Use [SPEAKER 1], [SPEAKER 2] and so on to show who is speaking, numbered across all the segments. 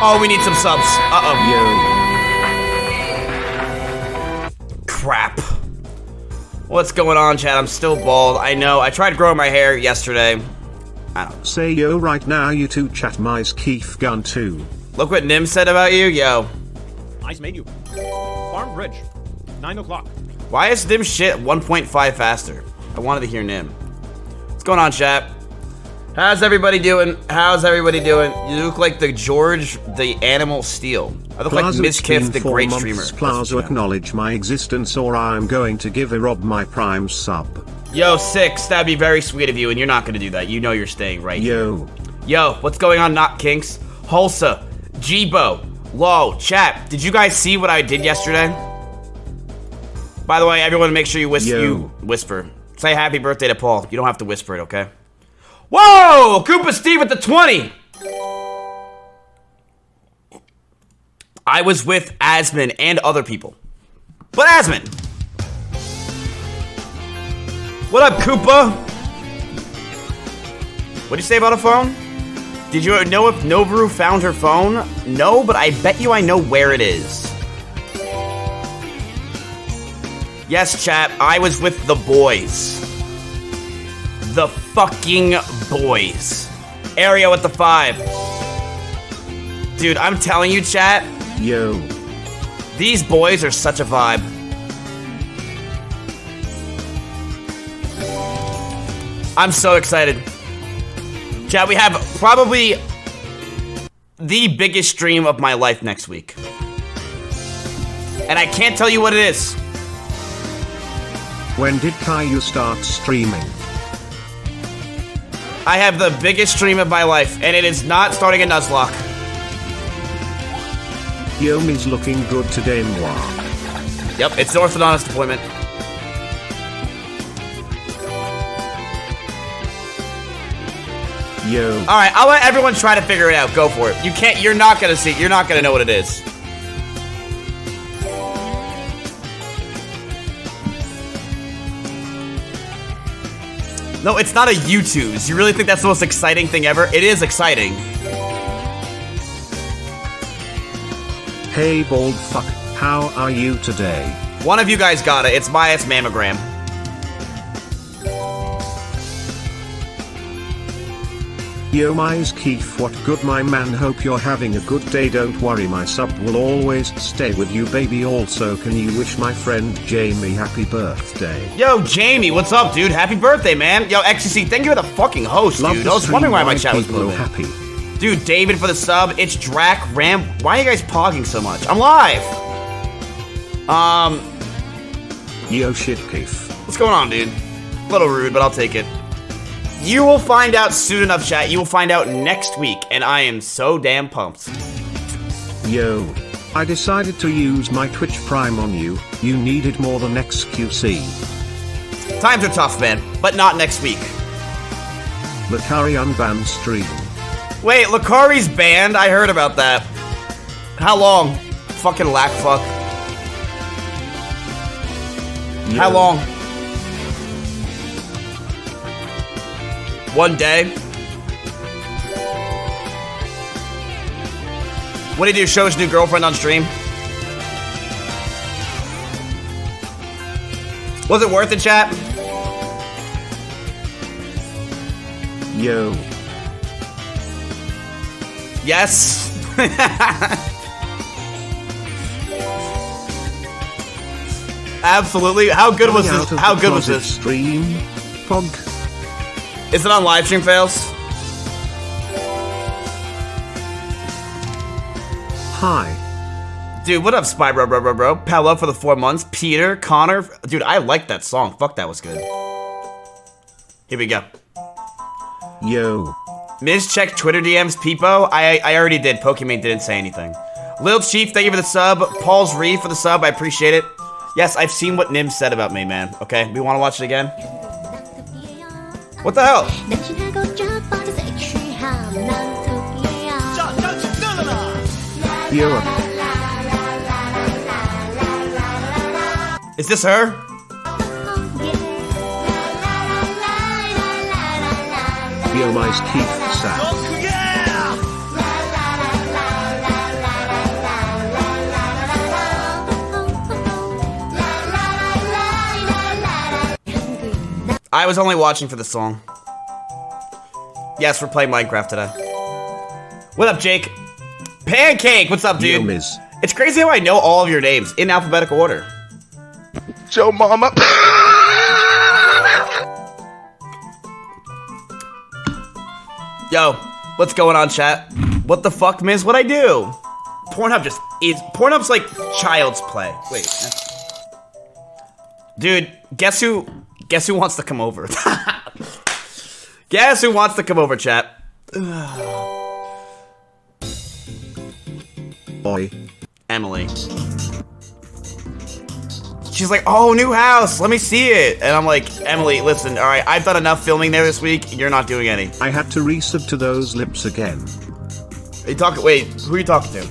[SPEAKER 1] Oh, we need some subs.
[SPEAKER 2] Yo.
[SPEAKER 1] Crap. What's going on, chat? I'm still bald. I know. I tried growing my hair yesterday. I don't know.
[SPEAKER 2] Say yo right now, you two chat Mizkif gun 2.
[SPEAKER 1] Look what Nim said about you, yo.
[SPEAKER 3] Nice menu. Farm Bridge. 9 o'clock.
[SPEAKER 1] Why is Nim shit 1.5 faster? I wanted to hear Nim. What's going on, chat? How's everybody doing? How's everybody doing? You look like the George, the Animal Steel. I look
[SPEAKER 2] Plaza,
[SPEAKER 1] like Mizkif, the great streamer.
[SPEAKER 2] Plaza, acknowledge my existence or I'm going to give Rob my Prime sub.
[SPEAKER 1] Yo, 6, that'd be very sweet of you, and you're not gonna do that. You know you're staying right
[SPEAKER 2] Yo.
[SPEAKER 1] here. Yo, what's going on, Not Kinks? Hulsa, Jibo, Lo, chat. Did you guys see what I did yesterday? By the way, everyone make sure you whisper. Say happy birthday to Paul. You don't have to whisper it, okay? Whoa! Koopa Steve at the 20! I was with Asmin and other people. But Asmin! What up, Koopa? What'd you say about a phone? Did you know if Novaru found her phone? No, but I bet you I know where it is. Yes, chat, I was with the boys. The fucking boys. Aereo at the 5. Dude, I'm telling you, chat.
[SPEAKER 2] Yo.
[SPEAKER 1] These boys are such a vibe. I'm so excited. Chat, we have probably the biggest stream of my life next week. And I can't tell you what it is.
[SPEAKER 2] When did Caillou start streaming?
[SPEAKER 1] I have the biggest stream of my life, and it is not starting a Nuzlocke.
[SPEAKER 2] Yomi's looking good today, moi.
[SPEAKER 1] Yep, it's the orthodontist appointment.
[SPEAKER 2] Yo.
[SPEAKER 1] Alright, I'll let everyone try to figure it out. Go for it. You can't, you're not gonna see, you're not gonna know what it is. No, it's not a YouTube's. You really think that's the most exciting thing ever? It is exciting.
[SPEAKER 2] Hey, bald fuck. How are you today?
[SPEAKER 1] One of you guys got it. It's Maya's mammogram.
[SPEAKER 2] Yo, Mizkif, what good, my man. Hope you're having a good day. Don't worry, my sub will always stay with you, baby. Also, can you wish my friend Jamie happy birthday?
[SPEAKER 1] Yo, Jamie, what's up, dude? Happy birthday, man. Yo, XCC, thank you for the fucking host,
[SPEAKER 2] Love
[SPEAKER 1] dude. I was wondering why my chat was moving.
[SPEAKER 2] Happy.
[SPEAKER 1] Dude, David for the sub. It's Drac Ram. Why are you guys pogging so much? I'm live.
[SPEAKER 2] Yo, shit, Keith.
[SPEAKER 1] What's going on, dude? A little rude, but I'll take it. You will find out soon enough, chat. You will find out next week, and I am so damn pumped.
[SPEAKER 2] Yo. I decided to use my Twitch Prime on you. You need it more than XQC.
[SPEAKER 1] Times are tough, man, but not next week.
[SPEAKER 2] Lakari unbanned stream.
[SPEAKER 1] Wait, Lakari's banned? I heard about that. How long? Fucking lack fuck.
[SPEAKER 2] Yo.
[SPEAKER 1] How long? 1 day? What did he do? Show his new girlfriend on stream? Was it worth it, chat?
[SPEAKER 2] Yo.
[SPEAKER 1] Yes. Absolutely. How good was this? How good was this?
[SPEAKER 2] Stream? Pog.
[SPEAKER 1] Is it on live stream fails?
[SPEAKER 2] Hi.
[SPEAKER 1] Dude, what up, Spy bro? Palo for the 4 months. Peter, Connor. Dude, I like that song. Fuck, that was good. Here we go.
[SPEAKER 2] Yo.
[SPEAKER 1] Miz, check Twitter DMs, Peepo. I already did. Pokemon didn't say anything. Lil Chief, thank you for the sub. Paul's Ree for the sub. I appreciate it. Yes, I've seen what Nim said about me, man. Okay, we want to watch it again? What the hell?
[SPEAKER 2] Yo.
[SPEAKER 1] Is this her?
[SPEAKER 2] Yo, Mizkif Sam.
[SPEAKER 1] I was only watching for the song. Yes, we're playing Minecraft today. What up, Jake? Pancake, what's up, dude?
[SPEAKER 2] Yo, Miz.
[SPEAKER 1] It's crazy how I know all of your names in alphabetical order.
[SPEAKER 4] Joe Mama.
[SPEAKER 1] Yo, what's going on, chat? What the fuck, Miz? What'd I do? Pornhub just is. Pornhub's like child's play. Wait. Dude, guess who wants to come over? Guess who wants to come over, chat?
[SPEAKER 2] Boy.
[SPEAKER 1] Emily. She's like, oh, new house, let me see it. And I'm like, Emily, listen, all right, I've done enough filming there this week. You're not doing any.
[SPEAKER 2] I had to resub to those lips again.
[SPEAKER 1] Are you talking? Wait, who are you talking to?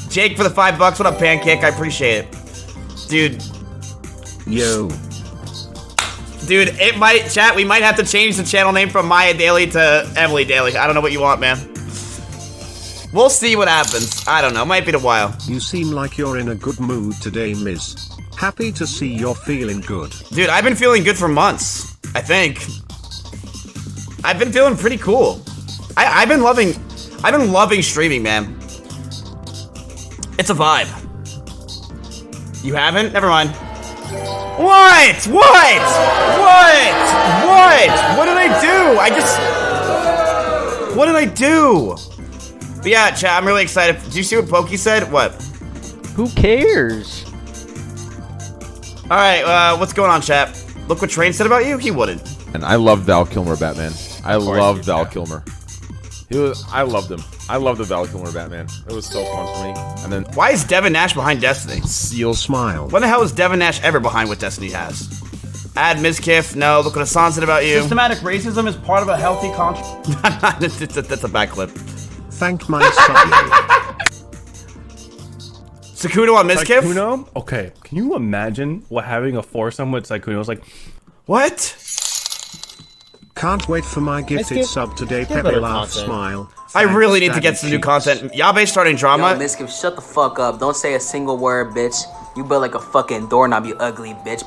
[SPEAKER 1] Jake for the $5. What up, Pancake? I appreciate it, dude.
[SPEAKER 2] Yo.
[SPEAKER 1] Dude, it might, chat, we might have to change the channel name from Maya Daily to Emily Daily. I don't know what you want, man. We'll see what happens. I don't know, might be a while.
[SPEAKER 2] You seem like you're in a good mood today, Miz. Happy to see you're feeling good.
[SPEAKER 1] Dude, I've been feeling good for months, I think. I've been feeling pretty cool. I've been loving streaming, man. It's a vibe. You haven't? Never mind. What? What? What? What? What did I do? What did I do? But yeah, chat, I'm really excited. Did you see what Pokey said? What?
[SPEAKER 5] Who cares?
[SPEAKER 1] Alright, what's going on, chat? Look what Train said about you? He wouldn't.
[SPEAKER 6] And I love Val Kilmer Batman. I love Val Kilmer. I loved him. I love the Val Kilmer Batman. It was so fun for me. And then
[SPEAKER 1] Why is Devin Nash behind Destiny?
[SPEAKER 2] You'll smile.
[SPEAKER 1] When the hell is Devin Nash ever behind what Destiny has? Add Mizkif. No, look what Hassan said about you. Systematic racism is part of a healthy that's a bad clip.
[SPEAKER 2] Thank my son.
[SPEAKER 1] Sakuno on Mizkif?
[SPEAKER 7] Saikuno? Okay, can you imagine what having a foursome with Saikuno is like?
[SPEAKER 1] What?
[SPEAKER 2] Can't wait for my gifted sub today. Pepe laugh, smile.
[SPEAKER 1] I
[SPEAKER 2] Thanks,
[SPEAKER 1] really need to
[SPEAKER 2] Daddy
[SPEAKER 1] get some new
[SPEAKER 2] cheeks.
[SPEAKER 1] content. Yabe starting drama.
[SPEAKER 8] Yo, Mizkif, shut the fuck up. Don't say a single word, bitch. You built like a fucking doorknob, you ugly bitch.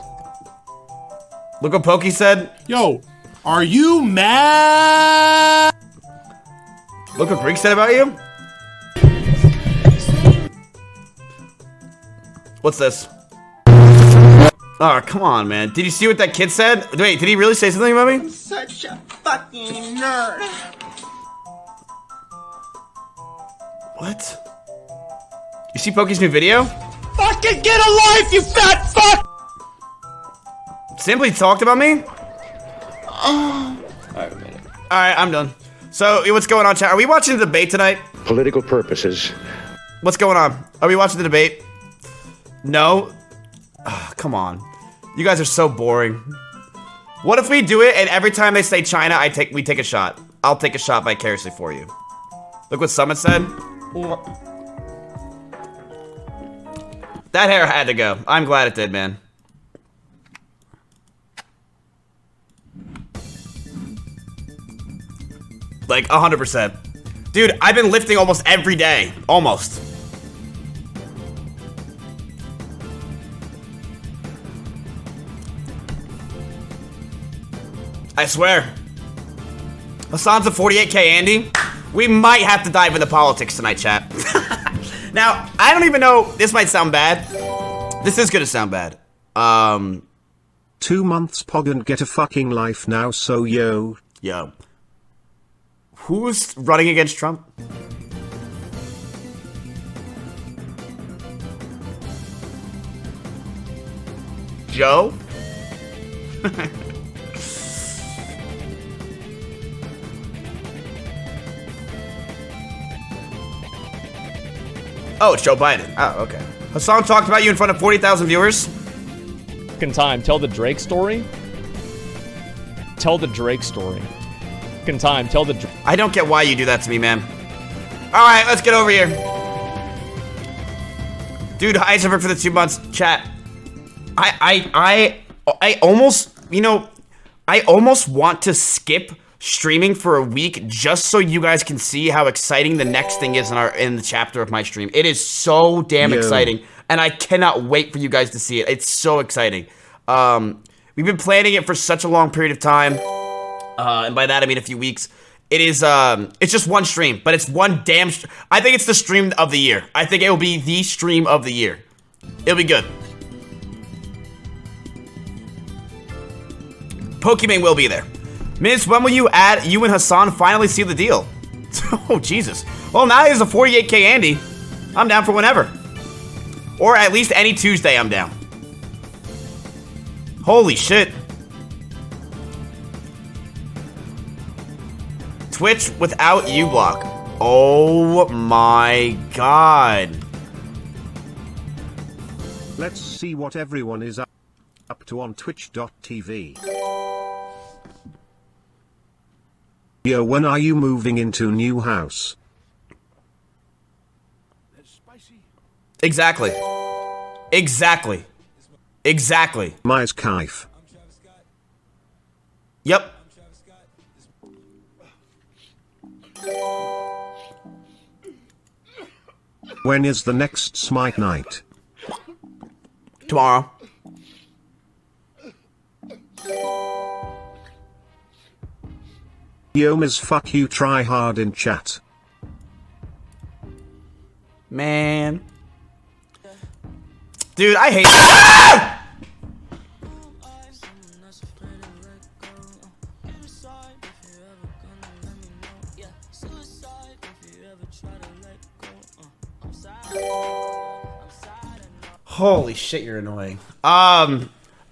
[SPEAKER 1] Look what Pokey said.
[SPEAKER 9] Yo, are you mad?
[SPEAKER 1] Look what Greek said about you. What's this? Oh, come on, man. Did you see what that kid said? Wait, did he really say something about me?
[SPEAKER 10] Such a fucking nerd.
[SPEAKER 1] What? You see Pokey's new video?
[SPEAKER 9] Fucking get a life, you fat fuck!
[SPEAKER 1] Simply talked about me? Alright, I'm done. So, what's going on, chat? Are we watching the debate tonight?
[SPEAKER 11] Political purposes.
[SPEAKER 1] What's going on? Are we watching the debate? No? Ugh, come on. You guys are so boring. What if we do it and every time they say China, we take a shot? I'll take a shot vicariously for you. Look what Summit said. That hair had to go. I'm glad it did, man. Like 100%. Dude, I've been lifting almost every day. Almost. I swear. Hassan's a 48K Andy. We might have to dive into politics tonight, chat. Now, I don't even know. This might sound bad. This is gonna sound bad.
[SPEAKER 2] 2 months pog and get a fucking life now, so yo.
[SPEAKER 1] Yo. Who's running against Trump? Joe? Oh, it's Joe Biden. Oh, okay. Hassan talked about you in front of 40,000 viewers.
[SPEAKER 3] Fucking time. Tell the Drake story. Tell the Drake story. Fucking time. Tell the.
[SPEAKER 1] I don't get why you do that to me, man. All right, let's get over here. Dude, Heisenberg for the 2 months. Chat. I almost, you know, I almost want to skip streaming for a week just so you guys can see how exciting the next thing is in the chapter of my stream. It is so damn exciting, and I cannot wait for you guys to see it. It's so exciting. We've been planning it for such a long period of time. And by that, I mean a few weeks. It is, it's just one stream, but it's one damn, I think it's the stream of the year. I think it will be the stream of the year. It'll be good. Pokemon will be there. Miz, when will you and Hassan finally seal the deal? Oh, Jesus. Well, now he's a 48K Andy. I'm down for whenever. Or at least any Tuesday, I'm down. Holy shit. Twitch without uBlock. Oh my god.
[SPEAKER 2] Let's see what everyone is up to on twitch.tv. Yo, when are you moving into new house?
[SPEAKER 1] Exactly. Exactly. Exactly.
[SPEAKER 2] Mizkif.
[SPEAKER 1] Yep.
[SPEAKER 2] When is the next Smite night?
[SPEAKER 1] Tomorrow.
[SPEAKER 2] Yo, Miz, fuck you, try hard in chat.
[SPEAKER 1] Man. Dude, I hate that. Holy shit, you're annoying.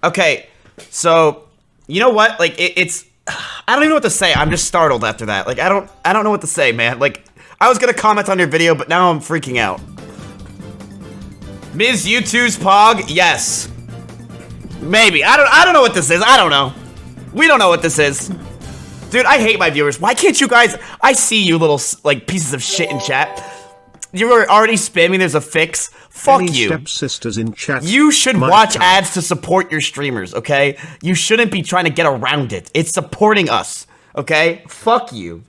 [SPEAKER 1] Okay, so you know what? Like it's I don't even know what to say. I'm just startled after that. Like I don't know what to say, man. Like I was gonna comment on your video, but now I'm freaking out. Ms. U2's Pog, yes. Maybe. I don't know what this is. I don't know. We don't know what this is. Dude, I hate my viewers. Why can't you guys? I see you little like pieces of shit in chat. You were already spamming there's a fix. Fuck
[SPEAKER 2] Any
[SPEAKER 1] you.
[SPEAKER 2] Stepsisters in chat.
[SPEAKER 1] You should watch ads to support your streamers, okay? You shouldn't be trying to get around it. It's supporting us, okay? Fuck you.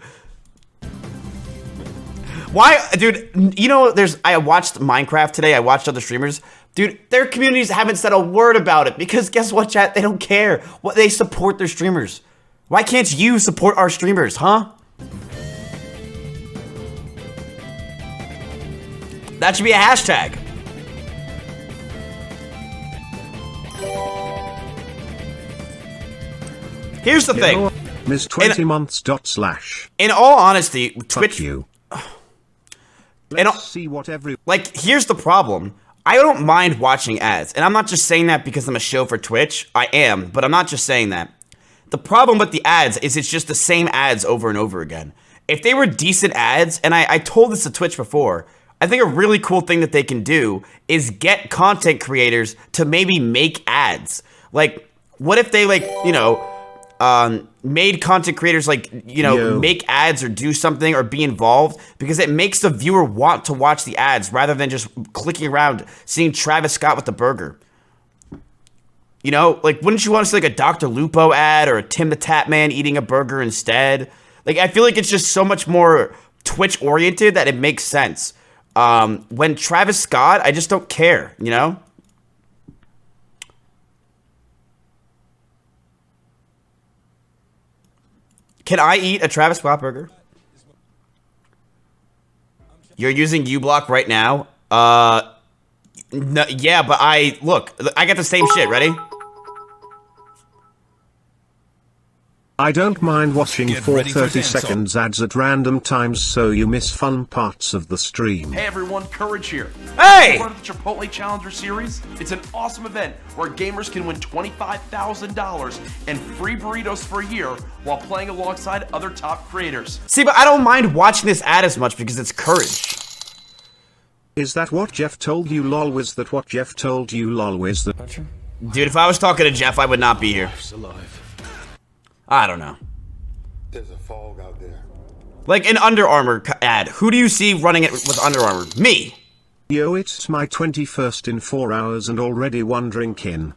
[SPEAKER 1] Why, dude, you know, I watched Minecraft today. I watched other streamers. Dude, their communities haven't said a word about it because guess what, chat? They don't care. What they support their streamers. Why can't you support our streamers, huh? That should be a hashtag. Here's the thing.
[SPEAKER 2] Miss 20 months dot slash.
[SPEAKER 1] In all honesty, Twitch.
[SPEAKER 2] Fuck you. Let's see what
[SPEAKER 1] like, here's the problem. I don't mind watching ads, and I'm not just saying that because I'm a show for Twitch. I am, but I'm not just saying that. The problem with the ads is it's just the same ads over and over again. If they were decent ads, and I told this to Twitch before, I think a really cool thing that they can do is get content creators to maybe make ads. Like, what if they, like, you know, made content creators, like, you know, make ads or do something or be involved, because it makes the viewer want to watch the ads rather than just clicking around seeing Travis Scott with the burger. You know, like, wouldn't you want to see, like, a Dr. Lupo ad or a Tim the Tap Man eating a burger instead? Like, I feel like it's just so much more Twitch-oriented that it makes sense. When Travis Scott, I just don't care, you know? Can I eat a Travis Scott burger? You're using uBlock right now? No, yeah, but look, I get the same shit, ready?
[SPEAKER 2] I don't mind watching for 30 seconds ads at random times so you miss fun parts of the stream.
[SPEAKER 11] Hey everyone, Courage here.
[SPEAKER 1] Hey!
[SPEAKER 11] Part of the Chipotle Challenger Series. It's an awesome event where gamers can win $25,000 and free burritos for a year while playing alongside other top creators.
[SPEAKER 1] See, but I don't mind watching this ad as much because it's Courage.
[SPEAKER 2] Is that what Jeff told you, lol? Was that what Jeff told you, lol? Was that?
[SPEAKER 1] Dude, if I was talking to Jeff, I would not be here. I don't know.
[SPEAKER 12] There's a fog out there.
[SPEAKER 1] Like an Under Armour ad. Who do you see running it with Under Armour? Me.
[SPEAKER 2] Yo, it's my 21st in 4 hours and already one drink in.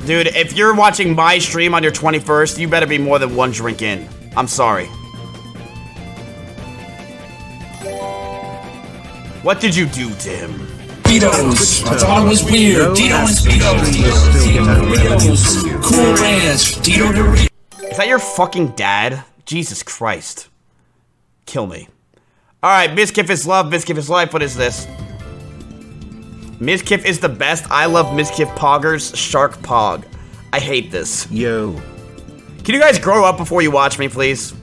[SPEAKER 1] Dude, if you're watching my stream on your 21st, you better be more than one drink in. I'm sorry. What did you do to him?
[SPEAKER 9] Speedos. I thought it was weird. Tito and Speedos. Tito Doritos. Cool Ranch. Tito Doritos.
[SPEAKER 1] Is that your fucking dad? Jesus Christ. Kill me. Alright, Mizkif is love, Mizkif is life. What is this? Mizkif is the best. I love Mizkif Poggers. Shark Pog. I hate this.
[SPEAKER 2] Yo.
[SPEAKER 1] Can you guys grow up before you watch me, please?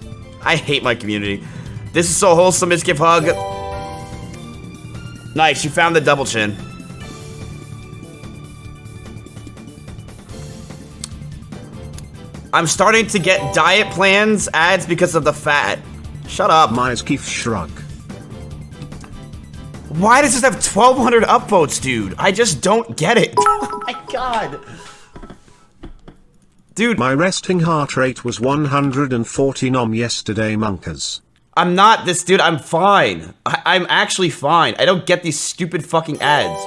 [SPEAKER 1] I hate my community. This is so wholesome, Mizkif Hug. Nice, you found the double chin. I'm starting to get diet plans ads because of the fat. Shut up.
[SPEAKER 2] Mizkif shrug.
[SPEAKER 1] Why does this have 1,200 upvotes, dude? I just don't get it. Oh my god. Dude.
[SPEAKER 2] My resting heart rate was 140 nom yesterday, monkers.
[SPEAKER 1] I'm not this dude, I'm fine. I'm actually fine. I don't get these stupid fucking ads.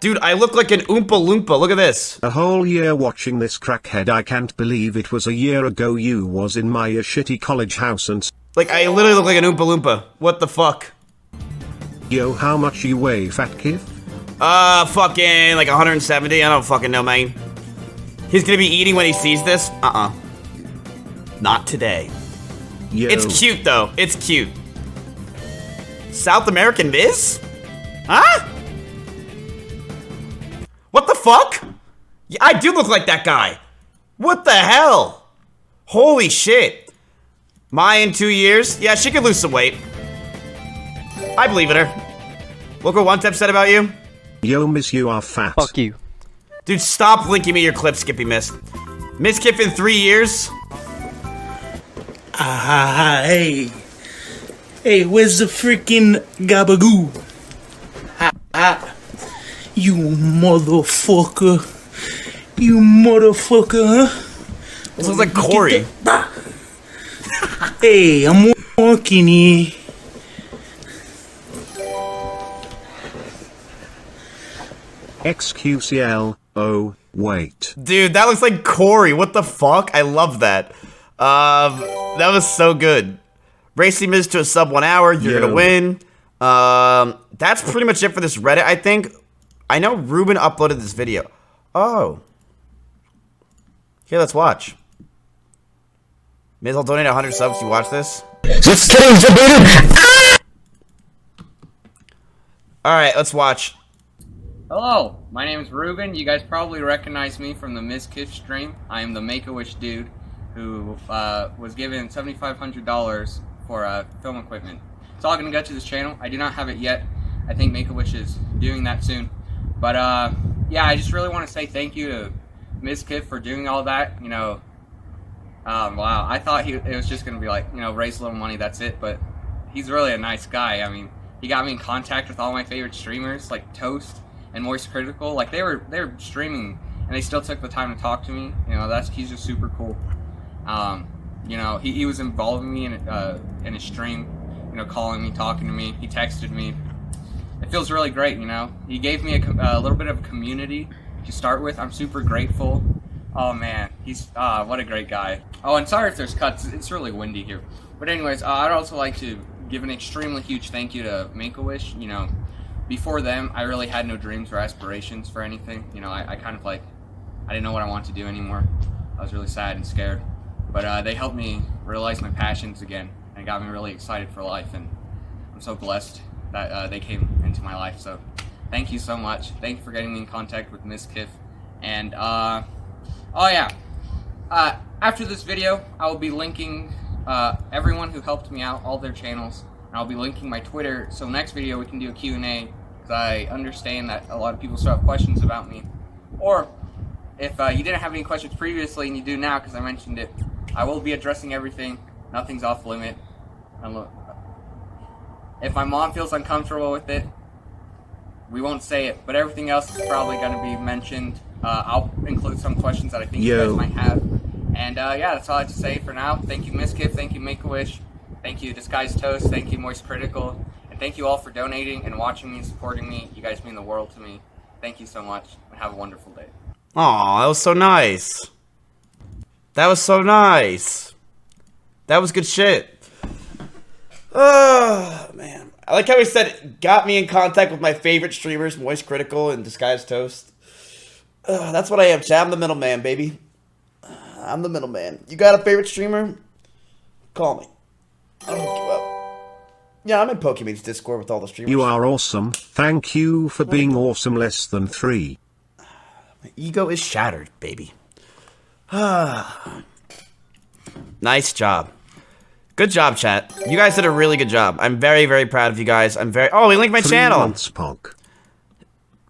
[SPEAKER 1] Dude, I look like an Oompa Loompa. Look at this.
[SPEAKER 2] A whole year watching this crackhead. I can't believe it was a year ago you was in my shitty college house and...
[SPEAKER 1] Like, I literally look like an Oompa Loompa. What the fuck?
[SPEAKER 2] Yo, how much you weigh, fat kid?
[SPEAKER 1] Fucking like 170. I don't fucking know, man. He's gonna be eating when he sees this? Not today.
[SPEAKER 2] Yo.
[SPEAKER 1] It's cute, though. It's cute. South American Miz? Huh? What the fuck? Yeah, I do look like that guy. What the hell? Holy shit. Maya in 2 years? Yeah, she could lose some weight. I believe in her. Look what One Tep said about you.
[SPEAKER 2] Yo, miss, you are fat.
[SPEAKER 5] Fuck you.
[SPEAKER 1] Dude, stop linking me your clip, Skippy Miss. Mizkif in 3 years?
[SPEAKER 9] Hey. Hey, where's the freaking gabagoo? You motherfucker. You motherfucker, huh?
[SPEAKER 1] This looks like Corey.
[SPEAKER 9] Hey, I'm walking here.
[SPEAKER 2] XQCL, oh, wait.
[SPEAKER 1] Dude, that looks like Corey. What the fuck? I love that. That was so good. Racy Miz to a sub 1 hour. You're gonna win. That's pretty much it for this Reddit, I think. I know Ruben uploaded this video. Oh. Here, let's watch. Miz, I'll donate 100 subs to watch this. Alright, let's watch.
[SPEAKER 13] Hello, my name is Ruben. You guys probably recognize me from the Mizkif stream. I am the Make-A-Wish dude who was given $7,500 for film equipment. It's all going to go to this channel. I do not have it yet. I think Make-A-Wish is doing that soon. But yeah, I just really want to say thank you to Mizkif for doing all that. You know, wow, I thought it was just going to be like, you know, raise a little money, that's it. But he's really a nice guy. I mean, he got me in contact with all my favorite streamers, like Toast and Moist Critical. Like, they were streaming, and they still took the time to talk to me. You know, he's just super cool. You know, he was involving me in his stream, you know, calling me, talking to me. He texted me. It feels really great, you know. He gave me a little bit of a community to start with. I'm super grateful. Oh man, he's what a great guy. Oh, and sorry if there's cuts. It's really windy here. But anyways, I'd also like to give an extremely huge thank you to Make-A-Wish. You know, before them, I really had no dreams or aspirations for anything. You know, I kind of like, I didn't know what I wanted to do anymore. I was really sad and scared. But they helped me realize my passions again, and it got me really excited for life, and I'm so blessed that they came into my life. So thank you so much. Thank you for getting me in contact with Mizkif. And oh yeah, after this video, I will be linking everyone who helped me out, all their channels, and I'll be linking my Twitter. So next video we can do a Q&A, because I understand that a lot of people still have questions about me. Or if you didn't have any questions previously and you do now because I mentioned it, I will be addressing everything. Nothing's off limit. If my mom feels uncomfortable with it, we won't say it, but everything else is probably going to be mentioned. I'll include some questions that I think you guys might have. And yeah, that's all I have to say for now. Thank you, Mizkif. Thank you, Make-A-Wish. Thank you, Disguised Toast. Thank you, Moist Critical. And thank you all for donating and watching me and supporting me. You guys mean the world to me. Thank you so much, and have a wonderful day.
[SPEAKER 1] Aw, that was so nice. That was so nice. That was good shit. Oh, man. I like how he said, got me in contact with my favorite streamers, Moist Critical and Disguised Toast. That's what I am, chat. I'm the middleman, baby. I'm the middleman. You got a favorite streamer? Call me. I'll hook you up. Yeah, I'm in Pokemon's Discord with all the streamers.
[SPEAKER 2] You are awesome. Thank you for being awesome. Less than 3.
[SPEAKER 1] My ego is shattered, baby. Nice job. Good job, chat. You guys did a really good job. I'm very, very proud of you guys. I'm very... Oh, he linked my
[SPEAKER 2] 3
[SPEAKER 1] channel.
[SPEAKER 2] months, Punk.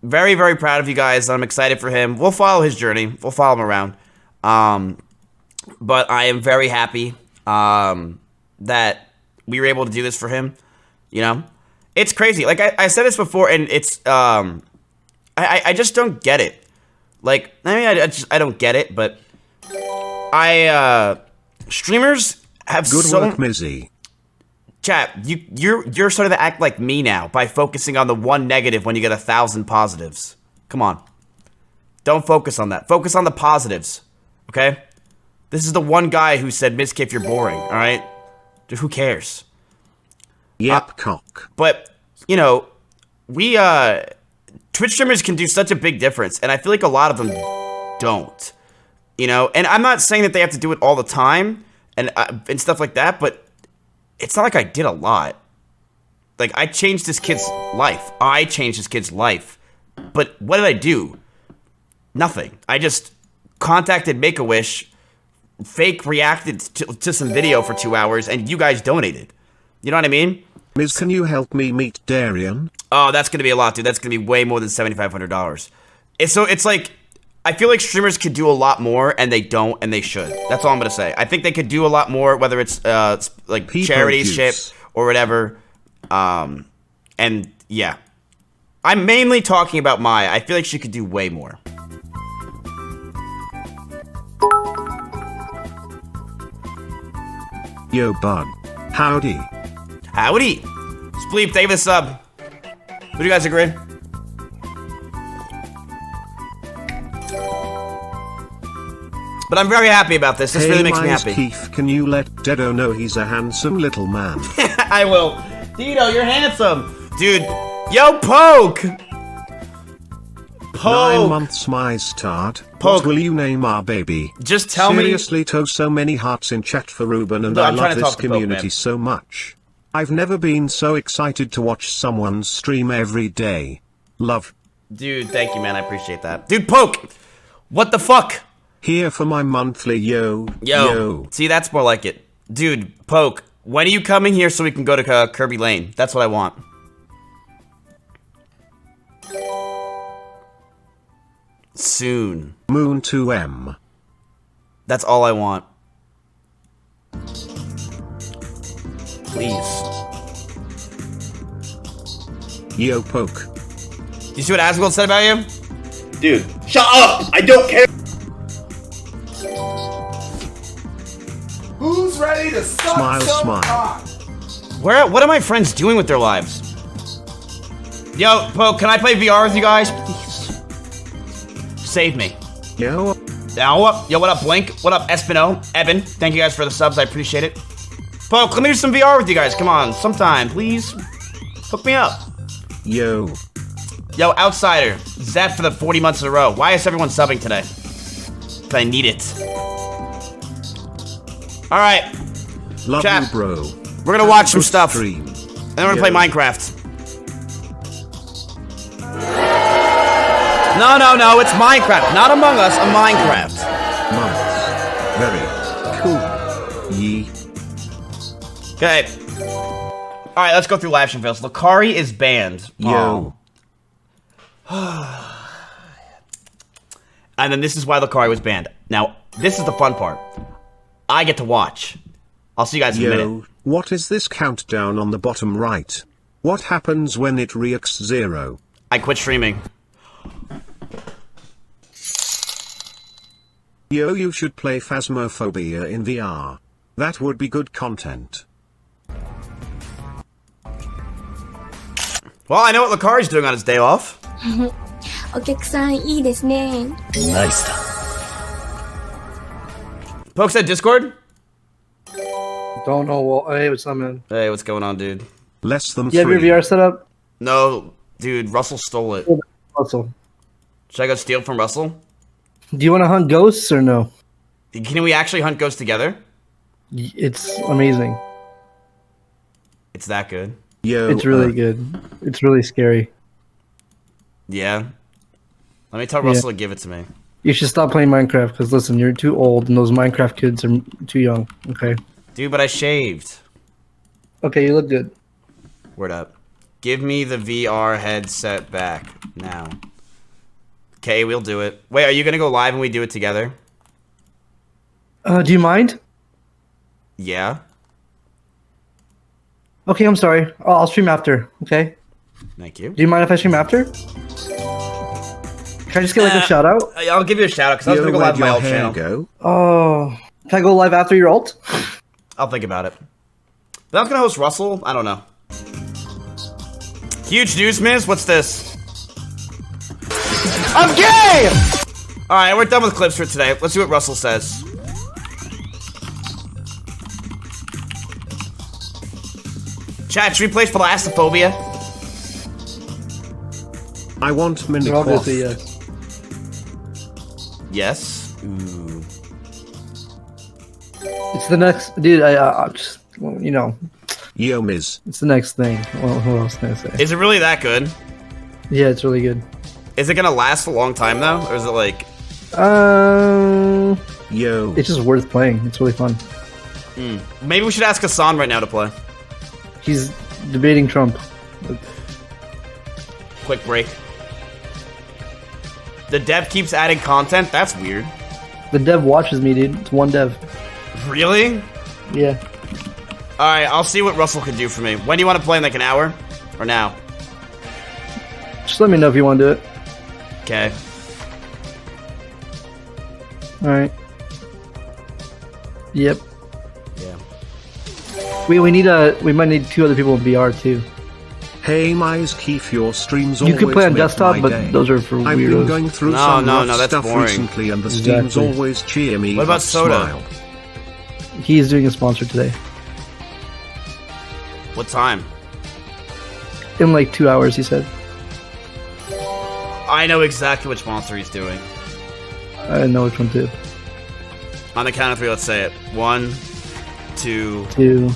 [SPEAKER 1] Very, very proud of you guys. I'm excited for him. We'll follow his journey. We'll follow him around. But I am very happy that we were able to do this for him. You know? It's crazy. Like, I said this before, and it's... I just don't get it. Like, I mean, I don't get it, but... Streamers have
[SPEAKER 2] Good work, Mizzy.
[SPEAKER 1] Chat, you're starting to act like me now by focusing on the one negative when you get 1,000 positives. Come on. Don't focus on that. Focus on the positives. Okay? This is the one guy who said, Mizkif, you're boring, alright? Dude, who cares?
[SPEAKER 2] Yep, cock.
[SPEAKER 1] But, you know, we, Twitch streamers can do such a big difference, and I feel like a lot of them don't. You know? And I'm not saying that they have to do it all the time, and stuff like that, but it's not like I did a lot. Like, I changed this kid's life. I changed this kid's life. But what did I do? Nothing. I just contacted Make-A-Wish, fake reacted to some video for 2 hours, and you guys donated. You know what I mean?
[SPEAKER 2] Miz, can you help me meet Darian?
[SPEAKER 1] Oh, that's going to be a lot, dude. That's going to be way more than $7,500. It's like... I feel like streamers could do a lot more, and they don't, and they should. That's all I'm gonna say. I think they could do a lot more, whether it's like charity ship or whatever. And yeah, I'm mainly talking about Maya. I feel like she could do way more.
[SPEAKER 2] Yo, bud. Howdy.
[SPEAKER 1] Howdy. Spleep, thank you for the sub. Would you guys agree? But I'm very happy about this. This really makes me happy.
[SPEAKER 2] Keith, can you let Dedo know he's a handsome little man?
[SPEAKER 1] I will. Dido, you're handsome. Dude, yo, Poke! Poke!
[SPEAKER 2] 9 months my start.
[SPEAKER 1] Poke.
[SPEAKER 2] What will you name our baby?
[SPEAKER 1] Just tell me.
[SPEAKER 2] Seriously, so many hearts in chat for Ruben, and
[SPEAKER 1] No,
[SPEAKER 2] I
[SPEAKER 1] I'm trying
[SPEAKER 2] love
[SPEAKER 1] to
[SPEAKER 2] this
[SPEAKER 1] talk to Poke,
[SPEAKER 2] community
[SPEAKER 1] man.
[SPEAKER 2] so much. I've never been so excited to watch someone stream every day. Love.
[SPEAKER 1] Dude, thank you, man. I appreciate that. Dude, Poke! What the fuck?
[SPEAKER 2] Here for my monthly yo.
[SPEAKER 1] See, that's more like it. Dude, Poke, when are you coming here so we can go to Kirby Lane? That's what I want. Soon.
[SPEAKER 2] Moon 2M.
[SPEAKER 1] That's all I want. Please.
[SPEAKER 2] Yo, Poke.
[SPEAKER 1] You see what Asgold said about you?
[SPEAKER 14] Dude, shut up! I don't care!
[SPEAKER 11] Who's ready to suck
[SPEAKER 2] Smile,
[SPEAKER 11] some
[SPEAKER 2] smile.
[SPEAKER 11] cock?
[SPEAKER 1] What are my friends doing with their lives? Yo, Poke, can I play VR with you guys? Please. Save me.
[SPEAKER 2] Yo.
[SPEAKER 1] Yo, what up, Blink? What up, Espino? Evan, thank you guys for the subs. I appreciate it. Poke, let me do some VR with you guys. Come on, sometime, please. Hook me up.
[SPEAKER 2] Yo.
[SPEAKER 1] Yo, Outsider. Zep for the 40 months in a row. Why is everyone subbing today? 'Cause I need it. Alright.
[SPEAKER 2] Love
[SPEAKER 1] Chat.
[SPEAKER 2] you, bro.
[SPEAKER 1] We're gonna watch some stuff.
[SPEAKER 2] Stream.
[SPEAKER 1] And then we're gonna play Minecraft. No, it's Minecraft. Not Among Us, a Minecraft.
[SPEAKER 2] Very cool. Yee.
[SPEAKER 1] Okay. Alright, let's go through live stream fails. Lakari is banned.
[SPEAKER 2] Yo.
[SPEAKER 1] And then this is why Lakari was banned. Now, this is the fun part. I get to watch. I'll see you guys in a minute.
[SPEAKER 2] Yo, what is this countdown on the bottom right? What happens when it reacts 0?
[SPEAKER 1] I quit streaming.
[SPEAKER 2] Yo, you should play Phasmophobia in VR. That would be good content.
[SPEAKER 1] Well, I know what Lakari's doing on his day off.
[SPEAKER 15] お客さんいいですね。
[SPEAKER 1] Nice. Poke said Discord?
[SPEAKER 16] Don't know what. Hey, what's up, man?
[SPEAKER 1] Hey, what's going on, dude?
[SPEAKER 2] Less than
[SPEAKER 16] You have
[SPEAKER 2] 3.
[SPEAKER 16] your VR set up?
[SPEAKER 1] No, dude, Russell stole it.
[SPEAKER 16] Russell.
[SPEAKER 1] Should I go steal from Russell?
[SPEAKER 16] Do you want to hunt ghosts or no?
[SPEAKER 1] Can we actually hunt ghosts together?
[SPEAKER 16] It's amazing.
[SPEAKER 1] It's that good.
[SPEAKER 2] Yo,
[SPEAKER 16] It's really good. It's really scary.
[SPEAKER 1] Yeah. Let me tell Russell to give it to me.
[SPEAKER 16] You should stop playing Minecraft because listen, you're too old and those Minecraft kids are too young. Okay.
[SPEAKER 1] Dude, but I shaved.
[SPEAKER 16] Okay, you look good.
[SPEAKER 1] Word up. Give me the VR headset back now. Okay, we'll do it. Wait, are you gonna go live and we do it together?
[SPEAKER 16] Do you mind?
[SPEAKER 1] Yeah.
[SPEAKER 16] Okay, I'm sorry. I'll stream after. Okay.
[SPEAKER 1] Thank you.
[SPEAKER 16] Do you mind if I stream after? Can I just get like a shout out?
[SPEAKER 1] I'll give you a shout out because I was gonna go live on my old channel.
[SPEAKER 16] Oh, can I go live after your ult?
[SPEAKER 1] I'll think about it. But I was gonna host Russell. I don't know. Huge news, Miz. What's this?
[SPEAKER 16] I'm gay!
[SPEAKER 1] Alright, we're done with clips for today. Let's see what Russell says. Chat, should we play Thalassophobia?
[SPEAKER 2] I want
[SPEAKER 16] Obviously,
[SPEAKER 2] Mizkif.
[SPEAKER 1] Yes. Ooh.
[SPEAKER 16] It's the next, dude. I just, you know.
[SPEAKER 2] Yo, Miz.
[SPEAKER 16] It's the next thing. Well, what else can I say?
[SPEAKER 1] Is it really that good?
[SPEAKER 16] Yeah, it's really good.
[SPEAKER 1] Is it gonna last a long time though, or is it like?
[SPEAKER 2] Yo.
[SPEAKER 16] It's just worth playing. It's really fun.
[SPEAKER 1] Maybe we should ask Hassan right now to play.
[SPEAKER 16] He's debating Trump.
[SPEAKER 1] Quick break. The dev keeps adding content? That's weird.
[SPEAKER 16] The dev watches me, dude. It's one dev.
[SPEAKER 1] Really?
[SPEAKER 16] Yeah.
[SPEAKER 1] Alright, I'll see what Russell can do for me. When do you want to play, in like an hour? Or now?
[SPEAKER 16] Just let me know if you want to do it.
[SPEAKER 1] Okay.
[SPEAKER 16] Alright. Yep.
[SPEAKER 1] Yeah.
[SPEAKER 16] We might need 2 other people in VR too.
[SPEAKER 2] Hey, Mizkif, your streams
[SPEAKER 16] You
[SPEAKER 2] always
[SPEAKER 16] could play on
[SPEAKER 2] make
[SPEAKER 16] desktop,
[SPEAKER 2] my
[SPEAKER 16] but
[SPEAKER 2] day.
[SPEAKER 16] those are for
[SPEAKER 2] I've
[SPEAKER 16] weirdos.
[SPEAKER 2] been going through some rough
[SPEAKER 1] that's
[SPEAKER 2] stuff
[SPEAKER 1] boring.
[SPEAKER 2] recently, and the
[SPEAKER 16] Exactly.
[SPEAKER 2] streams always cheer me
[SPEAKER 1] What about
[SPEAKER 2] up,
[SPEAKER 1] Soda?
[SPEAKER 2] smile.
[SPEAKER 16] He's doing a sponsor today.
[SPEAKER 1] What time?
[SPEAKER 16] In like 2 hours, he said.
[SPEAKER 1] I know exactly which monster he's doing.
[SPEAKER 16] I know which one too.
[SPEAKER 1] On the count of 3, let's say it. 1, 2,
[SPEAKER 16] 2,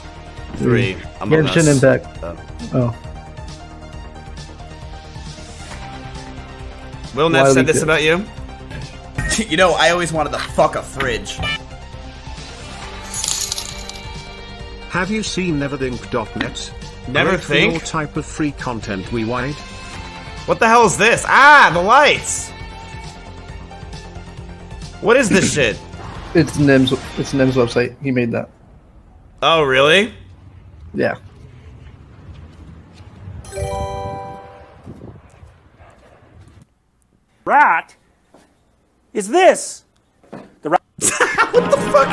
[SPEAKER 1] 3. Among Us.
[SPEAKER 16] Genshin Impact. Oh.
[SPEAKER 1] Will Neff
[SPEAKER 16] Wildly
[SPEAKER 1] said this
[SPEAKER 16] good.
[SPEAKER 1] about you? You know, I always wanted to fuck a fridge.
[SPEAKER 2] Have you seen neverthink.net?
[SPEAKER 1] Never
[SPEAKER 2] Great for
[SPEAKER 1] think?
[SPEAKER 2] your type of free content we wide.
[SPEAKER 1] What the hell is this? Ah, the lights! What is this shit?
[SPEAKER 16] It's Nem's website. He made that.
[SPEAKER 1] Oh, really?
[SPEAKER 16] Yeah.
[SPEAKER 17] Rat is this. The rat.
[SPEAKER 1] What the fuck?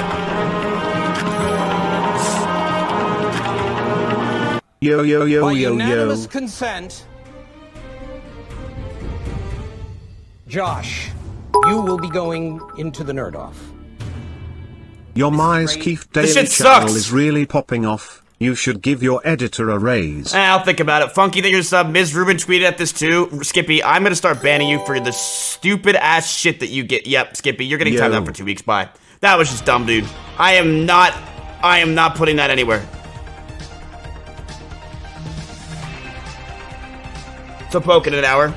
[SPEAKER 2] Yo, yo, yo,
[SPEAKER 17] By
[SPEAKER 2] yo,
[SPEAKER 17] unanimous
[SPEAKER 2] yo.
[SPEAKER 17] consent, Josh, you will be going into the nerd off.
[SPEAKER 2] Your Mizkif
[SPEAKER 1] This
[SPEAKER 2] daily
[SPEAKER 1] shit
[SPEAKER 2] channel
[SPEAKER 1] sucks.
[SPEAKER 2] is really popping off. You should give your editor a raise.
[SPEAKER 1] I'll think about it. Funky, thank you for the sub. Ms. Rubin tweeted at this too. Skippy, I'm gonna start banning you for the stupid ass shit that you get. Yep, Skippy, you're getting timed out for 2 weeks. Bye. That was just dumb, dude. I am not putting that anywhere. So poke in an hour.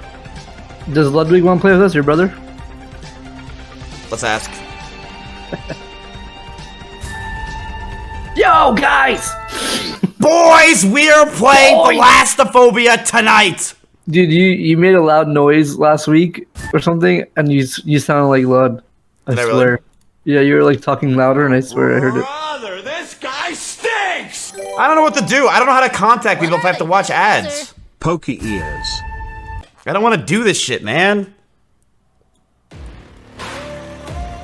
[SPEAKER 16] Does Ludwig want to play with us, your brother?
[SPEAKER 1] Let's ask.
[SPEAKER 16] Yo, guys!
[SPEAKER 1] Boys, we're playing Thalassophobia tonight!
[SPEAKER 16] Dude, you made a loud noise last week or something, and you sounded like Lud. I
[SPEAKER 1] Did I
[SPEAKER 16] swear.
[SPEAKER 1] really?
[SPEAKER 16] Yeah, you were like talking louder, and I swear I heard it.
[SPEAKER 11] Brother, this guy stinks!
[SPEAKER 1] I don't know what to do. I don't know how to contact people if I have to watch ads.
[SPEAKER 2] Pokey ears.
[SPEAKER 1] I don't want to do this shit, man.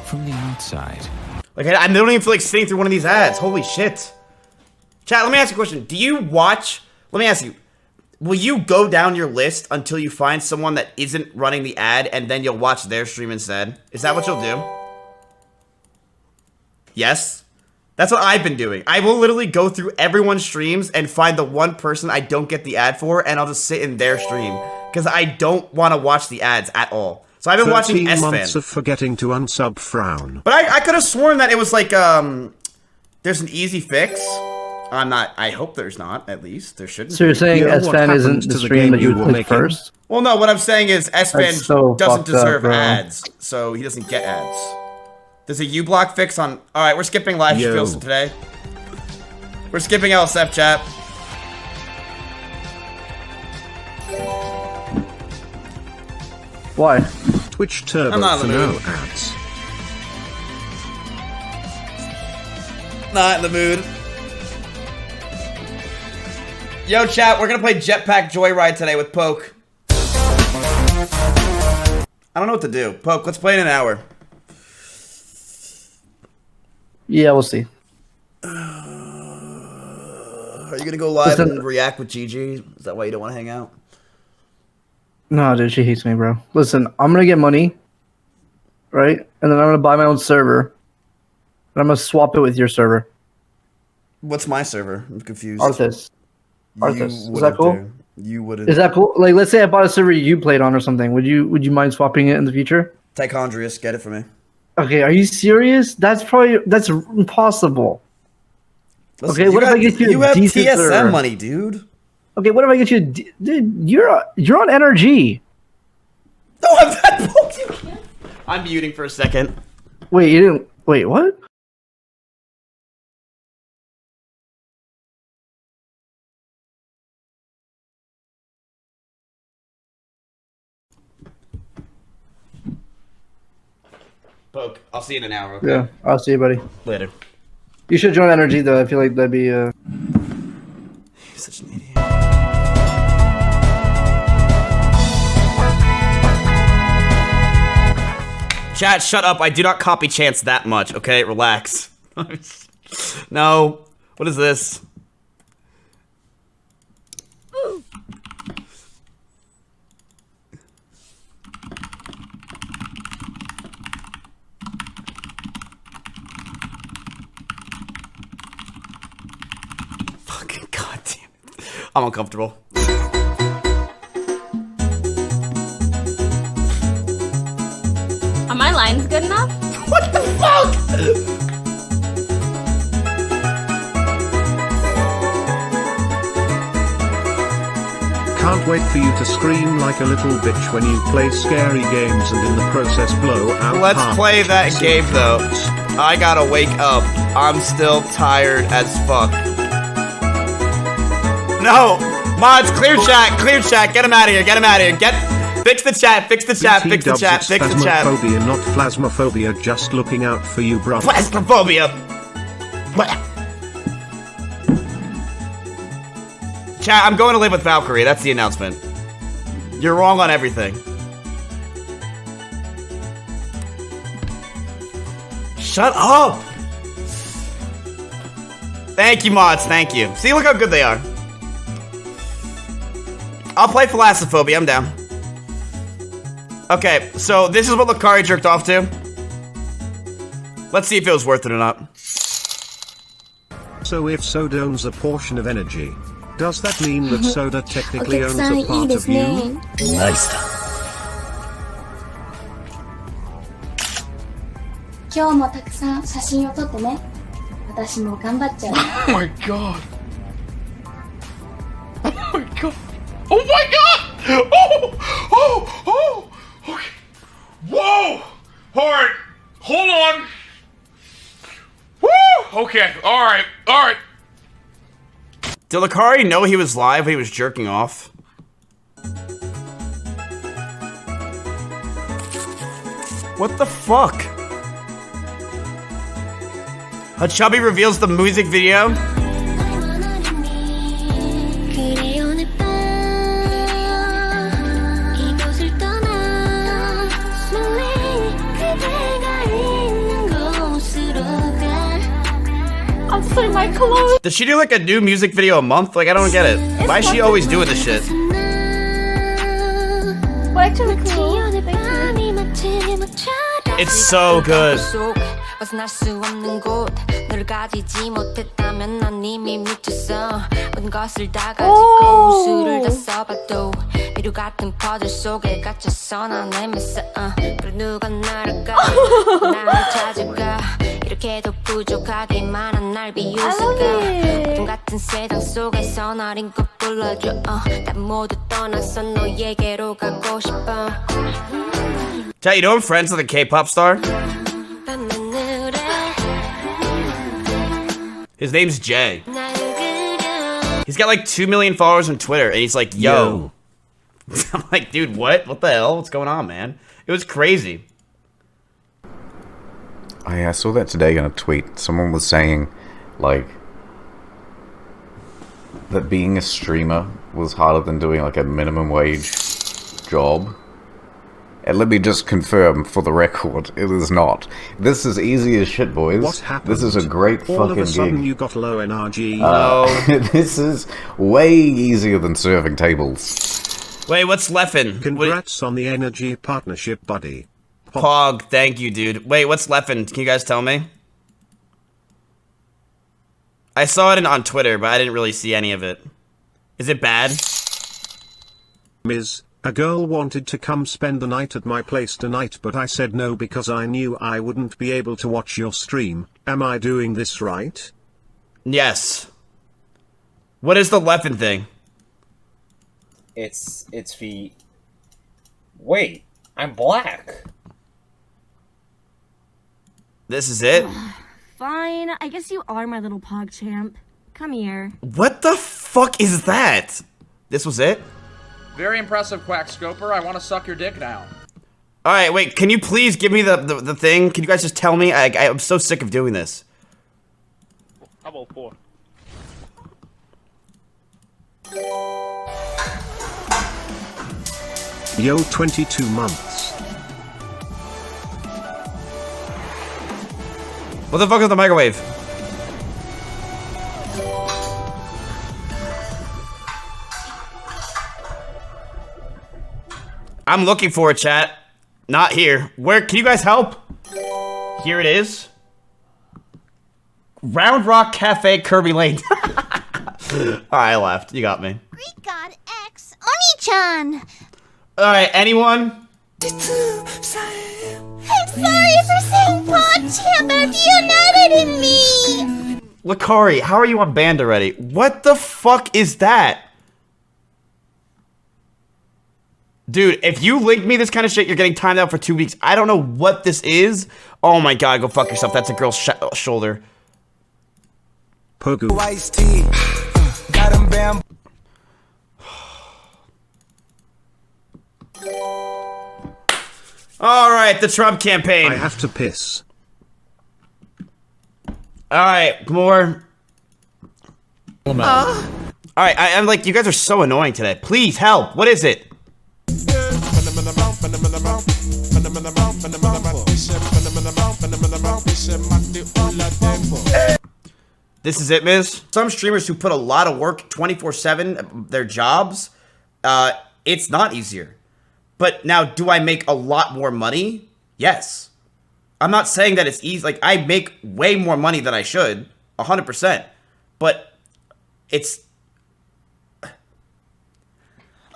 [SPEAKER 9] From the outside.
[SPEAKER 1] Like, I don't even feel like sitting through one of these ads. Holy shit. Chat, let me ask you a question. Do you watch... Let me ask you. Will you go down your list until you find someone that isn't running the ad, and then you'll watch their stream instead? Is that what you'll do? Yes? That's what I've been doing. I will literally go through everyone's streams and find the one person I don't get the ad for, and I'll just sit in their stream because I don't want to watch the ads at all. So I've been watching
[SPEAKER 2] 13 months
[SPEAKER 1] S-Fan.
[SPEAKER 2] of forgetting to unsub frown.
[SPEAKER 1] But I could have sworn that it was like, there's an easy fix. I'm not, I hope there's not, at least. There shouldn't.
[SPEAKER 16] So you're saying S-Fan isn't the stream that you would click first?
[SPEAKER 1] Well, no, what I'm saying is S-Fan
[SPEAKER 16] so
[SPEAKER 1] doesn't deserve
[SPEAKER 16] up,
[SPEAKER 1] ads, so he doesn't get ads. There's a U-block fix on... Alright, we're skipping live streams today. We're skipping LSF chat.
[SPEAKER 16] Why?
[SPEAKER 2] Twitch Turbo
[SPEAKER 1] I'm not
[SPEAKER 2] for
[SPEAKER 1] in the
[SPEAKER 2] no
[SPEAKER 1] mood.
[SPEAKER 2] ads.
[SPEAKER 1] Not in the mood. Yo, chat, we're gonna play Jetpack Joyride today with Poke. I don't know what to do. Poke, let's play in an hour.
[SPEAKER 16] Yeah, we'll see.
[SPEAKER 1] Are you gonna go live and react with Gigi? Is that why you don't want to hang out?
[SPEAKER 16] No, dude, she hates me, bro. Listen, I'm gonna get money, right? And then I'm gonna buy my own server. And I'm gonna swap it with your server.
[SPEAKER 1] What's my server? I'm confused.
[SPEAKER 16] Arthas. Is that cool?
[SPEAKER 1] You wouldn't.
[SPEAKER 16] Is that cool? Like, let's say I bought a server you played on or something. Would you mind swapping it in the future?
[SPEAKER 1] Tichondrius, get it for me.
[SPEAKER 16] Okay, are you serious? That's impossible.
[SPEAKER 1] Listen,
[SPEAKER 16] okay, what if I get you a
[SPEAKER 1] have
[SPEAKER 16] decent
[SPEAKER 1] TSM
[SPEAKER 16] server?
[SPEAKER 1] money, dude.
[SPEAKER 16] Okay, what if I get you dude, you're on NRG.
[SPEAKER 1] No, I'm not poking. I'm muting for a second.
[SPEAKER 16] Wait, you didn't wait, what?
[SPEAKER 1] Poke, I'll see you in an hour, okay?
[SPEAKER 16] Yeah, I'll see you, buddy.
[SPEAKER 1] Later.
[SPEAKER 16] You should join NRG though. I feel like that'd be
[SPEAKER 1] You're such an idiot. Chat, shut up. I do not copy chants that much, okay? Relax. No. What is this? Fucking goddamn it. I'm uncomfortable.
[SPEAKER 15] Are my lines good enough?
[SPEAKER 1] What the fuck?
[SPEAKER 2] Can't wait for you to scream like a little bitch when you play scary games and in the process blow out.
[SPEAKER 1] Let's play that game though. I gotta wake up. I'm still tired as fuck. No! Mods, clear chat, get him out of here, fix the chat, fix the chat.
[SPEAKER 2] Phasmophobia, not plasmophobia, just looking out for you, brother.
[SPEAKER 1] Plasmophobia! Chat, I'm going to live with Valkyrie, that's the announcement. You're wrong on everything. Shut up! Thank you, mods, thank you. See, look how good they are. I'll play Thalassophobia, I'm down. Okay, so this is what Lucari jerked off to. Let's see if it was worth it or not.
[SPEAKER 2] So if Soda owns a portion of energy, does that mean that Soda technically owns a part of you?
[SPEAKER 9] Nice.
[SPEAKER 15] 今日もたくさん写真を撮ってね。私も頑張っちゃう。
[SPEAKER 4] Oh my god. Oh my god. Oh my god! Oh! Okay. Whoa! Alright. Hold on. Woo! Okay. Alright.
[SPEAKER 1] Did Lucari know he was live when he was jerking off? What the fuck? Chubby reveals the music video.
[SPEAKER 15] I'm putting my clothes.
[SPEAKER 1] Does she do like a new music video a month? Like, I don't get it. Why is she always doing this shit?
[SPEAKER 15] Well, actually cool.
[SPEAKER 1] It's so good.
[SPEAKER 18] 벗어날 수 없는 곳 너를 가지지 못했다면 난 이미 미쳤어 모든 것을 다 가지고 수를 다 써봐도 미루 같은 퍼즐 속에 갇혀서 난 헤맸어 그래 누가 날아가 나를 찾아가 이렇게도 부족하기만 한 날 비웃을까 어둠 같은 세상 속에서 날 힘껏 불러줘 난 모두 떠나서 너에게로 가고 싶어
[SPEAKER 1] Chat, you know I'm friends with a K-pop star? His name's Jay. He's got like 2 million followers on Twitter, and he's like, yo. I'm like, dude, what? What the hell? What's going on, man? It was crazy.
[SPEAKER 19] I saw that today in a tweet. Someone was saying, like, that being a streamer was harder than doing like a minimum wage job. And let me just confirm for the record, it is not. This is easy as shit, boys.
[SPEAKER 2] What happened?
[SPEAKER 19] This is a great fucking gig.
[SPEAKER 2] All of a sudden you got low NRG.
[SPEAKER 19] This is way easier than serving tables.
[SPEAKER 1] Wait, what's Leffen?
[SPEAKER 2] Congrats on the energy partnership, buddy.
[SPEAKER 1] Pog, thank you, dude. Wait, what's Leffen? Can you guys tell me? I saw it on Twitter, but I didn't really see any of it. Is it bad?
[SPEAKER 2] Ms. A girl wanted to come spend the night at my place tonight, but I said no because I knew I wouldn't be able to watch your stream. Am I doing this right?
[SPEAKER 1] Yes. What is the Leffen thing?
[SPEAKER 20] It's the... Wait, I'm black.
[SPEAKER 1] This is it?
[SPEAKER 21] Fine, I guess you are my little pog champ. Come here.
[SPEAKER 1] What the fuck is that? This was it?
[SPEAKER 22] Very impressive, Quackscoper. I want to suck your dick now.
[SPEAKER 1] Alright, wait, can you please give me the thing? Can you guys just tell me? I'm so sick of doing this.
[SPEAKER 3] How about 4?
[SPEAKER 2] Yo, 22 months.
[SPEAKER 1] What the fuck is the microwave? I'm looking for it, chat. Not here. Where? Can you guys help? Here it is. Round Rock Cafe, Kirby Lane. Alright, I left. You got me.
[SPEAKER 23] Greek God X Oni-chan.
[SPEAKER 1] Alright, anyone?
[SPEAKER 23] I'm sorry for saying pod champ after you nutted in me.
[SPEAKER 1] Lakari, how are you on band already? What the fuck is that? Dude, if you link me this kind of shit, you're getting timed out for 2 weeks. I don't know what this is. Oh my god, go fuck yourself. That's a girl's shoulder.
[SPEAKER 2] Pogu.
[SPEAKER 1] Alright, the Trump campaign.
[SPEAKER 2] I have to piss.
[SPEAKER 1] Alright, more. Alright, I'm like, you guys are so annoying today. Please help. What is it? This is it, Miz. Some streamers who put a lot of work 24/7, their jobs, it's not easier. But now, do I make a lot more money? Yes. I'm not saying that it's easy. Like, I make way more money than I should, 100%. But it's...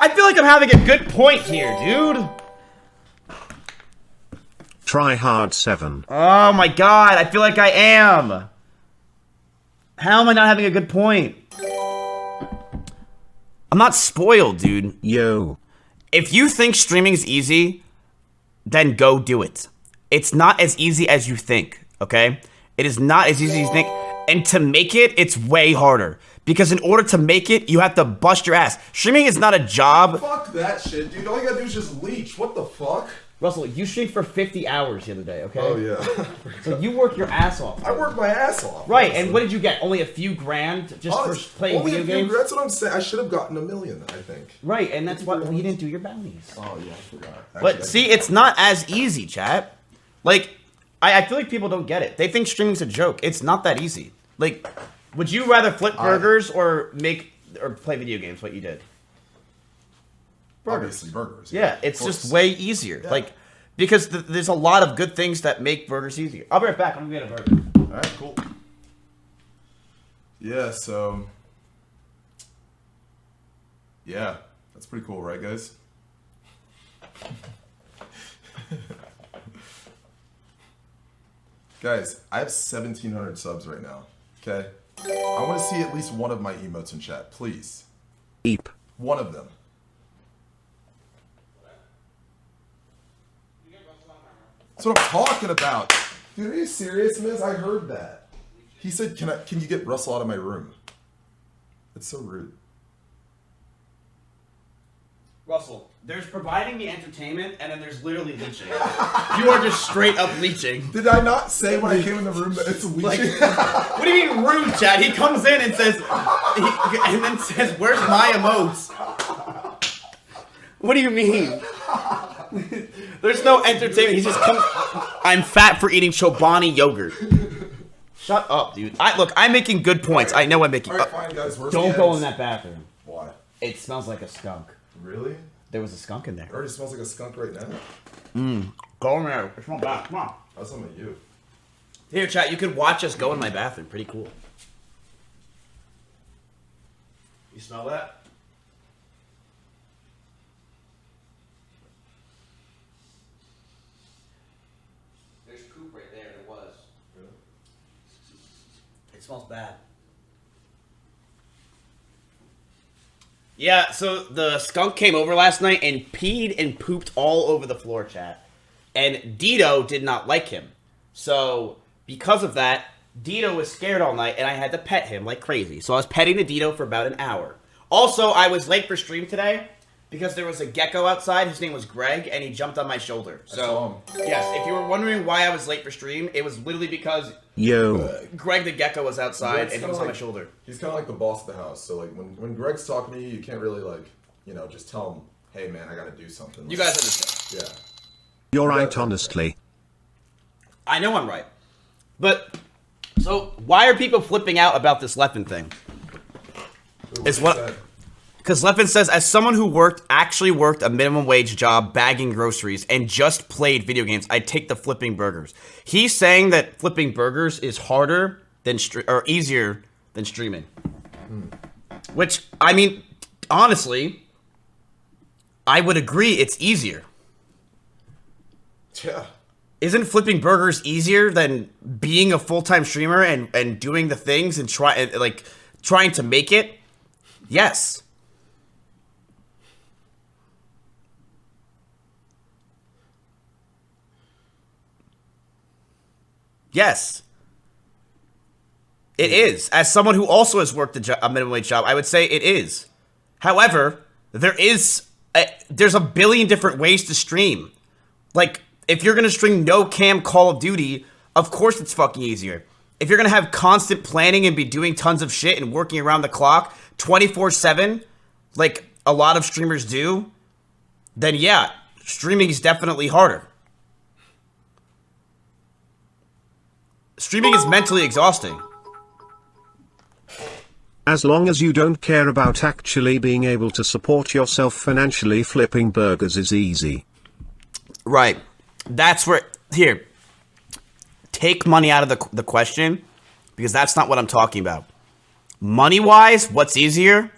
[SPEAKER 1] I feel like I'm having a good point here, dude.
[SPEAKER 2] Try hard 7.
[SPEAKER 1] Oh my god, I feel like I am. How am I not having a good point? I'm not spoiled, dude.
[SPEAKER 2] Yo.
[SPEAKER 1] If you think streaming is easy, then go do it. It's not as easy as you think, okay? It is not as easy as you think. And to make it, it's way harder. Because in order to make it, you have to bust your ass. Streaming is not a job.
[SPEAKER 24] Fuck that shit, dude. All you gotta do is just leech. What the fuck?
[SPEAKER 1] Russell, you streamed for 50 hours the other day, okay?
[SPEAKER 24] Oh, yeah.
[SPEAKER 1] So you work your ass off.
[SPEAKER 24] I work my ass off.
[SPEAKER 1] Right, and what did you get? Only a few grand just for playing video games?
[SPEAKER 24] That's what I'm saying. I should have gotten $1 million, I think.
[SPEAKER 1] Right, and that's why you didn't do your bounties.
[SPEAKER 24] Oh, yeah, I forgot.
[SPEAKER 1] But see, it's not as easy, chat. Like, I feel like people don't get it. They think streaming's a joke. It's not that easy. Like, would you rather flip burgers or play video games, what you did?
[SPEAKER 24] Obviously burgers.
[SPEAKER 1] Yeah, it's just way easier.
[SPEAKER 24] Yeah.
[SPEAKER 1] Like, Because there's a lot of good things that make burgers easier. I'll be right back. I'm gonna get a burger.
[SPEAKER 24] All right, cool. Yeah, so yeah, that's pretty cool, right, guys? Guys, I have 1,700 subs right now. Okay, I want to see at least one of my emotes in chat, please.
[SPEAKER 2] Eep.
[SPEAKER 24] One of them. That's what I'm talking about. Dude, are you serious, Miz? I heard that. He said, can you get Russell out of my room? It's so rude.
[SPEAKER 1] Russell, there's providing the entertainment, and then there's literally leeching. You are just straight up leeching.
[SPEAKER 24] Did I not say when I came in the room that it's leeching?
[SPEAKER 1] What do you mean rude, Chad? He comes in and says, and then says, "Where's my emotes?" What do you mean? There's no entertainment. He just comes. I'm fat for eating Chobani yogurt. Shut up, dude. Look, I'm making good points. I know I'm making.
[SPEAKER 24] Alright, fine, guys. Where's
[SPEAKER 1] Don't
[SPEAKER 24] the
[SPEAKER 1] go
[SPEAKER 24] eggs?
[SPEAKER 1] in that bathroom.
[SPEAKER 24] Why?
[SPEAKER 1] It smells like a skunk.
[SPEAKER 24] Really?
[SPEAKER 1] There was a skunk in there.
[SPEAKER 24] It already smells like a skunk right now.
[SPEAKER 1] Go in there. It smells bad. Come on.
[SPEAKER 24] That's not you.
[SPEAKER 1] Here, chat. You could watch us go in my bathroom. Pretty cool. You smell that? There's poop right there. There was.
[SPEAKER 24] Really?
[SPEAKER 1] It smells bad. Yeah, so the skunk came over last night and peed and pooped all over the floor, chat. And Dito did not like him. So, because of that, Dito was scared all night and I had to pet him like crazy. So I was petting the Dito for about an hour. Also, I was late for stream today because there was a gecko outside. His name was Greg and he jumped on my shoulder. So, yes, if you were wondering why I was late for stream, it was literally because Greg the gecko was outside and he was on my shoulder.
[SPEAKER 24] He's kind of like the boss of the house. So like when Greg's talking to you, you can't really like, just tell him, hey man, I gotta do something.
[SPEAKER 1] You guys understand.
[SPEAKER 24] Yeah.
[SPEAKER 2] You're right, honestly.
[SPEAKER 1] I know I'm right. But, so, why are people flipping out about this Leffen thing? Is what... Because Leffen says, as someone who actually worked a minimum wage job bagging groceries and just played video games, I'd take the flipping burgers. He's saying that flipping burgers is harder than or easier than streaming. Which, I mean, honestly, I would agree it's easier.
[SPEAKER 24] Yeah.
[SPEAKER 1] Isn't flipping burgers easier than being a full-time streamer and doing the things and trying to make it? Yes. Yes. It is. As someone who also has worked a minimum wage job, I would say it is. However, there's a billion different ways to stream. Like, if you're going to stream no cam Call of Duty, of course it's fucking easier. If you're going to have constant planning and be doing tons of shit and working around the clock 24/7, like a lot of streamers do, then yeah, streaming is definitely harder. Streaming is mentally exhausting.
[SPEAKER 2] As long as you don't care about actually being able to support yourself financially, flipping burgers is easy.
[SPEAKER 1] Right. That's where... Here. Take money out of the question, because that's not what I'm talking about. Money-wise, what's easier?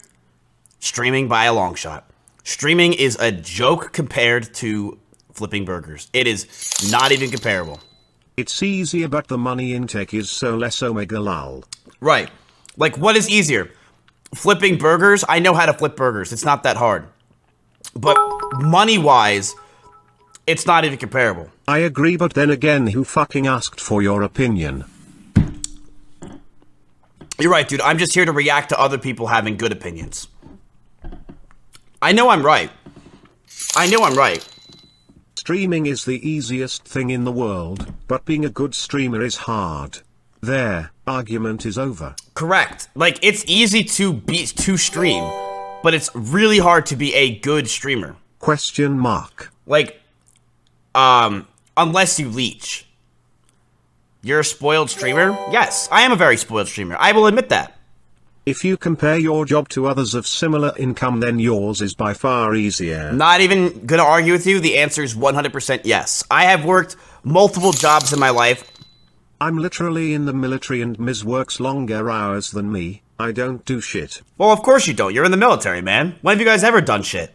[SPEAKER 1] Streaming by a long shot. Streaming is a joke compared to flipping burgers. It is not even comparable.
[SPEAKER 2] It's easier, but the money intake is so less, omega lol.
[SPEAKER 1] Right. Like, what is easier? Flipping burgers? I know how to flip burgers. It's not that hard. But money-wise, it's not even comparable.
[SPEAKER 2] I agree, but then again, who fucking asked for your opinion?
[SPEAKER 1] You're right, dude. I'm just here to react to other people having good opinions. I know I'm right. I know I'm right.
[SPEAKER 2] Streaming is the easiest thing in the world, but being a good streamer is hard. There, argument is over.
[SPEAKER 1] Correct. Like, it's easy to stream, but it's really hard to be a good streamer.
[SPEAKER 2] Question mark.
[SPEAKER 1] Like, unless you leech. You're a spoiled streamer? Yes, I am a very spoiled streamer. I will admit that.
[SPEAKER 2] If you compare your job to others of similar income, then yours is by far easier.
[SPEAKER 1] Not even gonna argue with you. The answer is 100% yes. I have worked multiple jobs in my life.
[SPEAKER 2] I'm literally in the military and Ms. works longer hours than me. I don't do shit.
[SPEAKER 1] Well, of course you don't. You're in the military, man. When have you guys ever done shit?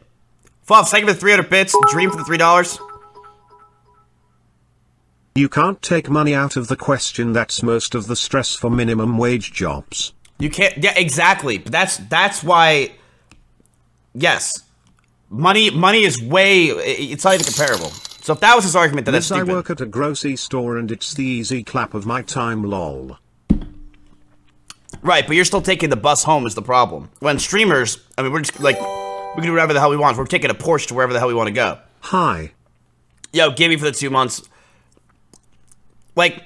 [SPEAKER 1] Fluff, thank you for the 300 bits. Dream for the $3.
[SPEAKER 2] You can't take money out of the question. That's most of the stress for minimum wage jobs.
[SPEAKER 1] You can't. Yeah, exactly. But that's why. Yes, money is way. It's not even comparable. So if that was his argument, then that's stupid.
[SPEAKER 2] I work at a grocery store and it's the easy clap of my time. Lol.
[SPEAKER 1] Right, but you're still taking the bus home is the problem. When streamers, I mean, we're just like we can do whatever the hell we want. We're taking a Porsche to wherever the hell we want to go.
[SPEAKER 2] Hi.
[SPEAKER 1] Yo, give me for the 2 months. Like,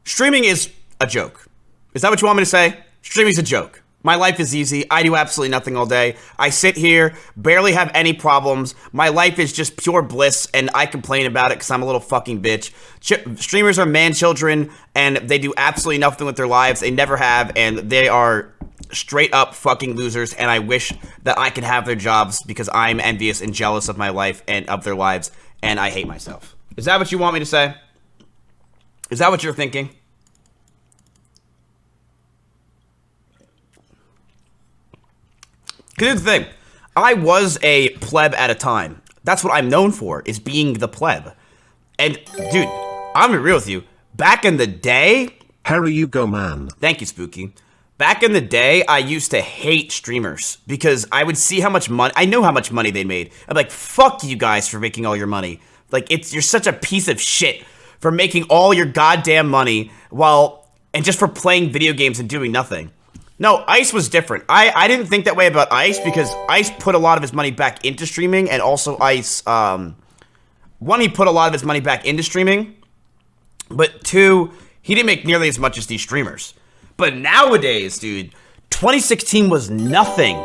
[SPEAKER 1] streaming is a joke. Is that what you want me to say? Streaming's a joke. My life is easy. I do absolutely nothing all day. I sit here, barely have any problems. My life is just pure bliss, and I complain about it because I'm a little fucking bitch. Streamers are man-children, and they do absolutely nothing with their lives. They never have, and they are straight up fucking losers, and I wish that I could have their jobs because I'm envious and jealous of my life and of their lives, and I hate myself. Is that what you want me to say? Is that what you're thinking? Because here's the thing. I was a pleb at a time. That's what I'm known for, is being the pleb. And, dude, I'm gonna be real with you. Back in the day...
[SPEAKER 2] Harry, you go, man.
[SPEAKER 1] Thank you, Spooky. Back in the day, I used to hate streamers because I would see how much money... I know how much money they made. I'm like, fuck you guys for making all your money. Like, you're such a piece of shit for making all your goddamn money and just for playing video games and doing nothing. No, Ice was different. I didn't think that way about Ice because Ice put a lot of his money back into streaming, and also Ice, one, he put a lot of his money back into streaming, but two, he didn't make nearly as much as these streamers. But nowadays, dude, 2016 was nothing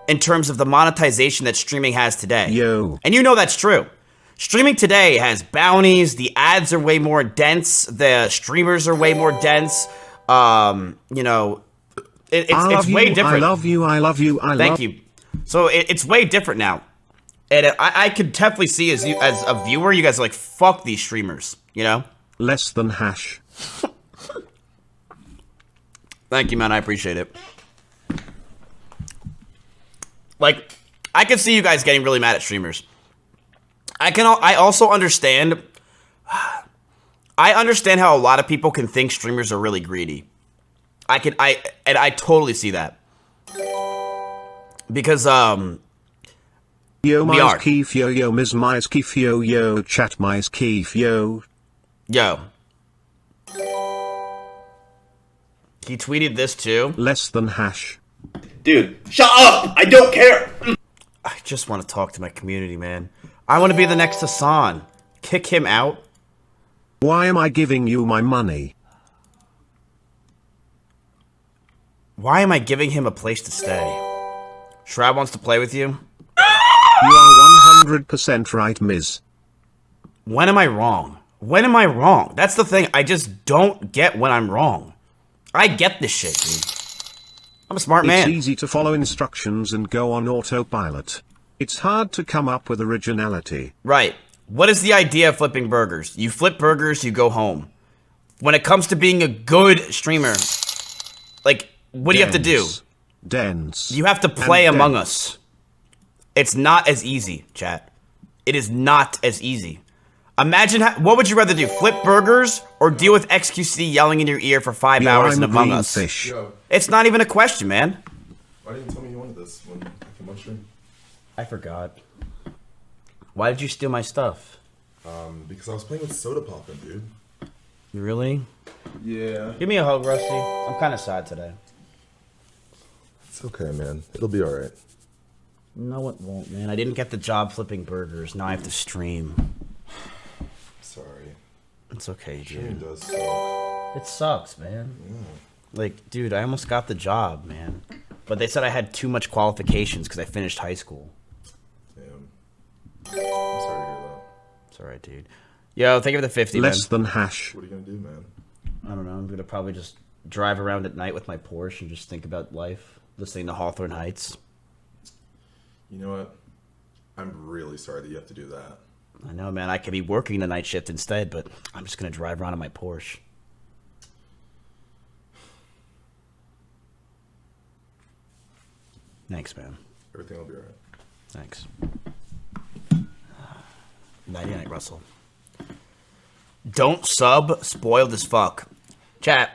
[SPEAKER 1] in terms of the monetization that streaming has today.
[SPEAKER 2] Yo.
[SPEAKER 1] And you know that's true. Streaming today has bounties, the ads are way more dense, the streamers are way more dense, you know... It's way different.
[SPEAKER 2] I love you.
[SPEAKER 1] Thank you. So it's way different now. And I could definitely see as a viewer, you guys are like, fuck these streamers, you know?
[SPEAKER 2] Less than hash.
[SPEAKER 1] Thank you, man. I appreciate it. Like, I could see you guys getting really mad at streamers. I also understand... I understand how a lot of people can think streamers are really greedy. I totally see that. Because,
[SPEAKER 2] yo, Mizkif, yo, Ms. Mizkif, yo, chat Mizkif, yo.
[SPEAKER 1] Yo. He tweeted this too.
[SPEAKER 2] Less than hash.
[SPEAKER 14] Dude, shut up! I don't care!
[SPEAKER 1] I just want to talk to my community, man. I want to be the next Hassan. Kick him out.
[SPEAKER 2] Why am I giving you my money?
[SPEAKER 1] Why am I giving him a place to stay? Shroud wants to play with you?
[SPEAKER 2] You are 100% right, Ms.
[SPEAKER 1] When am I wrong? When am I wrong? That's the thing. I just don't get when I'm wrong. I get this shit, dude. I'm a smart man.
[SPEAKER 2] It's easy to follow instructions and go on autopilot. It's hard to come up with originality.
[SPEAKER 1] Right. What is the idea of flipping burgers? You flip burgers, you go home. When it comes to being a good streamer, like... What do you have to do?
[SPEAKER 2] Dense.
[SPEAKER 1] You have to play Among Us. It's not as easy, chat. It is not as easy. Imagine what would you rather do? Flip burgers or deal with XQC yelling in your ear for 5 hours in Among Us?
[SPEAKER 24] Yo.
[SPEAKER 1] It's not even a question, man.
[SPEAKER 24] Why didn't you tell me you wanted this when I came on stream?
[SPEAKER 1] I forgot. Why did you steal my stuff?
[SPEAKER 24] Because I was playing with Soda Poppin', dude.
[SPEAKER 1] You really?
[SPEAKER 24] Yeah.
[SPEAKER 1] Give me a hug, Rusty. I'm kind of sad today.
[SPEAKER 24] It's okay, man. It'll be alright.
[SPEAKER 1] No, it won't, man. I didn't get the job flipping burgers. Now I have to stream.
[SPEAKER 24] Sorry.
[SPEAKER 1] It's okay, dude.
[SPEAKER 24] Streaming does suck.
[SPEAKER 1] It sucks, man.
[SPEAKER 24] Yeah.
[SPEAKER 1] Like, dude, I almost got the job, man. But they said I had too much qualifications because I finished high school.
[SPEAKER 24] Damn. I'm sorry to hear that.
[SPEAKER 1] It's alright, dude. Yo, thank you for the 50,
[SPEAKER 2] Less than hash.
[SPEAKER 24] What are you gonna do, man?
[SPEAKER 1] I don't know. I'm gonna probably just drive around at night with my Porsche and just think about life, listening to Hawthorne Heights.
[SPEAKER 24] You know what? I'm really sorry that you have to do that.
[SPEAKER 1] I know, man. I could be working the night shift instead, but I'm just going to drive around in my Porsche. Thanks, man.
[SPEAKER 24] Everything will be alright.
[SPEAKER 1] Thanks. Nighty-night, Russell. Don't sub, spoiled as fuck. Chat,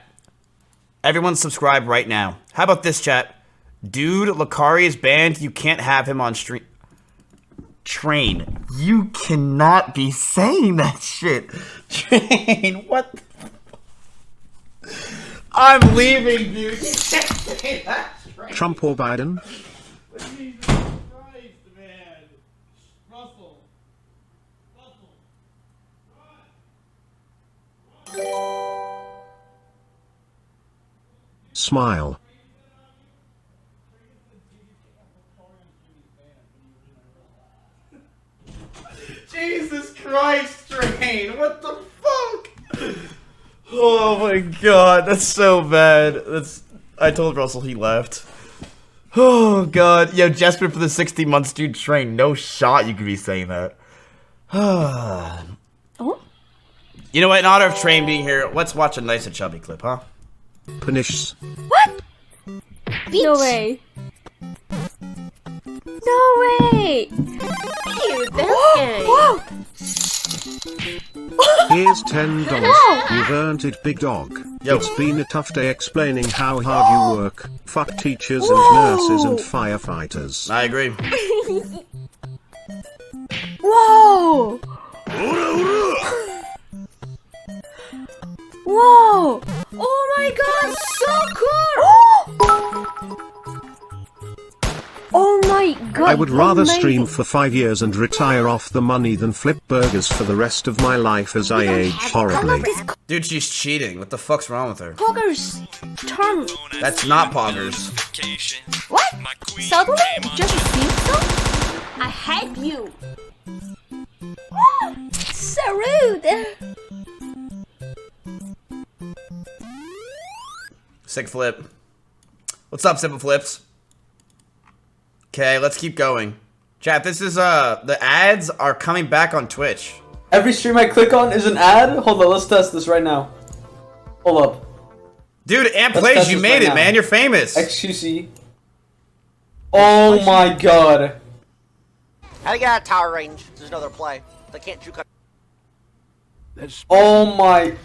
[SPEAKER 1] everyone subscribe right now. How about this, chat? Dude, Lakari is banned. You can't have him on stream. Train. You cannot be saying that shit. Train, what the... I'm leaving, dude. You can't say that. Train.
[SPEAKER 2] Trump or Biden?
[SPEAKER 1] Jesus Christ, man. Russell.
[SPEAKER 2] Smile.
[SPEAKER 1] Jesus Christ, Train. What the fuck? Oh my god, that's so bad. I told Russell he left. Oh god. Yo, Jesper for the 60 months, dude. Train, no shot you could be saying that. Oh. You know what, in honor of Train being here, let's watch a nice and chubby clip, huh?
[SPEAKER 2] Punish.
[SPEAKER 23] What? No way. No way. Ew, that's gay. Whoa.
[SPEAKER 2] Here's $10. You've earned it, big dog.
[SPEAKER 1] Yo.
[SPEAKER 2] It's been a tough day explaining how hard you work. Fuck teachers and nurses and firefighters.
[SPEAKER 1] I agree.
[SPEAKER 23] Whoa. Whoa! Oh my god, so cool! Oh my god!
[SPEAKER 2] I would rather stream for 5 years and retire off the money than flip burgers for the rest of my life as I age horribly.
[SPEAKER 1] Dude, she's cheating. What the fuck's wrong with her?
[SPEAKER 23] Poggers! Turn!
[SPEAKER 1] That's not poggers.
[SPEAKER 23] What? Suddenly? Just think so? I hate you! So rude!
[SPEAKER 1] Sick flip. What's up, Simple Flips? Okay, let's keep going. Chat, this is, the ads are coming back on Twitch.
[SPEAKER 6] Every stream I click on is an ad? Hold on, let's test this right now. Hold up.
[SPEAKER 1] Dude, Amp Plays, you made it, man. You're famous.
[SPEAKER 6] XQC. Oh my god.
[SPEAKER 7] How do you get out of tower range? There's no other play. They can't juke up.
[SPEAKER 6] Oh my...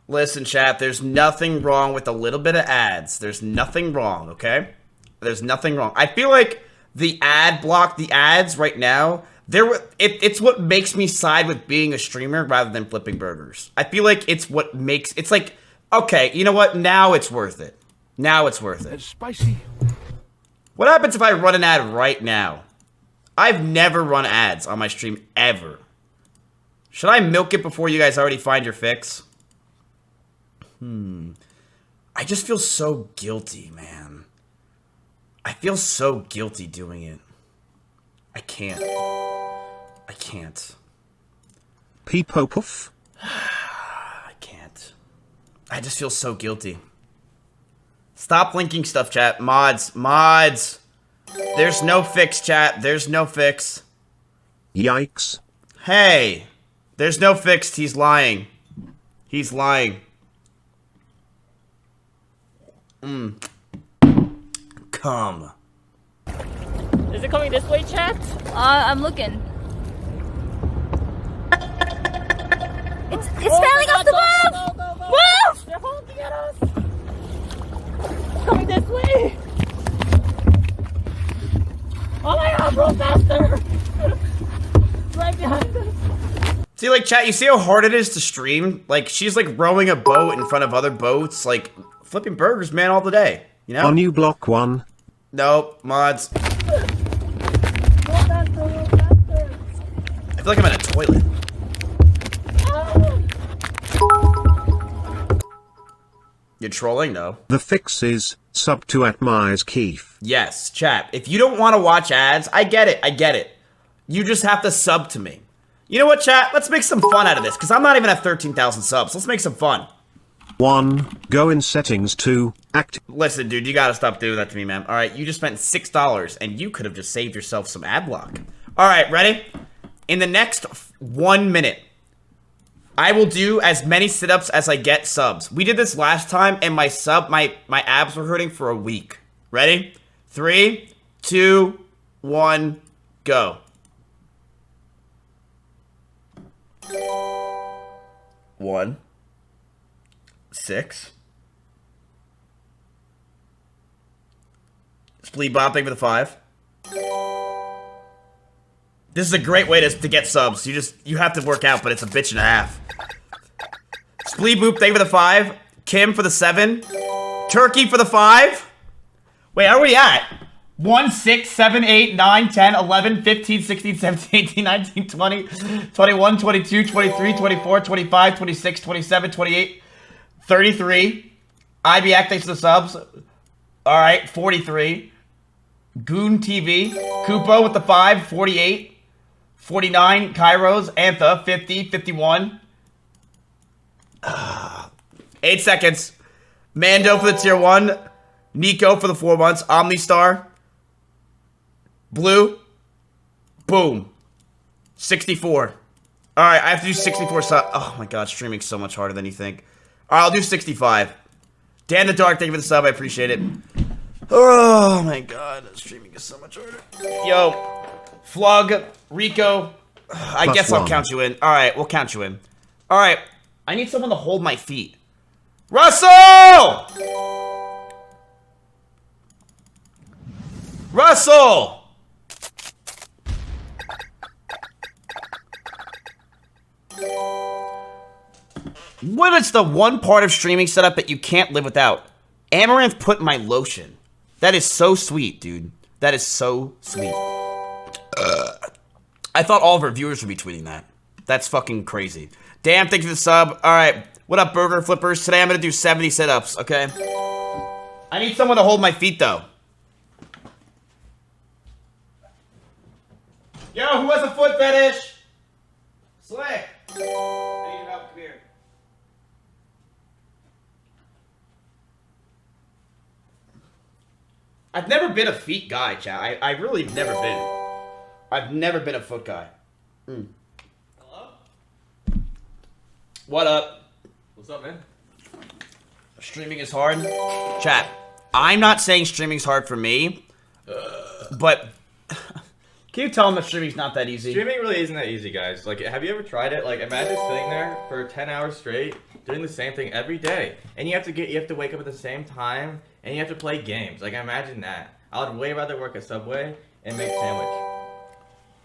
[SPEAKER 1] Listen, chat, there's nothing wrong with a little bit of ads. There's nothing wrong, okay? There's nothing wrong. I feel like the ad block, the ads right now, it's what makes me side with being a streamer rather than flipping burgers. I feel like it's what makes... It's like, okay, you know what? Now it's worth it. Now it's worth it.
[SPEAKER 8] It's spicy.
[SPEAKER 1] What happens if I run an ad right now? I've never run ads on my stream, ever. Should I milk it before you guys already find your fix? I just feel so guilty, man. I feel so guilty doing it. I can't. I can't.
[SPEAKER 2] Peepo puff?
[SPEAKER 1] I can't. I just feel so guilty. Stop linking stuff, chat. Mods. Mods. There's no fix, chat. There's no fix.
[SPEAKER 2] Yikes.
[SPEAKER 1] Hey. There's no fix. He's lying. He's lying. Come.
[SPEAKER 10] Is it coming this way, chat?
[SPEAKER 23] I'm looking. It's failing off the move! Move!
[SPEAKER 10] They're holding at us! It's coming this way! Oh my god, bro, faster! Right behind us!
[SPEAKER 1] See, like, chat, you see how hard it is to stream? Like, she's, like, rowing a boat in front of other boats. Like, flipping burgers, man, all the day. You know?
[SPEAKER 2] On you block one.
[SPEAKER 1] Nope, mods. I feel like I'm in a toilet. You're trolling, no?
[SPEAKER 2] The fix is sub to @Mizkif.
[SPEAKER 1] Yes, chat. If you don't want to watch ads, I get it. I get it. You just have to sub to me. You know what, chat? Let's make some fun out of this, because I'm not even at 13,000 subs. Let's make some fun.
[SPEAKER 2] 1. Go in settings. 2.
[SPEAKER 1] Listen, dude, you gotta stop doing that to me, man. Alright, you just spent $6, and you could have just saved yourself some ad block. Alright, ready? In the next 1 minute, I will do as many sit-ups as I get subs. We did this last time, and my abs were hurting for a week. Ready? 3, 2, 1, go. 1, 6. Splee Bob, thank you for the 5. This is a great way to get subs. You have to work out, but it's a bitch and a half. Splee Boop, thank you for the 5. Kim for the 7. Turkey for the 5. Wait, how are we at? 1, 6, 7, 8, 9, 10, 11, 15, 16, 17, 18, 19, 20, 21, 22, 23, 24, 25, 26, 27, 28, 33. IBAC, thanks for the subs. Alright, 43. Goon TV. Kupo with the 5, 48. 49. Kairos. Antha, 50, 51. 8 seconds. Mando for the tier 1. Nico for the 4 months. Omnistar. Blue. Boom. 64. Alright, I have to do 64 subs. Oh my god, streaming's so much harder than you think. Alright, I'll do 65. Dan the Dark, thank you for the sub, I appreciate it. Oh my god, streaming is so much harder. Yo, Flug, Rico, I guess I'll count you in. Alright, we'll count you in. Alright, I need someone to hold my feet. Russell! Russell! What is the one part of streaming setup that you can't live without? Amaranth put my lotion. That is so sweet, dude. That is so sweet. I thought all of our viewers would be tweeting that. That's fucking crazy. Damn, thank you for the sub. Alright, what up, Burger Flippers? Today I'm gonna do 70 sit-ups, okay? I need someone to hold my feet, though. Yo, who has a foot fetish? Slick. I need your help. Come here. I've never been a feet guy, chat. I really have never been. I've never been a foot guy. Hello? What up?
[SPEAKER 22] What's up, man?
[SPEAKER 1] Streaming is hard. Chat, I'm not saying streaming's hard for me, but can you tell them that streaming's not that easy?
[SPEAKER 5] Streaming really isn't that easy, guys. Like, have you ever tried it? Like, imagine sitting there for 10 hours straight, doing the same thing every day, and you have to wake up at the same time, and you have to play games. Like, imagine that. I would way rather work at Subway and make sandwich.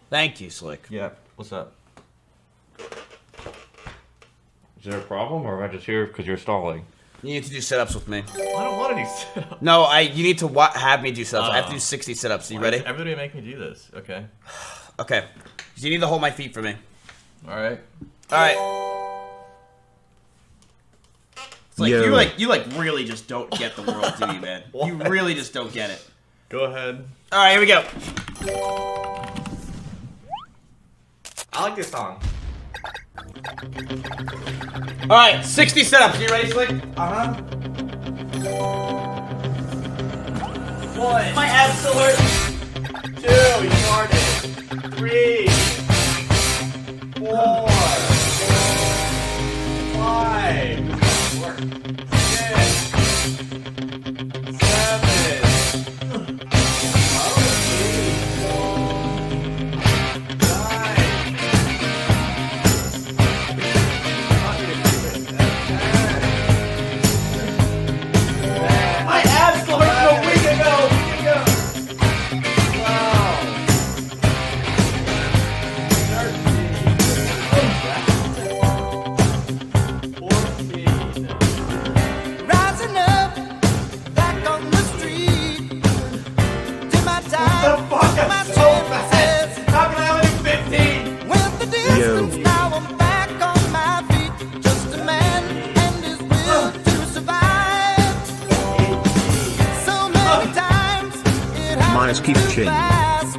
[SPEAKER 1] Thank you, Slick.
[SPEAKER 5] Yeah. What's up? Is there a problem, or am I just here because you're stalling?
[SPEAKER 1] You need to do sit-ups with me.
[SPEAKER 5] I don't want to do sit-ups.
[SPEAKER 1] No, you need to have me do sit-ups. I have to do 60 sit-ups. Are you ready?
[SPEAKER 5] Everybody make me do this. Okay.
[SPEAKER 1] Okay. You need to hold my feet for me.
[SPEAKER 5] Alright.
[SPEAKER 1] Alright. It's like you really just don't get the world, do you, man? You really just don't get it.
[SPEAKER 5] Go ahead.
[SPEAKER 1] Alright, here we go.
[SPEAKER 5] I like this song.
[SPEAKER 1] Alright, 60 sit-ups. You ready, Slick? Uh-huh. 1. My abs still hurt.
[SPEAKER 5] 2. You started. 3. 4. 5. 6. 7.
[SPEAKER 1] My abs still hurt from a week ago.
[SPEAKER 23] Rising up, back on the street. Did my time, my chances.
[SPEAKER 1] How can I only 15?
[SPEAKER 23] Went the distance, now I'm back on my feet. Just a man and his will to survive. So many times it
[SPEAKER 2] Mizkif
[SPEAKER 23] happened
[SPEAKER 2] Chin.
[SPEAKER 23] fast.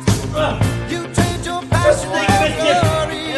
[SPEAKER 23] You trade your passion for glory.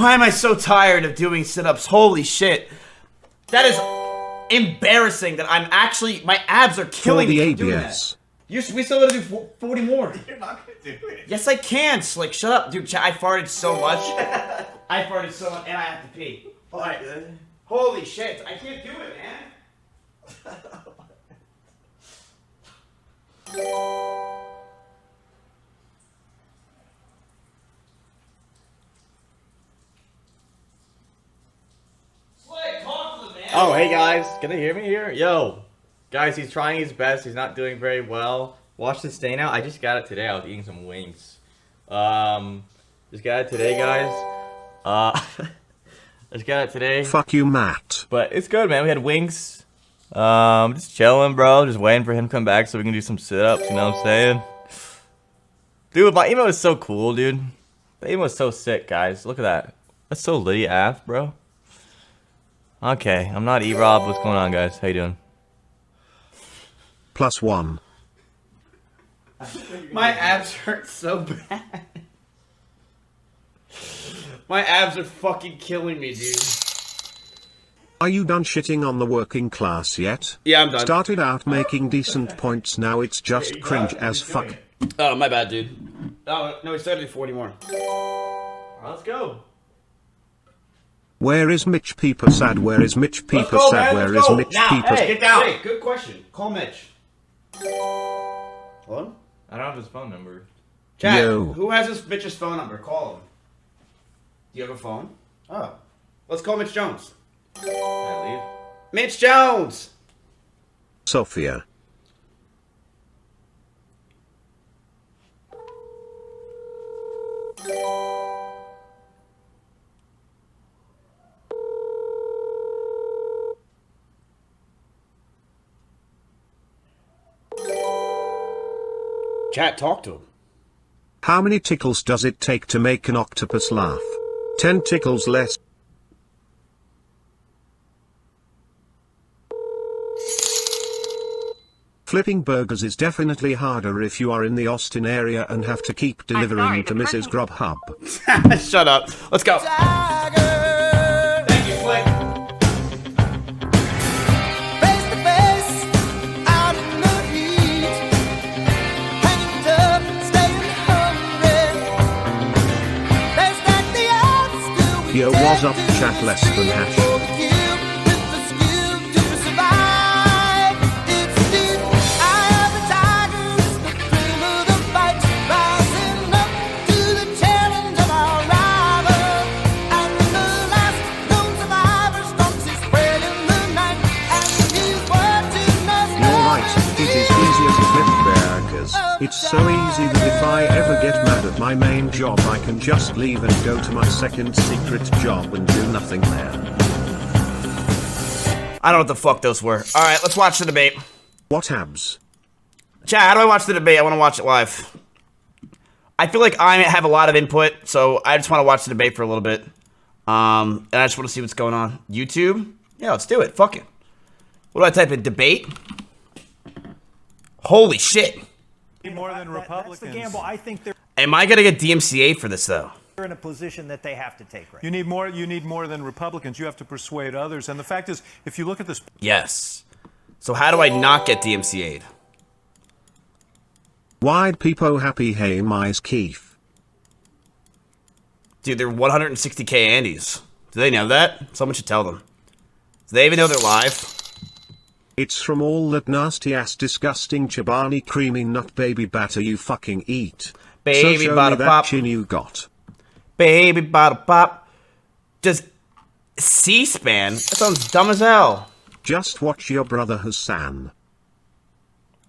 [SPEAKER 1] Why am I so tired of doing sit-ups? Holy shit. That is embarrassing that I'm actually... My abs are killing me from doing that. We still gotta do 40 more.
[SPEAKER 5] You're not gonna do it.
[SPEAKER 1] Yes, I can, Slick. Shut up. Dude, I farted so much. I farted so much, and I have to pee. Alright. Holy shit. I can't do it, man.
[SPEAKER 5] Oh, hey guys, can they hear me here? Yo, guys, he's trying his best. He's not doing very well. Watch the stain out. I just got it today. I was eating some wings. Just got it today, guys. Just got it today.
[SPEAKER 2] Fuck you, Matt.
[SPEAKER 5] But it's good, man. We had wings. Just chilling, bro. Just waiting for him to come back so we can do some sit-ups. You know what I'm saying? Dude, my emo is so cool, dude. The emo is so sick, guys. Look at that. That's so litty af, bro. Okay, I'm not E-Rob. What's going on, guys? How you doing?
[SPEAKER 2] +1.
[SPEAKER 1] My abs hurt so bad. My abs are fucking killing me, dude.
[SPEAKER 2] Are you done shitting on the working class yet?
[SPEAKER 1] Yeah, I'm done.
[SPEAKER 2] Started out making decent points, now it's just cringe as fuck.
[SPEAKER 1] Oh, my bad, dude. Oh, no, we started at 40 more.
[SPEAKER 5] Let's go.
[SPEAKER 2] Where is Mitch Pieper sad? Where is Mitch Pieper sad? Where is Mitch Pieper?
[SPEAKER 1] Hey, get down. Hey, good question. Call Mitch. Hello?
[SPEAKER 5] I don't have his phone number.
[SPEAKER 1] Chat,
[SPEAKER 2] Yo.
[SPEAKER 1] who has this Mitch's phone number? Call him. Do you have a phone? Oh. Let's call Mitch Jones.
[SPEAKER 5] Can I leave?
[SPEAKER 1] Mitch Jones!
[SPEAKER 2] Sophia.
[SPEAKER 1] Chat, talk to him.
[SPEAKER 2] How many tickles does it take to make an octopus laugh? 10 tickles less. Flipping burgers is definitely harder if you are in the Austin area and have to keep delivering to Mrs. Grubhub.
[SPEAKER 1] Shut up. Let's go. Thank you, Slick.
[SPEAKER 2] Yo, what's up, chat? Less than hash. It's so easy that if I ever get mad at my main job, I can just leave and go to my second secret job and do nothing there.
[SPEAKER 1] I don't know what the fuck those were. Alright, let's watch the debate.
[SPEAKER 2] What abs?
[SPEAKER 1] Chat, how do I watch the debate? I want to watch it live. I feel like I have a lot of input, so I just want to watch the debate for a little bit. And I just want to see what's going on. YouTube? Yeah, let's do it. Fuck it. What do I type in? Debate? Holy shit.
[SPEAKER 8] More than Republicans. That's the gamble. I think they're
[SPEAKER 1] Am I gonna get DMCA'd for this though?
[SPEAKER 8] in a position that they have to take. Right. You need more than Republicans. You have to persuade others. And the fact is, if you look at this.
[SPEAKER 1] Yes. So how do I not get DMCA'd?
[SPEAKER 2] Why'd people happy? Hey, Mizkif.
[SPEAKER 1] Dude, they're 160k Andes. Do they know that? Someone should tell them. Do they even know they're live?
[SPEAKER 2] It's from all that nasty ass disgusting Chobani creamy nut baby batter you fucking eat.
[SPEAKER 1] Baby
[SPEAKER 2] so show
[SPEAKER 1] bottle
[SPEAKER 2] me that
[SPEAKER 1] pop.
[SPEAKER 2] chin you got.
[SPEAKER 1] Baby bottle pop. Does C-SPAN? That sounds dumb as hell.
[SPEAKER 2] Just watch your brother Hassan.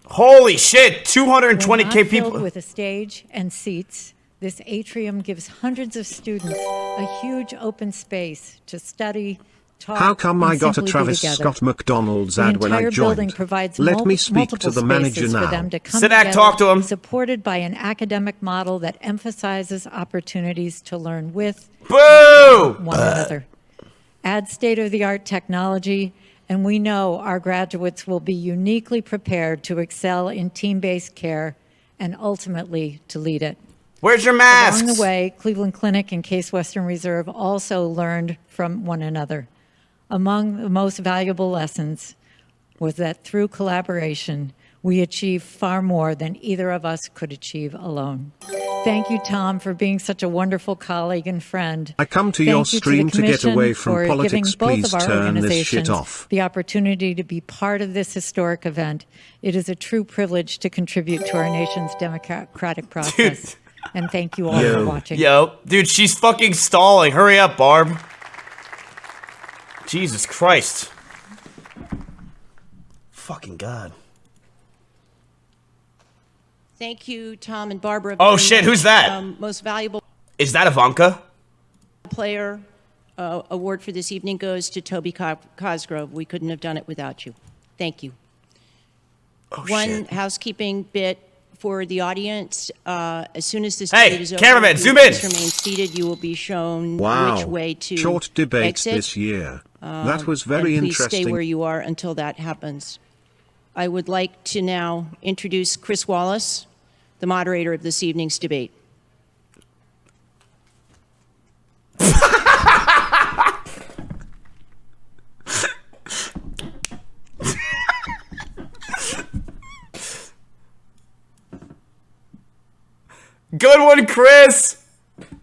[SPEAKER 1] Holy shit, 220k people.
[SPEAKER 12] Filled with a stage and seats, this atrium gives hundreds of students a huge open space to study, talk,
[SPEAKER 2] How come I
[SPEAKER 12] and
[SPEAKER 2] got a
[SPEAKER 12] simply be
[SPEAKER 2] Travis
[SPEAKER 12] together.
[SPEAKER 2] Scott McDonald's
[SPEAKER 12] The
[SPEAKER 2] ad when I
[SPEAKER 12] entire building
[SPEAKER 2] joined?
[SPEAKER 12] provides
[SPEAKER 2] Let me speak
[SPEAKER 12] multiple
[SPEAKER 2] to the manager
[SPEAKER 12] spaces for
[SPEAKER 2] now.
[SPEAKER 12] them to come
[SPEAKER 1] Sidak,
[SPEAKER 12] together,
[SPEAKER 1] talk to him.
[SPEAKER 12] supported by an academic model that emphasizes opportunities to learn with
[SPEAKER 1] Boo!
[SPEAKER 12] one another. Add state-of-the-art technology, and we know our graduates will be uniquely prepared to excel in team-based care and ultimately to lead it.
[SPEAKER 1] Where's your masks?
[SPEAKER 12] Along the way, Cleveland Clinic and Case Western Reserve also learned from one another. Among the most valuable lessons was that through collaboration, we achieve far more than either of us could achieve alone. Thank you, Tom, for being such a wonderful colleague and friend.
[SPEAKER 2] I come to your stream to get away from politics. Please turn this shit off.
[SPEAKER 12] The opportunity to be part of this historic event. It is a true privilege to contribute to our nation's democratic process. And thank you all for watching.
[SPEAKER 1] Yo, dude, she's fucking stalling. Hurry up, Barb. Jesus Christ. Fucking God.
[SPEAKER 11] Thank you, Tom and Barbara.
[SPEAKER 1] Oh shit, who's that?
[SPEAKER 11] Most valuable
[SPEAKER 1] Is that Ivanka?
[SPEAKER 11] player award for this evening goes to Toby Cosgrove. We couldn't have done it without you. Thank you. One housekeeping bit for the audience. As soon as this debate is over,
[SPEAKER 1] cameraman,
[SPEAKER 11] you
[SPEAKER 1] zoom in.
[SPEAKER 11] please remain seated. You will be shown
[SPEAKER 2] Wow.
[SPEAKER 11] which way to
[SPEAKER 2] Short debate
[SPEAKER 11] exit.
[SPEAKER 2] this year. That was very
[SPEAKER 11] and please
[SPEAKER 2] interesting.
[SPEAKER 11] stay where you are until that happens. I would like to now introduce Chris Wallace, the moderator of this evening's debate.
[SPEAKER 1] Good one, Chris.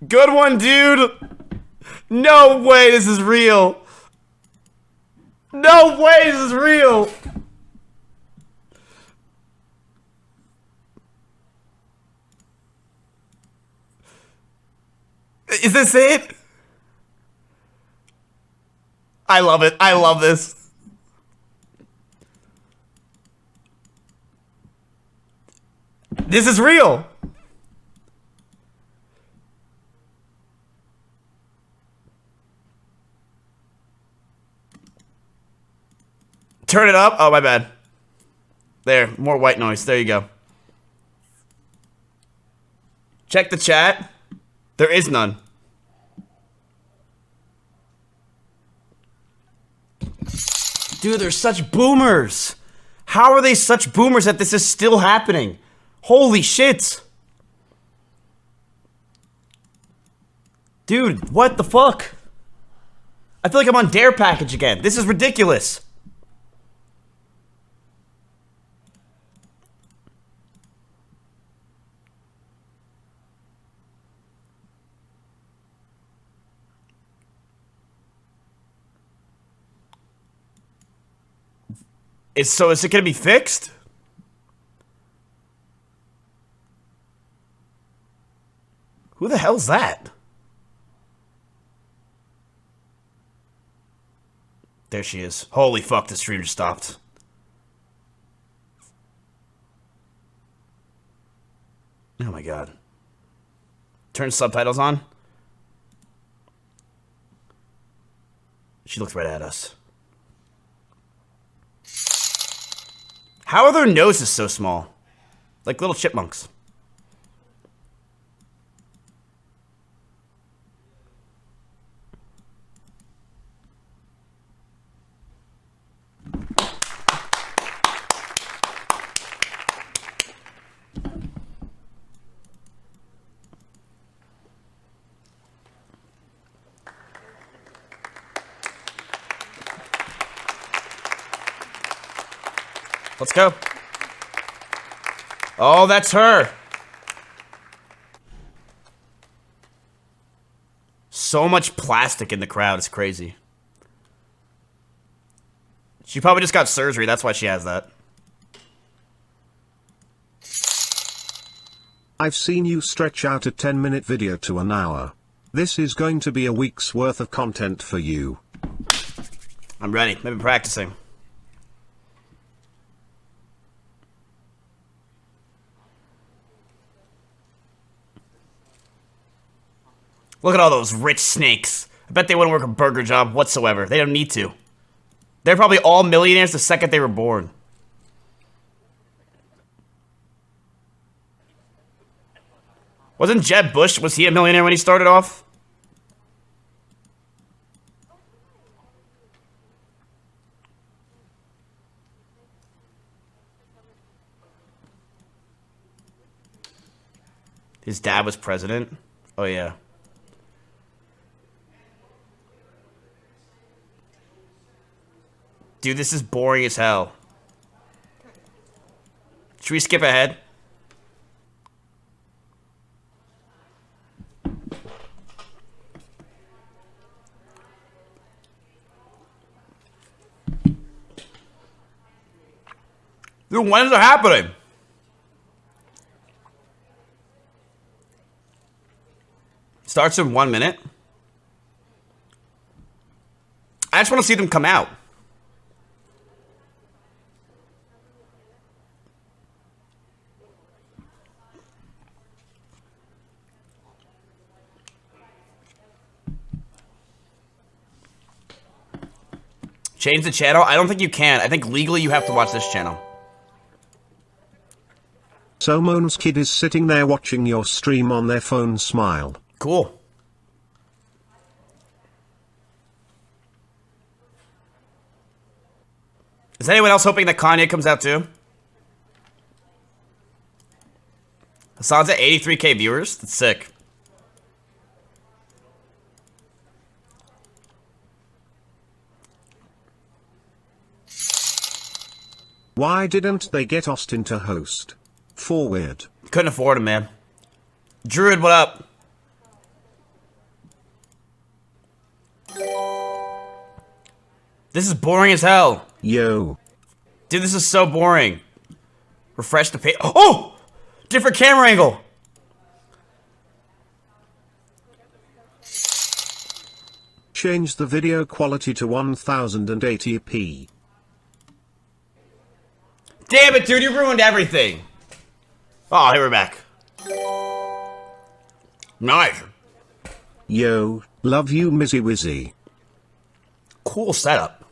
[SPEAKER 1] Good one, dude. No way this is real. No way this is real. Is this it? I love it. I love this. This is real. Turn it up. Oh, my bad. There, more white noise. There you go. Check the chat. There is none. Dude, they're such boomers. How are they such boomers that this is still happening? Holy shit. Dude, what the fuck? I feel like I'm on Dare Package again. This is ridiculous. Is it gonna be fixed? Who the hell's that? There she is. Holy fuck, the stream just stopped. Oh my god. Turn subtitles on. She looks right at us. How are their noses so small? Like little chipmunks. Let's go. Oh, that's her. So much plastic in the crowd. It's crazy. She probably just got surgery. That's why she has that.
[SPEAKER 2] I've seen you stretch out a 10-minute video to an hour. This is going to be a week's worth of content for you.
[SPEAKER 1] I'm ready. I've been practicing. Look at all those rich snakes. I bet they wouldn't work a burger job whatsoever. They don't need to. They're probably all millionaires the second they were born. Wasn't Jeb Bush, was he a millionaire when he started off? His dad was president? Oh, yeah. Dude, this is boring as hell. Should we skip ahead? Dude, when is it happening? Starts in 1 minute. I just want to see them come out. Change the channel? I don't think you can. I think legally you have to watch this channel.
[SPEAKER 2] So Moan's kid is sitting there watching your stream on their phone. Smile.
[SPEAKER 1] Cool. Is anyone else hoping that Kanye comes out too? Hassan's at 83K viewers. That's sick.
[SPEAKER 2] Why didn't they get Austin to host? Forward.
[SPEAKER 1] Couldn't afford him, man. Druid, what up? This is boring as hell.
[SPEAKER 2] Yo.
[SPEAKER 1] Dude, this is so boring. Refresh the page. Oh! Different camera angle.
[SPEAKER 2] Change the video quality to 1080p.
[SPEAKER 1] Damn it, dude, you ruined everything. Oh, here we're back. Nice.
[SPEAKER 2] Yo, love you, Mizzy Wizzy.
[SPEAKER 1] Cool setup.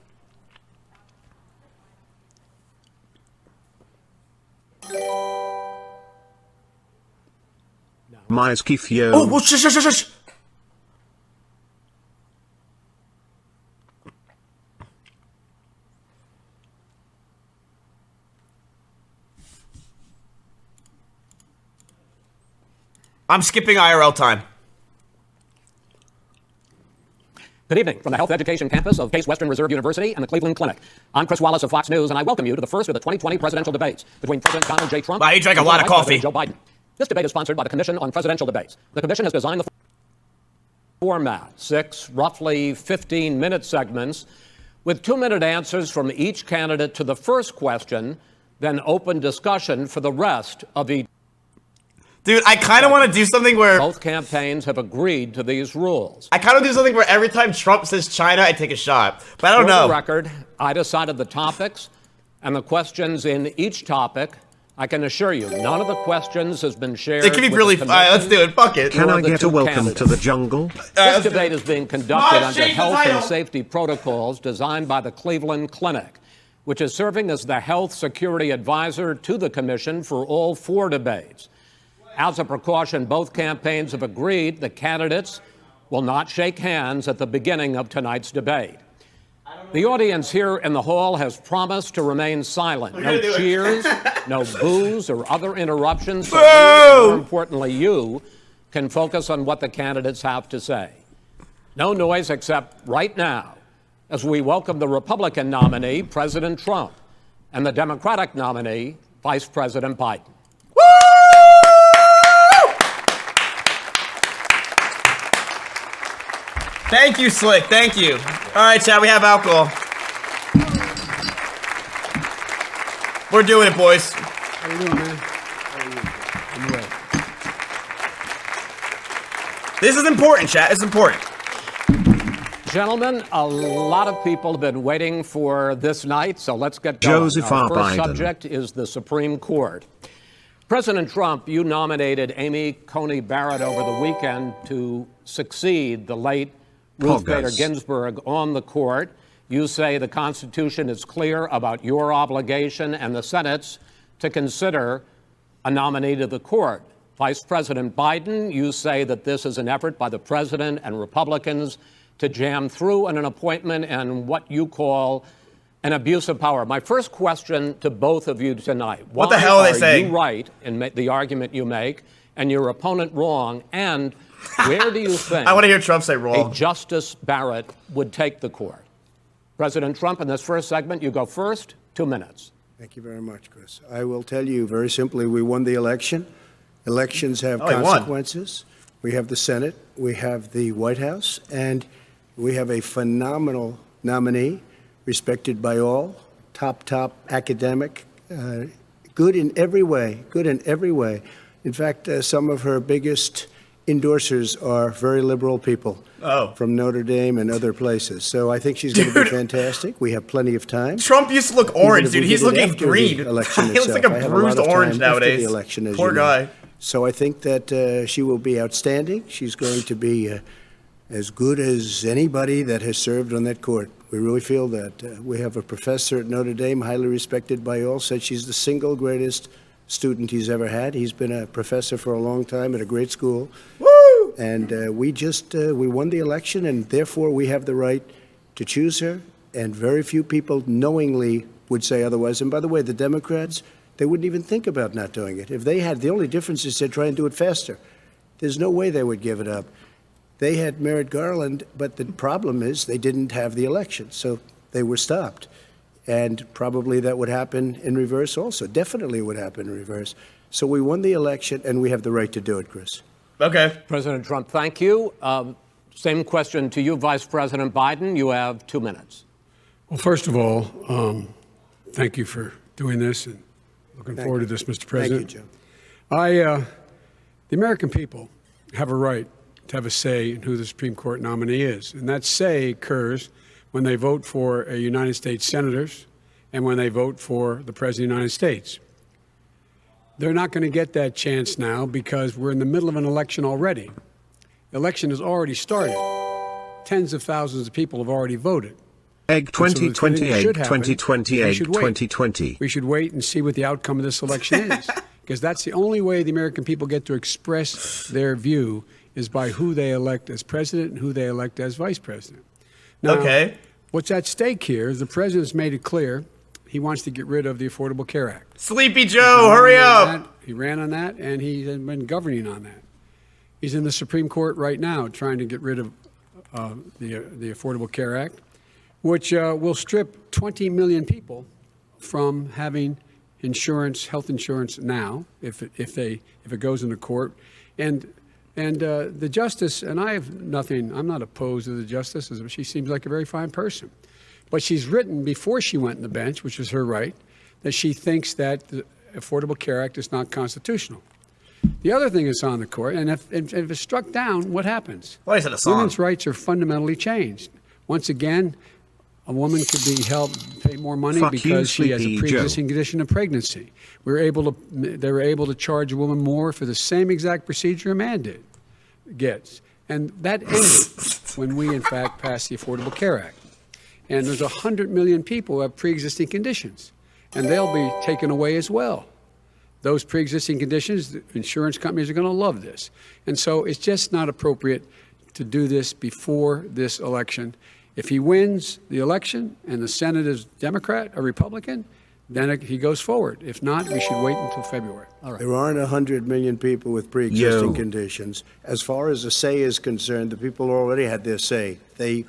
[SPEAKER 2] Mizkif, yo.
[SPEAKER 1] Oh, shush. I'm skipping IRL time.
[SPEAKER 9] Good evening from the Health Education Campus of Case Western Reserve University and the Cleveland Clinic. I'm Chris Wallace of Fox News, and I welcome you to the first of the 2020 presidential debates between President Donald J. Trump
[SPEAKER 1] Wow, you drank a
[SPEAKER 9] and
[SPEAKER 1] lot of
[SPEAKER 9] Vice
[SPEAKER 1] coffee.
[SPEAKER 9] President Joe Biden. This debate is sponsored by the Commission on Presidential Debates. The Commission has designed the format, 6 roughly 15-minute segments with 2-minute answers from each candidate to the first question, then open discussion for the rest of each.
[SPEAKER 1] Dude, I kind of want to do something where...
[SPEAKER 9] Both campaigns have agreed to these rules.
[SPEAKER 1] I kind of do something where every time Trump says China, I take a shot. But I don't know.
[SPEAKER 9] For the record, I decided the topics and the questions in each topic. I can assure you, none of the questions has been shared.
[SPEAKER 1] It can be really... All right, let's do it. Fuck it.
[SPEAKER 2] Can I get a welcome to the jungle?
[SPEAKER 9] This debate is being conducted under health and safety protocols designed by the Cleveland Clinic, which is serving as the health security advisor to the commission for all 4 debates. As a precaution, both campaigns have agreed the candidates will not shake hands at the beginning of tonight's debate. The audience here in the hall has promised to remain silent. No cheers, no boos or other interruptions. So you, more importantly, you can focus on what the candidates have to say. No noise except right now as we welcome the Republican nominee, President Trump, and the Democratic nominee, Vice President Biden.
[SPEAKER 1] Thank you, Slick. Thank you. All right, chat, we have alcohol. We're doing it, boys.
[SPEAKER 13] How you doing, man? I'm ready.
[SPEAKER 1] This is important, chat. It's important.
[SPEAKER 9] Gentlemen, a lot of people have been waiting for this night, so let's get going.
[SPEAKER 2] Joseph
[SPEAKER 9] Our
[SPEAKER 2] R.
[SPEAKER 9] first
[SPEAKER 2] Biden.
[SPEAKER 9] subject is the Supreme Court. President Trump, you nominated Amy Coney Barrett over the weekend to succeed the late Ruth Bader Ginsburg on the court. You say the Constitution is clear about your obligation and the Senate's to consider a nominee to the court. Vice President Biden, you say that this is an effort by the president and Republicans to jam through an appointment and what you call and abuse of power. My first question to both of you tonight.
[SPEAKER 1] What the hell are they saying?
[SPEAKER 9] You right in the argument you make, and your opponent wrong? And where do you think
[SPEAKER 1] I want to hear Trump say wrong.
[SPEAKER 9] a Justice Barrett would take the court? President Trump, in this first segment, you go first, 2 minutes.
[SPEAKER 13] Thank you very much, Chris. I will tell you very simply, we won the election. Elections have
[SPEAKER 1] he won.
[SPEAKER 13] consequences. We have the Senate, we have the White House, and we have a phenomenal nominee, respected by all, top academic, good in every way, In fact, some of her biggest endorsers are very liberal people from Notre Dame and other places. So I think she's going to be fantastic. We have plenty of time.
[SPEAKER 1] Trump used to look orange, dude. He's looking green. He looks like a bruised orange nowadays. Poor guy.
[SPEAKER 13] So I think that she will be outstanding. She's going to be as good as anybody that has served on that court. We really feel that. We have a professor at Notre Dame, highly respected by all, said she's the single greatest student he's ever had. He's been a professor for a long time at a great school.
[SPEAKER 1] Woo!
[SPEAKER 13] And we won the election, and therefore we have the right to choose her. And very few people knowingly would say otherwise. And by the way, the Democrats, they wouldn't even think about not doing it. If they had, the only difference is they'd try and do it faster. There's no way they would give it up. They had Merrick Garland, but the problem is they didn't have the election, so they were stopped. And probably that would happen in reverse also. Definitely would happen in reverse. So we won the election, and we have the right to do it, Chris.
[SPEAKER 1] Okay.
[SPEAKER 9] President Trump, thank you. Same question to you, Vice President Biden. You have 2 minutes.
[SPEAKER 4] Well, first of all, thank you for doing this, and looking forward to this, Mr. President.
[SPEAKER 13] Thank you, Joe.
[SPEAKER 4] The American people have a right to have a say in who the Supreme Court nominee is, and that say occurs when they vote for a United States senators and when they vote for the President of the United States. They're not going to get that chance now because we're in the middle of an election already. The election has already started. Tens of thousands of people have already voted.
[SPEAKER 2] Egg 2028, 2028, 2020.
[SPEAKER 4] We should wait and see what the outcome of this election is, because that's the only way the American people get to express their view is by who they elect as president and who they elect as vice president. Now, what's at stake here is the president's made it clear he wants to get rid of the Affordable Care Act.
[SPEAKER 1] Sleepy Joe, hurry up!
[SPEAKER 4] He ran on that, and he's been governing on that. He's in the Supreme Court right now trying to get rid of the Affordable Care Act, which will strip 20 million people from having insurance, health insurance now, if it goes into court. And the justice, and I'm not opposed to the justice. She seems like a very fine person. But she's written before she went on the bench, which is her right, that she thinks that the Affordable Care Act is not constitutional. The other thing is on the court, and if it's struck down, what happens?
[SPEAKER 1] Why is it a song?
[SPEAKER 4] Women's rights are fundamentally changed. Once again, a woman could be held pay more money because she has a pre-existing condition of pregnancy. They were able to charge a woman more for the same exact procedure a man gets. And that ended when we, in fact, passed the Affordable Care Act. And there's 100 million people who have pre-existing conditions, and they'll be taken away as well. Those pre-existing conditions, the insurance companies are going to love this. And so it's just not appropriate to do this before this election. If he wins the election and the Senate is Democrat or Republican, then he goes forward. If not, we should wait until February.
[SPEAKER 13] All right. There aren't 100 million people with pre-existing conditions. As far as the say is concerned, the people already had their say.
[SPEAKER 1] I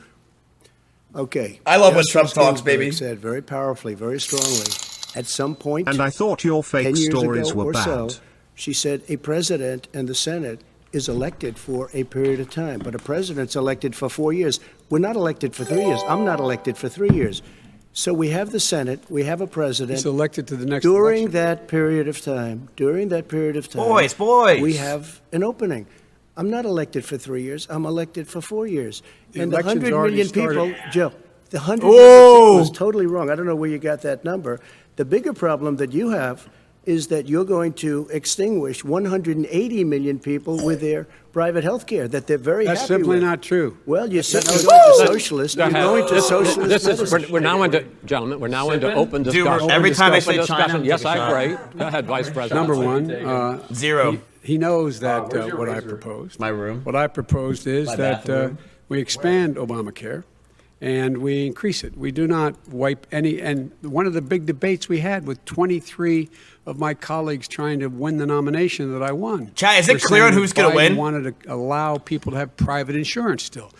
[SPEAKER 1] love when Trump talks, baby.
[SPEAKER 13] Said very powerfully, very strongly. At some point,
[SPEAKER 2] and I thought your fake
[SPEAKER 13] 10 years
[SPEAKER 2] stories
[SPEAKER 13] ago
[SPEAKER 2] were
[SPEAKER 13] or
[SPEAKER 2] bad.
[SPEAKER 13] so, she said a president and the Senate is elected for a period of time, but a president's elected for 4 years. We're not elected for 3 years. I'm not elected for 3 years. So we have the Senate, we have a president.
[SPEAKER 4] He's elected to the next
[SPEAKER 13] during
[SPEAKER 4] election.
[SPEAKER 13] that period of time. During that period of time,
[SPEAKER 1] Boys.
[SPEAKER 13] we have an opening. I'm not elected for 3 years. I'm elected for 4 years. And the 100 million people, Joe, the 100 million people is totally wrong. I don't know where you got that number. The bigger problem that you have is that you're going to extinguish 180 million people with their private health care that they're very happy with.
[SPEAKER 4] That's simply not true.
[SPEAKER 13] Well, you're going to socialist. You're going to socialist.
[SPEAKER 9] We're now into, gentlemen, we're now into open discussion.
[SPEAKER 1] Every time I say China,
[SPEAKER 9] yes, I agree. Go ahead, Vice President.
[SPEAKER 4] Number one,
[SPEAKER 1] zero.
[SPEAKER 4] He knows that what I proposed.
[SPEAKER 14] My room.
[SPEAKER 4] What I proposed is that we expand Obamacare and we increase it. We do not wipe any. And one of the big debates we had with 23 of my colleagues trying to win the nomination that I won.
[SPEAKER 1] Chad, is it clear on who's going to win?
[SPEAKER 4] Wanted to allow people to have private insurance still.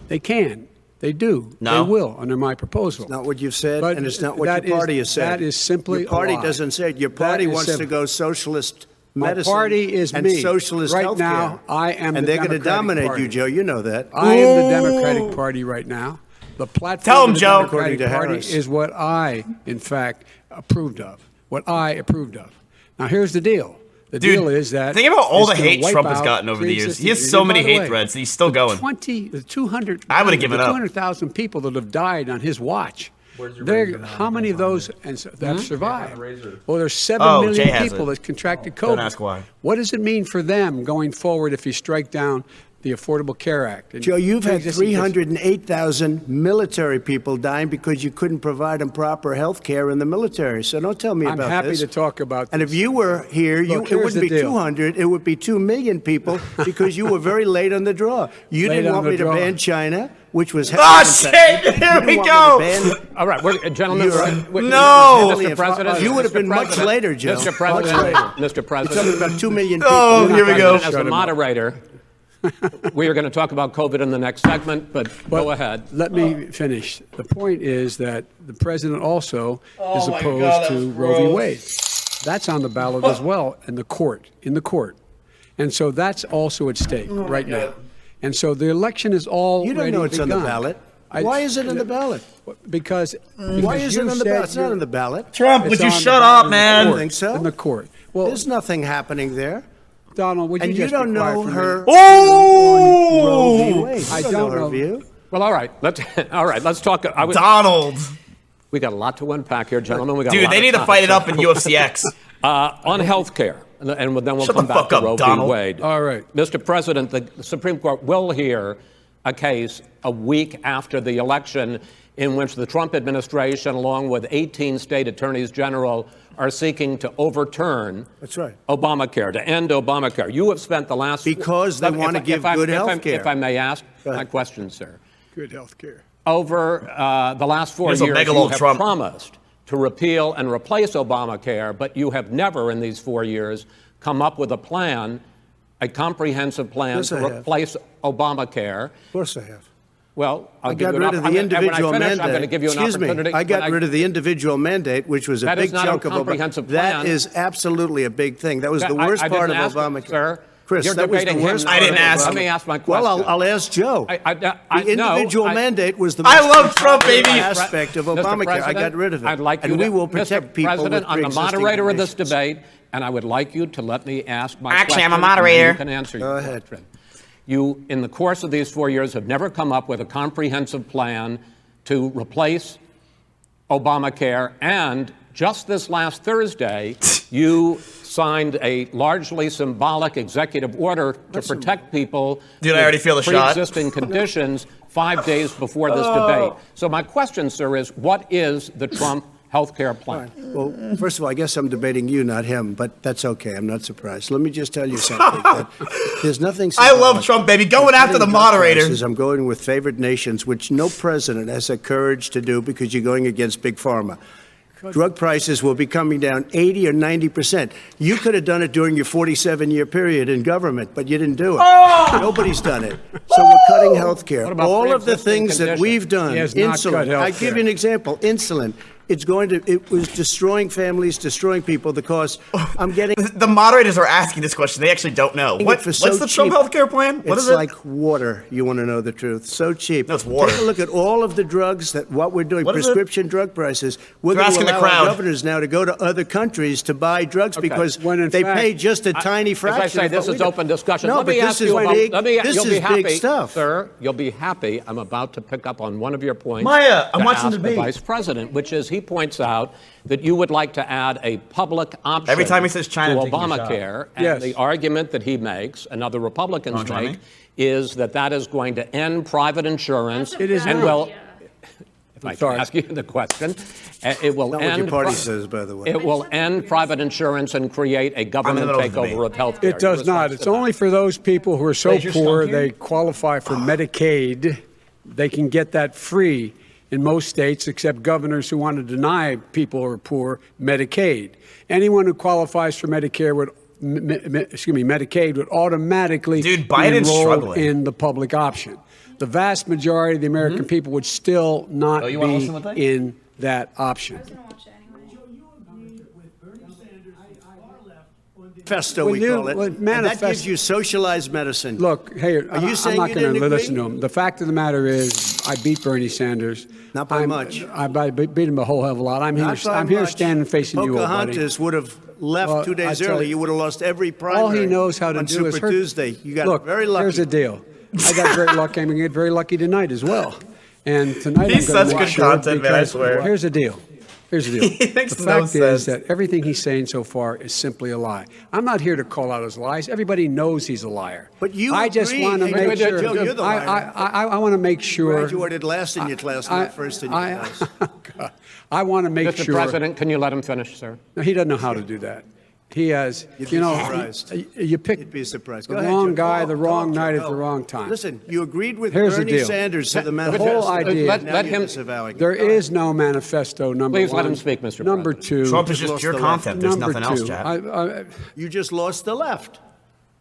[SPEAKER 4] They can. They do.
[SPEAKER 1] No.
[SPEAKER 4] They will under my proposal.
[SPEAKER 13] It's not what you've said,
[SPEAKER 4] But
[SPEAKER 13] and it's not what
[SPEAKER 4] that
[SPEAKER 13] your party
[SPEAKER 4] is-
[SPEAKER 13] has said.
[SPEAKER 4] that is simply
[SPEAKER 13] Your party
[SPEAKER 4] a lie.
[SPEAKER 13] doesn't say it. Your party
[SPEAKER 4] That is
[SPEAKER 13] wants to
[SPEAKER 4] simple.
[SPEAKER 13] go socialist
[SPEAKER 4] My
[SPEAKER 13] medicine
[SPEAKER 4] party is
[SPEAKER 13] and
[SPEAKER 4] me.
[SPEAKER 13] socialist
[SPEAKER 4] Right
[SPEAKER 13] healthcare.
[SPEAKER 4] now, I am
[SPEAKER 13] and
[SPEAKER 4] the
[SPEAKER 13] they're going to
[SPEAKER 4] Democratic
[SPEAKER 13] dominate
[SPEAKER 4] Party.
[SPEAKER 13] you, Joe. You know that.
[SPEAKER 4] I am the Democratic Party right now. The platform
[SPEAKER 1] Tell 'em,
[SPEAKER 4] of the
[SPEAKER 1] Joe.
[SPEAKER 4] Democratic
[SPEAKER 13] According to
[SPEAKER 4] Party
[SPEAKER 13] Harris.
[SPEAKER 4] is what I, in fact, approved of. What I approved of. Now, here's the deal. The
[SPEAKER 1] Dude,
[SPEAKER 4] deal is that
[SPEAKER 1] think about all
[SPEAKER 4] it's
[SPEAKER 1] the
[SPEAKER 4] gonna
[SPEAKER 1] hate
[SPEAKER 4] wipe
[SPEAKER 1] Trump has
[SPEAKER 4] out
[SPEAKER 1] gotten over the years. He has
[SPEAKER 4] pre-existing-
[SPEAKER 1] so
[SPEAKER 4] and by
[SPEAKER 1] many
[SPEAKER 4] the
[SPEAKER 1] hate
[SPEAKER 4] way,
[SPEAKER 1] threads. He's still going.
[SPEAKER 4] The 200.
[SPEAKER 1] I would've given
[SPEAKER 4] the
[SPEAKER 1] up.
[SPEAKER 4] 200,000 people that have died on his watch.
[SPEAKER 5] Where's your
[SPEAKER 4] There,
[SPEAKER 5] razor?
[SPEAKER 4] how many of those that have survived?
[SPEAKER 5] razor.
[SPEAKER 4] Well, there's 7
[SPEAKER 1] Oh,
[SPEAKER 4] million
[SPEAKER 1] Jay has
[SPEAKER 4] people
[SPEAKER 1] it.
[SPEAKER 4] that contracted
[SPEAKER 1] Don't
[SPEAKER 4] COVID.
[SPEAKER 1] ask why.
[SPEAKER 4] What does it mean for them going forward if you strike down the Affordable Care Act? And
[SPEAKER 13] Joe, you've had
[SPEAKER 4] pre-existing
[SPEAKER 13] 308,000 military people dying because you couldn't provide them proper health care in the military. So don't tell me
[SPEAKER 4] I'm
[SPEAKER 13] about
[SPEAKER 4] happy
[SPEAKER 13] this.
[SPEAKER 4] to talk about
[SPEAKER 13] And
[SPEAKER 4] this.
[SPEAKER 13] if you were here,
[SPEAKER 4] Look,
[SPEAKER 13] it
[SPEAKER 4] here's
[SPEAKER 13] wouldn't
[SPEAKER 4] the
[SPEAKER 13] be
[SPEAKER 4] deal.
[SPEAKER 13] 200, it would be 2 million people because you were very late on the draw. You
[SPEAKER 4] Late
[SPEAKER 13] didn't
[SPEAKER 4] on
[SPEAKER 13] want
[SPEAKER 4] the
[SPEAKER 13] me to
[SPEAKER 4] draw.
[SPEAKER 13] ban China, which was
[SPEAKER 1] Oh, shit! Here we go!
[SPEAKER 9] All right, gentlemen.
[SPEAKER 1] No!
[SPEAKER 9] Mr. President.
[SPEAKER 13] You would have
[SPEAKER 9] Mr.
[SPEAKER 13] been much
[SPEAKER 9] President,
[SPEAKER 13] later, Joe.
[SPEAKER 9] Mr. President.
[SPEAKER 13] Much later.
[SPEAKER 9] Mr.
[SPEAKER 13] We're
[SPEAKER 9] President.
[SPEAKER 13] talking about 2 million people.
[SPEAKER 1] Oh, here we go.
[SPEAKER 9] As a moderator, we are going to talk about COVID in the next segment, but go ahead.
[SPEAKER 4] Let me finish. The point is that the president also is
[SPEAKER 5] my
[SPEAKER 4] opposed
[SPEAKER 5] God,
[SPEAKER 4] to
[SPEAKER 5] that's
[SPEAKER 4] Roe v.
[SPEAKER 5] gross.
[SPEAKER 4] Wade. That's on the ballot as well in the court. And so that's also at stake right now. And so the election is all
[SPEAKER 13] You don't know it's on the ballot. Why is it on the ballot?
[SPEAKER 4] Because
[SPEAKER 13] Why is it
[SPEAKER 4] you
[SPEAKER 13] on the
[SPEAKER 4] said
[SPEAKER 13] ballot? It's not
[SPEAKER 4] you're-
[SPEAKER 13] on the ballot.
[SPEAKER 1] Trump, would
[SPEAKER 4] It's
[SPEAKER 1] you
[SPEAKER 4] on the
[SPEAKER 1] shut
[SPEAKER 4] ballot
[SPEAKER 1] up,
[SPEAKER 4] in the
[SPEAKER 1] man?
[SPEAKER 13] I don't think so.
[SPEAKER 4] In the court. Well,
[SPEAKER 13] There's nothing happening there.
[SPEAKER 4] Donald, would you
[SPEAKER 13] And you
[SPEAKER 4] just be
[SPEAKER 13] don't
[SPEAKER 4] quiet
[SPEAKER 13] know
[SPEAKER 4] for a
[SPEAKER 13] her.
[SPEAKER 4] minute?
[SPEAKER 13] Roe v.
[SPEAKER 1] Oh!
[SPEAKER 13] Wade. You
[SPEAKER 4] I
[SPEAKER 13] don't
[SPEAKER 4] don't
[SPEAKER 13] know her
[SPEAKER 4] know.
[SPEAKER 13] view.
[SPEAKER 9] Well, all right. Let's talk.
[SPEAKER 1] Donald!
[SPEAKER 9] We got a lot to unpack here, gentlemen. We got a
[SPEAKER 1] Dude,
[SPEAKER 9] lot
[SPEAKER 1] they
[SPEAKER 9] of
[SPEAKER 1] need to
[SPEAKER 9] time.
[SPEAKER 1] fight it up in UFC
[SPEAKER 9] On health care, and then we'll
[SPEAKER 1] Shut
[SPEAKER 9] come
[SPEAKER 1] the
[SPEAKER 9] back
[SPEAKER 1] fuck
[SPEAKER 9] to
[SPEAKER 1] up,
[SPEAKER 9] Roe v.
[SPEAKER 1] Donald.
[SPEAKER 9] Wade.
[SPEAKER 4] All right.
[SPEAKER 9] Mr. President, the Supreme Court will hear a case a week after the election in which the Trump administration, along with 18 state attorneys general, are seeking to overturn
[SPEAKER 13] That's right.
[SPEAKER 9] Obamacare, to end Obamacare. You have spent the last...
[SPEAKER 13] Because they want to give good health care.
[SPEAKER 9] If I may ask my question, sir.
[SPEAKER 4] Good health care.
[SPEAKER 9] Over the last 4
[SPEAKER 1] Here's a
[SPEAKER 9] years,
[SPEAKER 1] megalo
[SPEAKER 9] you have
[SPEAKER 1] Trump.
[SPEAKER 9] promised to repeal and replace Obamacare, but you have never in these 4 years come up with a plan, a comprehensive plan
[SPEAKER 13] Yes,
[SPEAKER 9] to
[SPEAKER 13] I have.
[SPEAKER 9] replace Obamacare.
[SPEAKER 13] Of course I have.
[SPEAKER 9] Well, I'll
[SPEAKER 13] I
[SPEAKER 9] give
[SPEAKER 13] got
[SPEAKER 9] you
[SPEAKER 13] rid
[SPEAKER 9] an
[SPEAKER 13] of
[SPEAKER 9] opp-
[SPEAKER 13] the
[SPEAKER 9] and when I
[SPEAKER 13] individual
[SPEAKER 9] finish,
[SPEAKER 13] mandate.
[SPEAKER 9] I'm going to give you an
[SPEAKER 13] Excuse me.
[SPEAKER 9] opportunity.
[SPEAKER 13] I got rid of the individual mandate, which was a
[SPEAKER 9] That is
[SPEAKER 13] big
[SPEAKER 9] not a
[SPEAKER 13] chunk of
[SPEAKER 9] comprehensive
[SPEAKER 13] Obamacare.
[SPEAKER 9] plan.
[SPEAKER 13] That is absolutely a big thing. That was the
[SPEAKER 9] I
[SPEAKER 13] worst
[SPEAKER 9] didn't
[SPEAKER 13] part of
[SPEAKER 9] ask you,
[SPEAKER 13] Obamacare.
[SPEAKER 9] sir.
[SPEAKER 13] Chris,
[SPEAKER 9] You're
[SPEAKER 13] that was the
[SPEAKER 9] debating him,
[SPEAKER 13] worst
[SPEAKER 9] not
[SPEAKER 13] part
[SPEAKER 1] I didn't
[SPEAKER 13] of
[SPEAKER 1] ask
[SPEAKER 13] Obamacare.
[SPEAKER 9] Let me ask my question.
[SPEAKER 13] Well, I'll ask Joe.
[SPEAKER 9] The
[SPEAKER 13] The individual mandate was the
[SPEAKER 1] I
[SPEAKER 13] most
[SPEAKER 1] love Trump,
[SPEAKER 13] important
[SPEAKER 1] baby.
[SPEAKER 13] aspect of
[SPEAKER 9] Mr.
[SPEAKER 13] Obamacare. I
[SPEAKER 9] President,
[SPEAKER 13] got rid of it.
[SPEAKER 9] I'd like
[SPEAKER 13] and
[SPEAKER 9] you
[SPEAKER 13] we
[SPEAKER 9] to,
[SPEAKER 13] will protect
[SPEAKER 9] Mr.
[SPEAKER 13] people
[SPEAKER 9] President,
[SPEAKER 13] with
[SPEAKER 9] I'm the
[SPEAKER 13] pre-existing
[SPEAKER 9] moderator of this
[SPEAKER 13] conditions.
[SPEAKER 9] debate, and I would like you to let me ask my
[SPEAKER 1] Actually, I'm a
[SPEAKER 9] question, and then
[SPEAKER 1] moderator.
[SPEAKER 9] You can answer
[SPEAKER 13] Go
[SPEAKER 9] your
[SPEAKER 13] ahead.
[SPEAKER 9] question. You, in the course of these 4 years, have never come up with a comprehensive plan to replace Obamacare, and just this last Thursday, you signed a largely symbolic executive order to protect people
[SPEAKER 1] Dude, I already feel the shot.
[SPEAKER 9] pre-existing conditions 5 days before this debate. So my question, sir, is what is the Trump health care plan?
[SPEAKER 13] Well, first of all, I guess I'm debating you, not him, but that's okay. I'm not surprised. Let me just tell you something. that there's nothing
[SPEAKER 1] I love
[SPEAKER 13] symbolic.
[SPEAKER 1] Trump, baby. Going
[SPEAKER 13] I'm
[SPEAKER 1] after the
[SPEAKER 13] cutting drug
[SPEAKER 1] moderator.
[SPEAKER 13] prices. I'm going with favored nations, which no president has the courage to do because you're going against big pharma. Drug prices will be coming down 80 or 90%. You could have done it during your 47-year period in government, but you didn't do it. Nobody's done it. So we're cutting health care.
[SPEAKER 9] What about
[SPEAKER 13] All of the
[SPEAKER 9] pre-existing
[SPEAKER 13] things that
[SPEAKER 9] conditions?
[SPEAKER 13] we've done,
[SPEAKER 4] He has not cut
[SPEAKER 13] insulin.
[SPEAKER 4] health
[SPEAKER 13] I give
[SPEAKER 4] care.
[SPEAKER 13] you an example. Insulin. It was destroying families, destroying people. The cost. I'm getting.
[SPEAKER 1] The moderators are asking this question. They actually don't know. What's the Trump healthcare plan? What
[SPEAKER 13] It's
[SPEAKER 1] is it?
[SPEAKER 13] like water. You want to know the truth? So cheap.
[SPEAKER 1] No, it's water.
[SPEAKER 13] Take a look at all of the drugs what we're doing.
[SPEAKER 1] What is it?
[SPEAKER 13] Prescription drug prices. We're
[SPEAKER 1] They're
[SPEAKER 13] going to
[SPEAKER 1] asking the
[SPEAKER 13] allow our
[SPEAKER 1] crowd.
[SPEAKER 13] governors now to go to other countries to buy drugs because
[SPEAKER 4] When in
[SPEAKER 13] they
[SPEAKER 4] fact-
[SPEAKER 13] pay just a tiny fraction.
[SPEAKER 9] As I say,
[SPEAKER 13] of
[SPEAKER 9] this
[SPEAKER 13] what
[SPEAKER 9] is
[SPEAKER 13] we do.
[SPEAKER 9] open discussion.
[SPEAKER 13] No,
[SPEAKER 9] let
[SPEAKER 13] but
[SPEAKER 9] me
[SPEAKER 13] this
[SPEAKER 9] ask
[SPEAKER 13] is
[SPEAKER 9] you about,
[SPEAKER 13] big.
[SPEAKER 9] let me,
[SPEAKER 13] This
[SPEAKER 9] you'll
[SPEAKER 13] is
[SPEAKER 9] be happy,
[SPEAKER 13] big stuff.
[SPEAKER 9] sir. You'll be happy. I'm about to pick up on one of your points.
[SPEAKER 1] Maya, I'm
[SPEAKER 9] to
[SPEAKER 1] watching
[SPEAKER 9] ask
[SPEAKER 1] the debate.
[SPEAKER 9] Vice President, which is he points out that you would like to add a public option
[SPEAKER 1] Every time he says China,
[SPEAKER 9] to
[SPEAKER 1] taking a shot.
[SPEAKER 9] Obamacare, and
[SPEAKER 4] Yes.
[SPEAKER 9] the argument that he makes, and other Republicans
[SPEAKER 1] Wanna join
[SPEAKER 9] make,
[SPEAKER 1] me?
[SPEAKER 9] is that is going to end private insurance.
[SPEAKER 4] It is
[SPEAKER 9] and
[SPEAKER 4] not.
[SPEAKER 9] will. If I can
[SPEAKER 4] sorry.
[SPEAKER 9] ask you the question, it will
[SPEAKER 13] Not
[SPEAKER 9] end.
[SPEAKER 13] what your party says, by the way.
[SPEAKER 9] It will end private insurance and create a government
[SPEAKER 1] middle of the
[SPEAKER 9] takeover
[SPEAKER 1] debate.
[SPEAKER 9] of health care.
[SPEAKER 4] It does not. It's only for those people who are so
[SPEAKER 1] Wait, you're
[SPEAKER 4] poor
[SPEAKER 1] stumped here?
[SPEAKER 4] they qualify for Medicaid They can get that free in most states, except governors who want to deny people who are poor Medicaid. Anyone who qualifies for Medicare would, Medicaid would automatically
[SPEAKER 1] Dude,
[SPEAKER 4] be
[SPEAKER 1] Biden's
[SPEAKER 4] enrolled
[SPEAKER 1] struggling.
[SPEAKER 4] in the public option. The vast majority of the American people would still not
[SPEAKER 1] you wanna
[SPEAKER 4] be
[SPEAKER 1] listen with that?
[SPEAKER 4] in that option.
[SPEAKER 13] Manifesto,
[SPEAKER 4] Well,
[SPEAKER 13] we
[SPEAKER 4] you-
[SPEAKER 13] call it.
[SPEAKER 4] well,
[SPEAKER 13] And that
[SPEAKER 4] manifest-
[SPEAKER 13] gives you socialized medicine.
[SPEAKER 4] Look, hey,
[SPEAKER 13] Are you
[SPEAKER 4] I'm
[SPEAKER 13] saying
[SPEAKER 4] not
[SPEAKER 13] you
[SPEAKER 4] going to
[SPEAKER 13] didn't
[SPEAKER 4] listen
[SPEAKER 13] agree?
[SPEAKER 4] to him. The fact of the matter is, I beat Bernie Sanders.
[SPEAKER 13] Not by much.
[SPEAKER 4] I beat him a whole hell of a lot. I'm
[SPEAKER 13] Not
[SPEAKER 4] here.
[SPEAKER 13] by
[SPEAKER 4] I'm here
[SPEAKER 13] much.
[SPEAKER 4] standing facing you, old buddy.
[SPEAKER 13] Pocahontas would have left
[SPEAKER 4] Well,
[SPEAKER 13] 2
[SPEAKER 4] I
[SPEAKER 13] days
[SPEAKER 4] tell
[SPEAKER 13] early.
[SPEAKER 4] you-
[SPEAKER 13] You would have lost every primary.
[SPEAKER 4] All he knows how to
[SPEAKER 13] on
[SPEAKER 4] do
[SPEAKER 13] Super
[SPEAKER 4] is hurt.
[SPEAKER 13] Tuesday. You got
[SPEAKER 4] Look,
[SPEAKER 13] very lucky.
[SPEAKER 4] here's the deal. I got very lucky. I'm going to get very lucky tonight as well. And tonight
[SPEAKER 1] He's
[SPEAKER 4] I'm going
[SPEAKER 1] such
[SPEAKER 4] to
[SPEAKER 1] good
[SPEAKER 4] make sure
[SPEAKER 1] content, man, I
[SPEAKER 4] because
[SPEAKER 1] swear.
[SPEAKER 4] Here's the deal. Here's the deal.
[SPEAKER 1] He makes
[SPEAKER 4] The
[SPEAKER 1] no
[SPEAKER 4] fact
[SPEAKER 1] sense.
[SPEAKER 4] is that everything he's saying so far is simply a lie. I'm not here to call out his lies. Everybody knows he's a liar.
[SPEAKER 13] But you
[SPEAKER 4] I just
[SPEAKER 13] agree.
[SPEAKER 4] want to
[SPEAKER 13] Hey,
[SPEAKER 4] make sure.
[SPEAKER 13] Joe, you're the liar.
[SPEAKER 4] I want to make sure.
[SPEAKER 13] Graduated last in your class, not first in your class.
[SPEAKER 4] I want to make
[SPEAKER 9] Mr.
[SPEAKER 4] sure.
[SPEAKER 9] President, can you let him finish, sir?
[SPEAKER 4] No, he doesn't know how to do that. He has,
[SPEAKER 13] You'd be surprised.
[SPEAKER 4] you pick
[SPEAKER 13] You'd be surprised.
[SPEAKER 4] the
[SPEAKER 13] Go ahead,
[SPEAKER 4] wrong
[SPEAKER 13] Joe.
[SPEAKER 4] guy,
[SPEAKER 13] Talk,
[SPEAKER 4] the wrong
[SPEAKER 13] talk,
[SPEAKER 4] night
[SPEAKER 13] Joe.
[SPEAKER 4] at the wrong time.
[SPEAKER 13] Listen, you agreed with
[SPEAKER 4] Here's the
[SPEAKER 13] Bernie
[SPEAKER 4] deal.
[SPEAKER 13] Sanders to the
[SPEAKER 4] The
[SPEAKER 13] manifesto.
[SPEAKER 4] whole idea.
[SPEAKER 9] Let him.
[SPEAKER 4] There is no manifesto, number
[SPEAKER 9] Please
[SPEAKER 4] one.
[SPEAKER 9] let him speak, Mr.
[SPEAKER 4] Number
[SPEAKER 9] President.
[SPEAKER 4] two.
[SPEAKER 1] Trump is just
[SPEAKER 13] lost
[SPEAKER 1] pure
[SPEAKER 13] the
[SPEAKER 1] content. There's
[SPEAKER 4] Number
[SPEAKER 1] nothing else,
[SPEAKER 4] two,
[SPEAKER 1] Chad.
[SPEAKER 13] You just lost the left.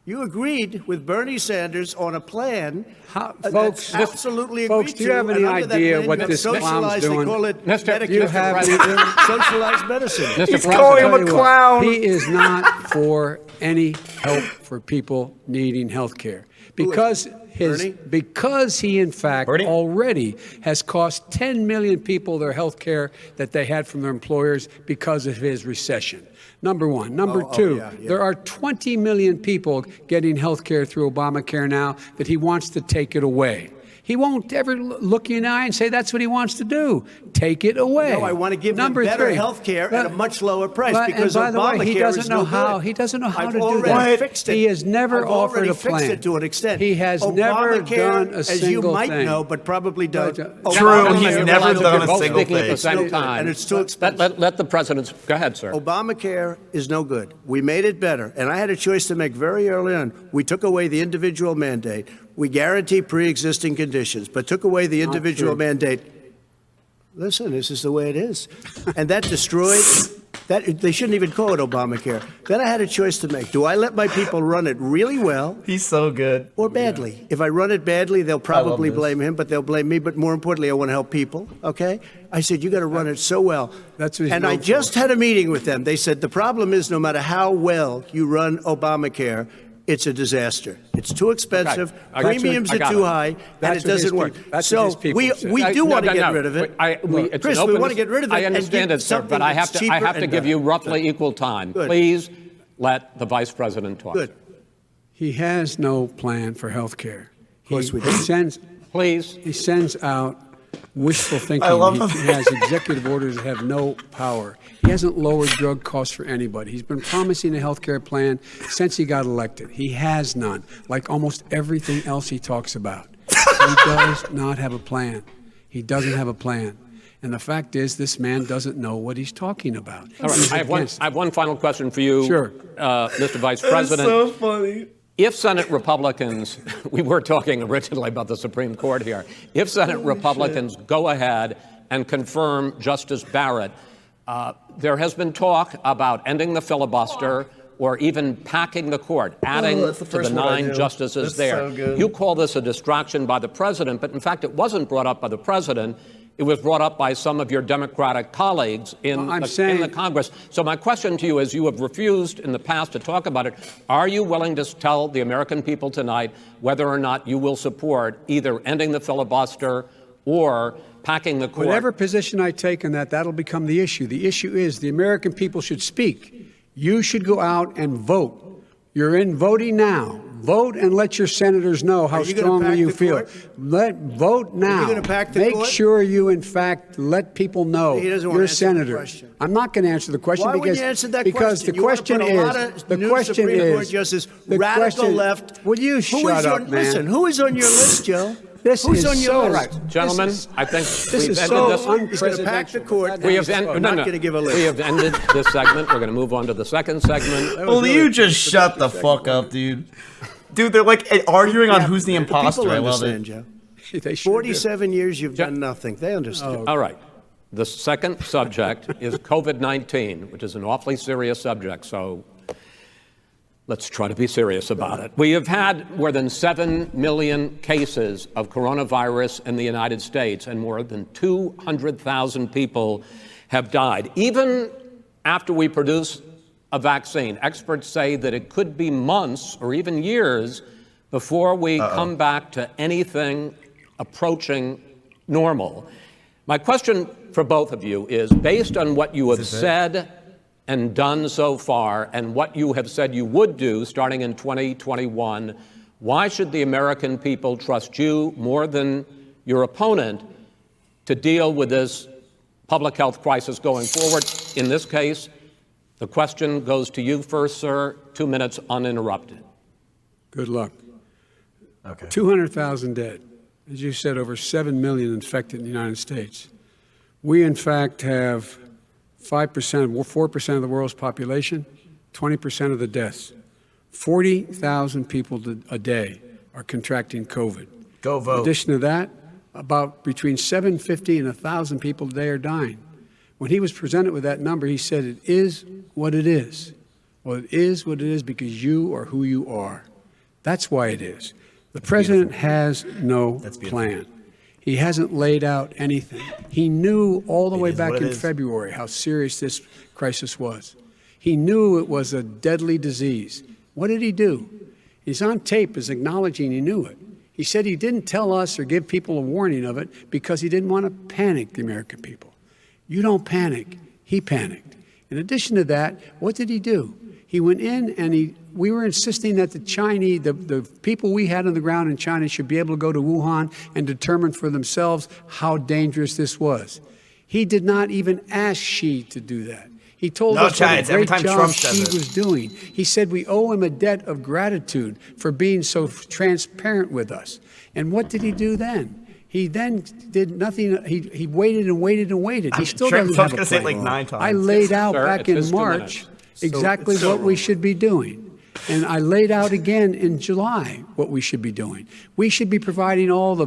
[SPEAKER 13] You agreed with Bernie Sanders on a plan
[SPEAKER 4] folks,
[SPEAKER 13] that's absolutely
[SPEAKER 4] folks,
[SPEAKER 13] agreed
[SPEAKER 4] do you have
[SPEAKER 13] to,
[SPEAKER 4] any
[SPEAKER 13] and under that
[SPEAKER 4] idea
[SPEAKER 13] plan,
[SPEAKER 4] what
[SPEAKER 13] you have
[SPEAKER 4] this clown's
[SPEAKER 13] socialized,
[SPEAKER 4] doing?
[SPEAKER 13] They call it
[SPEAKER 9] Mr.
[SPEAKER 13] Medicare
[SPEAKER 4] You have
[SPEAKER 13] for socialized medicine.
[SPEAKER 9] Mr.
[SPEAKER 1] He's
[SPEAKER 9] President,
[SPEAKER 1] calling him
[SPEAKER 4] Tell
[SPEAKER 1] a
[SPEAKER 4] you what,
[SPEAKER 1] clown.
[SPEAKER 4] He is not for any help for people needing health care. Because
[SPEAKER 13] Bernie?
[SPEAKER 4] because he in fact
[SPEAKER 1] Bernie?
[SPEAKER 4] already has cost 10 million people their health care that they had from their employers because of his recession. Number one. Number two,
[SPEAKER 13] yeah.
[SPEAKER 4] there are 20 million people getting health care through Obamacare now that he wants to take it away. He won't ever look you in the eye and say that's what he wants to do. Take it away.
[SPEAKER 13] No, I want to give
[SPEAKER 4] Number
[SPEAKER 13] them better
[SPEAKER 4] three.
[SPEAKER 13] health care at a much lower price
[SPEAKER 4] But-
[SPEAKER 13] because
[SPEAKER 4] and by the way,
[SPEAKER 13] Obamacare
[SPEAKER 4] he doesn't
[SPEAKER 13] is
[SPEAKER 4] know
[SPEAKER 13] no
[SPEAKER 4] how.
[SPEAKER 13] good.
[SPEAKER 4] He doesn't know how
[SPEAKER 13] I've
[SPEAKER 4] to do
[SPEAKER 13] already
[SPEAKER 4] that.
[SPEAKER 13] fixed it.
[SPEAKER 4] He has never
[SPEAKER 13] I've
[SPEAKER 4] offered
[SPEAKER 13] already
[SPEAKER 4] a
[SPEAKER 13] fixed
[SPEAKER 4] plan.
[SPEAKER 13] it to an extent.
[SPEAKER 4] He has never
[SPEAKER 13] Obamacare,
[SPEAKER 4] done a
[SPEAKER 13] as you
[SPEAKER 4] single
[SPEAKER 13] might
[SPEAKER 4] thing.
[SPEAKER 13] know, but probably don't.
[SPEAKER 1] True,
[SPEAKER 13] Obamacare
[SPEAKER 1] he's
[SPEAKER 13] is
[SPEAKER 1] never
[SPEAKER 13] no
[SPEAKER 1] done
[SPEAKER 13] good.
[SPEAKER 1] a
[SPEAKER 9] both
[SPEAKER 1] single
[SPEAKER 9] speaking at the
[SPEAKER 1] thing.
[SPEAKER 9] same time.
[SPEAKER 13] And it's too expensive.
[SPEAKER 9] Let the president. Go ahead, sir.
[SPEAKER 13] Obamacare is no good. We made it better. And I had a choice to make very early on. We took away the individual mandate. We guarantee pre-existing conditions, but took away the individual mandate. Listen, this is the way it is. And that destroyed that. They shouldn't even call it Obamacare. Then I had a choice to make. Do I let my people run it really well?
[SPEAKER 1] He's so good.
[SPEAKER 13] Or badly? If I run it badly, they'll probably
[SPEAKER 1] this.
[SPEAKER 13] blame him, but they'll blame me. But more importantly, I want to help people. Okay? I said, you got to run it so well.
[SPEAKER 4] That's what he's
[SPEAKER 13] and I
[SPEAKER 4] known
[SPEAKER 13] just
[SPEAKER 4] for.
[SPEAKER 13] had a meeting with them. They said the problem is no matter how well you run Obamacare, it's a disaster. It's too expensive.
[SPEAKER 9] I got you.
[SPEAKER 13] Premiums
[SPEAKER 9] I
[SPEAKER 13] are
[SPEAKER 9] got
[SPEAKER 13] too
[SPEAKER 9] it.
[SPEAKER 13] high, and
[SPEAKER 4] That's
[SPEAKER 13] it
[SPEAKER 4] what his
[SPEAKER 13] doesn't work.
[SPEAKER 4] people- that's
[SPEAKER 13] so
[SPEAKER 4] what his people
[SPEAKER 13] we
[SPEAKER 4] say.
[SPEAKER 13] do want to
[SPEAKER 9] No,
[SPEAKER 13] get
[SPEAKER 9] no.
[SPEAKER 13] rid of it.
[SPEAKER 9] It's
[SPEAKER 13] Chris,
[SPEAKER 9] an
[SPEAKER 13] we
[SPEAKER 9] open
[SPEAKER 13] want to get rid of it.
[SPEAKER 9] I
[SPEAKER 13] and
[SPEAKER 9] understand
[SPEAKER 13] give
[SPEAKER 9] it, sir,
[SPEAKER 13] something
[SPEAKER 9] but I have
[SPEAKER 13] that's
[SPEAKER 9] to. I
[SPEAKER 13] cheaper
[SPEAKER 9] have to
[SPEAKER 13] and
[SPEAKER 9] give you
[SPEAKER 13] better.
[SPEAKER 9] roughly equal time.
[SPEAKER 13] Good.
[SPEAKER 9] Please let the vice president talk.
[SPEAKER 13] Good.
[SPEAKER 4] He has no plan for health care. Of
[SPEAKER 13] course we do.
[SPEAKER 9] Please.
[SPEAKER 4] He sends out wishful thinking.
[SPEAKER 1] I love
[SPEAKER 4] he has executive orders that have no power. He hasn't lowered drug costs for anybody. He's been promising a health care plan since he got elected. He has none, like almost everything else he talks about. He does not have a plan. He doesn't have a plan. And the fact is, this man doesn't know what he's talking about.
[SPEAKER 9] All right.
[SPEAKER 4] He's
[SPEAKER 9] I
[SPEAKER 4] against
[SPEAKER 9] have one final question for you,
[SPEAKER 4] Sure.
[SPEAKER 9] Mr. Vice President.
[SPEAKER 1] so funny.
[SPEAKER 9] If Senate Republicans, we were talking originally about the Supreme Court here, if Senate Republicans go ahead and confirm Justice Barrett, there has been talk about ending the filibuster or even packing the court, adding
[SPEAKER 1] that's the
[SPEAKER 9] to the
[SPEAKER 1] first one I
[SPEAKER 9] 9
[SPEAKER 1] do.
[SPEAKER 9] justices
[SPEAKER 1] That's
[SPEAKER 9] there.
[SPEAKER 1] so good.
[SPEAKER 9] You call this a distraction by the president, but in fact it wasn't brought up by the president. It was brought up by some of your Democratic colleagues in the Congress. So my question to you is, you have refused in the past to talk about it. Are you willing to tell the American people tonight whether or not you will support either ending the filibuster or packing the court?
[SPEAKER 4] Whatever position I take on that, that'll become the issue. The issue is the American people should speak. You should go out and vote. You're in voting now. Vote and let your senators know how
[SPEAKER 13] you gonna
[SPEAKER 4] strongly
[SPEAKER 13] pack
[SPEAKER 4] you
[SPEAKER 13] the
[SPEAKER 4] feel.
[SPEAKER 13] court?
[SPEAKER 4] Vote now.
[SPEAKER 13] gonna pack the
[SPEAKER 4] Make
[SPEAKER 13] court?
[SPEAKER 4] sure you, in fact, let people know
[SPEAKER 13] He doesn't wanna
[SPEAKER 4] you're a
[SPEAKER 13] answer the
[SPEAKER 4] senator.
[SPEAKER 13] question.
[SPEAKER 4] I'm not going to answer the question
[SPEAKER 13] Why
[SPEAKER 4] because
[SPEAKER 13] wouldn't you answer that
[SPEAKER 4] because
[SPEAKER 13] question?
[SPEAKER 4] the question
[SPEAKER 13] you want to put a
[SPEAKER 4] is
[SPEAKER 13] lot of
[SPEAKER 4] the
[SPEAKER 13] new
[SPEAKER 4] question
[SPEAKER 13] Supreme Court
[SPEAKER 4] is
[SPEAKER 13] justice,
[SPEAKER 4] the
[SPEAKER 13] radical
[SPEAKER 4] question-
[SPEAKER 13] left.
[SPEAKER 4] Will you
[SPEAKER 13] Who
[SPEAKER 4] shut
[SPEAKER 13] is
[SPEAKER 4] up,
[SPEAKER 13] on,
[SPEAKER 4] man?
[SPEAKER 13] Listen, who is on your list, Joe?
[SPEAKER 4] This
[SPEAKER 13] Who's
[SPEAKER 4] is
[SPEAKER 13] on your
[SPEAKER 4] so
[SPEAKER 13] list?
[SPEAKER 9] Right, gentlemen, I think
[SPEAKER 4] This
[SPEAKER 9] we've
[SPEAKER 4] is
[SPEAKER 9] ended
[SPEAKER 4] so
[SPEAKER 9] this.
[SPEAKER 13] He's going to pack the court.
[SPEAKER 9] We have
[SPEAKER 13] I'm not going to give a list.
[SPEAKER 9] We have ended this segment. We're going to move on to the second segment.
[SPEAKER 1] Well, you just shut the fuck up, dude. Dude, they're like arguing on who's the imposter.
[SPEAKER 13] People
[SPEAKER 1] I love
[SPEAKER 13] understand,
[SPEAKER 1] it.
[SPEAKER 13] Joe.
[SPEAKER 4] They sure
[SPEAKER 13] 47 years you've done nothing. They understand.
[SPEAKER 9] All right. The second subject is COVID-19, which is an awfully serious subject, so let's try to be serious about it. We have had more than 7 million cases of coronavirus in the United States, and more than 200,000 people have died. Even after we produce a vaccine, experts say that it could be months or even years before we come back to anything approaching normal. My question for both of you is, based on what you have said and done so far and what you have said you would do starting in 2021, why should the American people trust you more than your opponent to deal with this public health crisis going forward? In this case, the question goes to you first, sir. 2 minutes uninterrupted.
[SPEAKER 4] Good luck. Okay. 200,000 dead. As you said, over 7 million infected in the United States. We, in fact, have 4% of the world's population, 20% of the deaths. 40,000 people a day are contracting COVID.
[SPEAKER 1] Go vote.
[SPEAKER 4] In addition to that, about between 750 and 1,000 people a day are dying. When he was presented with that number, he said, it is what it is. Well, it is what it is because you are who you are. That's why it is. The president has no plan. He hasn't laid out anything. He knew all the way back in February how serious this crisis was. He knew it was a deadly disease. What did he do? He's on tape as acknowledging he knew it. He said he didn't tell us or give people a warning of it because he didn't want to panic the American people. You don't panic. He panicked. In addition to that, what did he do? He went in and we were insisting that the people we had on the ground in China should be able to go to Wuhan and determine for themselves how dangerous this was. He did not even ask Xi to do that. He told us what a great job Xi was doing. He said we owe him a debt of gratitude for being so transparent with us. And what did he do then? He then did nothing. He waited and waited and waited. He still doesn't have a plan.
[SPEAKER 1] Say it like 9 times.
[SPEAKER 4] I laid out back in March exactly what we should be doing. And I laid out again in July what we should be doing. We should be providing all the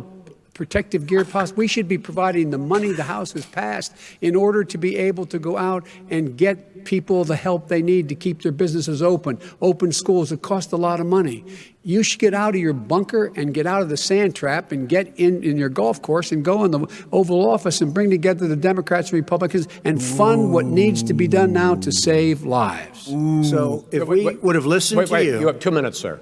[SPEAKER 4] protective gear possible. We should be providing the money the House has passed in order to be able to go out and get people the help they need to keep their businesses open schools. It costs a lot of money. You should get out of your bunker and get out of the sand trap and get in your golf course and go in the Oval Office and bring together the Democrats and Republicans and fund what needs to be done now to save lives.
[SPEAKER 13] So if we would have listened to you...
[SPEAKER 9] You have 2 minutes, sir.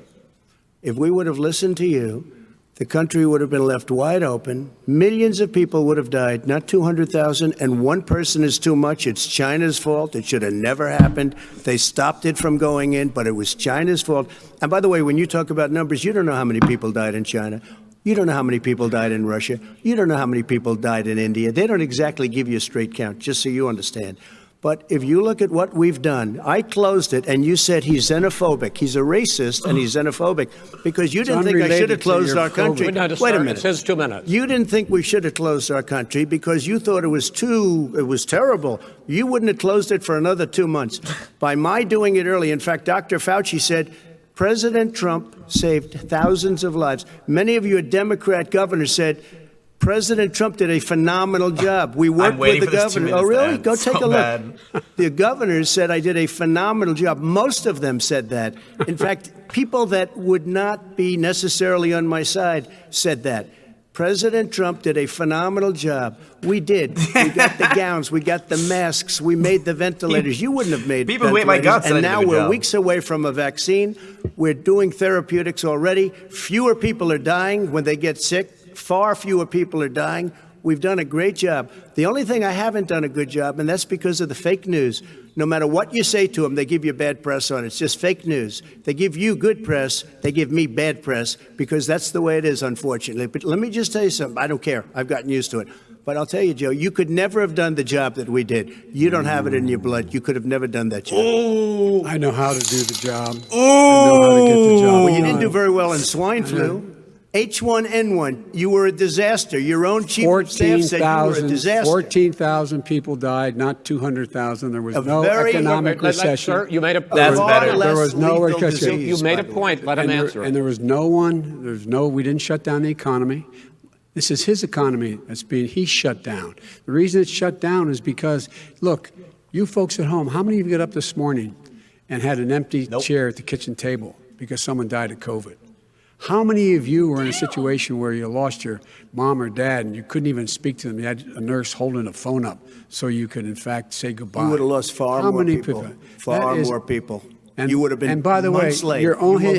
[SPEAKER 13] If we would have listened to you, the country would have been left wide open. Millions of people would have died, not 200,000. And one person is too much. It's China's fault. It should have never happened. They stopped it from going in, but it was China's fault. And by the way, when you talk about numbers, you don't know how many people died in China. You don't know how many people died in Russia. You don't know how many people died in India. They don't exactly give you a straight count, just so you understand. But if you look at what we've done, I closed it, and you said he's xenophobic. He's a racist, and he's xenophobic because you didn't think I should have closed our country. Wait
[SPEAKER 9] a minute. It says 2 minutes.
[SPEAKER 13] You didn't think we should have closed our country because you thought it was terrible. You wouldn't have closed it for another 2 months. By my doing it early, in fact, Dr. Fauci said, President Trump saved thousands of lives. Many of your Democrat governors said, President Trump did a phenomenal job. We worked with the governor. Oh, really? Go take a look. The governors said I did a phenomenal job. Most of them said that. In fact, people that would not be necessarily on my side said that. President Trump did a phenomenal job. We did. We got the gowns. We got the masks. We made the ventilators. You wouldn't have made
[SPEAKER 1] people who ate my guts.
[SPEAKER 13] And now we're weeks away from a vaccine. We're doing therapeutics already. Fewer people are dying when they get sick. Far fewer people are dying. We've done a great job. The only thing I haven't done a good job, and that's because of the fake news. No matter what you say to them, they give you bad press on it. It's just fake news. They give you good press. They give me bad press because that's the way it is, unfortunately. But let me just tell you something. I don't care. I've gotten used to it. But I'll tell you, Joe, you could never have done the job that we did. You don't have it in your blood. You could have never done that job.
[SPEAKER 4] Oh, I know how to do the job. I know how to get the job.
[SPEAKER 13] Well, you didn't do very well in swine flu. H1N1, you were a disaster. Your own chief of staff said you were a disaster.
[SPEAKER 4] 14,000 people died, not 200,000. There was no economic recession.
[SPEAKER 9] Sir, you made a
[SPEAKER 1] That's better.
[SPEAKER 4] There was no recession.
[SPEAKER 9] You made a point. Let him answer.
[SPEAKER 4] And there was we didn't shut down the economy. This is his economy he's shut down. The reason it's shut down is because, look, you folks at home, how many of you got up this morning and had an empty chair at the kitchen table because someone died of COVID? How many of you were in a situation where you lost your mom or dad and you couldn't even speak to them? You had a nurse holding a phone up so you could, in fact, say goodbye.
[SPEAKER 13] You would have lost far more people. Far more people. You would have been.
[SPEAKER 4] And by the way,
[SPEAKER 13] late.
[SPEAKER 4] your own his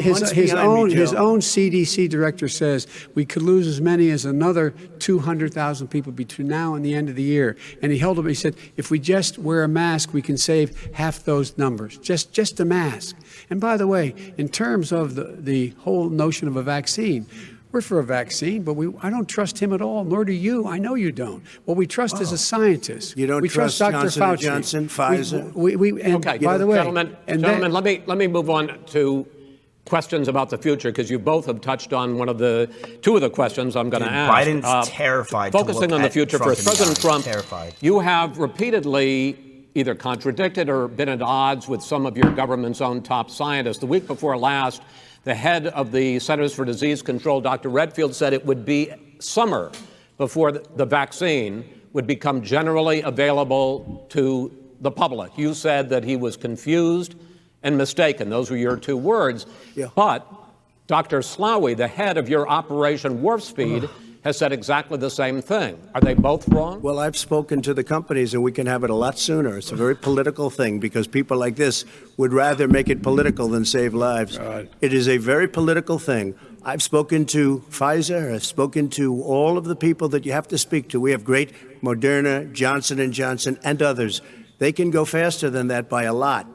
[SPEAKER 4] own CDC director says we could lose as many as another 200,000 people between now and the end of the year. And he held up. He said, if we just wear a mask, we can save half those numbers. Just a mask. And by the way, in terms of the whole notion of a vaccine, we're for a vaccine, but I don't trust him at all, nor do you. I know you don't. What we trust is a scientist.
[SPEAKER 13] You don't
[SPEAKER 4] we
[SPEAKER 13] trust
[SPEAKER 4] Dr.
[SPEAKER 13] Johnson
[SPEAKER 4] Fauci.
[SPEAKER 13] Johnson, Pfizer?
[SPEAKER 4] Okay, by the way,
[SPEAKER 9] gentlemen, let me move on to questions about the future, because you both have touched on two of the questions I'm going to ask.
[SPEAKER 1] Biden's terrified.
[SPEAKER 9] Focusing on the future first. President Trump,
[SPEAKER 1] terrified.
[SPEAKER 9] You have repeatedly either contradicted or been at odds with some of your government's own top scientists. The week before last, the head of the Centers for Disease Control, Dr. Redfield, said it would be summer before the vaccine would become generally available to the public. You said that he was confused and mistaken. Those were your two words.
[SPEAKER 13] Yeah.
[SPEAKER 9] But Dr. Slaoui, the head of your Operation Warp Speed, has said exactly the same thing. Are they both wrong?
[SPEAKER 13] Well, I've spoken to the companies, and we can have it a lot sooner. It's a very political thing because people like this would rather make it political than save lives. It is a very political thing. I've spoken to Pfizer. I've spoken to all of the people that you have to speak to. We have great Moderna, Johnson & Johnson, and others. They can go faster than that by a lot.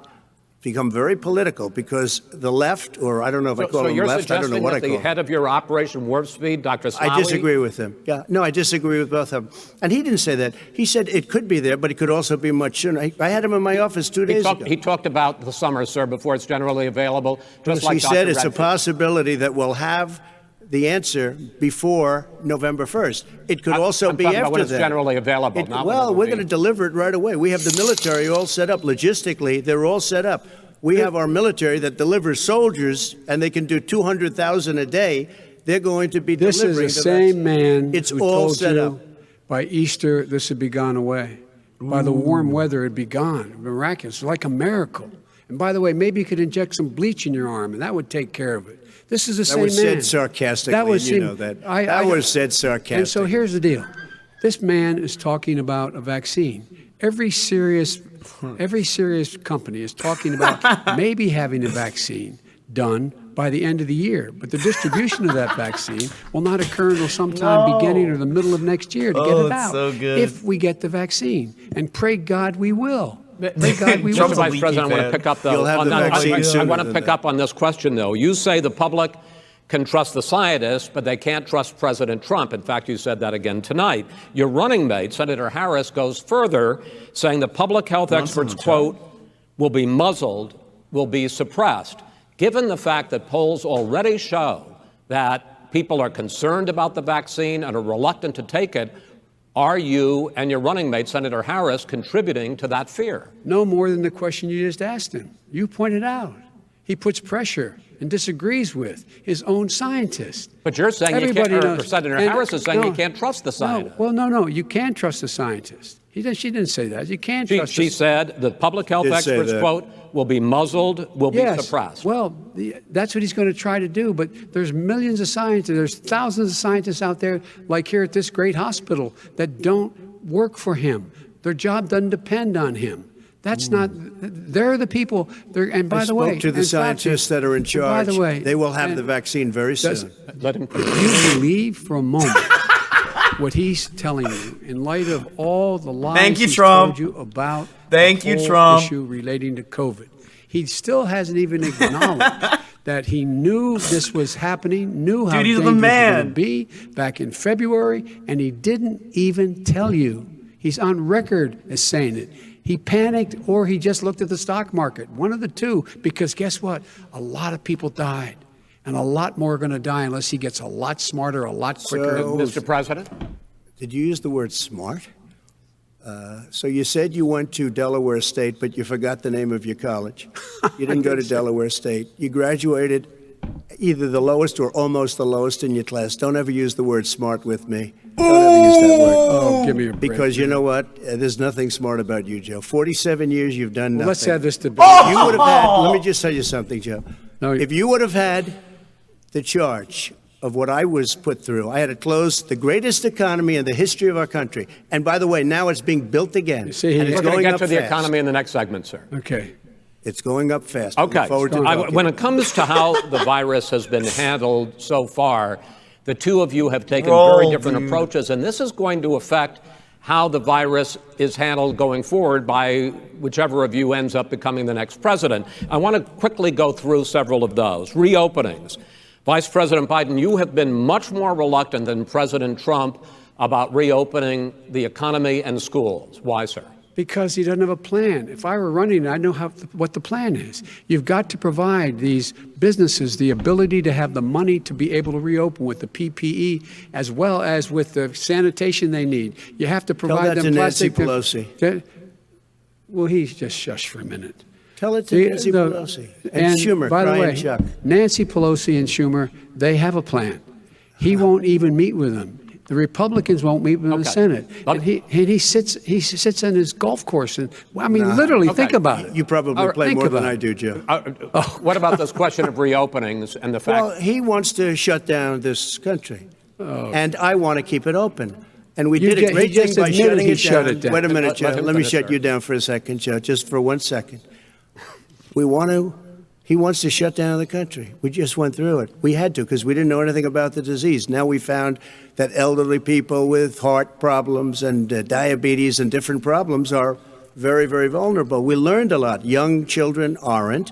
[SPEAKER 13] Become very political because the left, or I don't know if I call them left, I don't know what I call them.
[SPEAKER 9] So you're suggesting that the head of your Operation Warp Speed, Dr. Slaoui?
[SPEAKER 13] I disagree with him. Yeah, no, I disagree with both of them. And he didn't say that. He said it could be there, but it could also be much sooner. I had him in my office 2 days ago.
[SPEAKER 9] He talked about the summer, sir, before it's generally available. Just like
[SPEAKER 13] he said
[SPEAKER 9] Dr.
[SPEAKER 13] it's a
[SPEAKER 9] Redfield.
[SPEAKER 13] possibility that we'll have the answer before November 1st. It could also be after
[SPEAKER 9] about when it's
[SPEAKER 13] that.
[SPEAKER 9] generally available.
[SPEAKER 13] Well, we're going to deliver it right away. We have the military all set up. Logistically, they're all set up. We have our military that delivers soldiers, and they can do 200,000 a day. They're going to be delivering.
[SPEAKER 4] This is the same man
[SPEAKER 13] It's
[SPEAKER 4] who
[SPEAKER 13] all
[SPEAKER 4] told
[SPEAKER 13] set
[SPEAKER 4] you
[SPEAKER 13] up.
[SPEAKER 4] by Easter this would be gone away. By the warm weather, it'd be gone. Miraculous, like a miracle. And by the way, maybe you could inject some bleach in your arm, and that would take care of it. This is the same man.
[SPEAKER 13] That was said sarcastically. That was said sarcastically.
[SPEAKER 4] And so here's the deal. This man is talking about a vaccine. Every serious company is talking about maybe having a vaccine done by the end of the year. But the distribution of that vaccine will not occur until sometime beginning or the middle of next year to get it out.
[SPEAKER 1] So good.
[SPEAKER 4] If we get the vaccine. And pray God we will. Pray God we will.
[SPEAKER 9] Mr. Vice President, I want to pick up I want to pick up on this question, though. You say the public can trust the scientists, but they can't trust President Trump. In fact, you said that again tonight. Your running mate, Senator Harris, goes further, saying the public health experts, quote, will be muzzled, will be suppressed. Given the fact that polls already show that people are concerned about the vaccine and are reluctant to take it, are you and your running mate, Senator Harris, contributing to that fear?
[SPEAKER 4] No more than the question you just asked him. You pointed out. He puts pressure and disagrees with his own scientists.
[SPEAKER 9] But you're saying Senator Harris is saying you can't trust the scientists.
[SPEAKER 4] No, you can trust the scientists. She didn't say that. You can't trust.
[SPEAKER 9] She said the public health experts, quote, will be muzzled, will be suppressed.
[SPEAKER 4] Well, that's what he's going to try to do. But there's millions of scientists, there's thousands of scientists out there, like here at this great hospital, that don't work for him. Their job doesn't depend on him. That's not. They're the people. And by the way,
[SPEAKER 13] I spoke to the scientists that are in charge.
[SPEAKER 4] By the way,
[SPEAKER 13] they will have the vaccine very soon.
[SPEAKER 9] Let him.
[SPEAKER 4] Do you believe for a moment what he's telling you in light of all the lies he's told you about the whole issue relating to COVID? He still hasn't even acknowledged that he knew this was happening, knew how dangerous it was going to be back in February, and he didn't even tell you. He's on record as saying it. He panicked or he just looked at the stock market. One of the two, because guess what? A lot of people died. And a lot more are going to die unless he gets a lot smarter, a lot quicker.
[SPEAKER 9] Mr. President?
[SPEAKER 13] Did you use the word smart? So you said you went to Delaware State, but you forgot the name of your college. You didn't go to Delaware State. You graduated either the lowest or almost the lowest in your class. Don't ever use the word smart with me. Don't ever use that word.
[SPEAKER 4] Oh, give me a break.
[SPEAKER 13] Because you know what? There's nothing smart about you, Joe. 47 years you've done nothing.
[SPEAKER 4] Well, let's have this debate.
[SPEAKER 13] You would have had, let me just tell you something, Joe.
[SPEAKER 4] No,
[SPEAKER 13] if you would have had the charge of what I was put through, I had to close the greatest economy in the history of our country. And by the way, now it's being built again.
[SPEAKER 9] See,
[SPEAKER 13] and it's
[SPEAKER 9] we're going
[SPEAKER 13] going
[SPEAKER 9] to get
[SPEAKER 13] up
[SPEAKER 9] to the
[SPEAKER 13] fast.
[SPEAKER 9] economy in the next segment, sir.
[SPEAKER 4] Okay.
[SPEAKER 13] It's going up fast.
[SPEAKER 9] Okay.
[SPEAKER 13] Look forward to talking.
[SPEAKER 9] When it comes to how the virus has been handled so far, the two of you have taken very different approaches, and this is going to affect how the virus is handled going forward by whichever of you ends up becoming the next president. I want to quickly go through several of those. Reopenings. Vice President Biden, you have been much more reluctant than President Trump about reopening the economy and schools. Why, sir?
[SPEAKER 4] Because he doesn't have a plan. If I were running, I know what the plan is. You've got to provide these businesses the ability to have the money to be able to reopen with the PPE as well as with the sanitation they need. You have to provide
[SPEAKER 13] Tell that
[SPEAKER 4] them
[SPEAKER 13] to Nancy
[SPEAKER 4] plastic.
[SPEAKER 13] Pelosi.
[SPEAKER 4] Well, he's just shush for a minute.
[SPEAKER 13] Tell it to Nancy Pelosi. And Schumer,
[SPEAKER 4] by the
[SPEAKER 13] Brian
[SPEAKER 4] way,
[SPEAKER 13] Chuck.
[SPEAKER 4] Nancy Pelosi and Schumer, they have a plan. He won't even meet with them. The Republicans won't meet with the Senate. And he sits in his golf course. And I mean, literally, think about it.
[SPEAKER 13] You probably play
[SPEAKER 4] Think
[SPEAKER 13] more than
[SPEAKER 4] about
[SPEAKER 13] I
[SPEAKER 4] it.
[SPEAKER 13] do, Joe.
[SPEAKER 9] What about this question of reopenings and the fact?
[SPEAKER 13] Well, he wants to shut down this country. And I want to keep it open. And we did a great thing by shutting it down. Wait a minute, Joe. Let me shut you down for a second, Joe, just for 1 second. He wants to shut down the country. We just went through it. We had to because we didn't know anything about the disease. Now we found that elderly people with heart problems and diabetes and different problems are very, very vulnerable. We learned a lot. Young children aren't.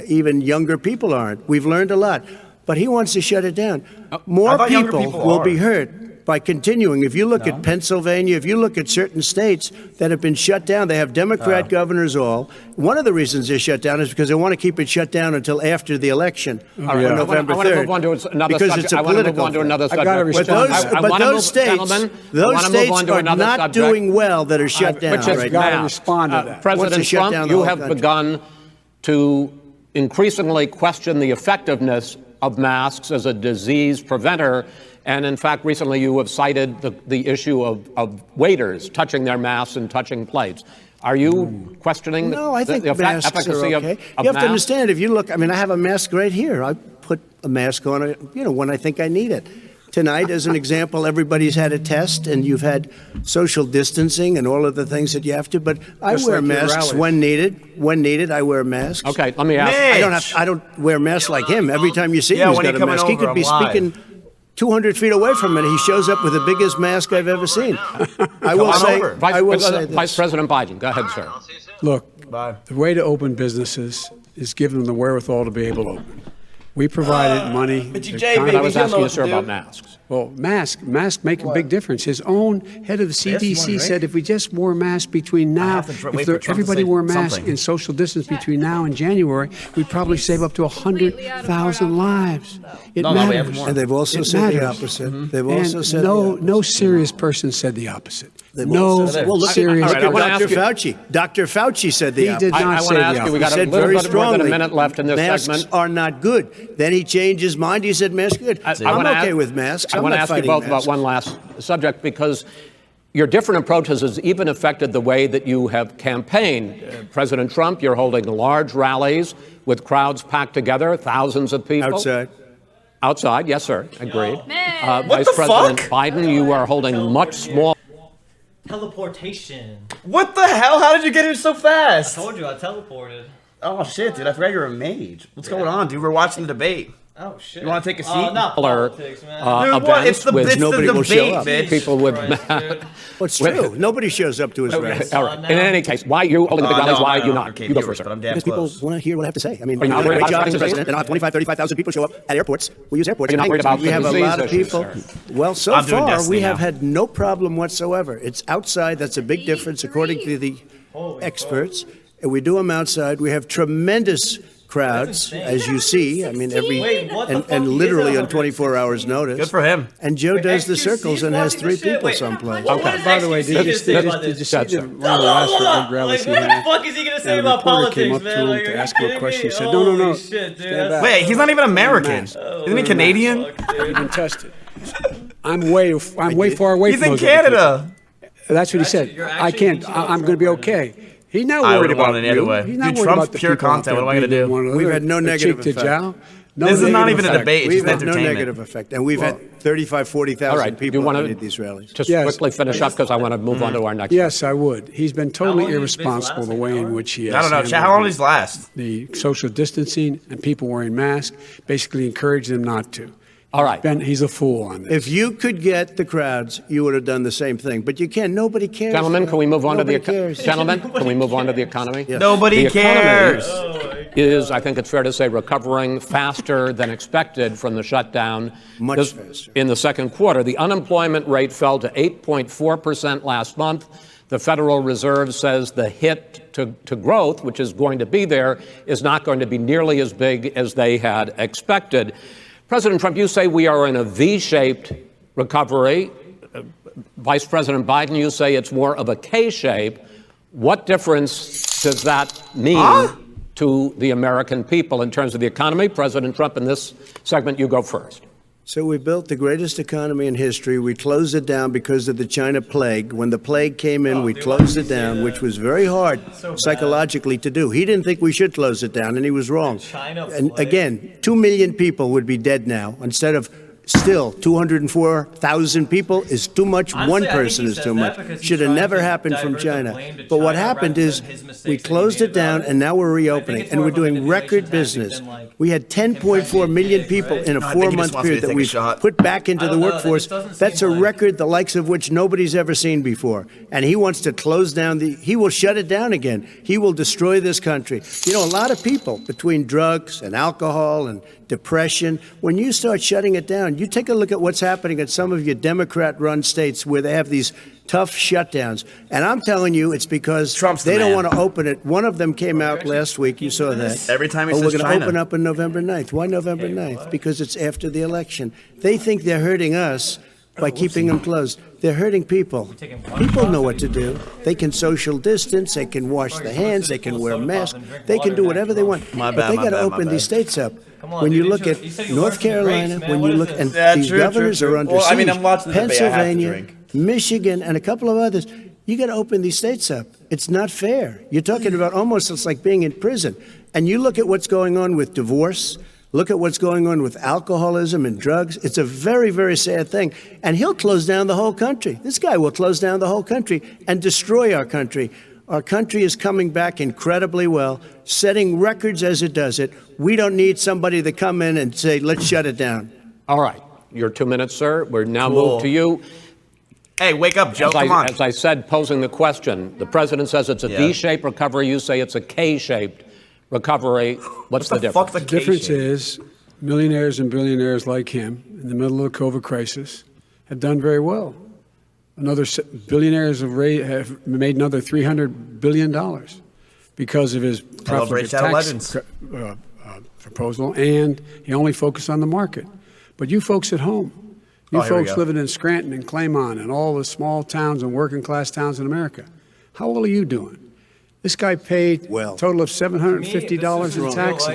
[SPEAKER 13] Even younger people aren't. We've learned a lot. But he wants to shut it down. More people will be hurt by continuing. If you look at Pennsylvania, if you look at certain states that have been shut down, they have Democrat governors all. One of the reasons they're shut down is because they want to keep it shut down until after the election on November 3rd.
[SPEAKER 9] I want to move on to another
[SPEAKER 13] because
[SPEAKER 9] subject.
[SPEAKER 13] it's a
[SPEAKER 9] I want to move
[SPEAKER 13] political
[SPEAKER 9] on to another subject.
[SPEAKER 4] I gotta respond.
[SPEAKER 13] But those states are not doing well that are shut down right now.
[SPEAKER 4] Respond to that.
[SPEAKER 9] President Trump, you have begun to increasingly question the effectiveness of masks as a disease preventer. And in fact, recently you have cited the issue of waiters touching their masks and touching plates. Are you questioning
[SPEAKER 13] No, I think
[SPEAKER 9] the
[SPEAKER 13] masks
[SPEAKER 9] efficacy
[SPEAKER 13] are okay.
[SPEAKER 9] of
[SPEAKER 13] You have
[SPEAKER 9] masks?
[SPEAKER 13] to understand, if you look, I mean, I have a mask right here. I put a mask on, when I think I need it. Tonight, as an example, everybody's had a test, and you've had social distancing and all of the things that you have to. But I wear masks when needed. When needed, I wear masks.
[SPEAKER 9] Okay, let me ask.
[SPEAKER 13] I don't wear masks like him. Every time you see him, he's
[SPEAKER 1] when
[SPEAKER 13] got
[SPEAKER 1] he
[SPEAKER 13] a mask. He
[SPEAKER 1] coming
[SPEAKER 13] could be
[SPEAKER 1] over, I'm
[SPEAKER 13] speaking 200 feet away from it. He shows up with the biggest mask I've ever seen. I will say this.
[SPEAKER 9] Vice President Biden, go ahead, sir.
[SPEAKER 4] Look, the way to open businesses is give them the wherewithal to be able to open. We provided money.
[SPEAKER 9] I was asking you, sir, about masks.
[SPEAKER 4] Well, masks make a big difference. His own head of the CDC said if we just wore masks between now, if everybody wore masks and social distance between now and January, we'd probably save up to 100,000 lives. It matters.
[SPEAKER 13] And they've also said the opposite. They've also said
[SPEAKER 4] no serious person said the opposite.
[SPEAKER 13] Well, look
[SPEAKER 4] serious.
[SPEAKER 13] at Dr. Fauci. Dr. Fauci said the opposite.
[SPEAKER 4] He did not say the opposite.
[SPEAKER 9] We got a little bit more than a minute left in this
[SPEAKER 13] masks
[SPEAKER 9] segment.
[SPEAKER 13] Are not good. Then he changed his mind. He said masks are good. I'm okay with masks.
[SPEAKER 9] I want to ask you both about one last subject because your different approaches has even affected the way that you have campaigned. President Trump, you're holding large rallies with crowds packed together, thousands of people. Outside, yes, sir. Agreed. Vice President Biden, you are holding much smaller.
[SPEAKER 15] Teleportation.
[SPEAKER 1] What the hell? How did you get here so fast?
[SPEAKER 15] I told you I teleported.
[SPEAKER 1] Oh shit, dude! I forgot you're a mage. What's going on, dude? We're watching the debate.
[SPEAKER 15] Oh shit!
[SPEAKER 1] You want to take a seat?
[SPEAKER 15] Not politics, man.
[SPEAKER 1] Dude, what? It's the
[SPEAKER 13] nobody will show up.
[SPEAKER 1] bitch.
[SPEAKER 9] People with
[SPEAKER 13] Well, it's true. Nobody shows up to his rallies.
[SPEAKER 9] All right. In any case, why are you holding the big rallies? Why are you not? You go first, sir.
[SPEAKER 13] Because people want to hear what I have to say. I mean,
[SPEAKER 9] Are you not
[SPEAKER 13] I'm
[SPEAKER 9] worried
[SPEAKER 13] a great
[SPEAKER 9] about
[SPEAKER 13] job as
[SPEAKER 9] the
[SPEAKER 13] president,
[SPEAKER 9] disease?
[SPEAKER 13] and 25, 35,000 people show up at airports. We use airports.
[SPEAKER 9] Are you not worried about
[SPEAKER 13] we have
[SPEAKER 9] the
[SPEAKER 13] a lot of
[SPEAKER 9] disease
[SPEAKER 13] people.
[SPEAKER 9] issues,
[SPEAKER 13] Well, so
[SPEAKER 1] I'm doing
[SPEAKER 13] far,
[SPEAKER 1] Destiny
[SPEAKER 13] we have
[SPEAKER 1] now.
[SPEAKER 13] had no problem whatsoever. It's outside. That's a big difference, according to the experts. And we do them outside. We have tremendous crowds, as you see. I mean,
[SPEAKER 15] Wait, what the fuck?
[SPEAKER 13] and
[SPEAKER 15] He
[SPEAKER 13] literally
[SPEAKER 15] is
[SPEAKER 13] on
[SPEAKER 15] on
[SPEAKER 13] 24 hours notice.
[SPEAKER 1] Good for him.
[SPEAKER 13] And Joe does the
[SPEAKER 15] XQC
[SPEAKER 13] circles and has
[SPEAKER 15] watching this
[SPEAKER 13] 3
[SPEAKER 15] shit?
[SPEAKER 13] people
[SPEAKER 15] Wait,
[SPEAKER 13] someplace.
[SPEAKER 15] what does
[SPEAKER 4] By the way,
[SPEAKER 15] XQC
[SPEAKER 4] did you
[SPEAKER 15] say about
[SPEAKER 4] see
[SPEAKER 15] this?
[SPEAKER 4] one of the last big rallies he
[SPEAKER 15] What the
[SPEAKER 4] had?
[SPEAKER 15] fuck is he gonna say
[SPEAKER 4] And a
[SPEAKER 15] about
[SPEAKER 4] reporter came
[SPEAKER 15] politics,
[SPEAKER 4] up to
[SPEAKER 15] man?
[SPEAKER 4] him
[SPEAKER 15] Like,
[SPEAKER 4] to
[SPEAKER 15] are you
[SPEAKER 4] ask him a
[SPEAKER 15] kidding
[SPEAKER 4] question.
[SPEAKER 15] me?
[SPEAKER 4] He said, no, no, no.
[SPEAKER 15] Holy shit, dude.
[SPEAKER 4] Stand back.
[SPEAKER 1] Wait, he's not even American.
[SPEAKER 15] Oh,
[SPEAKER 1] Isn't he Canadian?
[SPEAKER 4] You've been tested. I'm way far away
[SPEAKER 1] He's
[SPEAKER 4] from
[SPEAKER 1] in
[SPEAKER 4] those other
[SPEAKER 1] Canada.
[SPEAKER 4] people. That's what he said. I can't. I'm going to be okay. He's not
[SPEAKER 1] I
[SPEAKER 4] worried
[SPEAKER 1] would've won
[SPEAKER 4] about
[SPEAKER 1] it either
[SPEAKER 4] you.
[SPEAKER 1] way.
[SPEAKER 4] He's not
[SPEAKER 1] Dude,
[SPEAKER 4] worried
[SPEAKER 1] Trump's
[SPEAKER 4] about the
[SPEAKER 1] pure
[SPEAKER 4] people out
[SPEAKER 1] content.
[SPEAKER 4] there
[SPEAKER 1] What am I gonna
[SPEAKER 4] beating
[SPEAKER 1] do?
[SPEAKER 4] one another.
[SPEAKER 13] We've had no negative
[SPEAKER 4] cheek to
[SPEAKER 13] effect.
[SPEAKER 4] jowl.
[SPEAKER 1] This is not even a
[SPEAKER 13] effect.
[SPEAKER 1] debate. It's
[SPEAKER 13] We've
[SPEAKER 1] just
[SPEAKER 13] had no
[SPEAKER 1] entertainment.
[SPEAKER 13] negative effect. And we've had 35, 40,000
[SPEAKER 9] All right, do you
[SPEAKER 13] people
[SPEAKER 9] wanna
[SPEAKER 13] at these rallies.
[SPEAKER 9] Just quickly finish up because I want to move on to our next.
[SPEAKER 4] Yes, I would. He's been totally
[SPEAKER 15] long did his
[SPEAKER 4] irresponsible the way in which he has.
[SPEAKER 1] I don't know.
[SPEAKER 4] handled
[SPEAKER 1] How long does these last?
[SPEAKER 4] The social distancing and people wearing masks, basically encourage them not to.
[SPEAKER 9] All right.
[SPEAKER 4] He's a fool on this.
[SPEAKER 13] If you could get the crowds, you would have done the same thing. But you can't. Nobody cares.
[SPEAKER 9] Gentlemen, can we move on to the
[SPEAKER 13] cares.
[SPEAKER 9] gentlemen? Can we move on to the economy?
[SPEAKER 13] Yes.
[SPEAKER 1] Nobody
[SPEAKER 9] The economy
[SPEAKER 1] cares.
[SPEAKER 9] is, I think it's fair to say, recovering faster than expected from the shutdown.
[SPEAKER 13] Much faster.
[SPEAKER 9] In the second quarter, the unemployment rate fell to 8.4% last month. The Federal Reserve says the hit to growth, which is going to be there, is not going to be nearly as big as they had expected. President Trump, you say we are in a V-shaped recovery. Vice President Biden, you say it's more of a K-shape. What difference does that mean to the American people in terms of the economy? President Trump, in this segment, you go first.
[SPEAKER 13] So we built the greatest economy in history. We closed it down because of the China plague. When the plague came in, we closed it down, which was very hard psychologically to do. He didn't think we should close it down, and he was wrong. And again, 2 million people would be dead now instead of still 204,000 people is too much.
[SPEAKER 15] Honestly,
[SPEAKER 13] One
[SPEAKER 15] I think
[SPEAKER 13] person
[SPEAKER 15] he
[SPEAKER 13] is
[SPEAKER 15] says
[SPEAKER 13] too
[SPEAKER 15] that
[SPEAKER 13] much.
[SPEAKER 15] because he's
[SPEAKER 13] Should have
[SPEAKER 15] trying
[SPEAKER 13] never
[SPEAKER 15] to
[SPEAKER 13] happened from
[SPEAKER 15] divert the
[SPEAKER 13] China.
[SPEAKER 15] blame to
[SPEAKER 13] But what
[SPEAKER 15] China
[SPEAKER 13] happened
[SPEAKER 15] rather
[SPEAKER 13] is
[SPEAKER 15] than his mistakes
[SPEAKER 13] we
[SPEAKER 15] that he
[SPEAKER 13] closed
[SPEAKER 15] made
[SPEAKER 13] it down,
[SPEAKER 15] about it.
[SPEAKER 13] and now we're
[SPEAKER 15] I
[SPEAKER 13] reopening,
[SPEAKER 15] think it's
[SPEAKER 13] and
[SPEAKER 15] more
[SPEAKER 13] we're
[SPEAKER 15] of a
[SPEAKER 13] doing
[SPEAKER 15] manipulation
[SPEAKER 13] record
[SPEAKER 15] tactic
[SPEAKER 13] business.
[SPEAKER 15] than, like,
[SPEAKER 13] We had 10.4 million people in a
[SPEAKER 1] No, I think he just
[SPEAKER 13] 4-month
[SPEAKER 1] wants me to
[SPEAKER 13] period that
[SPEAKER 1] take a
[SPEAKER 13] we've
[SPEAKER 1] shot.
[SPEAKER 13] put back into
[SPEAKER 15] I
[SPEAKER 13] the
[SPEAKER 15] don't know, that
[SPEAKER 13] workforce.
[SPEAKER 15] just doesn't
[SPEAKER 13] That's a
[SPEAKER 15] seem like-
[SPEAKER 13] record the likes of which nobody's ever seen before. And he wants to close down he will shut it down again. He will destroy this country. You know, a lot of people, between drugs and alcohol and depression, when you start shutting it down, you take a look at what's happening at some of your Democrat-run states where they have these tough shutdowns. And I'm telling you, it's because
[SPEAKER 1] Trump's the
[SPEAKER 13] they don't
[SPEAKER 1] man.
[SPEAKER 13] want to open it. One of them came out last week. You saw that.
[SPEAKER 1] Every time he
[SPEAKER 13] we're
[SPEAKER 1] says
[SPEAKER 13] going to
[SPEAKER 1] China.
[SPEAKER 13] open up on November 9th. Why November 9th? Because it's after the election. They think they're hurting us by keeping them closed. They're hurting people. People know what to do. They can social distance. They can wash their hands. They can wear masks. They can do whatever they want.
[SPEAKER 1] My
[SPEAKER 13] But
[SPEAKER 1] bad,
[SPEAKER 13] they
[SPEAKER 1] my
[SPEAKER 13] got to
[SPEAKER 1] bad, my
[SPEAKER 13] open
[SPEAKER 1] bad.
[SPEAKER 13] these states up.
[SPEAKER 15] on,
[SPEAKER 13] When you
[SPEAKER 15] dude,
[SPEAKER 13] look
[SPEAKER 15] you
[SPEAKER 13] at
[SPEAKER 15] said you learned
[SPEAKER 13] North
[SPEAKER 15] from your
[SPEAKER 13] Carolina,
[SPEAKER 15] breaks, man.
[SPEAKER 13] when
[SPEAKER 15] What
[SPEAKER 13] you
[SPEAKER 15] is
[SPEAKER 13] look,
[SPEAKER 15] this?
[SPEAKER 13] and
[SPEAKER 1] Yeah,
[SPEAKER 13] these
[SPEAKER 1] true,
[SPEAKER 13] governors
[SPEAKER 1] true,
[SPEAKER 13] are
[SPEAKER 1] true.
[SPEAKER 13] under
[SPEAKER 1] Well, I
[SPEAKER 13] siege.
[SPEAKER 1] mean, I'm watching the debate. I have to
[SPEAKER 13] Pennsylvania,
[SPEAKER 1] drink.
[SPEAKER 13] Michigan, and a couple of others. You got to open these states up. It's not fair. You're talking about almost it's like being in prison. And you look at what's going on with divorce. Look at what's going on with alcoholism and drugs. It's a very, very sad thing. And he'll close down the whole country. This guy will close down the whole country and destroy our country. Our country is coming back incredibly well, setting records as it does it. We don't need somebody to come in and say, let's shut it down.
[SPEAKER 9] All right. Your 2 minutes, sir. We're now
[SPEAKER 1] Cool.
[SPEAKER 9] moved to you.
[SPEAKER 1] Hey, wake up, Joe.
[SPEAKER 9] As
[SPEAKER 1] Come on.
[SPEAKER 9] As I said, posing the question, the president says it's a
[SPEAKER 1] Yeah.
[SPEAKER 9] V-shaped recovery. You say it's a K-shaped recovery. What's the difference?
[SPEAKER 4] The difference is millionaires and billionaires like him in the middle of the COVID crisis have done very well. Billionaires have made another $300 billion because of his profligate tax proposal, and he only focused on the market. But you folks at home, you folks living in Scranton and Claymont and all the small towns and working class towns in America, how well are you doing? This guy paid a total of $750 in taxes.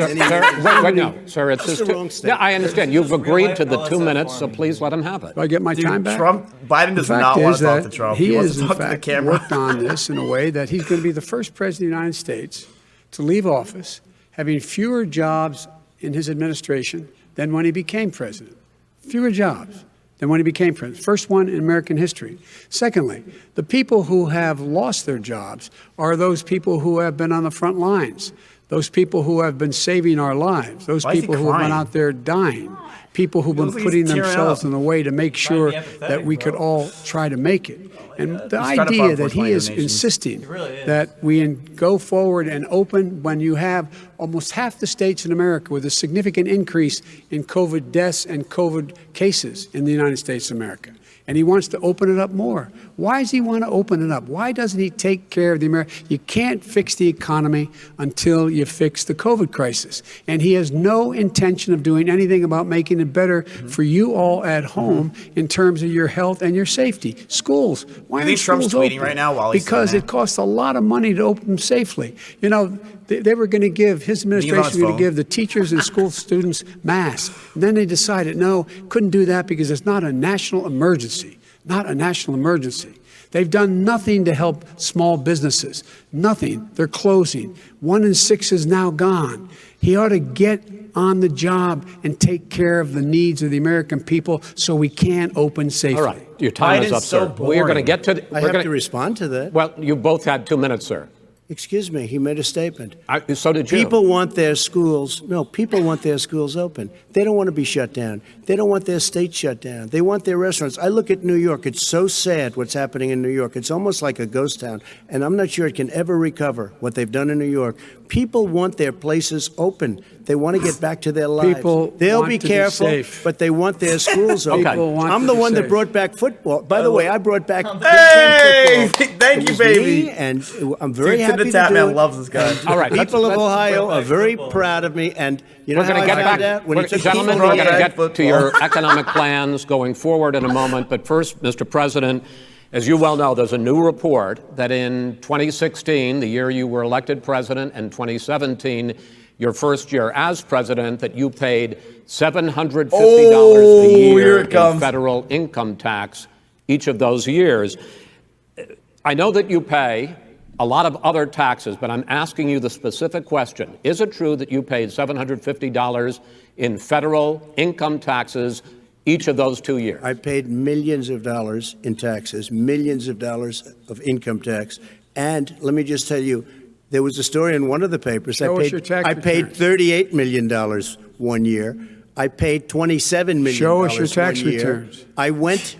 [SPEAKER 9] Wait, no, sir. It's just yeah, I understand. You've agreed to the 2 minutes, so please let him have it.
[SPEAKER 4] Do I get my time back?
[SPEAKER 1] Biden does not want to talk to Trump.
[SPEAKER 4] He
[SPEAKER 1] wants
[SPEAKER 4] has,
[SPEAKER 1] to
[SPEAKER 4] in
[SPEAKER 1] talk to the
[SPEAKER 4] fact,
[SPEAKER 1] camera.
[SPEAKER 4] worked on this in a way that he's going to be the first president of the United States to leave office having fewer jobs in his administration than when he became president. Fewer jobs than when he became president. First one in American history. Secondly, the people who have lost their jobs are those people who have been on the front lines, those people who have been saving our lives, those people who have been out there dying. people who've been
[SPEAKER 1] Feels like
[SPEAKER 4] putting
[SPEAKER 1] he's tearing
[SPEAKER 4] themselves
[SPEAKER 1] up.
[SPEAKER 4] in the way to make sure that we could all try to make it. And the idea that he is insisting that we go forward and open when you have almost half the states in America with a significant increase in COVID deaths and COVID cases in the United States of America. And he wants to open it up more. Why does he want to open it up? Why doesn't he take care of the American? You can't fix the economy until you fix the COVID crisis. And he has no intention of doing anything about making it better for you all at home in terms of your health and your safety. Schools. Why
[SPEAKER 1] Do you think
[SPEAKER 4] are
[SPEAKER 1] Trump's
[SPEAKER 4] schools
[SPEAKER 1] tweeting
[SPEAKER 4] open?
[SPEAKER 1] right now while he's
[SPEAKER 4] Because
[SPEAKER 1] saying
[SPEAKER 4] it costs a lot of money to open them safely. You know, they were going to give, his administration was going to give the teachers and school students masks. And then they decided, no, couldn't do that because it's not a national emergency. Not a national emergency. They've done nothing to help small businesses. Nothing. They're closing. 1 in 6 is now gone. He ought to get on the job and take care of the needs of the American people so we can open safely.
[SPEAKER 9] All right. Your time is up, sir. We're going to get to...
[SPEAKER 13] I have to respond to that.
[SPEAKER 9] Well, you both had 2 minutes, sir.
[SPEAKER 13] Excuse me, he made a statement.
[SPEAKER 9] So did you.
[SPEAKER 13] People want their schools open. They don't want to be shut down. They don't want their state shut down. They want their restaurants. I look at New York. It's so sad what's happening in New York. It's almost like a ghost town. And I'm not sure it can ever recover what they've done in New York. People want their places open. They want to get back to their lives. They'll be careful, but they want their schools open. I'm the one that brought back football. By the way, I brought back Big Ten football.
[SPEAKER 1] Thank you, baby.
[SPEAKER 13] And I'm very happy to do
[SPEAKER 1] man
[SPEAKER 13] it.
[SPEAKER 1] loves this guy.
[SPEAKER 9] All right,
[SPEAKER 13] People of Ohio are very proud of me, and you know
[SPEAKER 9] We're
[SPEAKER 13] how
[SPEAKER 9] going to
[SPEAKER 13] I
[SPEAKER 9] get
[SPEAKER 13] found
[SPEAKER 9] back,
[SPEAKER 13] out? When he took
[SPEAKER 9] gentlemen,
[SPEAKER 13] people
[SPEAKER 9] we're going to
[SPEAKER 13] out.
[SPEAKER 9] get to your economic plans going forward in a moment. But first, Mr. President, as you well know, there's a new report that in 2016, the year you were elected president, and 2017, your first year as president, that you paid $750 a year in federal income tax each of those years. I know that you pay a lot of other taxes, but I'm asking you the specific question. Is it true that you paid $750 in federal income taxes each of those 2 years?
[SPEAKER 13] I paid millions of dollars in taxes, millions of dollars of income tax. And let me just tell you, there was a story in one of the papers. I paid $38 million 1 year. I paid $27 million.
[SPEAKER 4] Show us your tax
[SPEAKER 13] 1 year.
[SPEAKER 4] returns.
[SPEAKER 13] I went.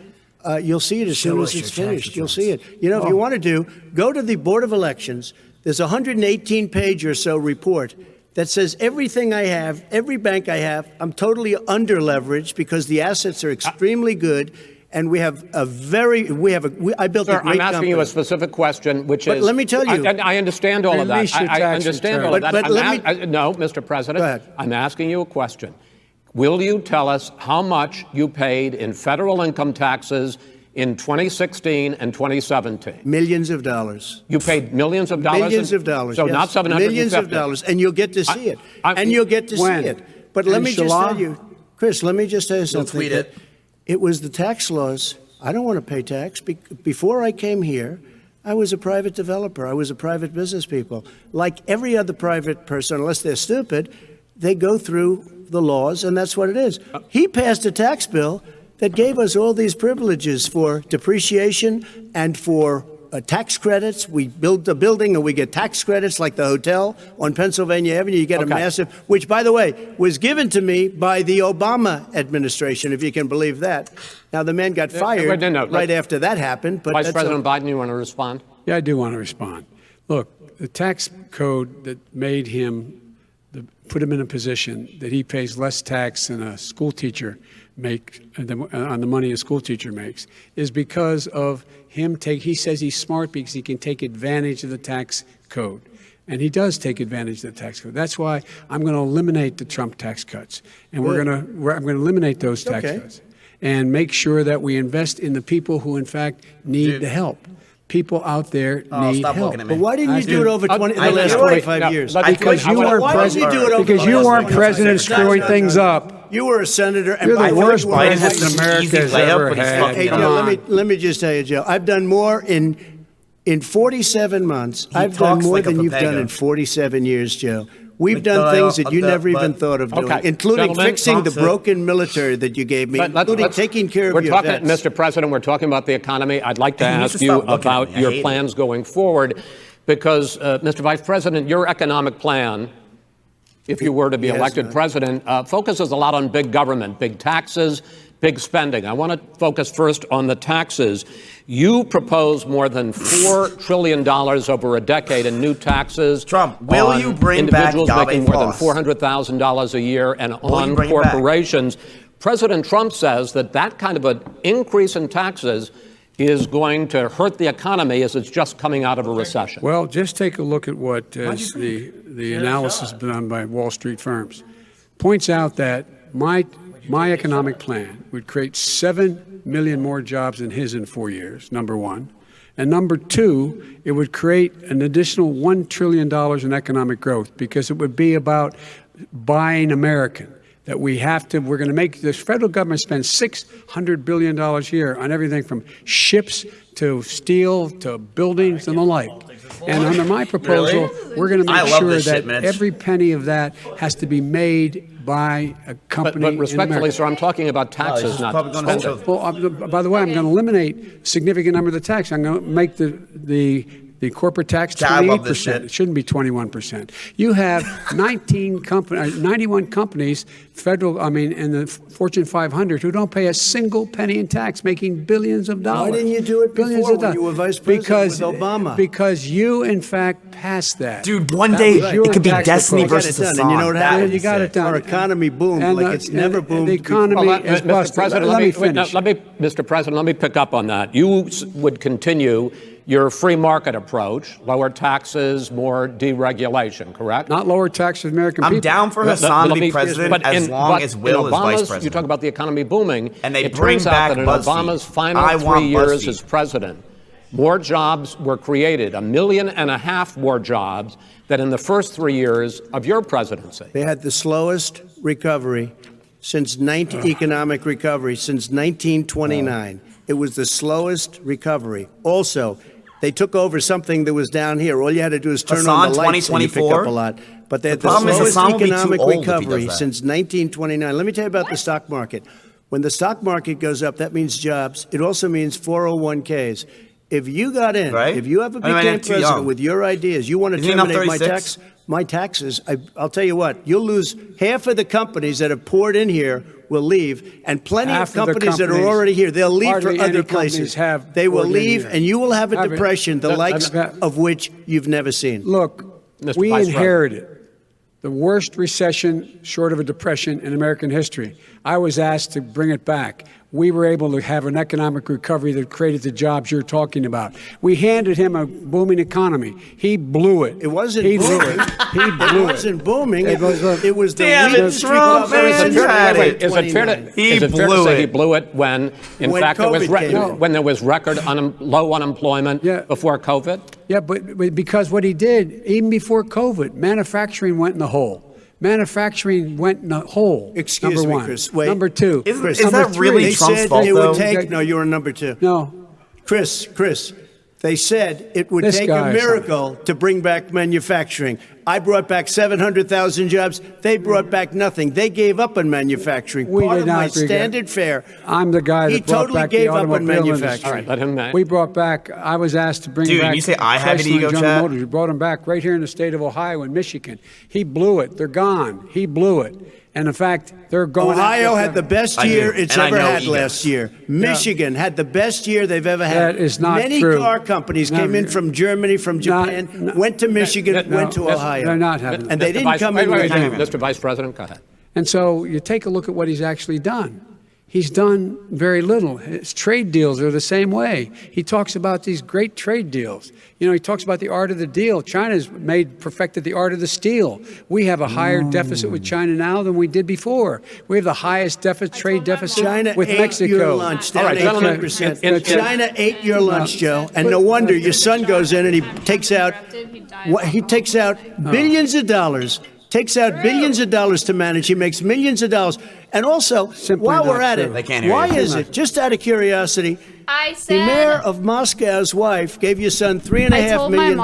[SPEAKER 13] You'll see it as soon as it's finished. You'll see it. You know, if you want to do, go to the Board of Elections. There's a 118-page or so report that says everything I have, every bank I have, I'm totally under-leveraged because the assets are extremely good. And we have a very, I built
[SPEAKER 9] Sir,
[SPEAKER 13] a great
[SPEAKER 9] I'm asking
[SPEAKER 13] company.
[SPEAKER 9] you a specific question, which
[SPEAKER 13] But
[SPEAKER 9] is...
[SPEAKER 13] let me tell you.
[SPEAKER 9] I understand all of that. I understand all of that. No, Mr. President.
[SPEAKER 13] Go ahead.
[SPEAKER 9] I'm asking you a question. Will you tell us how much you paid in federal income taxes in 2016 and 2017?
[SPEAKER 13] Millions of dollars.
[SPEAKER 9] You paid millions of dollars?
[SPEAKER 13] Millions of dollars.
[SPEAKER 9] So
[SPEAKER 13] yes.
[SPEAKER 9] not 750.
[SPEAKER 13] Millions of dollars. And you'll get to see it. And you'll get to see it. But let me just tell you, Chris, let me just tell you something.
[SPEAKER 1] Tweet it.
[SPEAKER 13] It was the tax laws. I don't want to pay tax. Before I came here, I was a private developer. I was a private business people. Like every other private person, unless they're stupid, they go through the laws, and that's what it is. He passed a tax bill that gave us all these privileges for depreciation and for tax credits. We build a building and we get tax credits like the hotel on Pennsylvania Avenue. You get a massive, which, by the way, was given to me by the Obama administration, if you can believe that. Now, the man got fired right after that happened. But
[SPEAKER 9] Vice President Biden, you want to respond?
[SPEAKER 4] Yeah, I do want to respond. Look, the tax code that made him, put him in a position that he pays less tax than a school teacher on the money a school teacher makes is because of him he says he's smart because he can take advantage of the tax code. And he does take advantage of the tax code. That's why I'm going to eliminate the Trump tax cuts. And I'm going to eliminate those tax cuts and make sure that we invest in the people who, in fact, need the help. People out there need help.
[SPEAKER 13] But why didn't you do it over the last 25 years?
[SPEAKER 4] Because you weren't president. Because you weren't president screwing things up.
[SPEAKER 13] You were a senator, and
[SPEAKER 4] you're the worst president America has ever had.
[SPEAKER 13] Hey, Joe, let me just tell you, Joe. I've done more in 47 months. I've done more than you've done in 47 years, Joe. We've done things that you never even thought of doing, including fixing the broken military that you gave me, including taking care of your vets.
[SPEAKER 9] Mr. President, we're talking about the economy. I'd like to ask you about your plans going forward because, Mr. Vice President, your economic plan if you were to be
[SPEAKER 13] He has
[SPEAKER 9] elected
[SPEAKER 13] not.
[SPEAKER 9] president, focuses a lot on big government, big taxes, big spending. I want to focus first on the taxes. You propose more than $4 trillion over a decade in new taxes.
[SPEAKER 1] Trump, will
[SPEAKER 9] on
[SPEAKER 1] you bring back
[SPEAKER 9] individuals
[SPEAKER 1] Yahweh
[SPEAKER 9] making more than
[SPEAKER 1] Floss?
[SPEAKER 9] $400,000 a year and
[SPEAKER 1] Will you
[SPEAKER 9] on
[SPEAKER 1] bring it back?
[SPEAKER 9] corporations? President Trump says that that kind of an increase in taxes is going to hurt the economy as it's just coming out of a recession.
[SPEAKER 4] Well, just take a look at what is the analysis done by Wall Street firms. Points out that my economic plan would create 7 million more jobs than his in 4 years, number one. And number two, it would create an additional $1 trillion in economic growth because it would be about buying American. That we're going to make this federal government spend $600 billion a year on everything from ships to steel to buildings and the like. And under my proposal, we're going to make sure that every penny of that has to be made by a company.
[SPEAKER 9] But respectfully, sir, I'm talking about taxes, not spending.
[SPEAKER 4] Well, by the way, I'm going to eliminate a significant number of the tax. I'm going to make the corporate tax 28%. It shouldn't be 21%. You have 91 companies, in the Fortune 500 who don't pay a single penny in tax, making billions of dollars.
[SPEAKER 13] Why didn't you do it before when you were vice president with Obama?
[SPEAKER 4] Because you, in fact, passed that.
[SPEAKER 1] Dude, one day it could be Destiny versus Hassan.
[SPEAKER 13] And you know what happened?
[SPEAKER 4] You got it done.
[SPEAKER 13] Our economy boomed like it's never boomed.
[SPEAKER 4] The economy is busted. Let me finish.
[SPEAKER 9] Mr. President, let me pick up on that. You would continue your free market approach, lower taxes, more deregulation, correct?
[SPEAKER 4] Not lower taxes, American people.
[SPEAKER 1] I'm down for Hassan to be president as long as Will is vice president.
[SPEAKER 9] You talk about the economy booming,
[SPEAKER 1] and they
[SPEAKER 9] it
[SPEAKER 1] bring
[SPEAKER 9] turns
[SPEAKER 1] back
[SPEAKER 9] out that in
[SPEAKER 1] BuzzFeed.
[SPEAKER 9] Obama's final 3 years as president, more jobs were created, 1.5 million more jobs than in the first 3 years of your presidency.
[SPEAKER 13] They had the slowest recovery since economic recovery since 1929. It was the slowest recovery. Also, they took over something that was down here. All you had to do is turn on the lights and you pick up a lot. But they had the slowest economic recovery since 1929. Let me tell you about the stock market. When the stock market goes up, that means jobs. It also means 401ks. If you got in, if you ever became president with your ideas, you want to terminate my taxes, I'll tell you what, you'll lose half of the companies that have poured in here will leave, and plenty of companies that are already here, they'll leave for other places. They will leave, and you will have a depression, the likes of which you've never seen.
[SPEAKER 4] Look, we inherited the worst recession short of a depression in American history. I was asked to bring it back. We were able to have an economic recovery that created the jobs you're talking about. We handed him a booming economy. He blew it.
[SPEAKER 13] It wasn't booming.
[SPEAKER 4] He blew it.
[SPEAKER 13] It wasn't booming. It was the
[SPEAKER 9] Is it fair to say he blew it when, in fact, when there was record low unemployment before COVID?
[SPEAKER 4] Yeah, but because what he did, even before COVID, manufacturing went in the hole. Manufacturing went in the hole.
[SPEAKER 13] Excuse
[SPEAKER 4] number
[SPEAKER 13] me,
[SPEAKER 4] one.
[SPEAKER 13] Chris. Wait.
[SPEAKER 4] Number two.
[SPEAKER 1] Is that really Trump's fault,
[SPEAKER 13] though?
[SPEAKER 1] No,
[SPEAKER 13] you were number two.
[SPEAKER 4] No.
[SPEAKER 13] Chris, they said it would take a miracle to bring back manufacturing. I brought back 700,000 jobs. They brought back nothing. They gave up on manufacturing. Part of my standard fare.
[SPEAKER 4] I'm the guy that brought back the automobile industry.
[SPEAKER 9] All right, let him.
[SPEAKER 4] We brought back. I was asked to bring back.
[SPEAKER 1] Dude, you say I have an ego,
[SPEAKER 4] General
[SPEAKER 1] Chad?
[SPEAKER 4] Motors. We brought them back right here in the state of Ohio and Michigan. He blew it. They're gone. He blew it. And in fact, they're going.
[SPEAKER 13] Ohio had the best year it's ever had last year. Michigan had the best year they've ever had.
[SPEAKER 4] That is not
[SPEAKER 13] Many
[SPEAKER 4] true.
[SPEAKER 13] car companies came in from Germany, from Japan, went to Michigan, went to Ohio.
[SPEAKER 4] They're not having.
[SPEAKER 13] And they didn't come in with
[SPEAKER 9] Mr. Vice President, go ahead.
[SPEAKER 4] And so you take a look at what he's actually done. He's done very little. His trade deals are the same way. He talks about these great trade deals. You know, he talks about the art of the deal. China's perfected the art of the steal. We have a higher deficit with China now than we did before. We have the highest trade deficit with Mexico.
[SPEAKER 13] Your lunch, down 18%. China ate your lunch, Joe, and no wonder your son goes in and he takes out billions of dollars. Takes out billions of dollars to manage. He makes millions of dollars. And also, while we're at it, why is it, just out of curiosity, the mayor of Moscow's wife gave your son $3.5 million.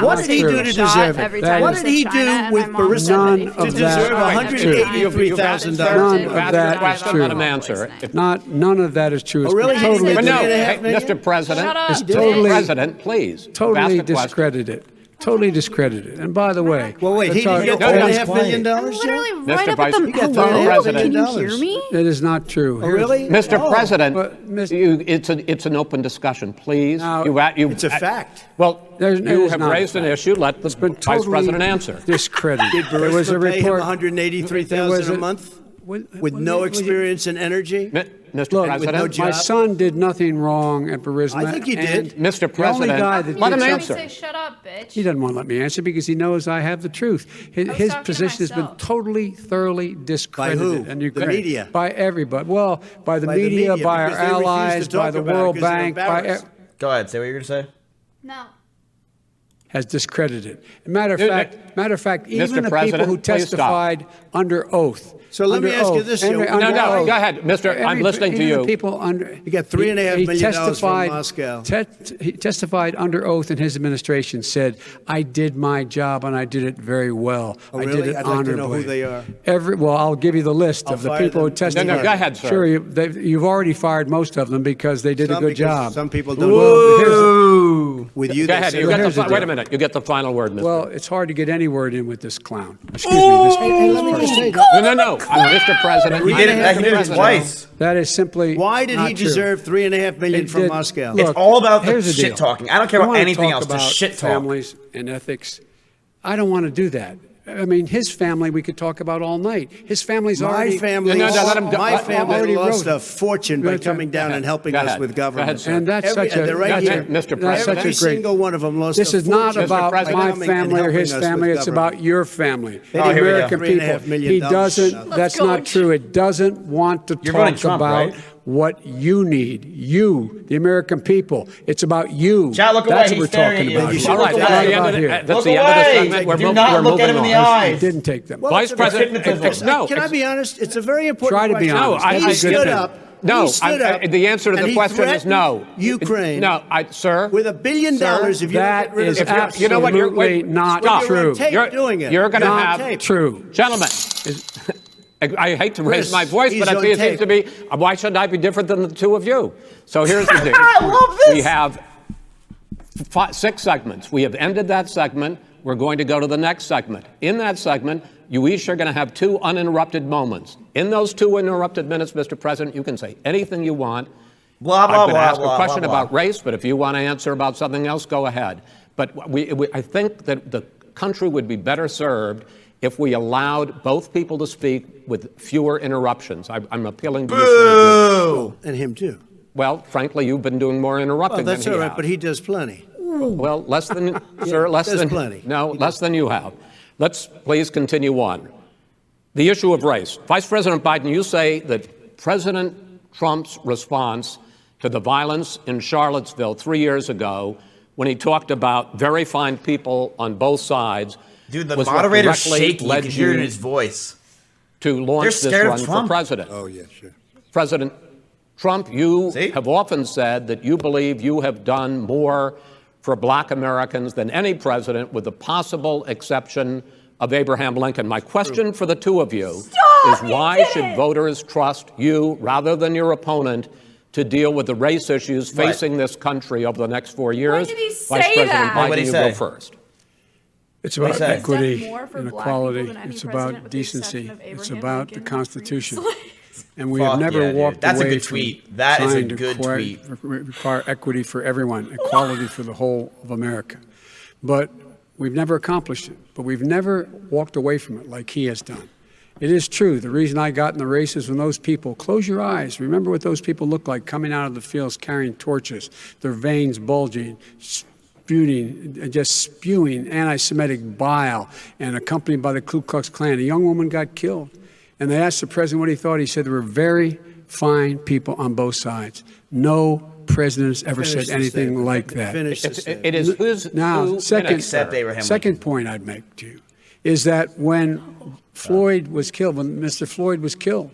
[SPEAKER 13] What did he do to deserve it? What did he do with Burisma to deserve $183,000?
[SPEAKER 4] None of that is true.
[SPEAKER 9] Let him answer.
[SPEAKER 4] None of that is true.
[SPEAKER 13] Oh, really?
[SPEAKER 4] Totally
[SPEAKER 9] Mr. President,
[SPEAKER 4] It's totally,
[SPEAKER 9] President, please.
[SPEAKER 4] Totally discredited. Totally discredited. And by the way,
[SPEAKER 13] Well, wait, he didn't get $3.5 million,
[SPEAKER 10] Literally
[SPEAKER 13] Joe?
[SPEAKER 10] right
[SPEAKER 9] Mr.
[SPEAKER 10] up at the
[SPEAKER 9] Vice- Mr.
[SPEAKER 10] hello.
[SPEAKER 9] President.
[SPEAKER 10] Can you hear me?
[SPEAKER 4] it is not true.
[SPEAKER 13] Oh, really?
[SPEAKER 9] Mr.
[SPEAKER 13] Oh.
[SPEAKER 9] President,
[SPEAKER 4] But,
[SPEAKER 9] it's an open discussion, please.
[SPEAKER 4] Now,
[SPEAKER 13] It's a fact.
[SPEAKER 9] Well,
[SPEAKER 4] There's- it
[SPEAKER 9] you
[SPEAKER 4] is
[SPEAKER 9] have
[SPEAKER 4] not a
[SPEAKER 9] raised an
[SPEAKER 4] fact.
[SPEAKER 9] issue. Let the
[SPEAKER 4] been
[SPEAKER 9] Vice
[SPEAKER 4] totally
[SPEAKER 9] President answer.
[SPEAKER 4] Discredited.
[SPEAKER 13] Did
[SPEAKER 4] There was a
[SPEAKER 13] Burisma pay him
[SPEAKER 4] report.
[SPEAKER 13] $183,000 a month with no experience in energy?
[SPEAKER 9] Mr.
[SPEAKER 4] Look,
[SPEAKER 9] President,
[SPEAKER 4] my son did nothing wrong at Burisma.
[SPEAKER 13] I think he
[SPEAKER 4] and
[SPEAKER 13] did.
[SPEAKER 9] Mr.
[SPEAKER 4] the only
[SPEAKER 9] President,
[SPEAKER 4] guy that
[SPEAKER 9] let
[SPEAKER 4] did
[SPEAKER 9] him
[SPEAKER 4] something-
[SPEAKER 9] answer.
[SPEAKER 10] Shut up, bitch.
[SPEAKER 4] He doesn't want to let me answer because he knows I have the truth. His
[SPEAKER 10] talking to
[SPEAKER 4] position has been
[SPEAKER 10] myself.
[SPEAKER 4] totally, thoroughly discredited.
[SPEAKER 13] By who?
[SPEAKER 4] And
[SPEAKER 13] The media?
[SPEAKER 4] By everybody. Well, by the
[SPEAKER 13] By the
[SPEAKER 4] media,
[SPEAKER 13] media,
[SPEAKER 4] by our
[SPEAKER 13] because they refuse to
[SPEAKER 4] allies, by
[SPEAKER 13] talk
[SPEAKER 4] the
[SPEAKER 13] about it
[SPEAKER 4] World
[SPEAKER 13] because they're
[SPEAKER 4] Bank,
[SPEAKER 13] embarrassed.
[SPEAKER 1] Go ahead. Say what you're gonna say.
[SPEAKER 10] No.
[SPEAKER 4] has discredited. Matter of fact, even the people
[SPEAKER 9] President,
[SPEAKER 4] who
[SPEAKER 9] please stop.
[SPEAKER 4] testified under oath.
[SPEAKER 13] So let me ask you this, Joe.
[SPEAKER 9] No, go ahead, Mr. I'm listening to you.
[SPEAKER 4] People under,
[SPEAKER 13] You got $3.5 million from Moscow.
[SPEAKER 4] He testified under oath, and his administration said, "I did my job and I did it very well.
[SPEAKER 13] Oh,
[SPEAKER 4] I
[SPEAKER 13] really?
[SPEAKER 4] did it
[SPEAKER 13] I'd like to
[SPEAKER 4] honorably."
[SPEAKER 13] know who they are.
[SPEAKER 4] Well, I'll give you the list
[SPEAKER 13] I'll
[SPEAKER 4] of the
[SPEAKER 13] fire
[SPEAKER 4] people who
[SPEAKER 13] them.
[SPEAKER 4] testified.
[SPEAKER 9] No, go ahead, sir.
[SPEAKER 4] Sure, you've already fired most of them because they did a good job.
[SPEAKER 13] Some people don't.
[SPEAKER 4] Whoa.
[SPEAKER 13] With you,
[SPEAKER 9] Go
[SPEAKER 13] they
[SPEAKER 9] ahead.
[SPEAKER 13] said-
[SPEAKER 9] Wait a minute. You get the final word, Mr.
[SPEAKER 4] Well, it's hard to get any word in with this clown. Excuse me. This
[SPEAKER 13] Hey, let me just say,
[SPEAKER 9] No. Mr. President.
[SPEAKER 1] He did it twice.
[SPEAKER 4] that is simply
[SPEAKER 13] why did
[SPEAKER 4] not
[SPEAKER 13] he
[SPEAKER 4] true.
[SPEAKER 13] deserve $3.5 million
[SPEAKER 4] It
[SPEAKER 13] from
[SPEAKER 4] did-
[SPEAKER 13] Moscow?
[SPEAKER 4] Look,
[SPEAKER 1] It's all about the
[SPEAKER 4] here's the
[SPEAKER 1] shit
[SPEAKER 4] deal.
[SPEAKER 1] talking. I don't care
[SPEAKER 4] You
[SPEAKER 1] about
[SPEAKER 4] wanna
[SPEAKER 1] anything
[SPEAKER 4] talk
[SPEAKER 1] else, just
[SPEAKER 4] about
[SPEAKER 1] shit talk.
[SPEAKER 4] families and ethics. I don't want to do that. I mean, his family we could talk about all night. His family's
[SPEAKER 13] My
[SPEAKER 4] already
[SPEAKER 13] family,
[SPEAKER 9] let him go.
[SPEAKER 13] my family
[SPEAKER 4] already
[SPEAKER 13] lost
[SPEAKER 4] wrote.
[SPEAKER 13] a fortune by coming down and helping
[SPEAKER 9] Go
[SPEAKER 13] us
[SPEAKER 9] ahead.
[SPEAKER 13] with
[SPEAKER 9] Go
[SPEAKER 13] government.
[SPEAKER 9] ahead, sir.
[SPEAKER 4] And that's such a
[SPEAKER 13] they're right
[SPEAKER 4] that's
[SPEAKER 13] here.
[SPEAKER 9] Mr.
[SPEAKER 4] That's such
[SPEAKER 9] President.
[SPEAKER 4] a
[SPEAKER 13] Every
[SPEAKER 4] great.
[SPEAKER 13] single one of them lost
[SPEAKER 4] This
[SPEAKER 13] a
[SPEAKER 4] is not
[SPEAKER 13] fortune
[SPEAKER 4] about
[SPEAKER 13] by
[SPEAKER 4] my
[SPEAKER 13] coming and
[SPEAKER 4] family or
[SPEAKER 13] helping
[SPEAKER 4] his
[SPEAKER 13] us
[SPEAKER 4] family.
[SPEAKER 13] with
[SPEAKER 4] It's
[SPEAKER 13] government.
[SPEAKER 4] about your family,
[SPEAKER 13] They
[SPEAKER 4] the
[SPEAKER 13] didn't give
[SPEAKER 4] American
[SPEAKER 13] $3.5
[SPEAKER 4] people.
[SPEAKER 13] million.
[SPEAKER 4] He doesn't. That's
[SPEAKER 10] go.
[SPEAKER 4] not true. It doesn't want to
[SPEAKER 1] You're voting
[SPEAKER 4] talk
[SPEAKER 1] Trump,
[SPEAKER 4] about
[SPEAKER 1] right?
[SPEAKER 4] what you need. You, the American people. It's about you.
[SPEAKER 1] Chat, look away.
[SPEAKER 4] That's
[SPEAKER 1] He's
[SPEAKER 4] what we're
[SPEAKER 1] staring
[SPEAKER 4] talking
[SPEAKER 1] at you.
[SPEAKER 4] about.
[SPEAKER 1] You
[SPEAKER 4] here.
[SPEAKER 1] should
[SPEAKER 9] All right,
[SPEAKER 1] look
[SPEAKER 9] that's
[SPEAKER 1] away.
[SPEAKER 9] the end
[SPEAKER 4] Not
[SPEAKER 9] of
[SPEAKER 4] about
[SPEAKER 9] the,
[SPEAKER 4] here.
[SPEAKER 9] that's
[SPEAKER 1] Look
[SPEAKER 9] the end of the
[SPEAKER 1] away.
[SPEAKER 9] segment. We're
[SPEAKER 1] Do
[SPEAKER 9] moving
[SPEAKER 1] not look at him in the
[SPEAKER 9] on.
[SPEAKER 1] eye.
[SPEAKER 4] He didn't take them.
[SPEAKER 13] Well,
[SPEAKER 9] Vice
[SPEAKER 13] it's a very-
[SPEAKER 9] President, no.
[SPEAKER 13] Can I be honest? It's a very important
[SPEAKER 4] Try to be
[SPEAKER 13] question.
[SPEAKER 4] honest.
[SPEAKER 9] No,
[SPEAKER 13] He stood up.
[SPEAKER 9] No,
[SPEAKER 13] He stood up,
[SPEAKER 9] the answer to
[SPEAKER 13] and
[SPEAKER 9] the
[SPEAKER 13] he
[SPEAKER 9] question is no.
[SPEAKER 13] threatened Ukraine.
[SPEAKER 9] No, sir.
[SPEAKER 13] With $1 billion, if you don't
[SPEAKER 4] That
[SPEAKER 13] get rid of
[SPEAKER 4] is
[SPEAKER 13] the trust.
[SPEAKER 9] You know what? You're
[SPEAKER 4] absolutely not
[SPEAKER 9] stop.
[SPEAKER 4] true.
[SPEAKER 13] Tape doing it.
[SPEAKER 9] You're going to
[SPEAKER 13] You're on
[SPEAKER 9] have
[SPEAKER 13] tape.
[SPEAKER 4] True.
[SPEAKER 9] Gentlemen. I hate to raise
[SPEAKER 13] Chris,
[SPEAKER 9] my voice,
[SPEAKER 13] he's
[SPEAKER 9] but I
[SPEAKER 13] on
[SPEAKER 9] think it seems
[SPEAKER 13] tape.
[SPEAKER 9] to be. Why shouldn't I be different than the two of you? So here's the deal.
[SPEAKER 1] I love this.
[SPEAKER 9] We have 6 segments. We have ended that segment. We're going to go to the next segment. In that segment, you each are going to have 2 uninterrupted moments. In those 2 uninterrupted minutes, Mr. President, you can say anything you want.
[SPEAKER 1] Blah, blah,
[SPEAKER 9] I'm going to
[SPEAKER 1] blah,
[SPEAKER 9] ask
[SPEAKER 1] blah,
[SPEAKER 9] a question
[SPEAKER 1] blah, blah.
[SPEAKER 9] about race, but if you want to answer about something else, go ahead. But I think that the country would be better served if we allowed both people to speak with fewer interruptions. I'm appealing to you.
[SPEAKER 1] Boo!
[SPEAKER 13] And him too.
[SPEAKER 9] Well, frankly, you've been doing more interrupting
[SPEAKER 13] Well, that's
[SPEAKER 9] than
[SPEAKER 13] all
[SPEAKER 9] he
[SPEAKER 13] right,
[SPEAKER 9] has.
[SPEAKER 13] but he does plenty.
[SPEAKER 9] Well, less than, sir, less
[SPEAKER 13] there's
[SPEAKER 9] than.
[SPEAKER 13] plenty.
[SPEAKER 9] No, less than you have. Let's please continue on. The issue of race. Vice President Biden, you say that President Trump's response to the violence in Charlottesville 3 years ago, when he talked about very fine people on both sides,
[SPEAKER 1] Dude, the
[SPEAKER 9] was what
[SPEAKER 1] moderator's
[SPEAKER 9] directly
[SPEAKER 1] shaking. You
[SPEAKER 9] led
[SPEAKER 1] can hear it in
[SPEAKER 9] you
[SPEAKER 1] his voice.
[SPEAKER 9] to
[SPEAKER 1] They're
[SPEAKER 9] launch this
[SPEAKER 1] scared of
[SPEAKER 9] run for
[SPEAKER 1] Trump.
[SPEAKER 9] president.
[SPEAKER 13] Oh, yeah, sure.
[SPEAKER 9] President Trump, you
[SPEAKER 1] See?
[SPEAKER 9] have often said that you believe you have done more for black Americans than any president, with the possible exception of Abraham Lincoln. My question for the two of you is why should voters trust you rather than your opponent to deal with the race issues facing this country over the next 4 years?
[SPEAKER 10] did he
[SPEAKER 9] Vice
[SPEAKER 10] say
[SPEAKER 9] President
[SPEAKER 10] that?
[SPEAKER 9] Biden,
[SPEAKER 1] What'd he
[SPEAKER 9] you
[SPEAKER 1] say?
[SPEAKER 9] go first.
[SPEAKER 4] It's about
[SPEAKER 1] He's done
[SPEAKER 4] equity
[SPEAKER 10] more for
[SPEAKER 4] and
[SPEAKER 10] black
[SPEAKER 4] equality.
[SPEAKER 10] people than any
[SPEAKER 4] It's
[SPEAKER 10] president
[SPEAKER 4] about
[SPEAKER 10] with the exception
[SPEAKER 4] decency.
[SPEAKER 10] of
[SPEAKER 4] It's
[SPEAKER 10] Abraham
[SPEAKER 4] about the
[SPEAKER 10] Lincoln.
[SPEAKER 4] Constitution. And we
[SPEAKER 1] Fuck
[SPEAKER 4] have never
[SPEAKER 1] yeah, dude.
[SPEAKER 4] walked
[SPEAKER 1] That's a
[SPEAKER 4] away
[SPEAKER 1] good
[SPEAKER 4] from
[SPEAKER 1] tweet. That is a
[SPEAKER 4] trying to
[SPEAKER 1] good tweet.
[SPEAKER 4] require equity for everyone, equality for the whole of America. But we've never accomplished it. But we've never walked away from it like he has done. It is true. The reason I got in the race is when those people, close your eyes, remember what those people looked like coming out of the fields carrying torches, their veins bulging, just spewing anti-Semitic bile, and accompanied by the Ku Klux Klan. A young woman got killed. And they asked the president what he thought. He said there were very fine people on both sides. No president has ever said anything like that.
[SPEAKER 9] It is who's
[SPEAKER 4] Now,
[SPEAKER 9] who
[SPEAKER 4] second point I'd make to you is that when Floyd was killed, when Mr. Floyd was killed,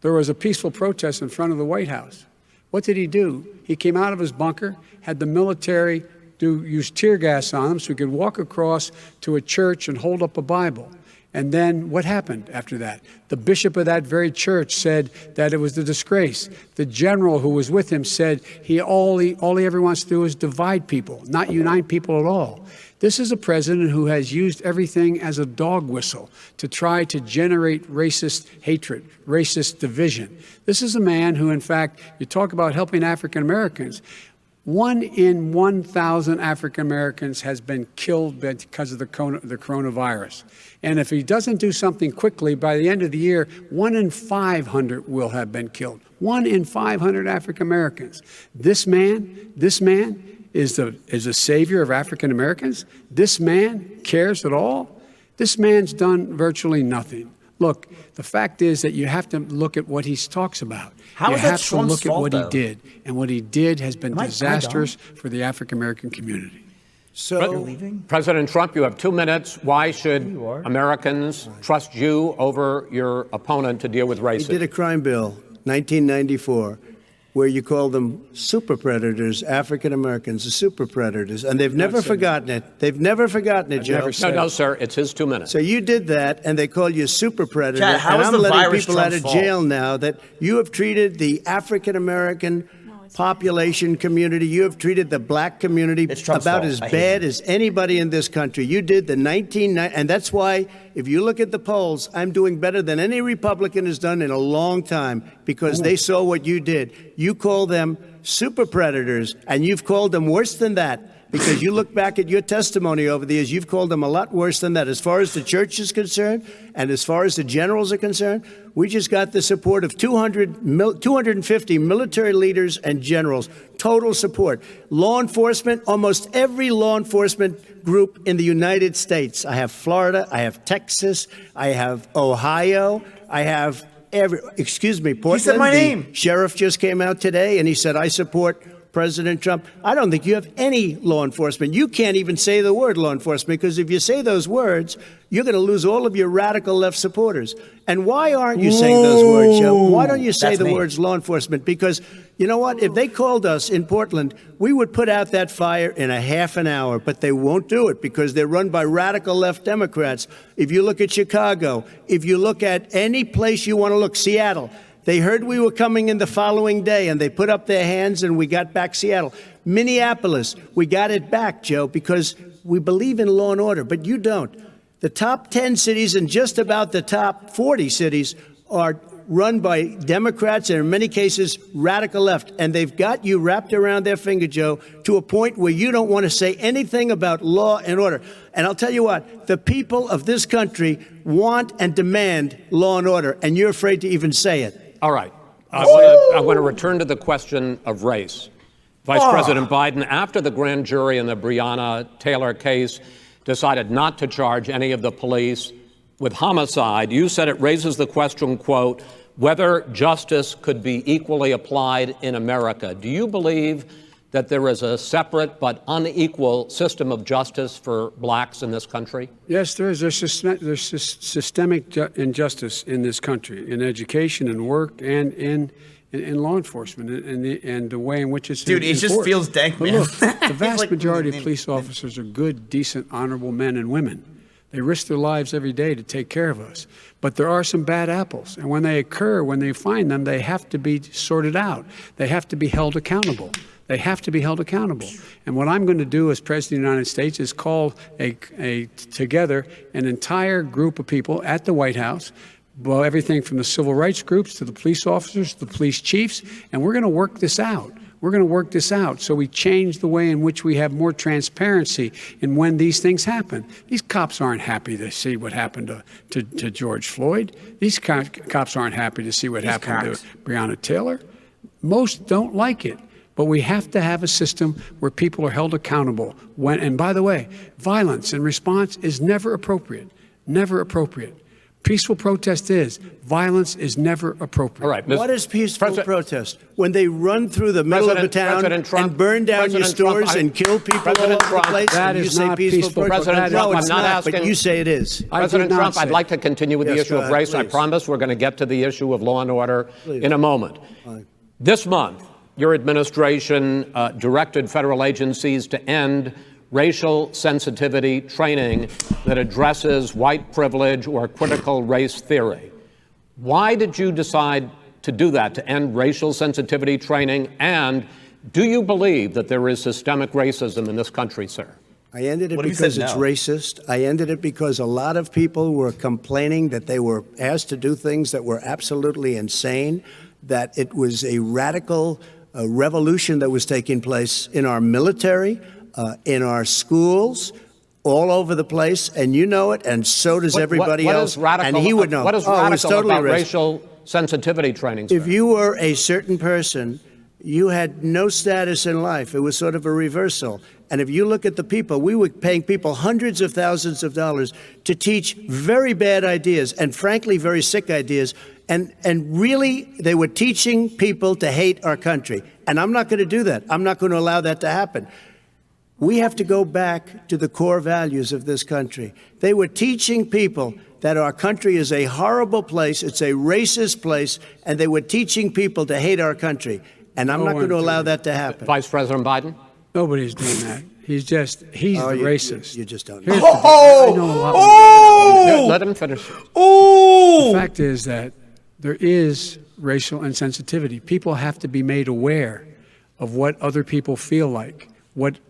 [SPEAKER 4] there was a peaceful protest in front of the White House. What did he do? He came out of his bunker, had the military use tear gas on him so he could walk across to a church and hold up a Bible. And then what happened after that? The bishop of that very church said that it was a disgrace. The general who was with him said all he ever wants to do is divide people, not unite people at all. This is a president who has used everything as a dog whistle to try to generate racist hatred, racist division. This is a man who, in fact, you talk about helping African Americans. 1 in 1,000 African Americans has been killed because of the coronavirus. And if he doesn't do something quickly, by the end of the year, 1 in 500 will have been killed. 1 in 500 African Americans. This man is a savior of African Americans. This man cares at all. This man's done virtually nothing. Look, the fact is that you have to look at what he talks about.
[SPEAKER 1] How is that Trump's
[SPEAKER 4] You have to look at
[SPEAKER 1] fault,
[SPEAKER 4] what
[SPEAKER 1] though?
[SPEAKER 4] he did. And what he did has been disastrous for the African American community.
[SPEAKER 13] So,
[SPEAKER 9] President Trump, you have 2 minutes. Why should Americans trust you over your opponent to deal with
[SPEAKER 13] he
[SPEAKER 9] racism?
[SPEAKER 13] did a crime bill, 1994, where you call them super predators, African Americans, the super predators, and they've never forgotten it. They've never forgotten it, Joe.
[SPEAKER 9] No, sir, it's his 2 minutes.
[SPEAKER 13] So you did that, and they call you super predator.
[SPEAKER 1] Chad, how
[SPEAKER 13] and
[SPEAKER 1] is
[SPEAKER 13] I'm
[SPEAKER 1] the
[SPEAKER 13] letting
[SPEAKER 1] virus
[SPEAKER 13] people out
[SPEAKER 1] Trump's
[SPEAKER 13] of
[SPEAKER 1] fault?
[SPEAKER 13] jail now that you have treated the African American population community, you have treated the black community
[SPEAKER 1] Trump's
[SPEAKER 13] about
[SPEAKER 1] fault.
[SPEAKER 13] as
[SPEAKER 1] I hate
[SPEAKER 13] bad
[SPEAKER 1] him.
[SPEAKER 13] as anybody in this country. You did the 1990, and that's why, if you look at the polls, I'm doing better than any Republican has done in a long time because they saw what you did. You call them super predators, and you've called them worse than that. Because you look back at your testimony over the years, you've called them a lot worse than that. As far as the church is concerned, and as far as the generals are concerned, we just got the support of 250 military leaders and generals, total support. Law enforcement, almost every law enforcement group in the United States. I have Florida, I have Texas, I have Ohio, I have Portland.
[SPEAKER 1] said my name.
[SPEAKER 13] The sheriff just came out today and he said, I support President Trump. I don't think you have any law enforcement. You can't even say the word law enforcement because if you say those words, you're going to lose all of your radical left supporters. And why aren't you saying those words, Joe? Why don't you say
[SPEAKER 1] That's
[SPEAKER 13] the
[SPEAKER 1] me.
[SPEAKER 13] words law enforcement? Because you know what? If they called us in Portland, we would put out that fire in a half an hour, but they won't do it because they're run by radical left Democrats. If you look at Chicago, if you look at any place you want to look, Seattle, they heard we were coming in the following day, and they put up their hands, and we got back Seattle. Minneapolis, we got it back, Joe, because we believe in law and order, but you don't. The top 10 cities and just about the top 40 cities are run by Democrats and, in many cases, radical left. And they've got you wrapped around their finger, Joe, to a point where you don't want to say anything about law and order. And I'll tell you what, the people of this country want and demand law and order, and you're afraid to even say it.
[SPEAKER 9] All right. I want to return to the question of race. Vice President Biden, after the grand jury in the Breonna Taylor case decided not to charge any of the police with homicide, you said it raises the question, quote, whether justice could be equally applied in America. Do you believe that there is a separate but unequal system of justice for blacks in this country?
[SPEAKER 4] Yes, there is. There's systemic injustice in this country, in education and work and in law enforcement and the way in which it's
[SPEAKER 1] Dude, it just
[SPEAKER 4] enforced.
[SPEAKER 1] feels dank,
[SPEAKER 4] But
[SPEAKER 1] man.
[SPEAKER 4] look, the vast
[SPEAKER 1] Like-
[SPEAKER 4] majority of police officers are good, decent, honorable men and women. They risk their lives every day to take care of us. But there are some bad apples. And when they occur, when they find them, they have to be sorted out. They have to be held accountable. They have to be held accountable. And what I'm going to do as President of the United States is call together an entire group of people at the White House, well, everything from the civil rights groups to the police officers, to the police chiefs, and we're going to work this out. We're going to work this out so we change the way in which we have more transparency in when these things happen. These cops aren't happy to see what happened to George Floyd. These cops aren't happy to see what happened to Breonna Taylor. Most don't like it. But we have to have a system where people are held accountable. And by the way, violence in response is never appropriate. Never appropriate. Peaceful protest is. Violence is never appropriate.
[SPEAKER 9] All right.
[SPEAKER 13] What is peaceful protest? When they run through the middle of a town and burn down your stores and kill people all over the place,
[SPEAKER 4] that
[SPEAKER 13] and you
[SPEAKER 4] is
[SPEAKER 13] say
[SPEAKER 4] not
[SPEAKER 13] peaceful protest?
[SPEAKER 9] President Trump,
[SPEAKER 13] No, it's
[SPEAKER 9] I'm not asking.
[SPEAKER 13] but you say it is.
[SPEAKER 9] President Trump, I'd like to continue with the
[SPEAKER 13] Yes,
[SPEAKER 9] issue
[SPEAKER 13] go
[SPEAKER 9] of
[SPEAKER 13] ahead,
[SPEAKER 9] race. I
[SPEAKER 13] please.
[SPEAKER 9] promise we're going to get to the issue of law and order
[SPEAKER 13] Please.
[SPEAKER 9] in a moment.
[SPEAKER 13] Fine.
[SPEAKER 9] This month, your administration directed federal agencies to end racial sensitivity training that addresses white privilege or critical race theory. Why did you decide to do that, to end racial sensitivity training? And do you believe that there is systemic racism in this country, sir?
[SPEAKER 13] I ended it because it's racist. I ended it because a lot of people were complaining that they were asked to do things that were absolutely insane, that it was a radical revolution that was taking place in our military, in our schools, all over the place, and you know it, and so does everybody else. And he would know.
[SPEAKER 9] What is radical about racial sensitivity training, sir?
[SPEAKER 13] If you were a certain person, you had no status in life. It was sort of a reversal. And if you look at the people, we were paying people hundreds of thousands of dollars to teach very bad ideas and, frankly, very sick ideas. And really, they were teaching people to hate our country. And I'm not going to do that. I'm not going to allow that to happen. We have to go back to the core values of this country. They were teaching people that our country is a horrible place, it's a racist place, and they were teaching people to hate our country. And I'm not going to allow that to happen.
[SPEAKER 9] Vice President Biden?
[SPEAKER 4] Nobody's doing that. He's the racist.
[SPEAKER 13] You just don't
[SPEAKER 4] know.
[SPEAKER 9] Let him finish.
[SPEAKER 4] The fact is that there is racial insensitivity. People have to be made aware of what other people feel like, what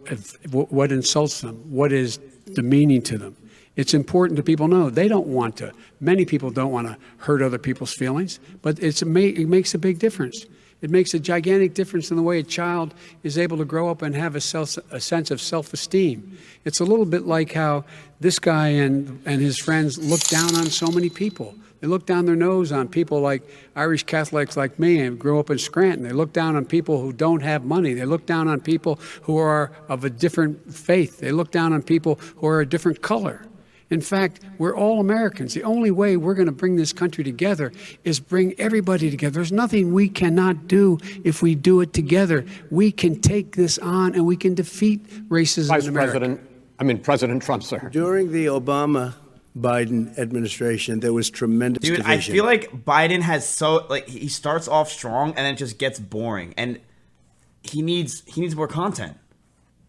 [SPEAKER 4] insults them, what is demeaning to them. It's important to people know they don't want to. Many people don't want to hurt other people's feelings, but it makes a big difference. It makes a gigantic difference in the way a child is able to grow up and have a sense of self-esteem. It's a little bit like how this guy and his friends look down on so many people. They look down their nose on people like Irish Catholics like me and grew up in Scranton. They look down on people who don't have money. They look down on people who are of a different faith. They look down on people who are a different color. In fact, we're all Americans. The only way we're going to bring this country together is bring everybody together. There's nothing we cannot do if we do it together. We can take this on and we can defeat racism in America.
[SPEAKER 9] President Trump, sir.
[SPEAKER 13] During the Obama-Biden administration, there was tremendous division.
[SPEAKER 1] I feel like Biden has he starts off strong and then it just gets boring. And he needs more content.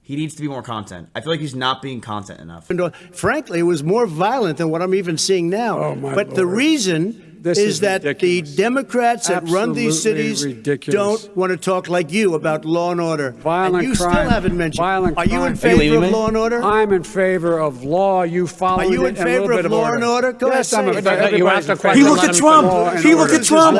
[SPEAKER 1] He needs to be more content. I feel like he's not being content enough.
[SPEAKER 13] Frankly, it was more violent than what I'm even seeing now.
[SPEAKER 4] Oh, my
[SPEAKER 13] but
[SPEAKER 4] Lord.
[SPEAKER 13] The reason is that
[SPEAKER 4] ridiculous.
[SPEAKER 13] the Democrats that run these cities
[SPEAKER 4] ridiculous.
[SPEAKER 13] don't want to talk like you about law and order.
[SPEAKER 4] Violent
[SPEAKER 13] and you
[SPEAKER 4] crime.
[SPEAKER 13] still haven't mentioned.
[SPEAKER 4] Violent
[SPEAKER 13] Are you
[SPEAKER 4] crime.
[SPEAKER 13] in favor of law and order?
[SPEAKER 4] I'm in favor of law. You follow it.
[SPEAKER 13] Are you in favor of law and order? Go
[SPEAKER 4] yes,
[SPEAKER 13] ahead.
[SPEAKER 4] I'm in favor.
[SPEAKER 9] You asked a question.
[SPEAKER 1] He looked at Trump. He looked at Trump.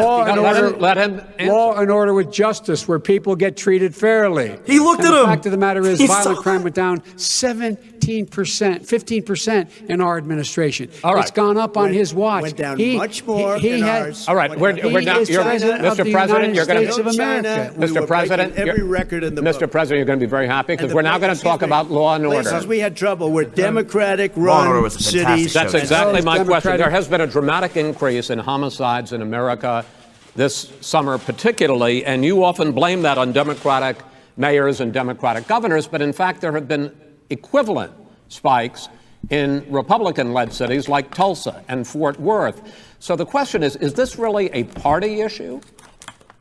[SPEAKER 9] Let him answer.
[SPEAKER 4] Law and order with justice, where people get treated fairly.
[SPEAKER 1] He looked at him.
[SPEAKER 4] The fact of the matter is, violent crime went down 15% in our administration.
[SPEAKER 9] All right.
[SPEAKER 4] It's gone up on his watch.
[SPEAKER 13] Went down much more than ours.
[SPEAKER 9] All right, we're now. Mr. President, you're going to. Mr. President,
[SPEAKER 13] every record in the
[SPEAKER 9] Mr. President, you're going to be very happy because we're now going to talk about law and order.
[SPEAKER 13] Places we had trouble were Democratic-run cities.
[SPEAKER 9] That's exactly my question. There has been a dramatic increase in homicides in America this summer, particularly, and you often blame that on Democratic mayors and Democratic governors, but in fact, there have been equivalent spikes in Republican-led cities like Tulsa and Fort Worth. So the question is this really a party issue?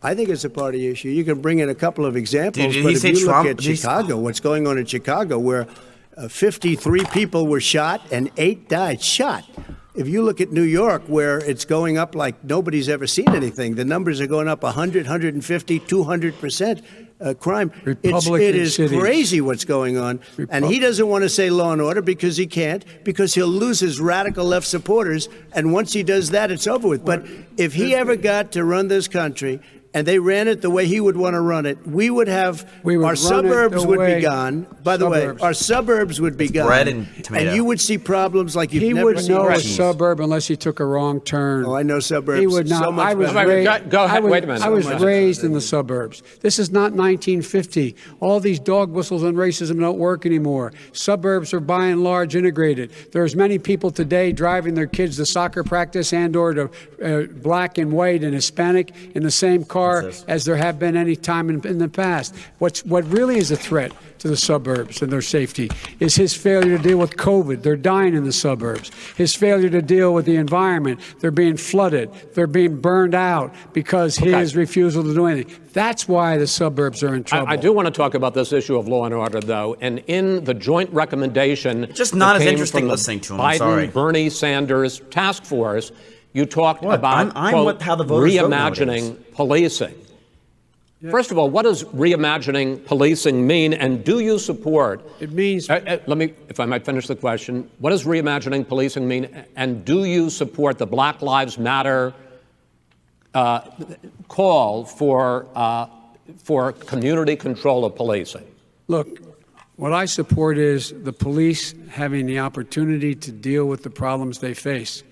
[SPEAKER 13] I think it's a party issue. You can bring in a couple of examples,
[SPEAKER 1] Did
[SPEAKER 13] but
[SPEAKER 1] he
[SPEAKER 13] if
[SPEAKER 1] say
[SPEAKER 13] you
[SPEAKER 1] Trump?
[SPEAKER 13] look at Chicago, what's going on in Chicago, where 53 people were shot and 8 died shot. If you look at New York, where it's going up like nobody's ever seen anything, the numbers are going up 100, 150, 200%. Crime. It is crazy what's going on. And he doesn't want to say law and order because he can't, because he'll lose his radical left supporters. And once he does that, it's over with. But if he ever got to run this country and they ran it the way he would want to run it, our suburbs would be gone. By the way, our suburbs would be gone.
[SPEAKER 1] Bread and tomato.
[SPEAKER 13] And you would see problems like you've never seen.
[SPEAKER 4] He would know a suburb unless he took a wrong turn.
[SPEAKER 13] Oh, I know suburbs.
[SPEAKER 4] He would not.
[SPEAKER 13] So much
[SPEAKER 9] Go ahead. Wait a minute.
[SPEAKER 4] I was raised in the suburbs. This is not 1950. All these dog whistles and racism don't work anymore. Suburbs are by and large integrated. There's many people today driving their kids to soccer practice and or to black and white and Hispanic in the same car car
[SPEAKER 1] That's this.
[SPEAKER 4] as there have been any time in the past. What really is a threat to the suburbs and their safety is his failure to deal with COVID. They're dying in the suburbs. His failure to deal with the environment. They're being flooded. They're being burned out because his refusal to do anything. That's why the suburbs are in trouble.
[SPEAKER 9] I do want to talk about this issue of law and order, though. And in the joint recommendation,
[SPEAKER 1] just not as interesting
[SPEAKER 9] from the
[SPEAKER 1] listening to him. I'm sorry.
[SPEAKER 9] Biden-Bernie Sanders task force, you talked about
[SPEAKER 1] I'm
[SPEAKER 9] quote,
[SPEAKER 1] how the voters vote
[SPEAKER 9] reimagining policing. Yeah. First of all, what does reimagining policing mean, and do you support?
[SPEAKER 4] It means.
[SPEAKER 9] Let me, if I might finish the question. What does reimagining policing mean, and do you support the Black Lives Matter call for community control of policing?
[SPEAKER 4] Look, what I support is the police having the opportunity to deal with the problems they face.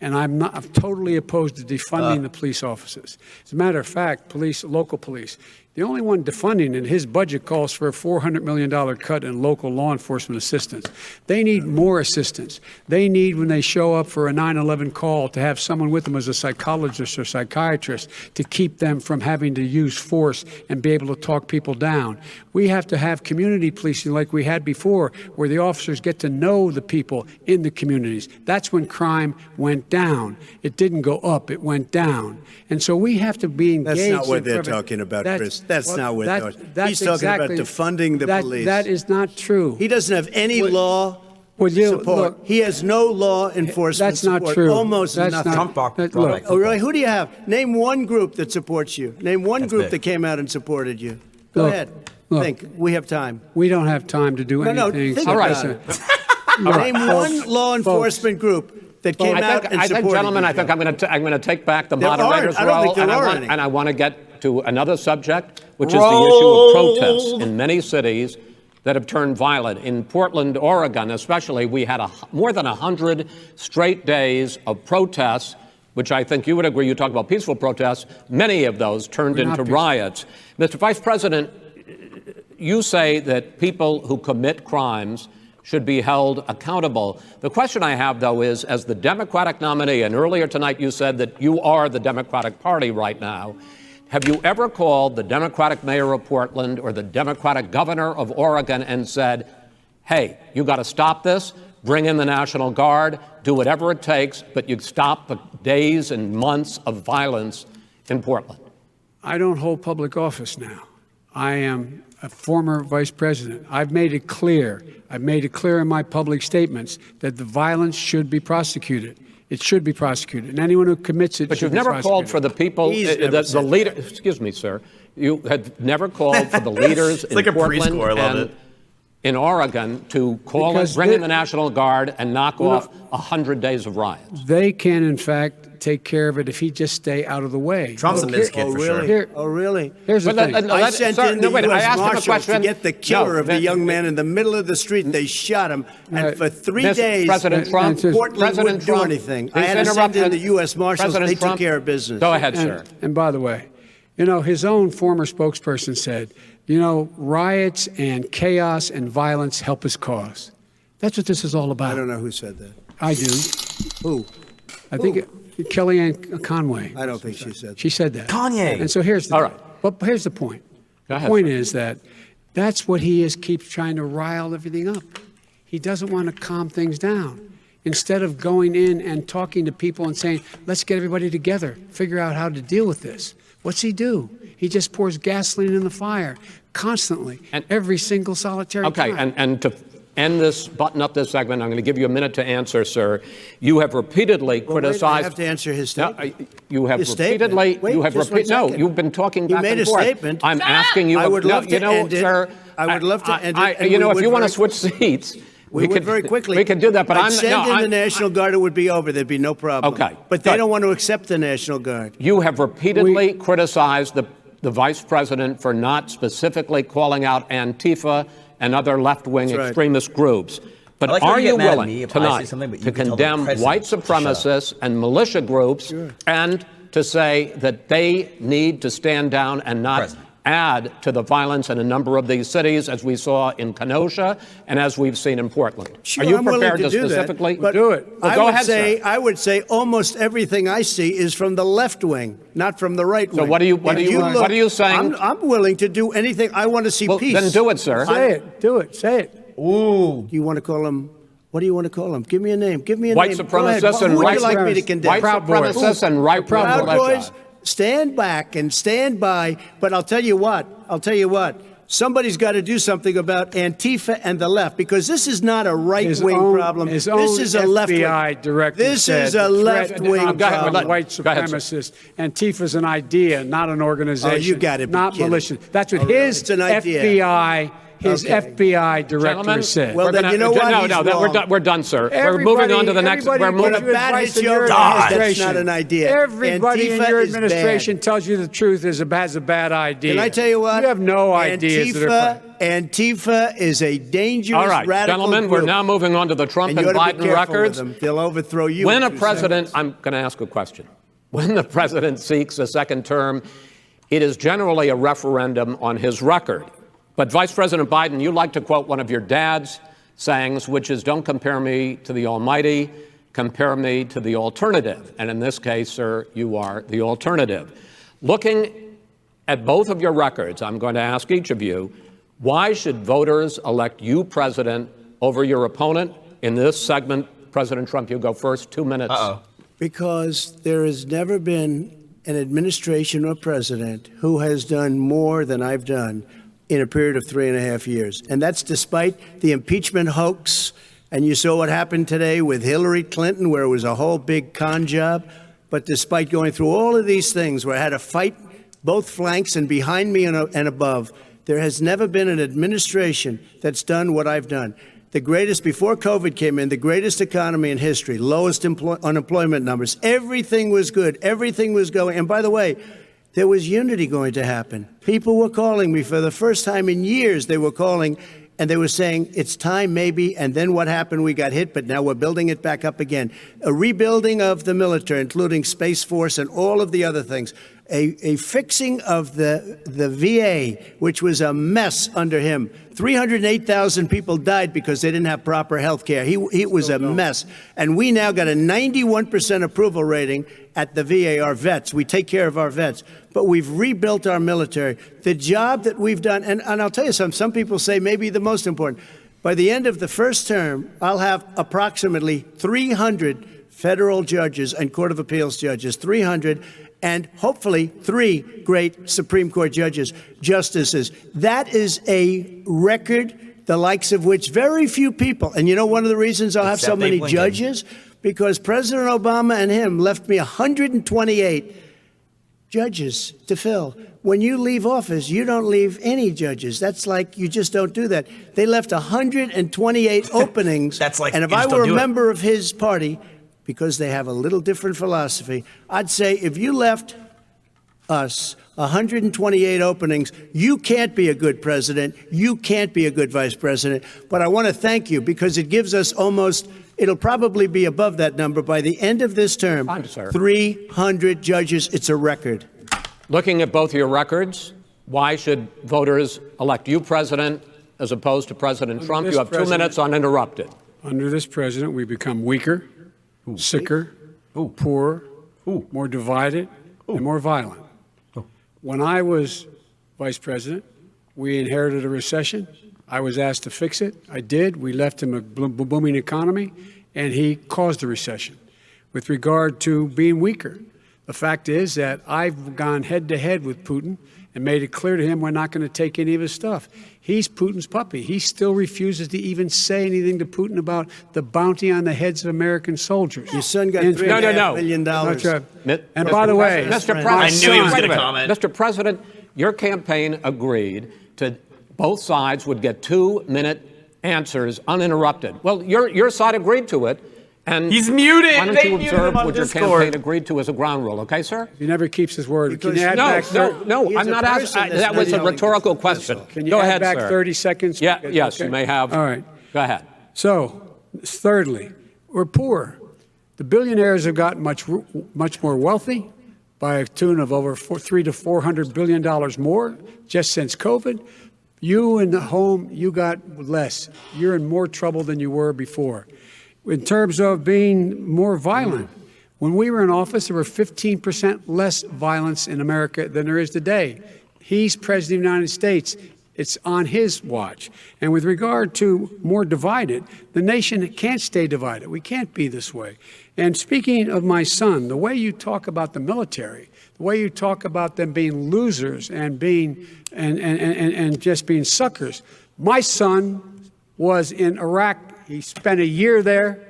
[SPEAKER 4] And I'm totally opposed to defunding the police officers. As a matter of fact, local police, the only one defunding in his budget calls for a $400 million cut in local law enforcement assistance. They need more assistance. They need, when they show up for a 9/11 call, to have someone with them as a psychologist or psychiatrist to keep them from having to use force and be able to talk people down. We have to have community policing like we had before, where the officers get to know the people in the communities. That's when crime went down. It didn't go up, it went down. And so we have to be engaged.
[SPEAKER 13] That's not what they're talking about, Chris. That's not what they're talking about. He's talking about defunding the police.
[SPEAKER 4] That is not true.
[SPEAKER 13] He doesn't have any law support.
[SPEAKER 4] Look,
[SPEAKER 13] he has no law enforcement
[SPEAKER 4] that's not
[SPEAKER 13] support.
[SPEAKER 4] true.
[SPEAKER 13] Almost nothing.
[SPEAKER 4] Look,
[SPEAKER 13] oh, really? Who do you have? Name one group that supports you. Name one group that came out and supported you. Go ahead. Think. We have time.
[SPEAKER 4] We don't have time to do anything.
[SPEAKER 13] No, think
[SPEAKER 9] all right.
[SPEAKER 13] Name one law enforcement group that came out and supported
[SPEAKER 9] I think, gentlemen,
[SPEAKER 13] you.
[SPEAKER 9] I think I'm going to take back the moderator's role, and I want to get to another subject, which is the issue of protests in many cities that have turned violent. In Portland, Oregon, especially, we had more than 100 straight days of protests, which I think you would agree. You talk about peaceful protests. Many of those turned into riots. Mr. Vice President, you say that people who commit crimes should be held accountable. The question I have, though, is, as the Democratic nominee, and earlier tonight you said that you are the Democratic Party right now, have you ever called the Democratic mayor of Portland or the Democratic governor of Oregon and said, hey, you got to stop this, bring in the National Guard, do whatever it takes, but you stop the days and months of violence in Portland?
[SPEAKER 4] I don't hold public office now. I am a former vice president. I've made it clear in my public statements that the violence should be prosecuted. It should be prosecuted, and anyone who commits it.
[SPEAKER 9] But you've never called for the people, the leader. Excuse me, sir. You have never called for the leaders in Portland and in Oregon to call and bring in the National Guard and knock off 100 days of riots.
[SPEAKER 4] They can, in fact, take care of it if he just stay out of the way.
[SPEAKER 1] Trump's a Mizkif for sure.
[SPEAKER 13] Oh, really?
[SPEAKER 4] Here's the thing.
[SPEAKER 13] I sent in the U.S. Marshals to get the killer of the young man in the middle of the street. They shot him, and for 3 days,
[SPEAKER 9] President Trump,
[SPEAKER 13] Portland wouldn't do anything. I had to send in the U.S. Marshals. They took care of business.
[SPEAKER 9] Go ahead, sir.
[SPEAKER 4] And by the way, his own former spokesperson said, riots and chaos and violence help his cause. That's what this is all about.
[SPEAKER 13] I don't know who said that.
[SPEAKER 4] I do.
[SPEAKER 13] Who?
[SPEAKER 4] I think Kellyanne Conway.
[SPEAKER 13] I don't think she said that.
[SPEAKER 4] She said that.
[SPEAKER 1] Kanye.
[SPEAKER 4] And so here's the
[SPEAKER 9] all right.
[SPEAKER 4] But here's the point.
[SPEAKER 9] Go ahead,
[SPEAKER 4] the point is that that's what he is, keeps trying to rile everything up. He doesn't want to calm things down. Instead of going in and talking to people and saying, let's get everybody together, figure out how to deal with this. What's he do? He just pours gasoline in the fire constantly, and every single solitary time.
[SPEAKER 9] Okay, and to end this, button up this segment, I'm going to give you a minute to answer, sir. You have repeatedly criticized.
[SPEAKER 13] I have to answer his statement.
[SPEAKER 9] No, you have repeatedly.
[SPEAKER 13] Wait,
[SPEAKER 9] you have
[SPEAKER 13] no,
[SPEAKER 9] you've been talking back
[SPEAKER 13] and forth.
[SPEAKER 9] You made
[SPEAKER 13] a statement.
[SPEAKER 9] I'm asking you.
[SPEAKER 13] I would love to
[SPEAKER 9] end it.
[SPEAKER 13] Sir. I would love to end it.
[SPEAKER 9] If you want to switch seats.
[SPEAKER 13] We could very quickly.
[SPEAKER 9] We could do that, but
[SPEAKER 13] I'd send in the National Guard. It would be over. There'd be no problem.
[SPEAKER 9] Okay.
[SPEAKER 13] But they don't want to accept the National Guard.
[SPEAKER 9] You have repeatedly criticized the vice president for not specifically calling out Antifa and other left-wing extremist groups. But are you willing tonight to condemn white supremacists and militia groups and to say that they need to stand down and not add to the violence in a number of these cities, as we saw in Kenosha and as we've seen in Portland.
[SPEAKER 13] Sure,
[SPEAKER 9] Are you
[SPEAKER 13] I'm willing
[SPEAKER 9] prepared
[SPEAKER 13] to do
[SPEAKER 9] specifically
[SPEAKER 13] that, but
[SPEAKER 4] do it?
[SPEAKER 9] Well, go ahead, sir.
[SPEAKER 13] I would say almost everything I see is from the left wing, not from the right wing.
[SPEAKER 9] So what are you saying?
[SPEAKER 13] I'm willing to do anything. I want to see peace.
[SPEAKER 9] Then do it, sir.
[SPEAKER 4] Say it. Do it. Say it.
[SPEAKER 13] Ooh. You want to call him? What do you want to call him? Give me a name. Give me a
[SPEAKER 9] White
[SPEAKER 13] name.
[SPEAKER 9] supremacists and
[SPEAKER 13] Who would
[SPEAKER 9] right
[SPEAKER 13] you like me to condemn?
[SPEAKER 9] White supremacists and right
[SPEAKER 13] Proud
[SPEAKER 9] militia.
[SPEAKER 13] Boys, stand back and stand by. But I'll tell you what. Somebody's got to do something about Antifa and the left, because this is not a right-wing problem. This is a left-wing.
[SPEAKER 4] FBI director
[SPEAKER 13] This
[SPEAKER 4] said
[SPEAKER 13] is a left-wing
[SPEAKER 4] problem. White supremacist. Antifa's an idea, not an organization.
[SPEAKER 13] Oh, you got it.
[SPEAKER 4] Not militia. That's what his FBI. His FBI director said.
[SPEAKER 13] Well, then you know what?
[SPEAKER 9] No, we're done, sir. We're moving on to the next. We're moving.
[SPEAKER 13] That's not an idea.
[SPEAKER 4] Everybody in
[SPEAKER 13] Antifa
[SPEAKER 4] your
[SPEAKER 13] is
[SPEAKER 4] administration
[SPEAKER 13] bad.
[SPEAKER 4] tells you the truth has a bad idea.
[SPEAKER 13] Can I tell you what?
[SPEAKER 4] You have no ideas.
[SPEAKER 13] Antifa is a dangerous,
[SPEAKER 9] all right,
[SPEAKER 13] radical
[SPEAKER 9] gentlemen,
[SPEAKER 13] group.
[SPEAKER 9] we're now moving on to the Trump and
[SPEAKER 13] you ought to be
[SPEAKER 9] Biden
[SPEAKER 13] careful
[SPEAKER 9] records.
[SPEAKER 13] with them. They'll overthrow you.
[SPEAKER 9] When a
[SPEAKER 13] in 2
[SPEAKER 9] president,
[SPEAKER 13] seconds.
[SPEAKER 9] I'm going to ask a question. When the president seeks a second term, it is generally a referendum on his record. But Vice President Biden, you like to quote one of your dad's sayings, which is, don't compare me to the almighty, compare me to the alternative. And in this case, sir, you are the alternative. Looking at both of your records, I'm going to ask each of you, why should voters elect you president over your opponent? In this segment, President Trump, you go first, 2 minutes.
[SPEAKER 13] Because there has never been an administration or president who has done more than I've done in a period of 3.5 years. And that's despite the impeachment hoax. And you saw what happened today with Hillary Clinton, where it was a whole big con job. But despite going through all of these things, where I had to fight both flanks and behind me and above, there has never been an administration that's done what I've done. The greatest, before COVID came in, the greatest economy in history, lowest unemployment numbers. Everything was good. Everything was going. And by the way, there was unity going to happen. People were calling me for the first time in years. They were calling and they were saying, it's time maybe. And then what happened? We got hit, but now we're building it back up again. A rebuilding of the military, including Space Force and all of the other things. A fixing of the VA, which was a mess under him. 308,000 people died because they didn't have proper health care. It was a mess. And we now got a 91% approval rating at the VA, our vets. We take care of our vets. But we've rebuilt our military. The job that we've done, and I'll tell you something, some people say maybe the most important. By the end of the first term, I'll have approximately 300 federal judges and Court of Appeals judges, 300, and hopefully 3 great Supreme Court justices. That is a record, the likes of which very few people, and you know one of the reasons I'll have so many judges? Because President Obama and him left me 128 judges to fill. When you leave office, you don't leave any judges. That's like, you just don't do that. They left 128 openings.
[SPEAKER 1] That's like,
[SPEAKER 13] and if I were a member of his party, because they have a little different philosophy, I'd say if you left us 128 openings, you can't be a good president, you can't be a good vice president. But I want to thank you because it gives us almost, it'll probably be above that number by the end of this term. 300 judges, it's a record.
[SPEAKER 9] Looking at both your records, why should voters elect you president as opposed to President Trump? You have 2 minutes uninterrupted.
[SPEAKER 4] Under this president, we become weaker, sicker, poorer, more divided, and more violent. When I was vice president, we inherited a recession. I was asked to fix it. I did. We left him a booming economy, and he caused a recession. With regard to being weaker, the fact is that I've gone head-to-head with Putin and made it clear to him we're not going to take any of his stuff. He's Putin's puppy. He still refuses to even say anything to Putin about the bounty on the heads of American soldiers.
[SPEAKER 13] Your son got $3.5 million.
[SPEAKER 4] And by the way,
[SPEAKER 9] Mr. President,
[SPEAKER 1] I knew he was going to comment.
[SPEAKER 9] Mr. President, your campaign agreed to both sides would get 2-minute answers uninterrupted. Well, your side agreed to it. And
[SPEAKER 1] he's muted.
[SPEAKER 9] Why don't you observe what your campaign agreed to as a ground rule, okay, sir?
[SPEAKER 4] He never keeps his word. Can you add
[SPEAKER 9] no, I'm not asking. That was a rhetorical question.
[SPEAKER 4] Can you
[SPEAKER 9] Go
[SPEAKER 4] add
[SPEAKER 9] ahead,
[SPEAKER 4] back
[SPEAKER 9] sir.
[SPEAKER 4] 30 seconds?
[SPEAKER 9] Yes,
[SPEAKER 4] Okay.
[SPEAKER 9] you may have.
[SPEAKER 4] All right.
[SPEAKER 9] Go ahead.
[SPEAKER 4] So, thirdly, we're poor. The billionaires have gotten much more wealthy. by a tune of over $300 to $400 billion more just since COVID. You in the home, you got less. You're in more trouble than you were before. In terms of being more violent, when we were in office, there were 15% less violence in America than there is today. He's president of the United States. It's on his watch. And with regard to more divided, the nation can't stay divided. We can't be this way. And speaking of my son, the way you talk about the military, the way you talk about them being losers and being and just being suckers. My son was in Iraq. He spent a year there.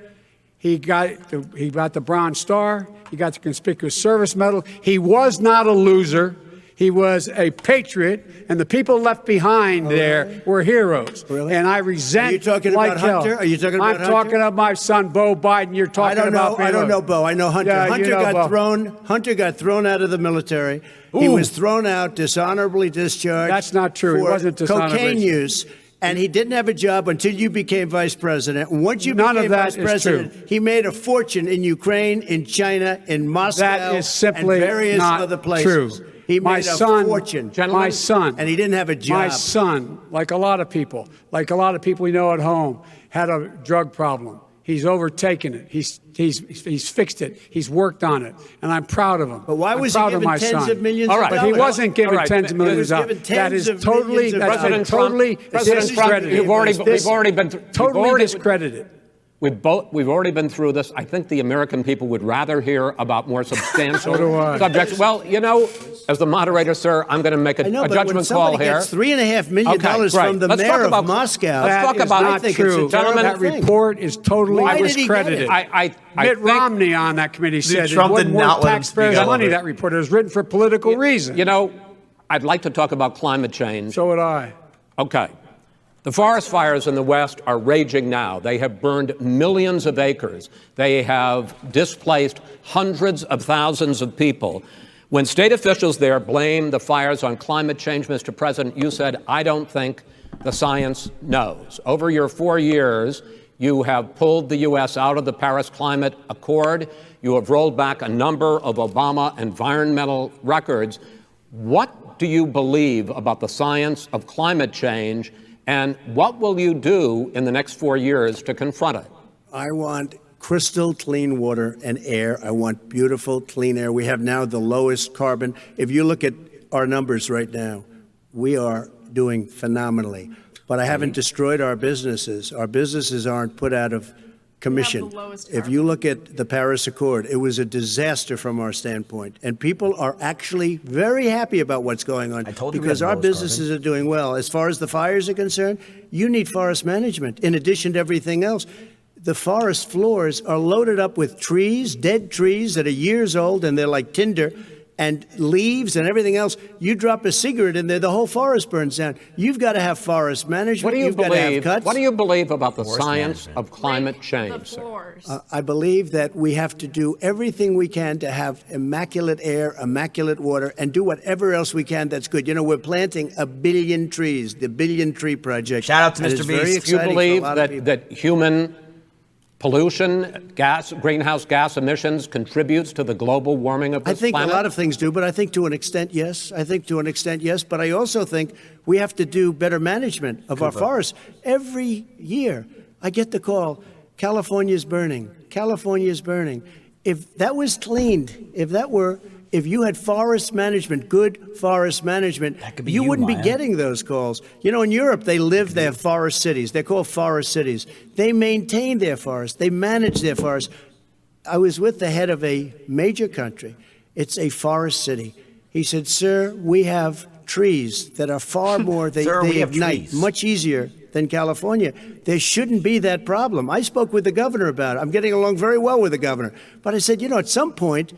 [SPEAKER 4] He got the Bronze Star. He got the Conspicuous Service Medal. He was not a loser. He was a patriot, and the people left behind there were heroes.
[SPEAKER 13] Really?
[SPEAKER 4] And I resent.
[SPEAKER 13] Are you talking
[SPEAKER 4] like
[SPEAKER 13] about
[SPEAKER 4] hell.
[SPEAKER 13] Hunter? Are you talking about Hunter?
[SPEAKER 4] I'm talking about my son, Beau Biden. You're talking about.
[SPEAKER 13] I don't know Beau. I know Hunter.
[SPEAKER 4] Yeah,
[SPEAKER 13] Hunter
[SPEAKER 4] you know
[SPEAKER 13] got
[SPEAKER 4] Beau.
[SPEAKER 13] thrown. Hunter got thrown out of the military. He was thrown out, dishonorably discharged.
[SPEAKER 4] That's not true. He
[SPEAKER 13] for
[SPEAKER 4] wasn't dishonorably.
[SPEAKER 13] cocaine use. And he didn't have a job until you became vice president. Once you
[SPEAKER 4] None of
[SPEAKER 13] became
[SPEAKER 4] that
[SPEAKER 13] vice
[SPEAKER 4] is
[SPEAKER 13] president,
[SPEAKER 4] true.
[SPEAKER 13] he made a fortune in Ukraine, in China, in Moscow,
[SPEAKER 4] That is simply
[SPEAKER 13] and various
[SPEAKER 4] not
[SPEAKER 13] other places.
[SPEAKER 4] true.
[SPEAKER 13] He
[SPEAKER 4] My
[SPEAKER 13] made
[SPEAKER 4] son,
[SPEAKER 13] a fortune.
[SPEAKER 4] my son,
[SPEAKER 13] and he didn't have a job.
[SPEAKER 4] My son, like a lot of people we know at home, had a drug problem. He's overtaken it. He's fixed it. He's worked on it, and I'm proud of him.
[SPEAKER 13] But why was he
[SPEAKER 4] proud of
[SPEAKER 13] given
[SPEAKER 4] my
[SPEAKER 13] tens
[SPEAKER 4] son.
[SPEAKER 13] of millions
[SPEAKER 4] All
[SPEAKER 13] of
[SPEAKER 4] right, but he
[SPEAKER 13] dollars?
[SPEAKER 4] wasn't given
[SPEAKER 3] All right,
[SPEAKER 4] tens of millions of
[SPEAKER 13] he was
[SPEAKER 4] dollars.
[SPEAKER 13] given
[SPEAKER 4] That
[SPEAKER 13] tens
[SPEAKER 4] is
[SPEAKER 13] of
[SPEAKER 4] totally,
[SPEAKER 13] millions of
[SPEAKER 4] that's
[SPEAKER 13] dollars.
[SPEAKER 4] totally
[SPEAKER 3] President Trump,
[SPEAKER 4] discredited.
[SPEAKER 3] you've already been
[SPEAKER 4] Totally discredited.
[SPEAKER 9] We've already been through this. I think the American people would rather hear about more substantial
[SPEAKER 4] So do I.
[SPEAKER 9] subjects. Well, you know, as the moderator, sir, I'm going to make a
[SPEAKER 13] I know, but
[SPEAKER 9] judgment
[SPEAKER 13] when
[SPEAKER 9] call
[SPEAKER 13] somebody
[SPEAKER 9] here.
[SPEAKER 13] gets $3.5 million
[SPEAKER 9] Okay,
[SPEAKER 13] from
[SPEAKER 9] great.
[SPEAKER 13] the
[SPEAKER 9] Let's
[SPEAKER 13] mayor
[SPEAKER 9] talk
[SPEAKER 13] of
[SPEAKER 9] about
[SPEAKER 13] Moscow,
[SPEAKER 9] Let's talk
[SPEAKER 4] That is
[SPEAKER 9] about
[SPEAKER 4] not
[SPEAKER 13] I think
[SPEAKER 4] true.
[SPEAKER 13] it's a terrible
[SPEAKER 4] That
[SPEAKER 13] thing.
[SPEAKER 4] report is totally
[SPEAKER 13] Why did he get
[SPEAKER 4] discredited.
[SPEAKER 13] it?
[SPEAKER 9] I
[SPEAKER 4] Mitt
[SPEAKER 9] think,
[SPEAKER 4] Romney on that committee said
[SPEAKER 1] Trump
[SPEAKER 4] it
[SPEAKER 1] did
[SPEAKER 4] wasn't
[SPEAKER 1] not
[SPEAKER 4] worth
[SPEAKER 1] let him speak
[SPEAKER 4] taxpayers'
[SPEAKER 1] up.
[SPEAKER 4] money. That report was written for political reasons.
[SPEAKER 9] you know, I'd like to talk about climate change.
[SPEAKER 4] So would I.
[SPEAKER 9] Okay. The forest fires in the West are raging now. They have burned millions of acres. They have displaced hundreds of thousands of people. When state officials there blame the fires on climate change, Mr. President, you said, I don't think the science knows. Over your 4 years, you have pulled the U.S. out of the Paris Climate Accord. You have rolled back a number of Obama environmental records. What do you believe about the science of climate change, and what will you do in the next 4 years to confront it?
[SPEAKER 13] I want crystal clean water and air. I want beautiful, clean air. We have now the lowest carbon. If you look at our numbers right now, we are doing phenomenally. But I haven't destroyed our businesses. Our businesses aren't put out of commission. If you look at the Paris Accord, it was a disaster from our standpoint. And people are actually very happy about what's going on because our businesses are doing well. As far as the fires are concerned, you need forest management in addition to everything else. The forest floors are loaded up with trees, dead trees that are years old, and they're like tinder, and leaves and everything else. You drop a cigarette in there, the whole forest burns down. You've got to have forest management.
[SPEAKER 9] What do you
[SPEAKER 13] You've got to have
[SPEAKER 9] believe?
[SPEAKER 13] cuts.
[SPEAKER 9] What do you believe about the science of climate change, sir?
[SPEAKER 13] I believe that we have to do everything we can to have immaculate air, immaculate water, and do whatever else we can that's good. You know, we're planting 1 billion trees, the Billion Tree Project.
[SPEAKER 1] Shout out to
[SPEAKER 13] and
[SPEAKER 1] Mr.
[SPEAKER 13] it's very
[SPEAKER 1] Beast.
[SPEAKER 9] Do you
[SPEAKER 13] exciting for a
[SPEAKER 9] believe
[SPEAKER 13] lot of people.
[SPEAKER 9] that human pollution, greenhouse gas emissions contributes to the global warming of this
[SPEAKER 13] I think
[SPEAKER 9] planet?
[SPEAKER 13] a lot of things do, but I think to an extent, yes. I think to an extent, yes. But I also think we have to do better management of our forests. Every year, I get the call, California's burning. California's burning. If that was cleaned, if you had forest management, good forest management, you wouldn't be getting those calls. You know, in Europe, they have forest cities. They're called forest cities. They maintain their forests. They manage their forests. I was with the head of a major country. It's a forest city. He said, sir, we have trees that are far more, they ignite much easier than California. There shouldn't be that problem. I spoke with the governor about it. I'm getting along very well with the governor. But I said, you know, at some point,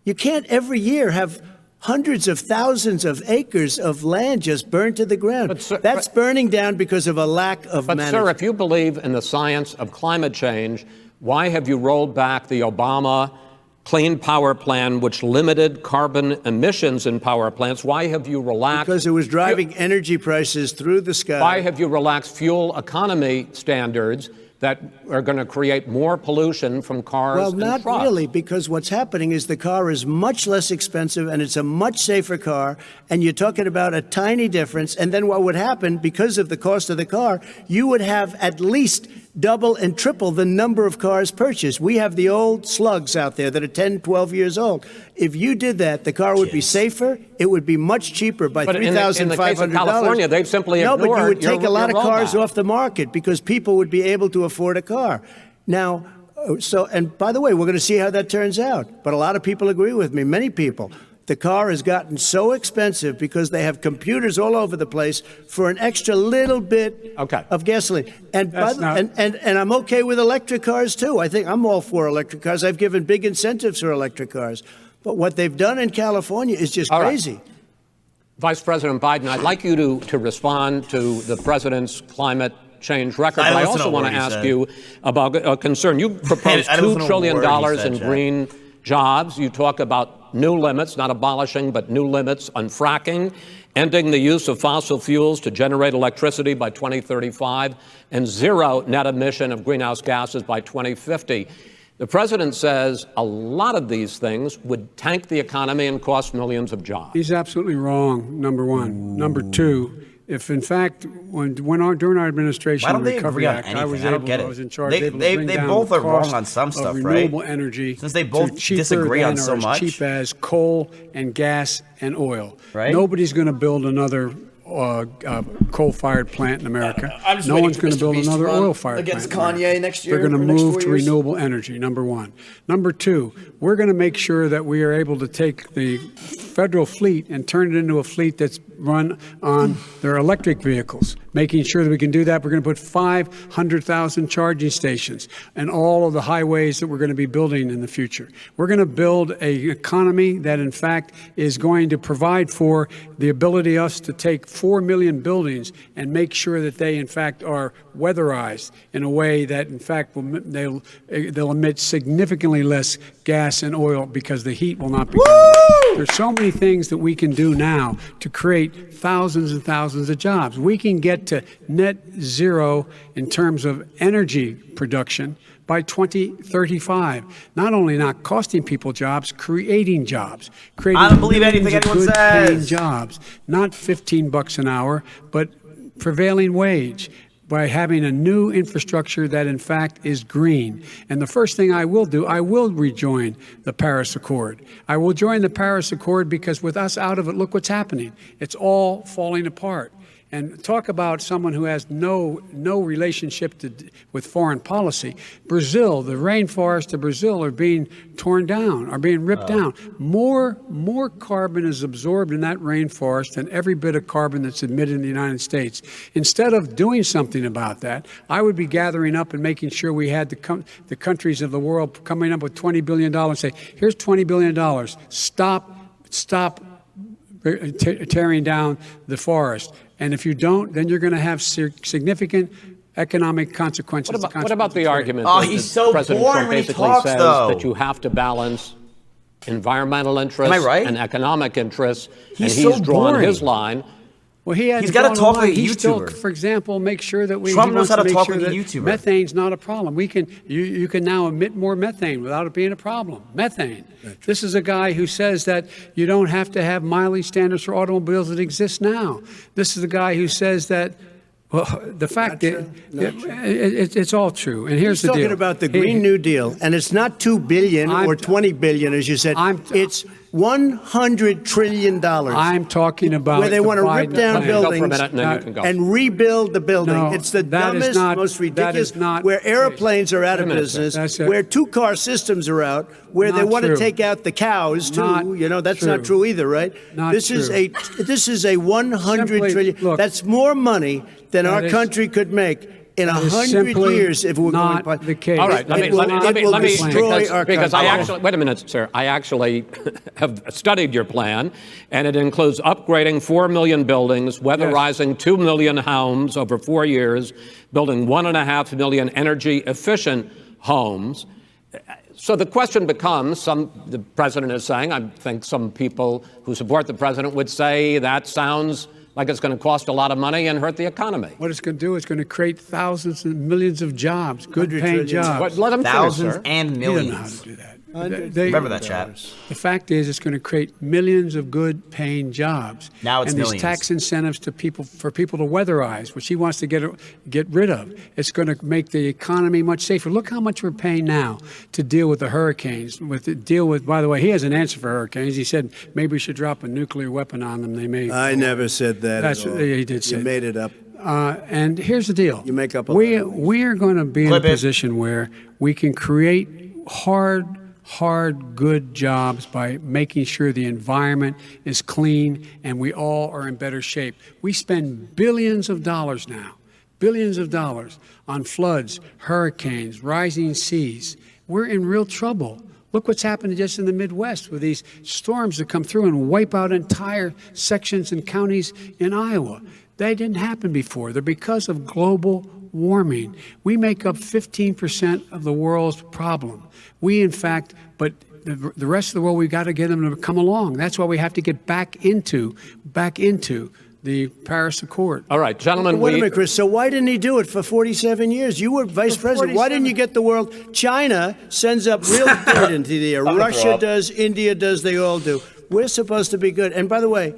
[SPEAKER 13] you can't every year have hundreds of thousands of acres of land just burned to the ground. That's burning down because of a lack of management.
[SPEAKER 9] Sir, if you believe in the science of climate change, why have you rolled back the Obama Clean Power Plan, which limited carbon emissions in power plants? Why have you relaxed?
[SPEAKER 13] Because it was driving energy prices through the sky.
[SPEAKER 9] Why have you relaxed fuel economy standards that are going to create more pollution from cars
[SPEAKER 13] Well,
[SPEAKER 9] and
[SPEAKER 13] not
[SPEAKER 9] trucks.
[SPEAKER 13] really, because what's happening is the car is much less expensive and it's a much safer car, and you're talking about a tiny difference. And then what would happen, because of the cost of the car, you would have at least double and triple the number of cars purchased. We have the old slugs out there that are 10, 12 years old. If you did that, the car would be safer. It would be much cheaper by
[SPEAKER 9] But in the case of
[SPEAKER 13] $3,500.
[SPEAKER 9] California, they've simply
[SPEAKER 13] No, but you
[SPEAKER 9] ignored
[SPEAKER 13] would take
[SPEAKER 9] your
[SPEAKER 13] a lot of cars
[SPEAKER 9] roadmap.
[SPEAKER 13] off the market because people would be able to afford a car. Now, and by the way, we're going to see how that turns out. But a lot of people agree with me, many people. The car has gotten so expensive because they have computers all over the place for an extra little bit of gasoline. And, and I'm okay with electric cars, too. I think I'm all for electric cars. I've given big incentives for electric cars. But what they've done in California is just crazy.
[SPEAKER 9] Vice President Biden, I'd like you to respond to the president's climate change record. But I also want to ask you about a concern. You proposed $2 trillion in green jobs. You talk about new limits, not abolishing, but new limits on fracking, ending the use of fossil fuels to generate electricity by 2035, and zero net emission of greenhouse gases by 2050. The president says a lot of these things would tank the economy and cost millions of jobs.
[SPEAKER 4] He's absolutely wrong, number one. Number two, if in fact, during our administration,
[SPEAKER 1] Why don't they
[SPEAKER 4] Recovery
[SPEAKER 1] agree on
[SPEAKER 4] Act,
[SPEAKER 1] anything? I was
[SPEAKER 4] in charge.
[SPEAKER 1] They both are wrong on some stuff, right?
[SPEAKER 4] Renewable energy,
[SPEAKER 1] since they both disagree on so much.
[SPEAKER 4] Cheap as coal and gas and oil.
[SPEAKER 1] Right?
[SPEAKER 4] Nobody's going to build another coal-fired plant in America. No one's going to build another oil-fired plant.
[SPEAKER 5] Against Kanye next year.
[SPEAKER 4] They're going to move to renewable energy, number one. Number two, we're going to make sure that we are able to take the federal fleet and turn it into a fleet that's run on their electric vehicles. Making sure that we can do that, we're going to put 500,000 charging stations and all of the highways that we're going to be building in the future. We're going to build an economy that, in fact, is going to provide for the ability of us to take 4 million buildings and make sure that they, in fact, are weatherized in a way that, in fact, they'll emit significantly less gas and oil because the heat will not be gone. There's so many things that we can do now to create thousands and thousands of jobs. We can get to net zero in terms of energy production by 2035. Not only not costing people jobs, creating jobs. Creating
[SPEAKER 1] I don't believe anything anyone says.
[SPEAKER 4] Jobs, not $15 an hour, but prevailing wage, by having a new infrastructure that, in fact, is green. And the first thing I will do, I will rejoin the Paris Accord. I will join the Paris Accord because with us out of it, look what's happening. It's all falling apart. And talk about someone who has no relationship with foreign policy. Brazil, the rainforests of Brazil are being torn down, are being ripped down. More carbon is absorbed in that rainforest than every bit of carbon that's emitted in the United States. Instead of doing something about that, I would be gathering up and making sure we had the countries of the world coming up with $20 billion and say, here's $20 billion. Stop tearing down the forest. And if you don't, then you're going to have significant economic consequences.
[SPEAKER 9] What about the argument
[SPEAKER 1] Oh,
[SPEAKER 9] that
[SPEAKER 1] he's so
[SPEAKER 9] President
[SPEAKER 1] boring
[SPEAKER 9] Trump
[SPEAKER 1] when he
[SPEAKER 9] basically
[SPEAKER 1] talks,
[SPEAKER 9] says
[SPEAKER 1] though.
[SPEAKER 9] that you have to balance environmental interests
[SPEAKER 1] Am I right?
[SPEAKER 9] and economic interests,
[SPEAKER 1] He's
[SPEAKER 9] and he's
[SPEAKER 1] so
[SPEAKER 9] drawn
[SPEAKER 1] boring.
[SPEAKER 9] his line.
[SPEAKER 4] Well,
[SPEAKER 1] He's got to talk like a
[SPEAKER 4] He still,
[SPEAKER 1] YouTuber.
[SPEAKER 4] for example, make sure that
[SPEAKER 1] Trump
[SPEAKER 4] he
[SPEAKER 1] knows
[SPEAKER 4] wants
[SPEAKER 1] how to
[SPEAKER 4] make
[SPEAKER 1] talk
[SPEAKER 4] sure
[SPEAKER 1] like a
[SPEAKER 4] that
[SPEAKER 1] YouTuber.
[SPEAKER 4] Methane's not a problem. You can now emit more methane without it being a problem. Methane. This is a guy who says that you don't have to have mileage standards for automobiles that exist now. This is a guy who says that. Well, the fact that it's all true. And here's
[SPEAKER 13] He's
[SPEAKER 4] the deal.
[SPEAKER 13] talking about the Green New Deal, and it's not $2 billion or $20 billion, as you said. It's $100 trillion.
[SPEAKER 4] I'm talking about
[SPEAKER 13] where they want to rip down buildings
[SPEAKER 9] and
[SPEAKER 13] rebuild the building.
[SPEAKER 4] No,
[SPEAKER 13] it's the
[SPEAKER 4] that is
[SPEAKER 13] dumbest,
[SPEAKER 4] not-
[SPEAKER 13] most
[SPEAKER 4] that
[SPEAKER 13] ridiculous.
[SPEAKER 4] is not
[SPEAKER 13] where airplanes are out of
[SPEAKER 9] Wait a minute,
[SPEAKER 13] business,
[SPEAKER 4] That's it.
[SPEAKER 13] where two-car systems are out, where they
[SPEAKER 4] Not
[SPEAKER 13] want
[SPEAKER 4] true.
[SPEAKER 13] to take out the cows too.
[SPEAKER 4] Not
[SPEAKER 13] That's
[SPEAKER 4] true.
[SPEAKER 13] not true either, right?
[SPEAKER 4] Not
[SPEAKER 13] this
[SPEAKER 4] true.
[SPEAKER 13] is a $100
[SPEAKER 4] Simply,
[SPEAKER 13] trillion.
[SPEAKER 4] look,
[SPEAKER 13] That's more money than
[SPEAKER 4] that
[SPEAKER 13] our
[SPEAKER 4] is-
[SPEAKER 13] country could make in
[SPEAKER 4] that is
[SPEAKER 13] 100
[SPEAKER 4] simply
[SPEAKER 13] years if we're
[SPEAKER 4] not
[SPEAKER 13] going.
[SPEAKER 4] the case.
[SPEAKER 9] All right, let me
[SPEAKER 13] destroy our
[SPEAKER 9] because I
[SPEAKER 13] country.
[SPEAKER 9] actually wait a minute, sir. I actually have studied your plan, and it includes upgrading 4 million buildings, weatherizing 2 million homes over 4 years, building 1.5 million energy-efficient homes. So the question becomes: the president is saying, I think some people who support the president would say that sounds like it's going to cost a lot of money and hurt the economy.
[SPEAKER 4] What it's going to do is going to create thousands and millions of jobs, good-paying jobs.
[SPEAKER 9] But let them
[SPEAKER 1] Thousands
[SPEAKER 9] finish, sir.
[SPEAKER 1] and
[SPEAKER 4] You don't know how
[SPEAKER 1] millions.
[SPEAKER 4] to do that.
[SPEAKER 1] Remember that, chat.
[SPEAKER 4] The fact is, it's going to create millions of good-paying jobs.
[SPEAKER 1] Now it's
[SPEAKER 4] and
[SPEAKER 1] millions.
[SPEAKER 4] these tax incentives to people for people to weatherize, which he wants to get rid of. It's going to make the economy much safer. Look how much we're paying now to deal with the hurricanes. By the way, he has an answer for hurricanes. He said maybe we should drop a nuclear weapon on them. They may.
[SPEAKER 13] I never said that.
[SPEAKER 4] That's
[SPEAKER 13] at all.
[SPEAKER 4] he did say.
[SPEAKER 13] You made it up.
[SPEAKER 4] And here's the deal.
[SPEAKER 13] You make up.
[SPEAKER 4] We are going to be in a position where we can create hard, good jobs by making sure the environment is clean and we all are in better shape. We spend billions of dollars now, on floods, hurricanes, rising seas. We're in real trouble. Look what's happened just in the Midwest with these storms that come through and wipe out entire sections and counties in Iowa. They didn't happen before. They're because of global warming. We make up 15% of the world's problem. We, in fact, but the rest of the world, we've got to get them to come along. That's why we have to get back into the Paris Accord.
[SPEAKER 9] All right, gentlemen.
[SPEAKER 13] Wait a minute, Chris. So why didn't he do it for 47 years? You were vice president. Why didn't you get the world? China sends up real dirt into the air. Russia does. India does. They all do. We're supposed to be good. And by the way,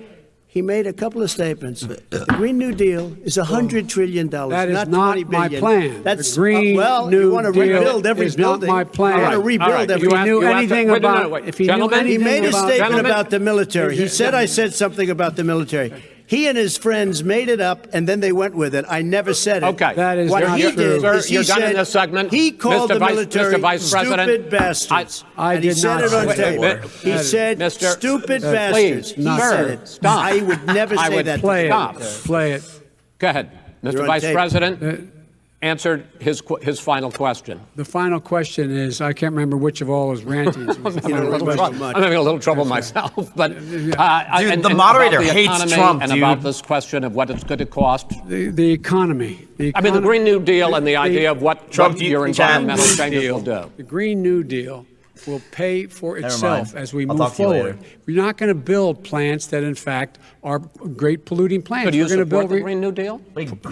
[SPEAKER 13] he made a couple of statements. The Green New Deal is $100 trillion.
[SPEAKER 4] That is
[SPEAKER 13] not
[SPEAKER 4] not my
[SPEAKER 13] billion.
[SPEAKER 4] plan.
[SPEAKER 13] That's
[SPEAKER 4] the Green
[SPEAKER 13] well,
[SPEAKER 4] New
[SPEAKER 13] you want to
[SPEAKER 4] Deal
[SPEAKER 13] rebuild every
[SPEAKER 4] is
[SPEAKER 13] building.
[SPEAKER 4] not my plan.
[SPEAKER 13] You want to rebuild every.
[SPEAKER 4] If he knew anything about, if he knew anything
[SPEAKER 13] he made a
[SPEAKER 4] about,
[SPEAKER 13] statement about the military. He said I said something about the military. He and his friends made it up, and then they went with it. I never said it.
[SPEAKER 9] Okay.
[SPEAKER 4] That is
[SPEAKER 13] what
[SPEAKER 4] not
[SPEAKER 13] he
[SPEAKER 4] true.
[SPEAKER 13] did
[SPEAKER 9] Sir,
[SPEAKER 13] is he
[SPEAKER 9] you're done in
[SPEAKER 13] said
[SPEAKER 9] this segment.
[SPEAKER 13] he called the military
[SPEAKER 9] Mr. Vice President,
[SPEAKER 13] stupid bastards.
[SPEAKER 4] I
[SPEAKER 13] and he
[SPEAKER 4] did
[SPEAKER 13] said
[SPEAKER 4] not
[SPEAKER 13] it on
[SPEAKER 4] say
[SPEAKER 13] tape.
[SPEAKER 4] that.
[SPEAKER 13] He said
[SPEAKER 9] Mr.
[SPEAKER 13] stupid
[SPEAKER 9] Please,
[SPEAKER 13] bastards. He
[SPEAKER 9] sir,
[SPEAKER 13] said it.
[SPEAKER 9] stop.
[SPEAKER 13] I would never
[SPEAKER 9] I
[SPEAKER 13] say
[SPEAKER 9] would
[SPEAKER 13] that.
[SPEAKER 4] Play
[SPEAKER 9] Stop.
[SPEAKER 4] it. Play it.
[SPEAKER 9] Go ahead.
[SPEAKER 13] You're
[SPEAKER 9] Mr.
[SPEAKER 13] on
[SPEAKER 9] Vice
[SPEAKER 13] tape.
[SPEAKER 9] President answered his final question.
[SPEAKER 4] The final question is, I can't remember which of all his rantings. Was the final question.
[SPEAKER 9] I'm having a little trouble myself, but and
[SPEAKER 1] the moderator
[SPEAKER 9] about the
[SPEAKER 1] hates
[SPEAKER 9] economy
[SPEAKER 1] Trump,
[SPEAKER 9] and
[SPEAKER 1] dude.
[SPEAKER 9] about this question of what it's going to cost.
[SPEAKER 4] The economy.
[SPEAKER 9] I mean, the Green New Deal and the idea of what your environmental changes will do.
[SPEAKER 4] The Green New Deal will pay for itself
[SPEAKER 1] mind.
[SPEAKER 4] as we
[SPEAKER 1] I'll
[SPEAKER 4] move
[SPEAKER 1] talk to you
[SPEAKER 4] forward.
[SPEAKER 1] later.
[SPEAKER 4] We're not going to build plants that, in fact, are great polluting plants.
[SPEAKER 9] So do you
[SPEAKER 4] We're going to
[SPEAKER 9] support
[SPEAKER 4] build
[SPEAKER 9] the Green New Deal?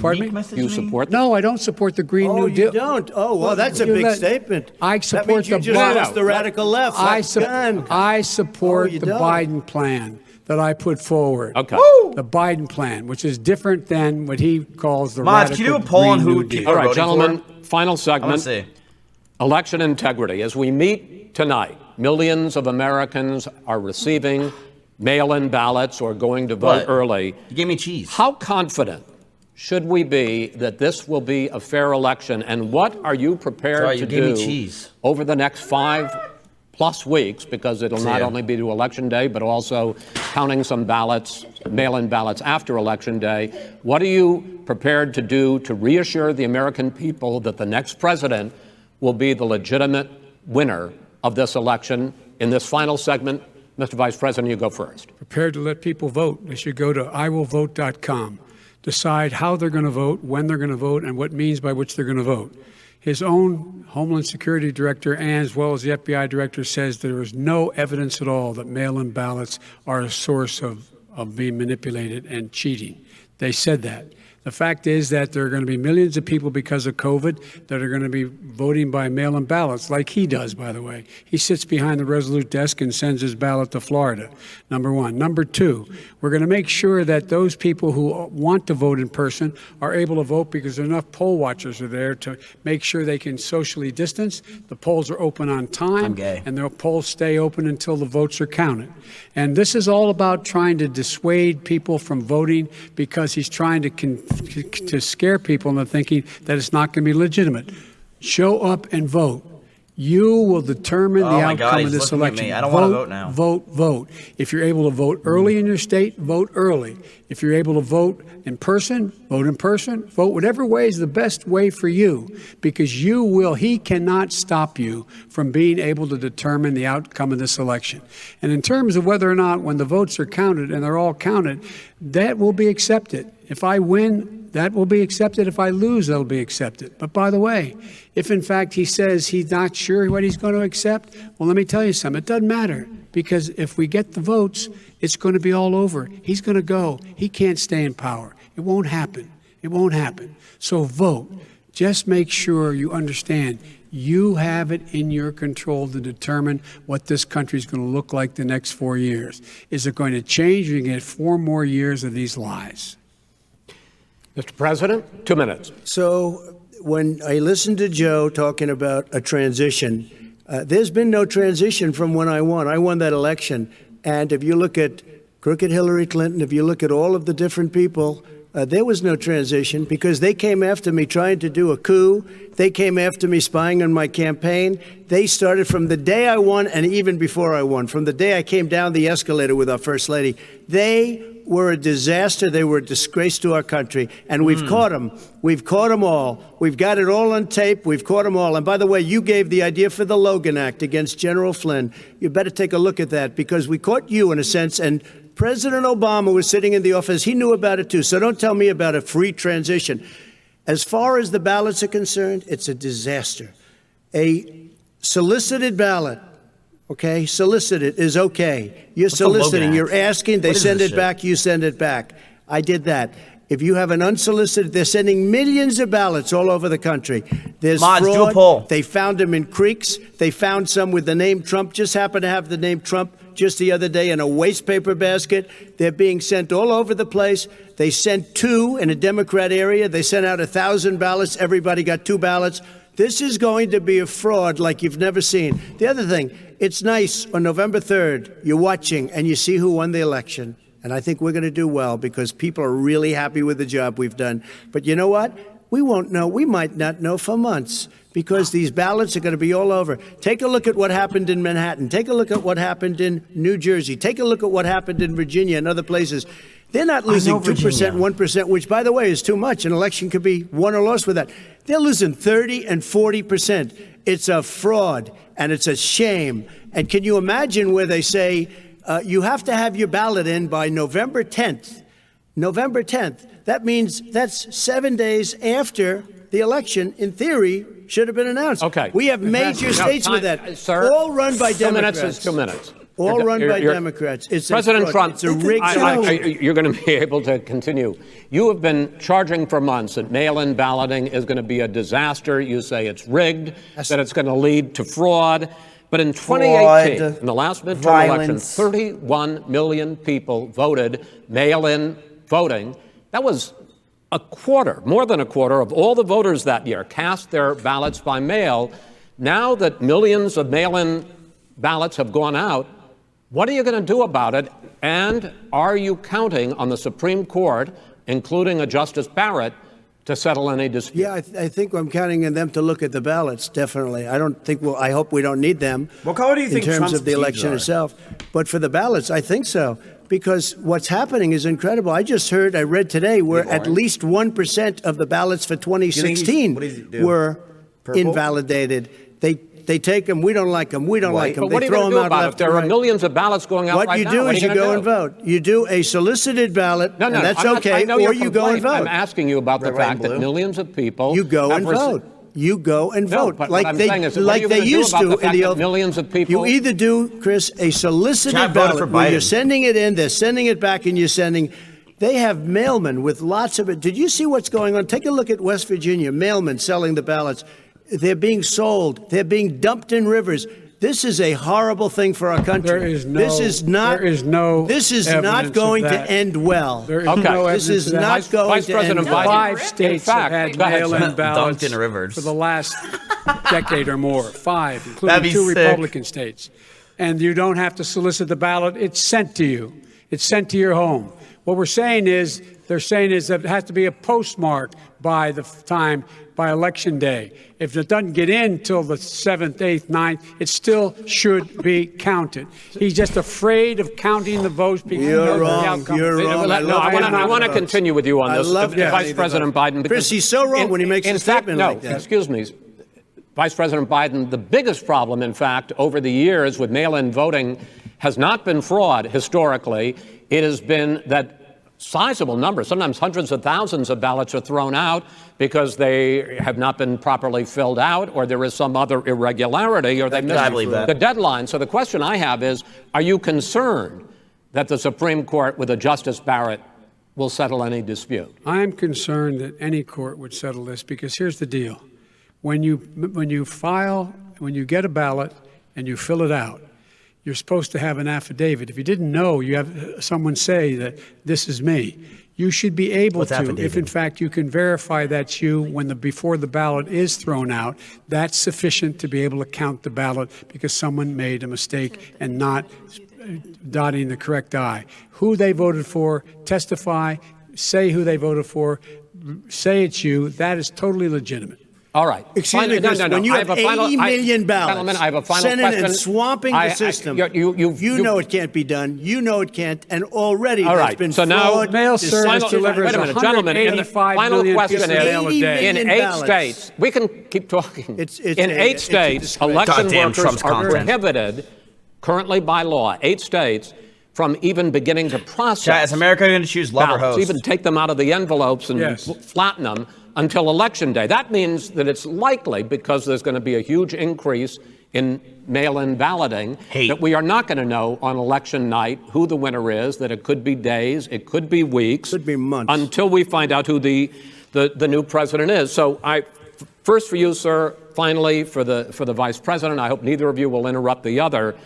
[SPEAKER 4] Pardon me?
[SPEAKER 9] You support
[SPEAKER 4] No, I don't support the Green
[SPEAKER 13] Oh,
[SPEAKER 4] New
[SPEAKER 13] you
[SPEAKER 4] Deal.
[SPEAKER 13] don't? Oh, well, that's a big statement.
[SPEAKER 4] I
[SPEAKER 13] That
[SPEAKER 4] support
[SPEAKER 13] means you
[SPEAKER 4] the
[SPEAKER 13] just
[SPEAKER 4] Biden.
[SPEAKER 13] lost the radical left.
[SPEAKER 4] I
[SPEAKER 13] Oh,
[SPEAKER 4] support
[SPEAKER 13] you
[SPEAKER 4] the
[SPEAKER 13] don't.
[SPEAKER 4] Biden plan that I put forward.
[SPEAKER 9] Okay.
[SPEAKER 4] The Biden plan, which is different than what he calls the
[SPEAKER 1] Mods,
[SPEAKER 4] radical
[SPEAKER 1] can you do a poll on
[SPEAKER 4] Green
[SPEAKER 1] who
[SPEAKER 4] New
[SPEAKER 1] people
[SPEAKER 4] Deal.
[SPEAKER 9] All
[SPEAKER 1] are
[SPEAKER 9] right,
[SPEAKER 1] voting
[SPEAKER 9] gentlemen,
[SPEAKER 1] for?
[SPEAKER 9] final
[SPEAKER 1] I want
[SPEAKER 9] segment.
[SPEAKER 1] to see.
[SPEAKER 9] Election integrity. As we meet tonight, millions of Americans are receiving mail-in ballots or going to vote
[SPEAKER 1] What?
[SPEAKER 9] early.
[SPEAKER 1] You gave me cheese.
[SPEAKER 9] How confident should we be that this will be a fair election? And what are you prepared
[SPEAKER 1] Sorry,
[SPEAKER 9] to
[SPEAKER 1] you gave me
[SPEAKER 9] do
[SPEAKER 1] cheese.
[SPEAKER 9] over the next 5+ weeks? Because it'll
[SPEAKER 1] See
[SPEAKER 9] not
[SPEAKER 1] ya.
[SPEAKER 9] only be to Election Day, but also counting some ballots, mail-in ballots after Election Day. What are you prepared to do to reassure the American people that the next president will be the legitimate winner of this election? In this final segment, Mr. Vice President, you go first.
[SPEAKER 4] Prepared to let people vote. They should go to iwillvote.com. Decide how they're going to vote, when they're going to vote, and what means by which they're going to vote. His own Homeland Security Director, and as well as the FBI Director, says there is no evidence at all that mail-in ballots are a source of being manipulated and cheating. They said that. The fact is that there are going to be millions of people because of COVID that are going to be voting by mail-in ballots, like he does, by the way. He sits behind the Resolute desk and sends his ballot to Florida, number one. Number two, we're going to make sure that those people who want to vote in person are able to vote because enough poll watchers are there to make sure they can socially distance. The polls are open on time,
[SPEAKER 1] I'm gay.
[SPEAKER 4] and the polls stay open until the votes are counted. And this is all about trying to dissuade people from voting because he's trying to scare people into thinking that it's not going to be legitimate. Show up and vote. You will determine the
[SPEAKER 1] Oh my God,
[SPEAKER 4] outcome
[SPEAKER 1] he's
[SPEAKER 4] of this
[SPEAKER 1] looking at
[SPEAKER 4] election.
[SPEAKER 1] me. I don't want to vote now.
[SPEAKER 4] Vote. If you're able to vote early in your state, vote early. If you're able to vote in person, vote in person. Vote whatever way is the best way for you, because he cannot stop you from being able to determine the outcome of this election. And in terms of whether or not when the votes are counted, and they're all counted, that will be accepted. If I win, that will be accepted. If I lose, that'll be accepted. But by the way, if in fact he says he's not sure what he's going to accept, well, let me tell you something. It doesn't matter, because if we get the votes, it's going to be all over. He's going to go. He can't stay in power. It won't happen. It won't happen. So vote. Just make sure you understand you have it in your control to determine what this country is going to look like the next 4 years. Is it going to change? You're going to get 4 more years of these lies.
[SPEAKER 9] Mr. President, 2 minutes.
[SPEAKER 13] So when I listened to Joe talking about a transition, there's been no transition from when I won. I won that election. And if you look at crooked Hillary Clinton, if you look at all of the different people, there was no transition, because they came after me trying to do a coup. They came after me spying on my campaign. They started from the day I won, and even before I won, from the day I came down the escalator with our First Lady. They were a disaster. They were a disgrace to our country. And we've caught them. We've caught them all. We've got it all on tape. We've caught them all. And by the way, you gave the idea for the Logan Act against General Flynn. You better take a look at that, because we caught you in a sense, and President Obama was sitting in the office. He knew about it, too. So don't tell me about a free transition. As far as the ballots are concerned, it's a disaster. A solicited ballot, okay, solicited is okay. You're soliciting, you're asking, they send it back, you send it back. I did that. If you have an unsolicited, they're sending millions of ballots all over the country. There's
[SPEAKER 1] Mods,
[SPEAKER 13] fraud.
[SPEAKER 1] do a poll.
[SPEAKER 13] They found them in creeks. They found some with the name Trump, just happened to have the name Trump just the other day in a waste paper basket. They're being sent all over the place. They sent 2 in a Democrat area. They sent out 1,000 ballots. Everybody got 2 ballots. This is going to be a fraud like you've never seen. The other thing, it's nice on November 3rd, you're watching and you see who won the election. And I think we're going to do well, because people are really happy with the job we've done. But you know what? We won't know. We might not know for months, because these ballots are going to be all over. Take a look at what happened in Manhattan. Take a look at what happened in New Jersey. Take a look at what happened in Virginia and other places. They're not losing 2%, 1%, which, by the way, is too much. An election could be won or lost with that. They're losing 30 and 40%. It's a fraud, and it's a shame. And can you imagine where they say you have to have your ballot in by November 10th? November 10th. That means that's 7 days after the election, in theory, should have been announced.
[SPEAKER 9] Okay.
[SPEAKER 13] We have major states with that.
[SPEAKER 9] Sir,
[SPEAKER 13] all run by
[SPEAKER 9] 2 minutes
[SPEAKER 13] Democrats.
[SPEAKER 9] is 2 minutes.
[SPEAKER 13] All run by Democrats. It's
[SPEAKER 9] President Trump,
[SPEAKER 13] it's a rigged
[SPEAKER 9] you're going to be able to continue. You have been charging for months that mail-in balloting is going to be a disaster. You say it's rigged, that it's going to lead to fraud. But in 2018, in the last midterm election, 31 million people voted mail-in voting. That was a quarter, more than a quarter of all the voters that year cast their ballots by mail. Now that millions of mail-in ballots have gone out, what are you going to do about it? And are you counting on the Supreme Court, including a Justice Barrett, to settle any dispute?
[SPEAKER 13] Yeah, I think I'm counting on them to look at the ballots, definitely. I don't think I hope we don't need them.
[SPEAKER 1] What color do you think
[SPEAKER 13] in terms
[SPEAKER 1] Trump's
[SPEAKER 13] of the election
[SPEAKER 1] are?
[SPEAKER 13] itself. But for the ballots, I think so. Because what's happening is incredible. I read today, where at least 1% of the ballots for 2016 were invalidated. They take them. We don't like them. We don't like them.
[SPEAKER 9] But
[SPEAKER 13] They throw them out left.
[SPEAKER 9] There are millions of ballots going out right now.
[SPEAKER 13] What you do is you go and vote. You do a solicited ballot, and that's okay, or you go and vote.
[SPEAKER 9] I'm asking you about the fact that millions of people
[SPEAKER 13] you go and vote. You go and vote,
[SPEAKER 9] but
[SPEAKER 13] like they used to in the old.
[SPEAKER 9] Millions of people.
[SPEAKER 13] You either do, Chris, a solicited ballot where you're sending it in, they're sending it back, and you're sending. They have mailmen with lots of it. Did you see what's going on? Take a look at West Virginia. Mailmen selling the ballots. They're being sold. They're being dumped in rivers. This is a horrible thing for our country. This is not going to end well. This is not going to end well.
[SPEAKER 4] 5 states have had mail-in ballots
[SPEAKER 1] dumped in rivers
[SPEAKER 4] for the last decade or more. 5, including 2 Republican states. And you don't have to solicit the ballot. It's sent to you. It's sent to your home. What they're saying is that it has to be a postmark by the time, by Election Day. If it doesn't get in till the 7th, 8th, 9th, it still should be counted. He's just afraid of counting the votes because
[SPEAKER 13] You're wrong. You're wrong.
[SPEAKER 9] I want to continue with you on this, Vice President Biden.
[SPEAKER 13] Chris, he's so wrong when he makes a statement like that.
[SPEAKER 9] Excuse me. Vice President Biden, the biggest problem, in fact, over the years with mail-in voting has not been fraud historically. It has been that sizable numbers, sometimes hundreds of thousands of ballots are thrown out because they have not been properly filled out, or there is some other irregularity, or they missed the deadline. So the question I have is, are you concerned that the Supreme Court, with a Justice Barrett, will settle any dispute?
[SPEAKER 4] I'm concerned that any court would settle this, because here's the deal. When you get a ballot and you fill it out, you're supposed to have an affidavit. If you didn't know, you have someone say that this is me. You should be able to, if in fact you can verify that's you before the ballot is thrown out, that's sufficient to be able to count the ballot because someone made a mistake and not dotting the correct I. Who they voted for, testify, say who they voted for, say it's you. That is totally legitimate.
[SPEAKER 9] All right.
[SPEAKER 13] Excuse me, Chris, when you have 80 million ballots
[SPEAKER 9] I have a final
[SPEAKER 13] sending
[SPEAKER 9] question.
[SPEAKER 13] and swamping the system, you know it can't be done. You know it can't. And already there's been
[SPEAKER 9] so
[SPEAKER 13] fraud.
[SPEAKER 4] Mail service delivers
[SPEAKER 9] wait a minute, gentlemen. And the final question is, in 8 states, we can keep talking. In 8 states, election workers are prohibited currently by law, 8 states, from even beginning to process.
[SPEAKER 1] Is America going to choose lover hosts?
[SPEAKER 9] Even take them out of the envelopes and flatten them until Election Day. That means that it's likely, because there's going to be a huge increase in mail-in balloting, that we are not going to know on election night who the winner is, that it could be days, it could be weeks,
[SPEAKER 13] could be months,
[SPEAKER 9] until we find out who the new president is. So first for you, sir, finally for the vice president, I hope neither of you will interrupt the other.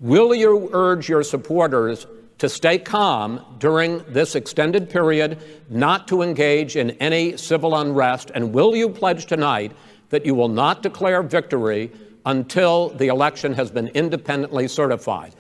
[SPEAKER 9] Will you urge your supporters to stay calm during this extended period, not to engage in any civil unrest? And will you pledge tonight that you will not declare victory until the election has been independently certified?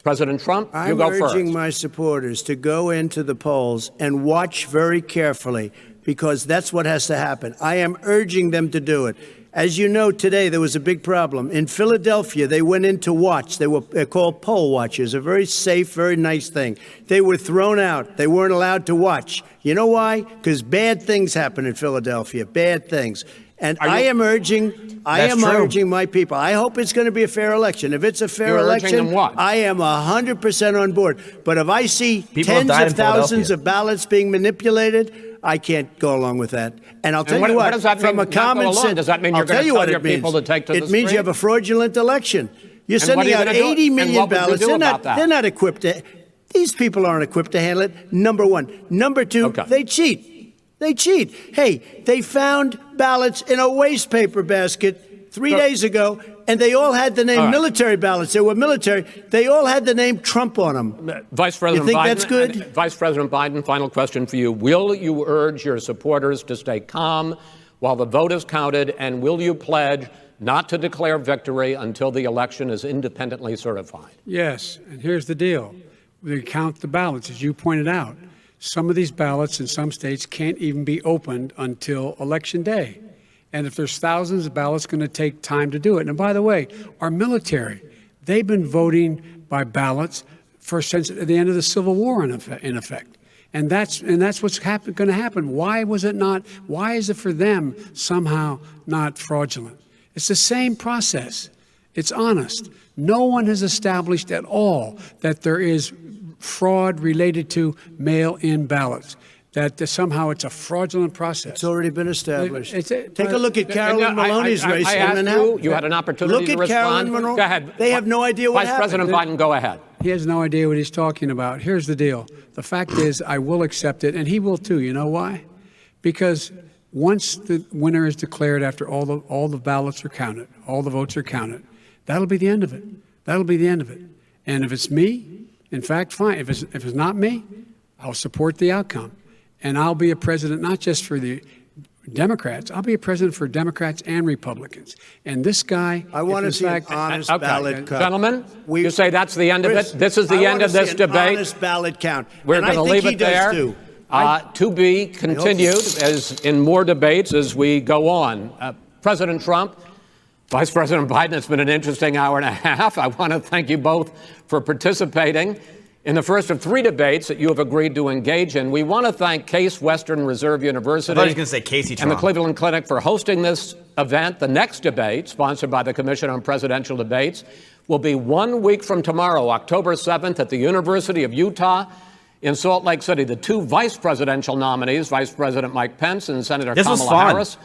[SPEAKER 9] President Trump, you go first.
[SPEAKER 13] I'm urging my supporters to go into the polls and watch very carefully, because that's what has to happen. I am urging them to do it. As you know, today there was a big problem. In Philadelphia, they went in to watch. They're called poll watchers, a very safe, very nice thing. They were thrown out. They weren't allowed to watch. You know why? Because bad things happen in Philadelphia, bad things. And I am urging my people. I hope it's going to be a fair election. If it's a fair election, I am 100% on board. But if I see tens of thousands of ballots being manipulated, I can't go along with that. And I'll tell you what,
[SPEAKER 9] does that
[SPEAKER 13] from
[SPEAKER 9] mean,
[SPEAKER 13] a common sense,
[SPEAKER 9] does that mean you're going to tell your people to take to the street?
[SPEAKER 13] It means you have a fraudulent election. You're sending out 80 million ballots. They're not equipped to. These people aren't equipped to handle it. Number one. Number two, they cheat. They cheat. Hey, they found ballots in a waste paper basket 3 days ago, and they all had the name military ballots. They were military. They all had the name Trump on them.
[SPEAKER 9] Vice President
[SPEAKER 13] you think
[SPEAKER 9] Biden,
[SPEAKER 13] that's good?
[SPEAKER 9] Vice President Biden, final question for you. Will you urge your supporters to stay calm while the vote is counted, and will you pledge not to declare victory until the election is independently certified?
[SPEAKER 4] Yes, and here's the deal. We count the ballots, as you pointed out. Some of these ballots in some states can't even be opened until Election Day. And if there's thousands of ballots, it's going to take time to do it. And by the way, our military, they've been voting by ballots since the end of the Civil War, in effect. And that's what's going to happen. Why is it for them somehow not fraudulent? It's the same process. It's honest. No one has established at all that there is fraud related to mail-in ballots, that somehow it's a fraudulent process.
[SPEAKER 13] It's already been established. Take a look at Carolyn Maloney's race.
[SPEAKER 9] I asked you had an opportunity to respond.
[SPEAKER 13] Look at Carolyn Maloney.
[SPEAKER 9] Go ahead.
[SPEAKER 13] They have no idea what happened.
[SPEAKER 9] Vice President Biden, go ahead.
[SPEAKER 4] He has no idea what he's talking about. Here's the deal. The fact is, I will accept it, and he will too. You know why? Because once the winner is declared, after all the ballots are counted, all the votes are counted, that'll be the end of it. That'll be the end of it. And if it's me, in fact, fine. If it's not me, I'll support the outcome. And I'll be a president not just for the Democrats. I'll be a president for Democrats and Republicans. And this guy,
[SPEAKER 13] I want to see an honest ballot count.
[SPEAKER 9] Gentlemen, you say that's the end of it? This is the end of this debate?
[SPEAKER 13] Honest ballot count.
[SPEAKER 9] We're going to leave it there. To be continued as in more debates as we go on. President Trump, Vice President Biden, it's been an interesting hour and a half. I want to thank you both for participating in the first of 3 debates that you have agreed to engage in. We want to thank Case Western Reserve University
[SPEAKER 1] I thought he was going to say Casey
[SPEAKER 9] and the Cleveland Clinic for hosting this event. The next debate, sponsored by the Commission on Presidential Debates, will be 1 week from tomorrow, October 7th, at the University of Utah In Salt Lake City, the two vice presidential nominees, Vice President Mike Pence and Senator
[SPEAKER 1] This was
[SPEAKER 9] Kamala
[SPEAKER 1] fun.
[SPEAKER 9] Harris,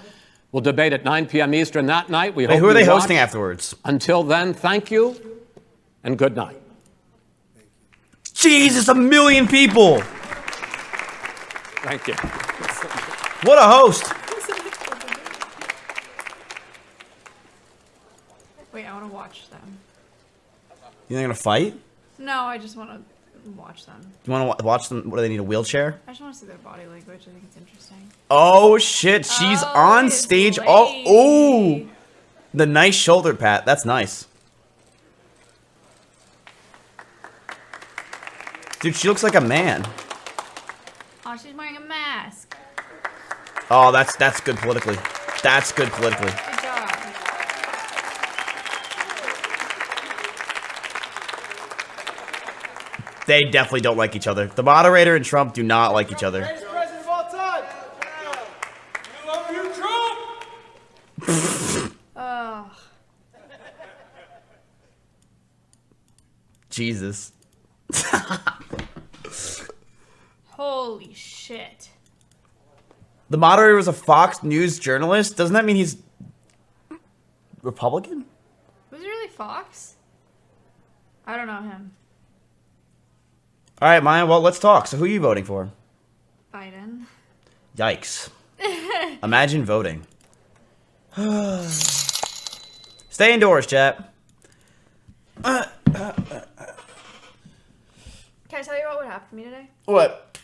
[SPEAKER 9] will debate at 9 p.m. Eastern that night. We
[SPEAKER 1] Wait,
[SPEAKER 9] hope
[SPEAKER 1] who are they
[SPEAKER 9] you watch.
[SPEAKER 1] hosting afterwards?
[SPEAKER 9] Until then, thank you and good night.
[SPEAKER 1] Jesus, 1 million people.
[SPEAKER 9] Thank you.
[SPEAKER 1] What a host.
[SPEAKER 16] Wait, I want to watch them.
[SPEAKER 1] You think they're gonna fight?
[SPEAKER 16] No, I just want to watch them.
[SPEAKER 1] You want to watch them? What do they need? A wheelchair?
[SPEAKER 16] I just want to see their body language. I think it's interesting.
[SPEAKER 1] Oh shit, she's on stage. Oh, the nice shoulder pat. That's nice. Dude, she looks like a man.
[SPEAKER 16] Oh, she's wearing a mask.
[SPEAKER 1] Oh, that's good politically. That's good politically.
[SPEAKER 16] Good job.
[SPEAKER 1] They definitely don't like each other. The moderator and Trump do not like each other.
[SPEAKER 23] President of all time. You love you, Trump.
[SPEAKER 16] Oh.
[SPEAKER 1] Jesus.
[SPEAKER 16] Holy shit.
[SPEAKER 1] The moderator was a Fox News journalist. Doesn't that mean he's Republican?
[SPEAKER 16] Was it really Fox? I don't know him.
[SPEAKER 1] All right, Maya. Well, let's talk. So, who are you voting for?
[SPEAKER 16] Biden.
[SPEAKER 1] Yikes! Imagine voting. Stay indoors, chat.
[SPEAKER 16] Can I tell you what would happen to me today?
[SPEAKER 1] What?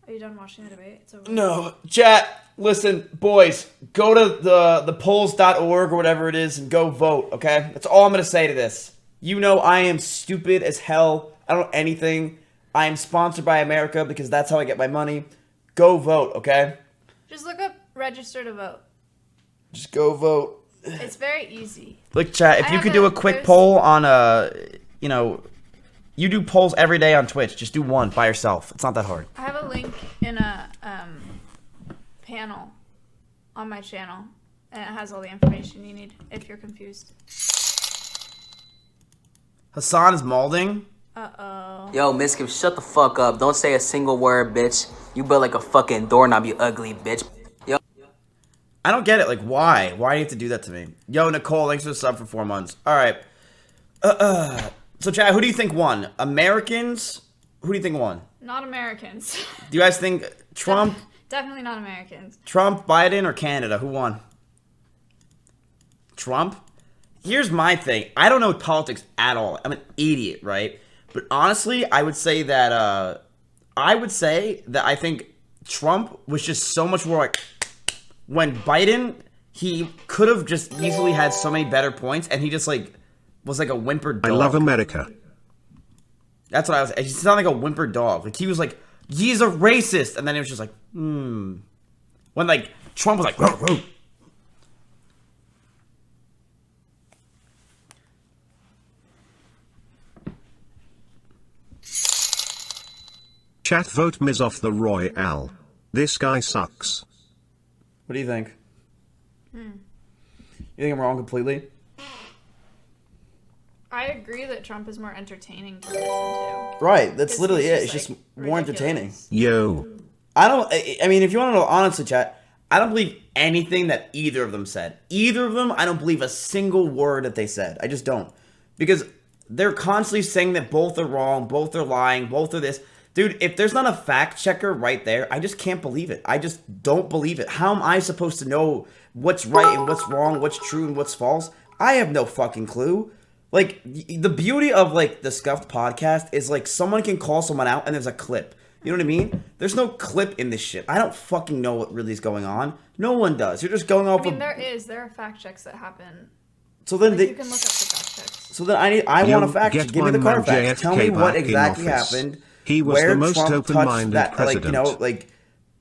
[SPEAKER 16] Are you done watching the debate? It's over.
[SPEAKER 1] No, chat. Listen, boys. Go to the polls.org or whatever it is and go vote. Okay, that's all I'm gonna say to this. You know I am stupid as hell. I don't know anything. I am sponsored by America because that's how I get my money. Go vote, okay?
[SPEAKER 16] Just look up register to vote.
[SPEAKER 1] Just go vote.
[SPEAKER 16] It's very easy.
[SPEAKER 1] Look, chat, if you could do a quick poll on you know, you do polls every day on Twitch. Just do one by yourself. It's not that hard.
[SPEAKER 16] I have a link in a panel on my channel, and it has all the information you need if you're confused.
[SPEAKER 1] Hassan is molding.
[SPEAKER 16] Uh-oh.
[SPEAKER 17] Yo, Mizkif, shut the fuck up. Don't say a single word, bitch. You built like a fucking doorknob, you ugly bitch. Yo.
[SPEAKER 1] I don't get it. Like, why? Why do you have to do that to me? Yo, Nicole, thanks for the sub for 4 months. All right. So, Chad, who do you think won? Americans? Who do you think won?
[SPEAKER 16] Not Americans.
[SPEAKER 1] Do you guys think Trump,
[SPEAKER 16] Definitely not Americans.
[SPEAKER 1] Trump, Biden, or Canada? Who won? Trump? Here's my thing. I don't know politics at all. I'm an idiot, right? But honestly, I would say that I think Trump was just so much more like when Biden, he could have just easily had so many better points, and he just like was like a whimpered dog.
[SPEAKER 2] I love America.
[SPEAKER 1] That's what I was. He sounded like a whimpered dog. Like he was like, he's a racist, and then it was just like, When like Trump was like, row, row.
[SPEAKER 2] Chat vote Miz off the Royale. This guy sucks.
[SPEAKER 1] What do you think? You think I'm wrong completely?
[SPEAKER 16] I agree that Trump is more entertaining to listen to.
[SPEAKER 1] Right, that's literally it.
[SPEAKER 16] just,
[SPEAKER 1] It's
[SPEAKER 16] like,
[SPEAKER 1] just more entertaining.
[SPEAKER 2] Yo.
[SPEAKER 1] I mean, if you want to know honestly, chat, I don't believe anything that either of them said. Either of them, I don't believe a single word that they said. I just don't. Because they're constantly saying that both are wrong, both are lying, both are this. Dude, if there's not a fact checker right there, I just can't believe it. I just don't believe it. How am I supposed to know what's right and what's wrong, what's true and what's false? I have no fucking clue. Like, the beauty of, like, the Scuffed podcast is, like, someone can call someone out and there's a clip. You know what I mean? There's no clip in this shit. I don't fucking know what really is going on. No one does. You're just going off
[SPEAKER 16] I mean,
[SPEAKER 1] of...
[SPEAKER 16] there are fact checks that happen.
[SPEAKER 1] So then
[SPEAKER 16] Like, you can look up the fact checks.
[SPEAKER 1] So then I want a fact check. Give me the car facts. Tell me what exactly happened.
[SPEAKER 2] He was
[SPEAKER 1] where
[SPEAKER 2] the most
[SPEAKER 1] Trump touched
[SPEAKER 2] open-minded
[SPEAKER 1] that,
[SPEAKER 2] president.
[SPEAKER 1] like, you know, like,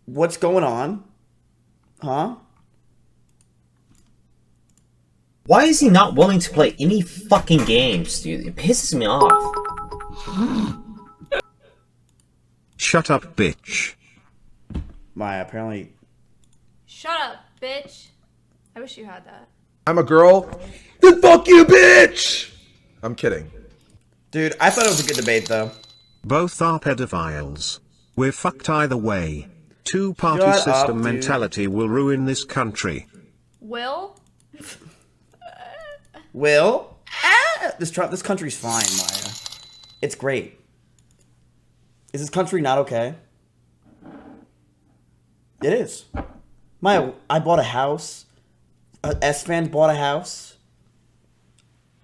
[SPEAKER 1] what's going on? Huh?
[SPEAKER 18] Why is he not willing to play any fucking games, dude? It pisses me off.
[SPEAKER 2] Shut up, bitch.
[SPEAKER 1] Maya, apparently...
[SPEAKER 16] Shut up, bitch. I wish you had that.
[SPEAKER 24] I'm a girl. Then fuck you, bitch! I'm kidding.
[SPEAKER 1] Dude, I thought it was a good debate, though.
[SPEAKER 2] Both are pedophiles. We're fucked either way. Two-party
[SPEAKER 1] Shut
[SPEAKER 2] system
[SPEAKER 1] up, dude.
[SPEAKER 2] mentality will ruin this country.
[SPEAKER 16] Will?
[SPEAKER 1] Will? This country's fine, Maya. It's great. Is this country not okay? It is. Maya, I bought a house. S-Fan bought a house.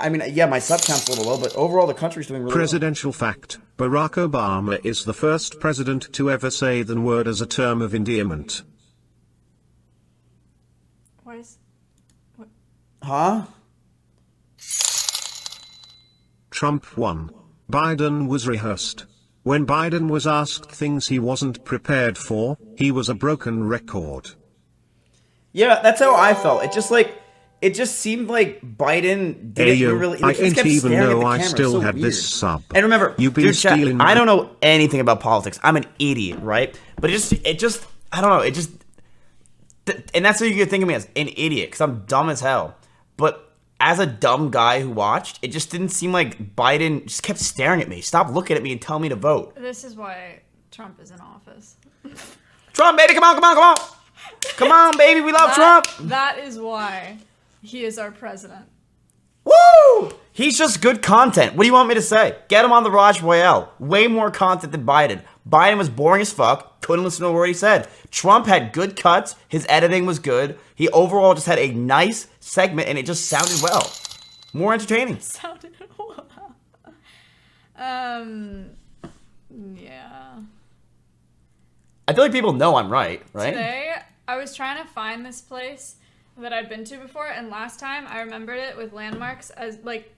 [SPEAKER 1] I mean, yeah, my sub count's a little low, but overall the country's doing really
[SPEAKER 2] Presidential fact: Barack Obama is the first president to ever say the word as a term of endearment.
[SPEAKER 16] Why is... What?
[SPEAKER 1] well. Huh?
[SPEAKER 2] Trump won. Biden was rehearsed. When Biden was asked things he wasn't prepared for, he was a broken record.
[SPEAKER 1] Yeah, that's how I felt. It just seemed like Biden didn't really.
[SPEAKER 2] I
[SPEAKER 1] He just
[SPEAKER 2] didn't
[SPEAKER 1] kept
[SPEAKER 2] even
[SPEAKER 1] staring at
[SPEAKER 2] know
[SPEAKER 1] the
[SPEAKER 2] I
[SPEAKER 1] camera.
[SPEAKER 2] still
[SPEAKER 1] So
[SPEAKER 2] had
[SPEAKER 1] weird.
[SPEAKER 2] this sub.
[SPEAKER 1] And remember,
[SPEAKER 2] You've been
[SPEAKER 1] dude, chat,
[SPEAKER 2] stealing
[SPEAKER 1] I
[SPEAKER 2] my-
[SPEAKER 1] don't know anything about politics. I'm an idiot, right? But it just, I don't know. It just, and that's what you could think of me as, an idiot, because I'm dumb as hell. But as a dumb guy who watched, it just didn't seem like Biden just kept staring at me. Stop looking at me and tell me to vote.
[SPEAKER 16] This is why Trump is in office.
[SPEAKER 1] Trump, baby, come on, come on, come on. Come on, baby, we love Trump.
[SPEAKER 16] That is why he is our president.
[SPEAKER 1] Woo! He's just good content. What do you want me to say? Get him on the Raj Royale. Way more content than Biden. Biden was boring as fuck. Couldn't listen to a word he said. Trump had good cuts. His editing was good. He overall just had a nice segment, and it just sounded well. More entertaining.
[SPEAKER 16] Sounded well. Yeah.
[SPEAKER 1] I feel like people know I'm right?
[SPEAKER 16] Today, I was trying to find this place that I'd been to before, and last time I remembered it with landmarks as, like,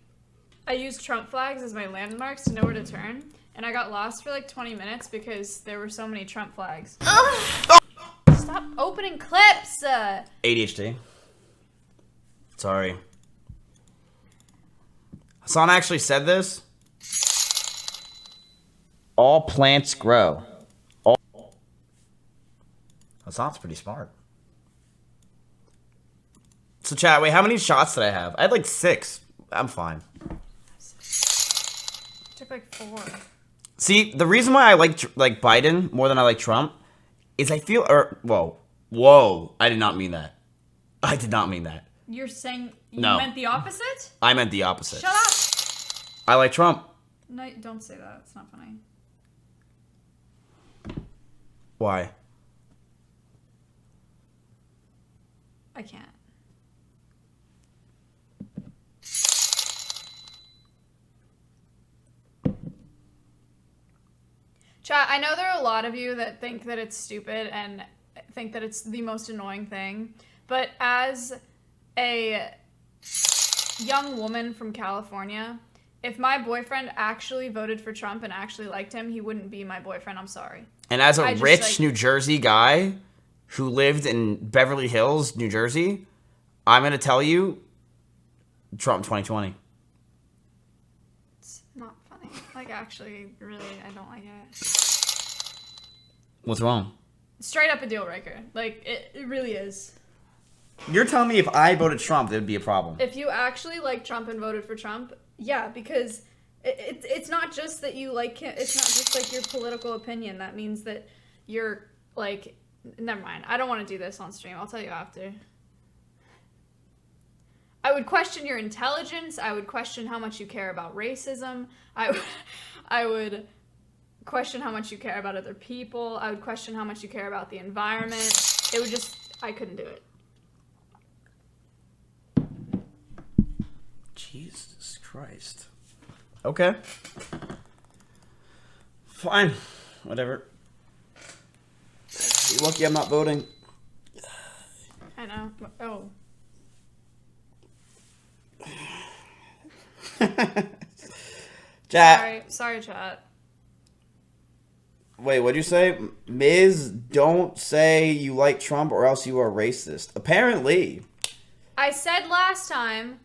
[SPEAKER 16] I used Trump flags as my landmarks to know where to turn, and I got lost for like 20 minutes because there were so many Trump flags. Stop opening clips!
[SPEAKER 1] ADHD. Sorry. Hassan actually said this. All plants grow. Hassan's pretty smart. So chat, wait, how many shots did I have? I had like 6. I'm fine.
[SPEAKER 16] Took like 4.
[SPEAKER 1] See, the reason why I like Biden more than I like Trump is I feel, whoa, I did not mean that. I did not mean that.
[SPEAKER 16] You're saying you
[SPEAKER 1] No.
[SPEAKER 16] meant the opposite?
[SPEAKER 1] I meant the opposite.
[SPEAKER 16] Shut up!
[SPEAKER 1] I like Trump.
[SPEAKER 16] No, don't say that. It's not funny.
[SPEAKER 1] Why?
[SPEAKER 16] I can't. Chat, I know there are a lot of you that think that it's stupid and think that it's the most annoying thing, but as a young woman from California, if my boyfriend actually voted for Trump and actually liked him, he wouldn't be my boyfriend. I'm sorry.
[SPEAKER 1] And as a
[SPEAKER 16] I just,
[SPEAKER 1] rich
[SPEAKER 16] like-
[SPEAKER 1] New Jersey guy who lived in Beverly Hills, New Jersey, I'm going to tell you, Trump 2020.
[SPEAKER 16] It's not funny. Like, actually, really, I don't like it.
[SPEAKER 1] What's wrong?
[SPEAKER 16] Straight up a deal breaker. Like, it really is.
[SPEAKER 1] You're telling me if I voted Trump, there'd be a problem.
[SPEAKER 16] If you actually like Trump and voted for Trump, yeah, because it's not just that you like him. It's not just like your political opinion. That means that you're like, never mind. I don't want to do this on stream. I'll tell you after. I would question your intelligence. I would question how much you care about racism. I would question how much you care about other people. I would question how much you care about the environment. It would just, I couldn't do it.
[SPEAKER 1] Jesus Christ. Okay. Fine. Whatever. You're lucky I'm not voting.
[SPEAKER 16] I know. Oh.
[SPEAKER 1] Chat.
[SPEAKER 16] Sorry, chat.
[SPEAKER 1] Wait, what'd you say? Miz, don't say you like Trump or else you are racist. Apparently.
[SPEAKER 16] I said last time,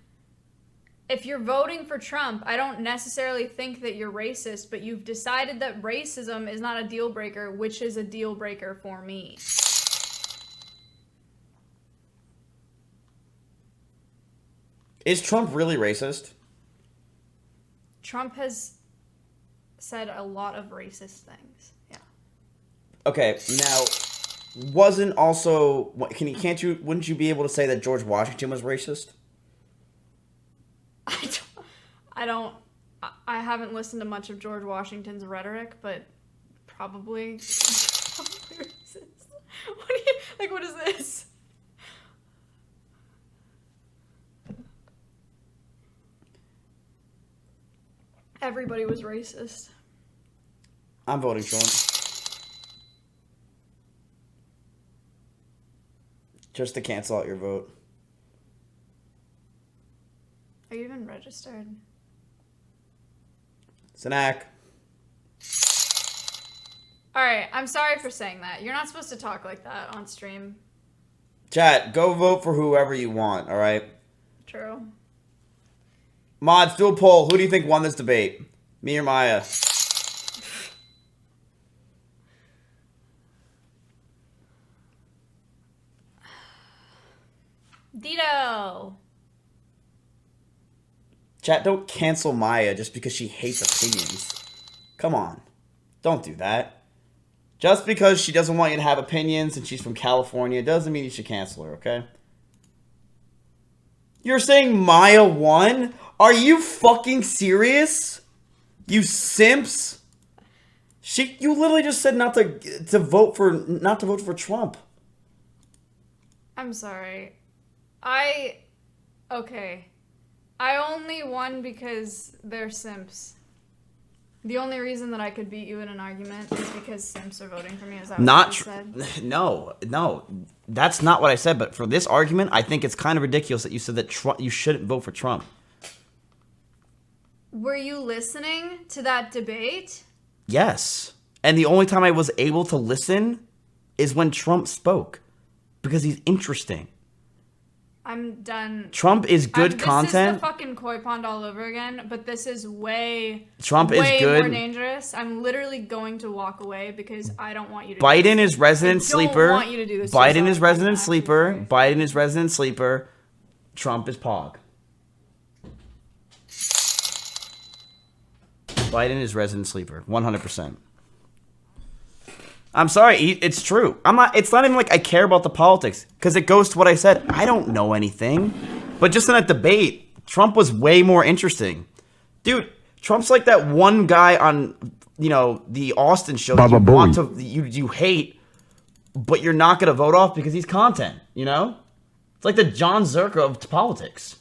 [SPEAKER 16] if you're voting for Trump, I don't necessarily think that you're racist, but you've decided that racism is not a deal breaker, which is a deal breaker for me.
[SPEAKER 1] Is Trump really racist?
[SPEAKER 16] Trump has said a lot of racist things. Yeah.
[SPEAKER 1] Okay, now wasn't also wouldn't you be able to say that George Washington was racist?
[SPEAKER 16] I haven't listened to much of George Washington's rhetoric, but probably racist. What is this? Everybody was racist.
[SPEAKER 1] I'm voting Trump. Just to cancel out your vote.
[SPEAKER 16] Are you even registered?
[SPEAKER 1] Sanak.
[SPEAKER 16] Alright, I'm sorry for saying that. You're not supposed to talk like that on stream.
[SPEAKER 1] Chat, go vote for whoever you want, alright?
[SPEAKER 16] True.
[SPEAKER 1] Mods, do a poll. Who do you think won this debate? Me or Maya?
[SPEAKER 16] Dito!
[SPEAKER 1] Chat, don't cancel Maya just because she hates opinions. Come on. Don't do that. Just because she doesn't want you to have opinions and she's from California doesn't mean you should cancel her, okay? You're saying Maya won? Are you fucking serious? You simps? You literally just said not to vote for Trump.
[SPEAKER 16] I'm sorry. Okay. I only won because they're simps. The only reason that I could beat you in an argument is because simps are voting for me. Is that what you said?
[SPEAKER 1] No. That's not what I said. But for this argument, I think it's kind of ridiculous that you said that you shouldn't vote for Trump.
[SPEAKER 16] Were you listening to that debate?
[SPEAKER 1] Yes. And the only time I was able to listen is when Trump spoke. Because he's interesting.
[SPEAKER 16] I'm done.
[SPEAKER 1] Trump is good content.
[SPEAKER 16] This is the fucking koi pond all over again, but this is way
[SPEAKER 1] more
[SPEAKER 16] dangerous. I'm literally going to walk away because I don't want you to
[SPEAKER 1] Biden is resident sleeper.
[SPEAKER 16] I don't want you to do this.
[SPEAKER 1] Biden is resident sleeper. Biden is resident sleeper. Trump is Pog. Biden is resident sleeper. 100%. I'm sorry, it's true. It's not even like I care about the politics, because it goes to what I said. I don't know anything. But just in that debate, Trump was way more interesting. Dude, Trump's like that one guy on, the Austin show that you hate, but you're not going to vote off because he's content, It's like the John Zerka of politics.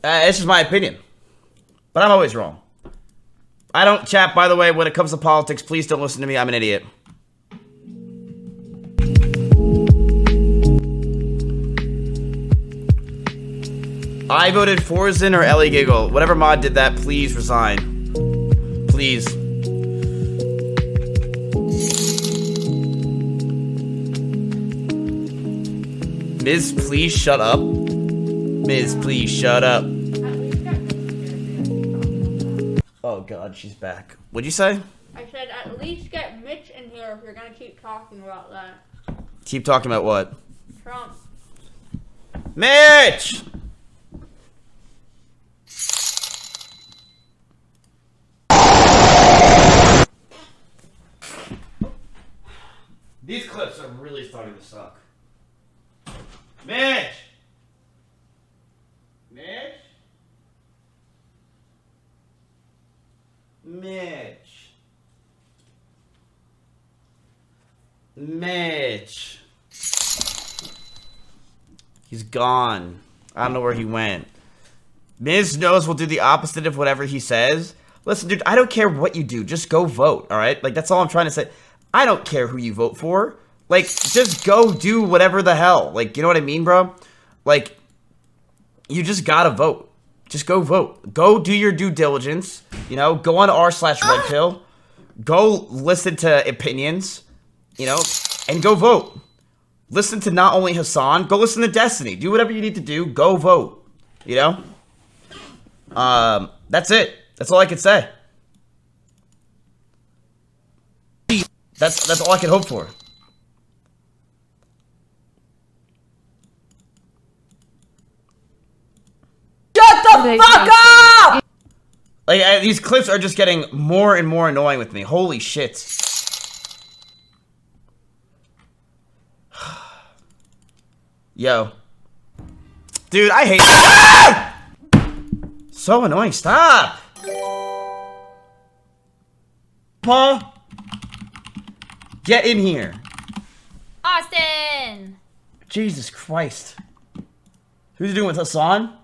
[SPEAKER 1] It's just my opinion. But I'm always wrong. I don't chat, by the way, when it comes to politics. Please don't listen to me. I'm an idiot. I voted Forzen or Ellie Giggle. Whatever mod did that, please resign. Please. Miz, please shut up. Miz, please shut up. Oh god, she's back. What'd you say?
[SPEAKER 16] I said at least get Mitch in here if you're gonna keep talking about that.
[SPEAKER 1] Keep talking about what?
[SPEAKER 16] Trump.
[SPEAKER 1] Mitch! These clips are really starting to suck. Mitch! Mitch? Mitch. Mitch. He's gone. I don't know where he went. Miz knows we'll do the opposite of whatever he says. Listen, dude, I don't care what you do. Just go vote, all right? Like, that's all I'm trying to say. I don't care who you vote for. Like, just go do whatever the hell. Like, you know what I mean, bro? Like, you just gotta vote. Just go vote. Go do your due diligence. Go on r/redpill. Go listen to opinions. And go vote. Listen to not only Hassan, go listen to Destiny. Do whatever you need to do. Go vote. That's it. That's all I can say. That's all I can hope for. the fuck up! Like, these clips are just getting more and more annoying with me. Holy shit. Yo. Dude, I hate that. So annoying. Stop. Paul. Get in here.
[SPEAKER 16] Austin!
[SPEAKER 1] Jesus Christ. Who's doing with Hassan?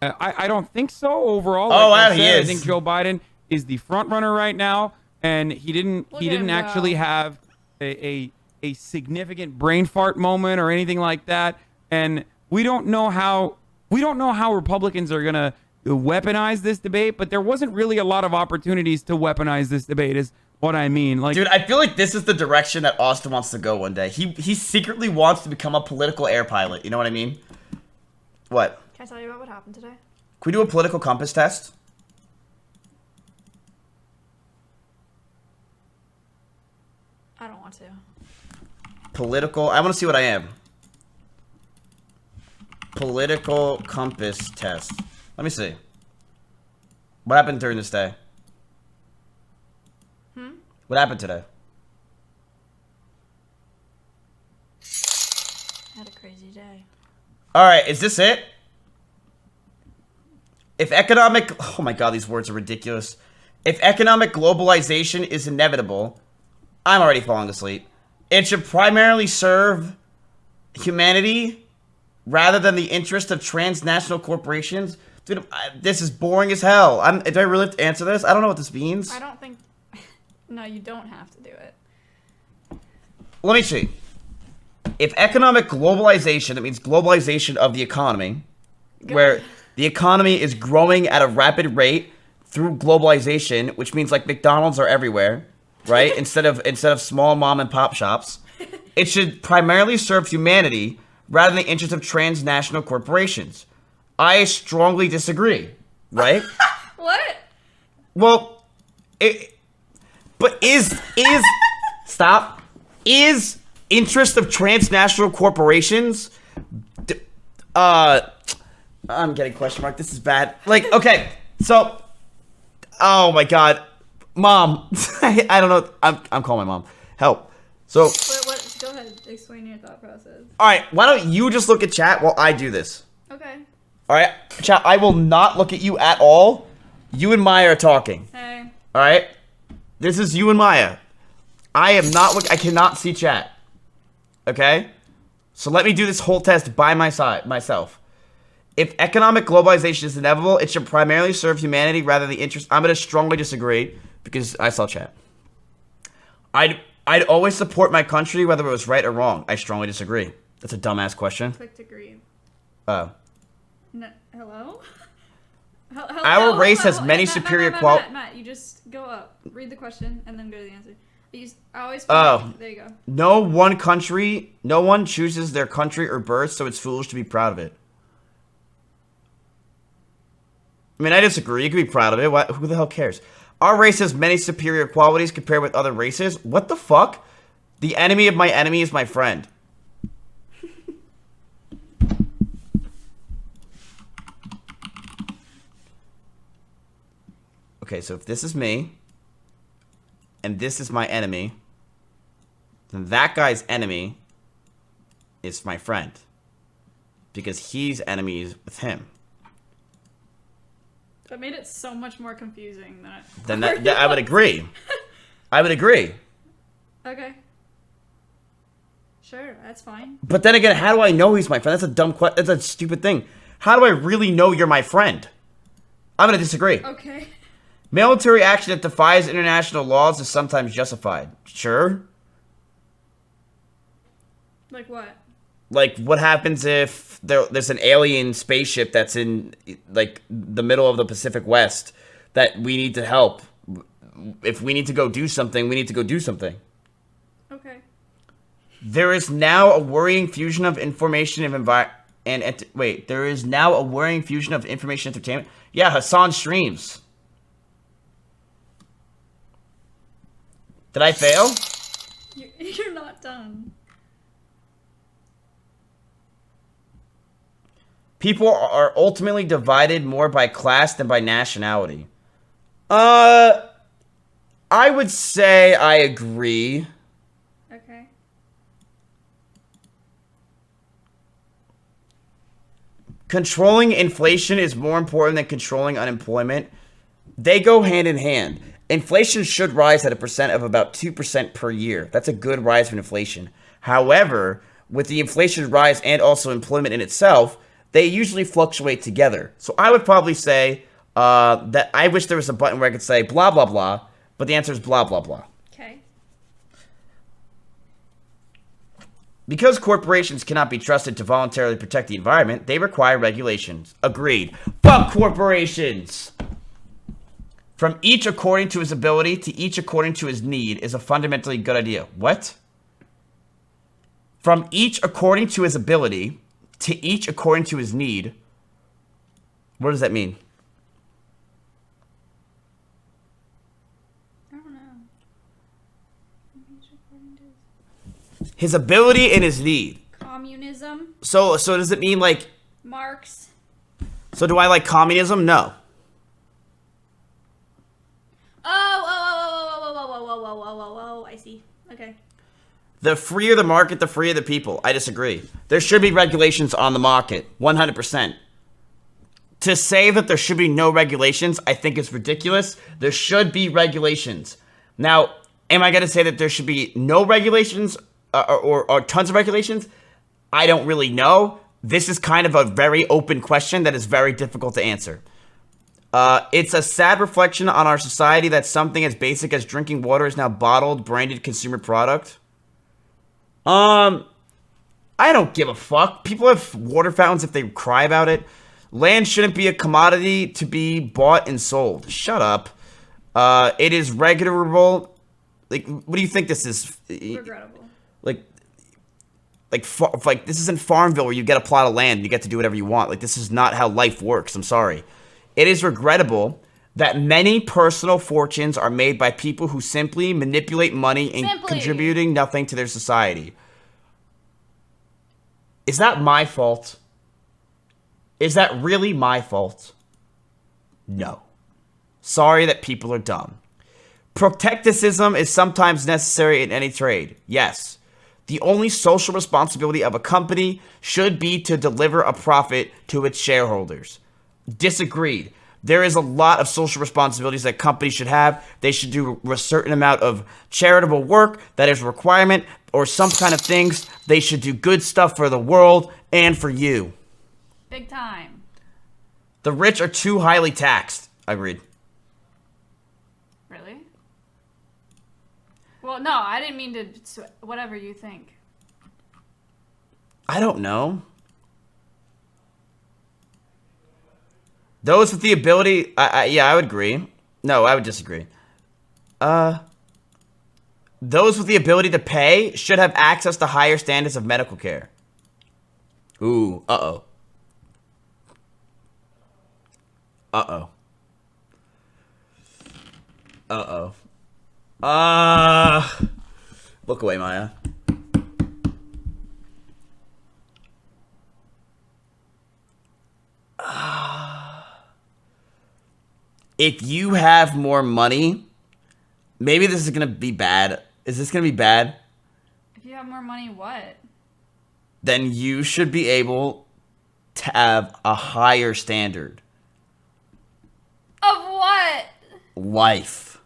[SPEAKER 7] I don't think so overall.
[SPEAKER 1] Oh,
[SPEAKER 7] Like
[SPEAKER 1] wow,
[SPEAKER 7] I
[SPEAKER 1] he
[SPEAKER 7] said,
[SPEAKER 1] is.
[SPEAKER 7] I think Joe Biden is the front runner right now, and he didn't actually have a significant brain fart moment or anything like that. And we don't know how Republicans are gonna weaponize this debate, but there wasn't really a lot of opportunities to weaponize this debate, is what I mean. Like,
[SPEAKER 1] dude, I feel like this is the direction that Austin wants to go one day. He secretly wants to become a political air pilot. You know what I mean? What?
[SPEAKER 16] Can I tell you about what happened today?
[SPEAKER 1] Can we do a political compass test?
[SPEAKER 16] I don't want to.
[SPEAKER 1] Political. I want to see what I am. Political compass test. Let me see. What happened during this day? What happened today?
[SPEAKER 16] I had a crazy day.
[SPEAKER 1] All right, is this it? If economic... Oh my god, these words are ridiculous. If economic globalization is inevitable... I'm already falling asleep. It should primarily serve humanity rather than the interest of transnational corporations. Dude, this is boring as hell. Do I really have to answer this? I don't know what this means.
[SPEAKER 16] I don't think... No, you don't have to do it.
[SPEAKER 1] Let me see. If economic globalization, that means globalization of the economy, where the economy is growing at a rapid rate through globalization, which means like McDonald's are everywhere, right? instead of small mom and pop shops, it should primarily serve humanity rather than the interest of transnational corporations. I strongly disagree, right?
[SPEAKER 16] What?
[SPEAKER 1] Well, but is stop, is interest of transnational corporations, I'm getting question mark, this is bad. Like, okay, so, oh my god, mom, I don't know, I'm calling my mom, help. So,
[SPEAKER 16] What, go ahead, explain your thought process.
[SPEAKER 1] alright, why don't you just look at chat while I do this?
[SPEAKER 16] Okay.
[SPEAKER 1] Alright, chat, I will not look at you at all. You and Maya are talking.
[SPEAKER 16] Hey.
[SPEAKER 1] Alright? This is you and Maya. I cannot see chat. Okay? So let me do this whole test by myself. If economic globalization is inevitable, it should primarily serve humanity rather than the interest. I'm going to strongly disagree because I saw chat. I'd always support my country whether it was right or wrong. I strongly disagree. That's a dumbass question.
[SPEAKER 16] Click to agree.
[SPEAKER 1] Oh.
[SPEAKER 16] No, hello?
[SPEAKER 1] Our race has many superior qualities.
[SPEAKER 16] Matt, you just go up, read the question, and then go to the answer. I always there you go.
[SPEAKER 1] No one chooses their country or birth, so it's foolish to be proud of it. I mean, I disagree. You can be proud of it. Who the hell cares? Our race has many superior qualities compared with other races. What the fuck? The enemy of my enemy is my friend. Okay, so if this is me, and this is my enemy, then that guy's enemy is my friend. Because he's enemies with him.
[SPEAKER 16] That made it so much more confusing
[SPEAKER 1] Then I would agree. I would agree.
[SPEAKER 16] Okay. Sure, that's fine.
[SPEAKER 1] But then again, how do I know he's my friend? That's a dumb question. That's a stupid thing. How do I really know you're my friend? I'm going to disagree.
[SPEAKER 16] Okay.
[SPEAKER 1] Military action that defies international laws is sometimes justified. Sure.
[SPEAKER 16] Like what?
[SPEAKER 1] Like, what happens if there's an alien spaceship that's in, like, the middle of the Pacific West that we need to help? If we need to go do something, we need to go do something.
[SPEAKER 16] Okay.
[SPEAKER 1] There is now a worrying fusion of information there is now a worrying fusion of information entertainment. Yeah, Hassan streams. Did I fail?
[SPEAKER 16] You're not done.
[SPEAKER 1] People are ultimately divided more by class than by nationality. I would say I agree.
[SPEAKER 16] Okay.
[SPEAKER 1] Controlling inflation is more important than controlling unemployment. They go hand in hand. Inflation should rise at a percent of about 2% per year. That's a good rise for inflation. However, with the inflation rise and also employment in itself, they usually fluctuate together. So I would probably say that I wish there was a button where I could say blah, blah, blah, but the answer is blah, blah, blah.
[SPEAKER 16] Okay.
[SPEAKER 1] Because corporations cannot be trusted to voluntarily protect the environment, they require regulations. Agreed. Fuck corporations! From each according to his ability to each according to his need is a fundamentally good idea. What? From each according to his ability to each according to his need. What does that mean?
[SPEAKER 16] I don't know.
[SPEAKER 1] His ability and his need.
[SPEAKER 16] Communism.
[SPEAKER 1] So does it mean like...
[SPEAKER 16] Marx.
[SPEAKER 1] So do I like communism? No.
[SPEAKER 16] Oh, I see. Okay.
[SPEAKER 1] The freer the market, the freer the people. I disagree. There should be regulations on the market. 100%. To say that there should be no regulations, I think is ridiculous. There should be regulations. Now, am I going to say that there should be no regulations or tons of regulations? I don't really know. This is kind of a very open question that is very difficult to answer. It's a sad reflection on our society that something as basic as drinking water is now bottled, branded consumer product. I don't give a fuck. People have water fountains if they cry about it. Land shouldn't be a commodity to be bought and sold. Shut up. It is regulable. Like, what do you think this is?
[SPEAKER 16] Regrettable.
[SPEAKER 1] Like this isn't Farmville where you get a plot of land and you get to do whatever you want. Like, this is not how life works. I'm sorry. It is regrettable that many personal fortunes are made by people who simply manipulate money and contributing nothing to their society. Is that my fault? Is that really my fault? No. Sorry that people are dumb. Protecticism is sometimes necessary in any trade. Yes. The only social responsibility of a company should be to deliver a profit to its shareholders. Disagreed. There is a lot of social responsibilities that companies should have. They should do a certain amount of charitable work that is a requirement, or some kind of things. They should do good stuff for the world and for you.
[SPEAKER 16] Big time.
[SPEAKER 1] The rich are too highly taxed. Agreed.
[SPEAKER 16] Really? Well, no, I didn't mean to. Whatever you think.
[SPEAKER 1] I don't know. Those with the ability, yeah, I would agree. No, I would disagree. Those with the ability to pay should have access to higher standards of medical care. Ooh, uh-oh. Uh-oh. Uh-oh. Look away, Maya. If you have more money, maybe this is going to be bad. Is this going to be bad?
[SPEAKER 16] If you have more money, what?
[SPEAKER 1] Then you should be able to have a higher standard.
[SPEAKER 16] Of what?
[SPEAKER 1] Life.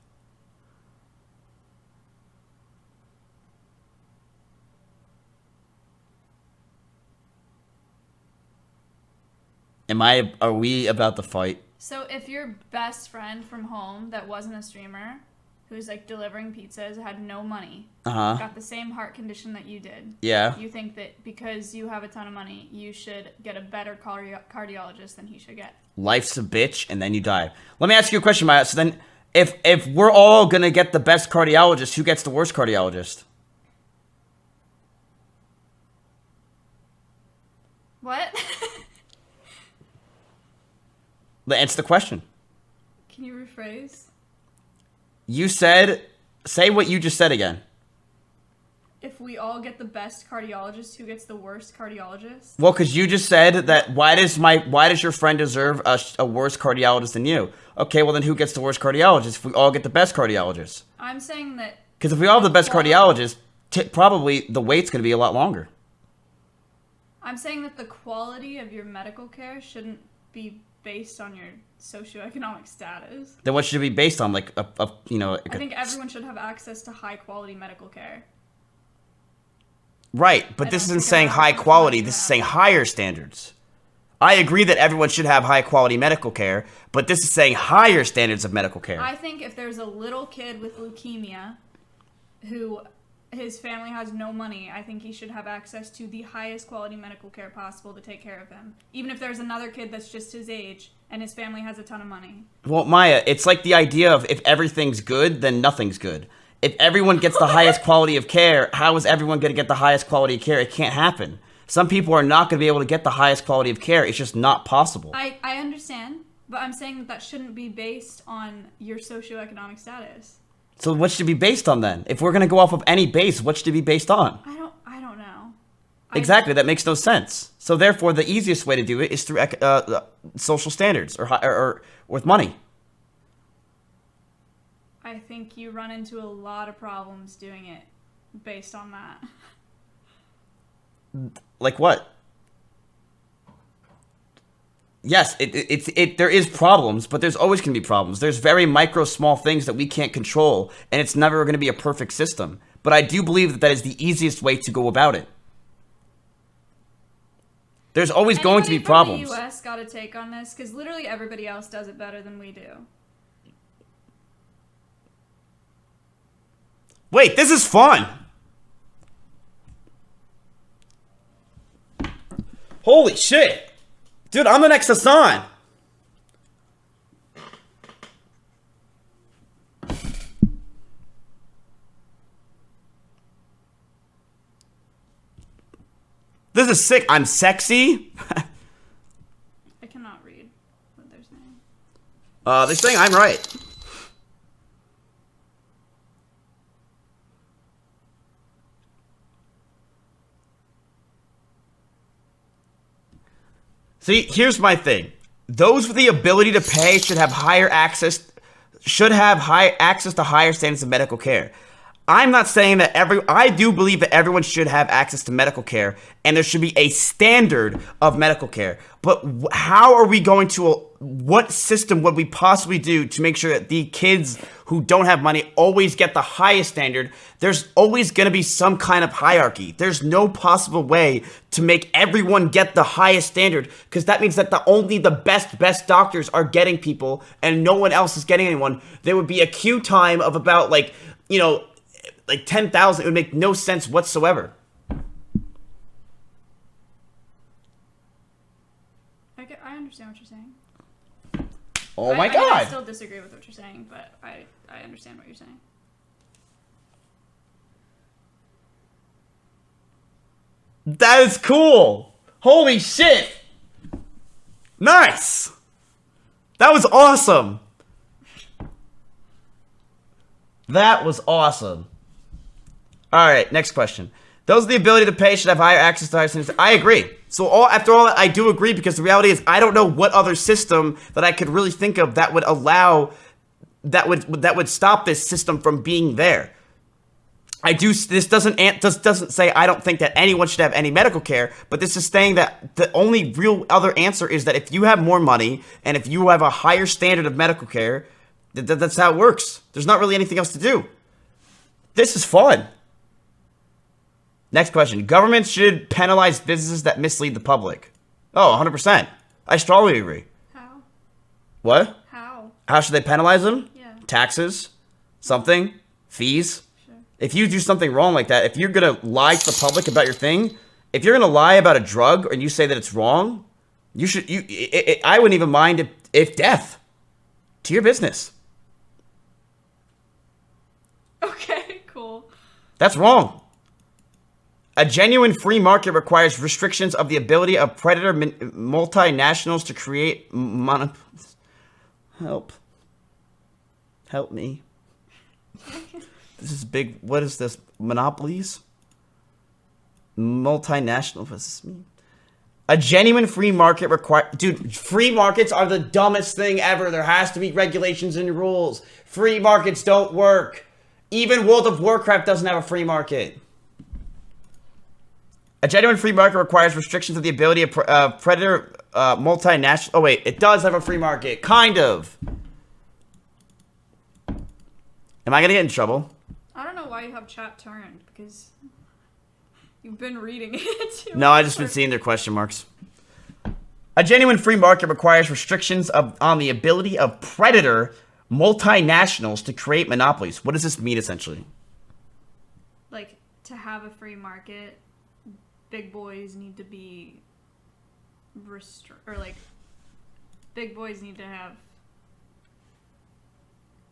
[SPEAKER 1] Are we about to fight?
[SPEAKER 16] So if your best friend from home that wasn't a streamer, who's like delivering pizzas, had no money, got the same heart condition that you did,
[SPEAKER 1] yeah,
[SPEAKER 16] you think that because you have a ton of money, you should get a better cardiologist than he should get?
[SPEAKER 1] Life's a bitch, and then you die. Let me ask you a question, Maya. So then, if we're all gonna get the best cardiologist, who gets the worst cardiologist?
[SPEAKER 16] What?
[SPEAKER 1] Answer the question.
[SPEAKER 16] Can you rephrase?
[SPEAKER 1] You said, say what you just said again.
[SPEAKER 16] if we all get the best cardiologist, who gets the worst cardiologist?
[SPEAKER 1] Well, because you just said that why does your friend deserve a worse cardiologist than you? Okay, well then who gets the worst cardiologist if we all get the best cardiologist?
[SPEAKER 16] I'm saying that...
[SPEAKER 1] Because if we all have the best cardiologist, probably the wait's going to be a lot longer.
[SPEAKER 16] I'm saying that the quality of your medical care shouldn't be based on your socioeconomic status.
[SPEAKER 1] Then what should it be based on? Like
[SPEAKER 16] I think everyone should have access to high quality medical care.
[SPEAKER 1] Right, but this isn't saying high quality, this is saying higher standards. I agree that everyone should have high quality medical care, but this is saying higher standards of medical care.
[SPEAKER 16] I think if there's a little kid with leukemia who his family has no money, I think he should have access to the highest quality medical care possible to take care of him. Even if there's another kid that's just his age and his family has a ton of money.
[SPEAKER 1] Well, Maya, it's like the idea of if everything's good, then nothing's good. If everyone gets the highest quality of care, how is everyone going to get the highest quality of care? It can't happen. Some people are not going to be able to get the highest quality of care. It's just not possible.
[SPEAKER 16] I understand, but I'm saying that shouldn't be based on your socioeconomic status.
[SPEAKER 1] So what should it be based on then? If we're going to go off of any base, what should it be based on?
[SPEAKER 16] I don't know.
[SPEAKER 1] Exactly, that makes no sense. So therefore, the easiest way to do it is through social standards or with money.
[SPEAKER 16] I think you run into a lot of problems doing it based on that.
[SPEAKER 1] Like what? Yes, there is problems, but there's always going to be problems. There's very micro small things that we can't control, and it's never going to be a perfect system. But I do believe that that is the easiest way to go about it. There's always going to be problems.
[SPEAKER 16] Anybody from the U.S. got a take on this? Because literally everybody else does it better than we do.
[SPEAKER 1] Wait, this is fun! Holy shit! Dude, I'm the next Hassan! This is sick. I'm sexy?
[SPEAKER 16] I cannot read what they're saying.
[SPEAKER 1] They're saying I'm right. See, here's my thing. Those with the ability to pay should have access to higher standards of medical care. I'm not saying that I do believe that everyone should have access to medical care and there should be a standard of medical care. But how are we going to, what system would we possibly do to make sure that the kids who don't have money always get the highest standard? There's always going to be some kind of hierarchy. There's no possible way to make everyone get the highest standard because that means that only the best doctors are getting people and no one else is getting anyone. There would be a queue time of about like 10,000. It would make no sense whatsoever.
[SPEAKER 16] I understand what you're saying.
[SPEAKER 1] Oh my God.
[SPEAKER 16] I still disagree with what you're saying, but I understand what you're saying.
[SPEAKER 1] That is cool. Holy shit. Nice. That was awesome. That was awesome. All right, next question. Those with the ability to pay should have higher access to higher standards. I agree. So after all, I do agree because the reality is I don't know what other system that I could really think of that would allow that would stop this system from being there. This doesn't say I don't think that anyone should have any medical care, but this is saying that the only real other answer is that if you have more money and if you have a higher standard of medical care, that's how it works. There's not really anything else to do. This is fun. Next question. Governments should penalize businesses that mislead the public. Oh, 100%. I strongly agree.
[SPEAKER 16] How?
[SPEAKER 1] What?
[SPEAKER 16] How?
[SPEAKER 1] How should they penalize them?
[SPEAKER 16] Yeah.
[SPEAKER 1] Taxes? Something? Fees? Sure. If you do something wrong like that, if you're going to lie to the public about your thing, if you're going to lie about a drug and you say that it's wrong, I wouldn't even mind if death to your business.
[SPEAKER 16] Okay, cool.
[SPEAKER 1] That's wrong. A genuine free market requires restrictions of the ability of predator multinationals to create Help me. This is big. What is this? Monopolies? Multinational, what does this mean? A genuine free market dude, free markets are the dumbest thing ever. There has to be regulations and rules. Free markets don't work. Even World of Warcraft doesn't have a free market. A genuine free market requires restrictions of the ability of predator multinational. Oh wait, it does have a free market, kind of. Am I gonna get in trouble?
[SPEAKER 16] I don't know why you have chat turned, because you've been reading it.
[SPEAKER 1] No, I just been seeing their question marks. A genuine free market requires restrictions on the ability of predator multinationals to create monopolies. What does this mean, essentially?
[SPEAKER 16] Like, to have a free market, big boys need to be big boys need to have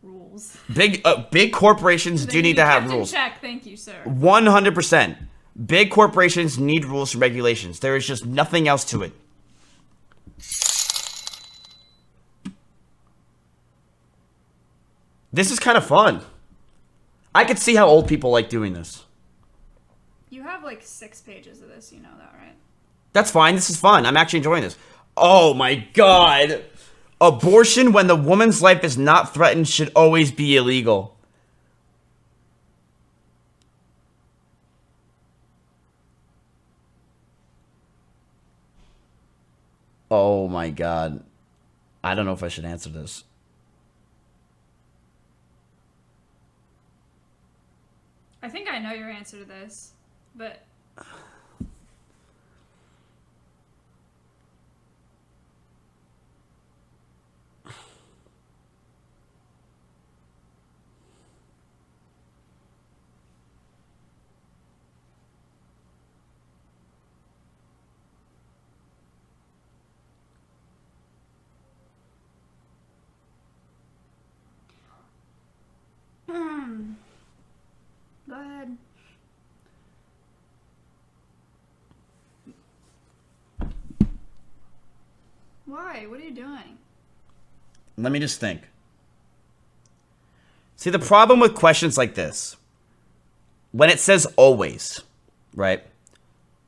[SPEAKER 16] rules.
[SPEAKER 1] Big corporations do need to have rules.
[SPEAKER 16] Check, thank you, sir.
[SPEAKER 1] 100%. Big corporations need rules and regulations. There is just nothing else to it. This is kind of fun. I could see how old people like doing this.
[SPEAKER 16] You have like 6 pages of this, you know that, right?
[SPEAKER 1] That's fine. This is fun. I'm actually enjoying this. Oh my god. Abortion when the woman's life is not threatened should always be illegal. Oh my god. I don't know if I should answer this.
[SPEAKER 16] I think I know your answer to this, but... Go ahead. Why? What are you doing?
[SPEAKER 1] Let me just think. See, the problem with questions like this, when it says always, right?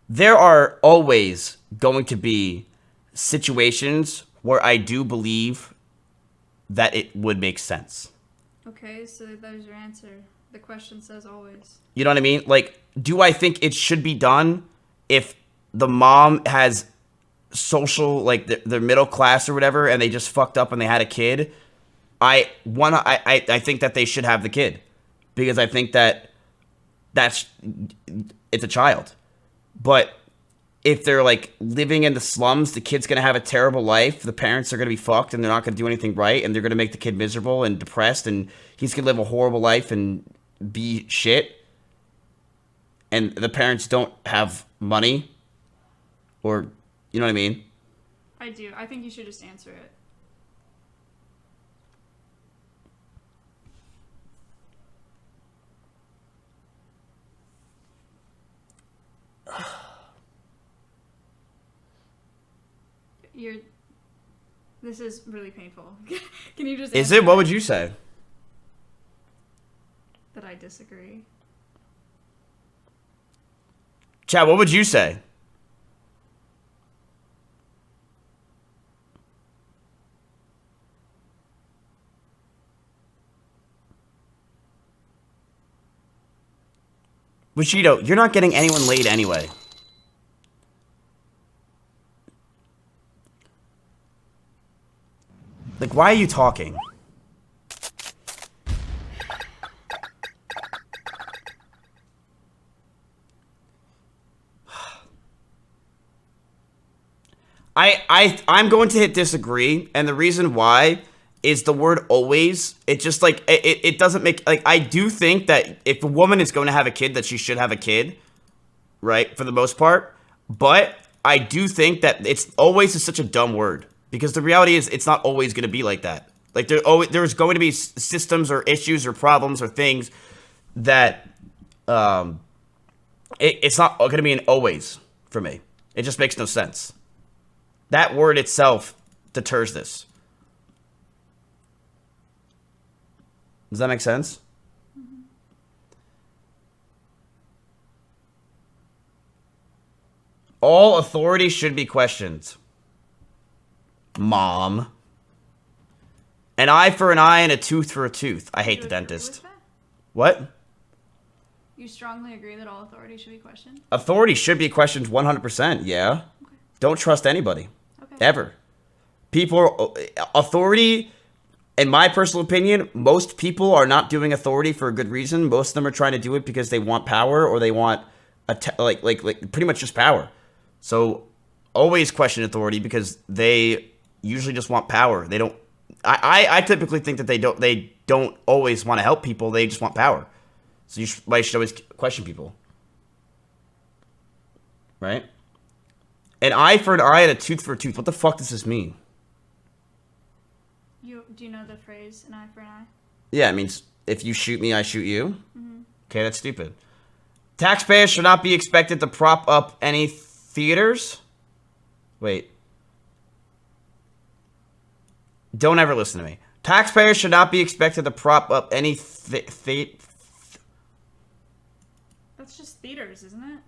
[SPEAKER 1] There are always going to be situations where I do believe that it would make sense.
[SPEAKER 16] Okay, so there's your answer. The question says always.
[SPEAKER 1] You know what I mean? Like, do I think it should be done if the mom has social, like they're middle class or whatever, and they just fucked up and they had a kid? I think that they should have the kid, because I think that it's a child. But if they're like living in the slums, the kid's gonna have a terrible life. The parents are gonna be fucked, and they're not gonna do anything right, and they're gonna make the kid miserable and depressed, and he's gonna live a horrible life and be shit. And the parents don't have money, or you know what I mean?
[SPEAKER 16] I do. I think you should just answer it. This is really painful. Can you just
[SPEAKER 1] Is it? What would you say?
[SPEAKER 16] That I disagree.
[SPEAKER 1] Chad, what would you say? Bushido, you're not getting anyone laid anyway. Like, why are you talking? I'm going to hit disagree, and the reason why is the word always. It just like it doesn't make, like, I do think that if a woman is going to have a kid, that she should have a kid, right, for the most part. But I do think that it's always is such a dumb word, because the reality is it's not always going to be like that. Like there's going to be systems or issues or problems or things that it's not going to be an always for me. It just makes no sense. That word itself deters this. Does that make sense? All authority should be questioned. Mom. An eye for an eye and a tooth for a tooth. I hate the dentist. What?
[SPEAKER 16] You strongly agree that all authority should be questioned?
[SPEAKER 1] Authority should be questioned 100%, yeah. Okay. Don't trust anybody. Okay. Ever. Authority, in my personal opinion, most people are not doing authority for a good reason. Most of them are trying to do it because they want power or they want, like pretty much just power. So, always question authority because they usually just want power. They don't, I typically think that they don't always want to help people. They just want power. So you should always question people. Right? An eye for an eye and a tooth for a tooth. What the fuck does this mean?
[SPEAKER 16] Do you know the phrase, an eye for an eye?
[SPEAKER 1] Yeah, it means if you shoot me, I shoot you. Mm-hmm. Okay, that's stupid. Taxpayers should not be expected to prop up any theaters. Wait. Don't ever listen to me. Taxpayers should not be expected to prop up any
[SPEAKER 16] That's just theaters, isn't it?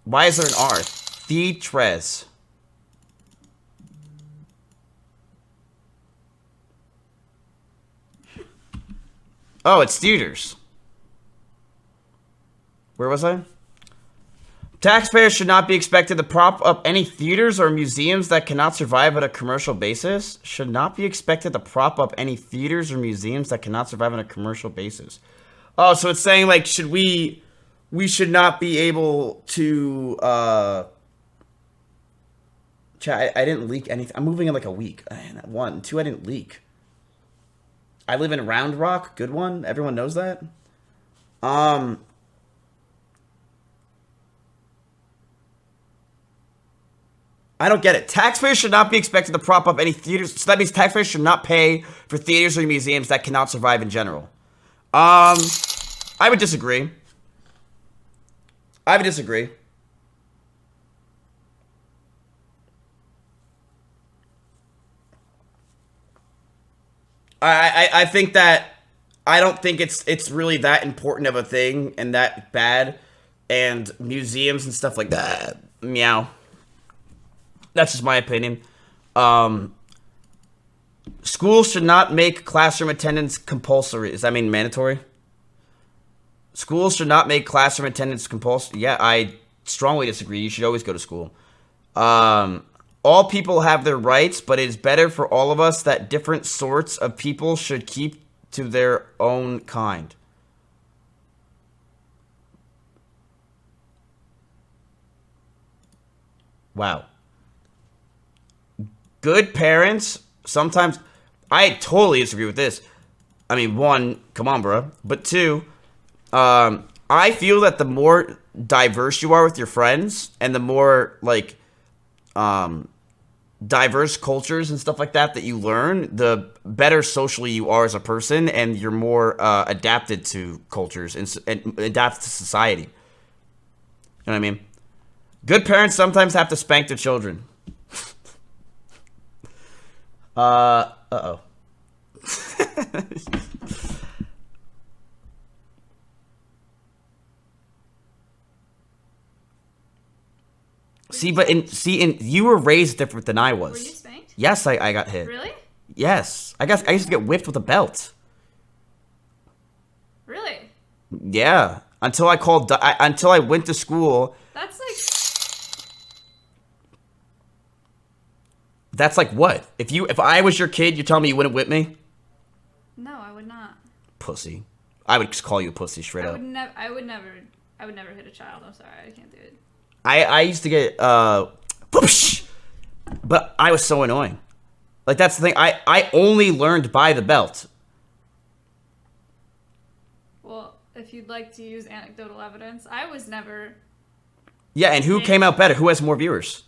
[SPEAKER 1] Why is there an R? Theatres. Oh, it's theaters. Where was I? Taxpayers should not be expected to prop up any theaters or museums that cannot survive on a commercial basis. Should not be expected to prop up any theaters or museums that cannot survive on a commercial basis. Oh, so it's saying, like, we should not be able to, chat, I didn't leak anything. I'm moving in like a week. 1, 2, I didn't leak. I live in Round Rock. Good one. Everyone knows that. I don't get it. Taxpayers should not be expected to prop up any theaters. So that means taxpayers should not pay for theaters or museums that cannot survive in general. I would disagree. I think that I don't think it's really that important of a thing and that bad, and museums and stuff like that. Meow. That's just my opinion. Schools should not make classroom attendance compulsory. Does that mean mandatory? Schools should not make classroom attendance compulsory. Yeah, I strongly disagree. You should always go to school. All people have their rights, but it is better for all of us that different sorts of people should keep to their own kind. Wow. Good parents, sometimes, I totally disagree with this. I mean, 1, come on, bro. But 2, I feel that the more diverse you are with your friends, and the more, like, diverse cultures and stuff like that you learn, the better socially you are as a person, and you're more adapted to cultures and adapted to society. You know what I mean? Good parents sometimes have to spank their children. Uh-oh. You were raised different than I was.
[SPEAKER 16] Were you spanked?
[SPEAKER 1] Yes, I got hit.
[SPEAKER 16] Really?
[SPEAKER 1] Yes. I used to get whipped with a belt.
[SPEAKER 16] Really?
[SPEAKER 1] Yeah. Until I went to school. That's like what? If I was your kid, you tell me you wouldn't whip me?
[SPEAKER 16] No, I would not.
[SPEAKER 1] Pussy. I would just call you a pussy straight up.
[SPEAKER 16] I would never hit a child. I'm sorry, I can't do it.
[SPEAKER 1] I used to get whoosh, but I was so annoying. Like, that's the thing. I only learned by the belt.
[SPEAKER 16] Well, if you'd like to use anecdotal evidence, I was never.
[SPEAKER 1] Yeah, and who came out better? Who has more viewers?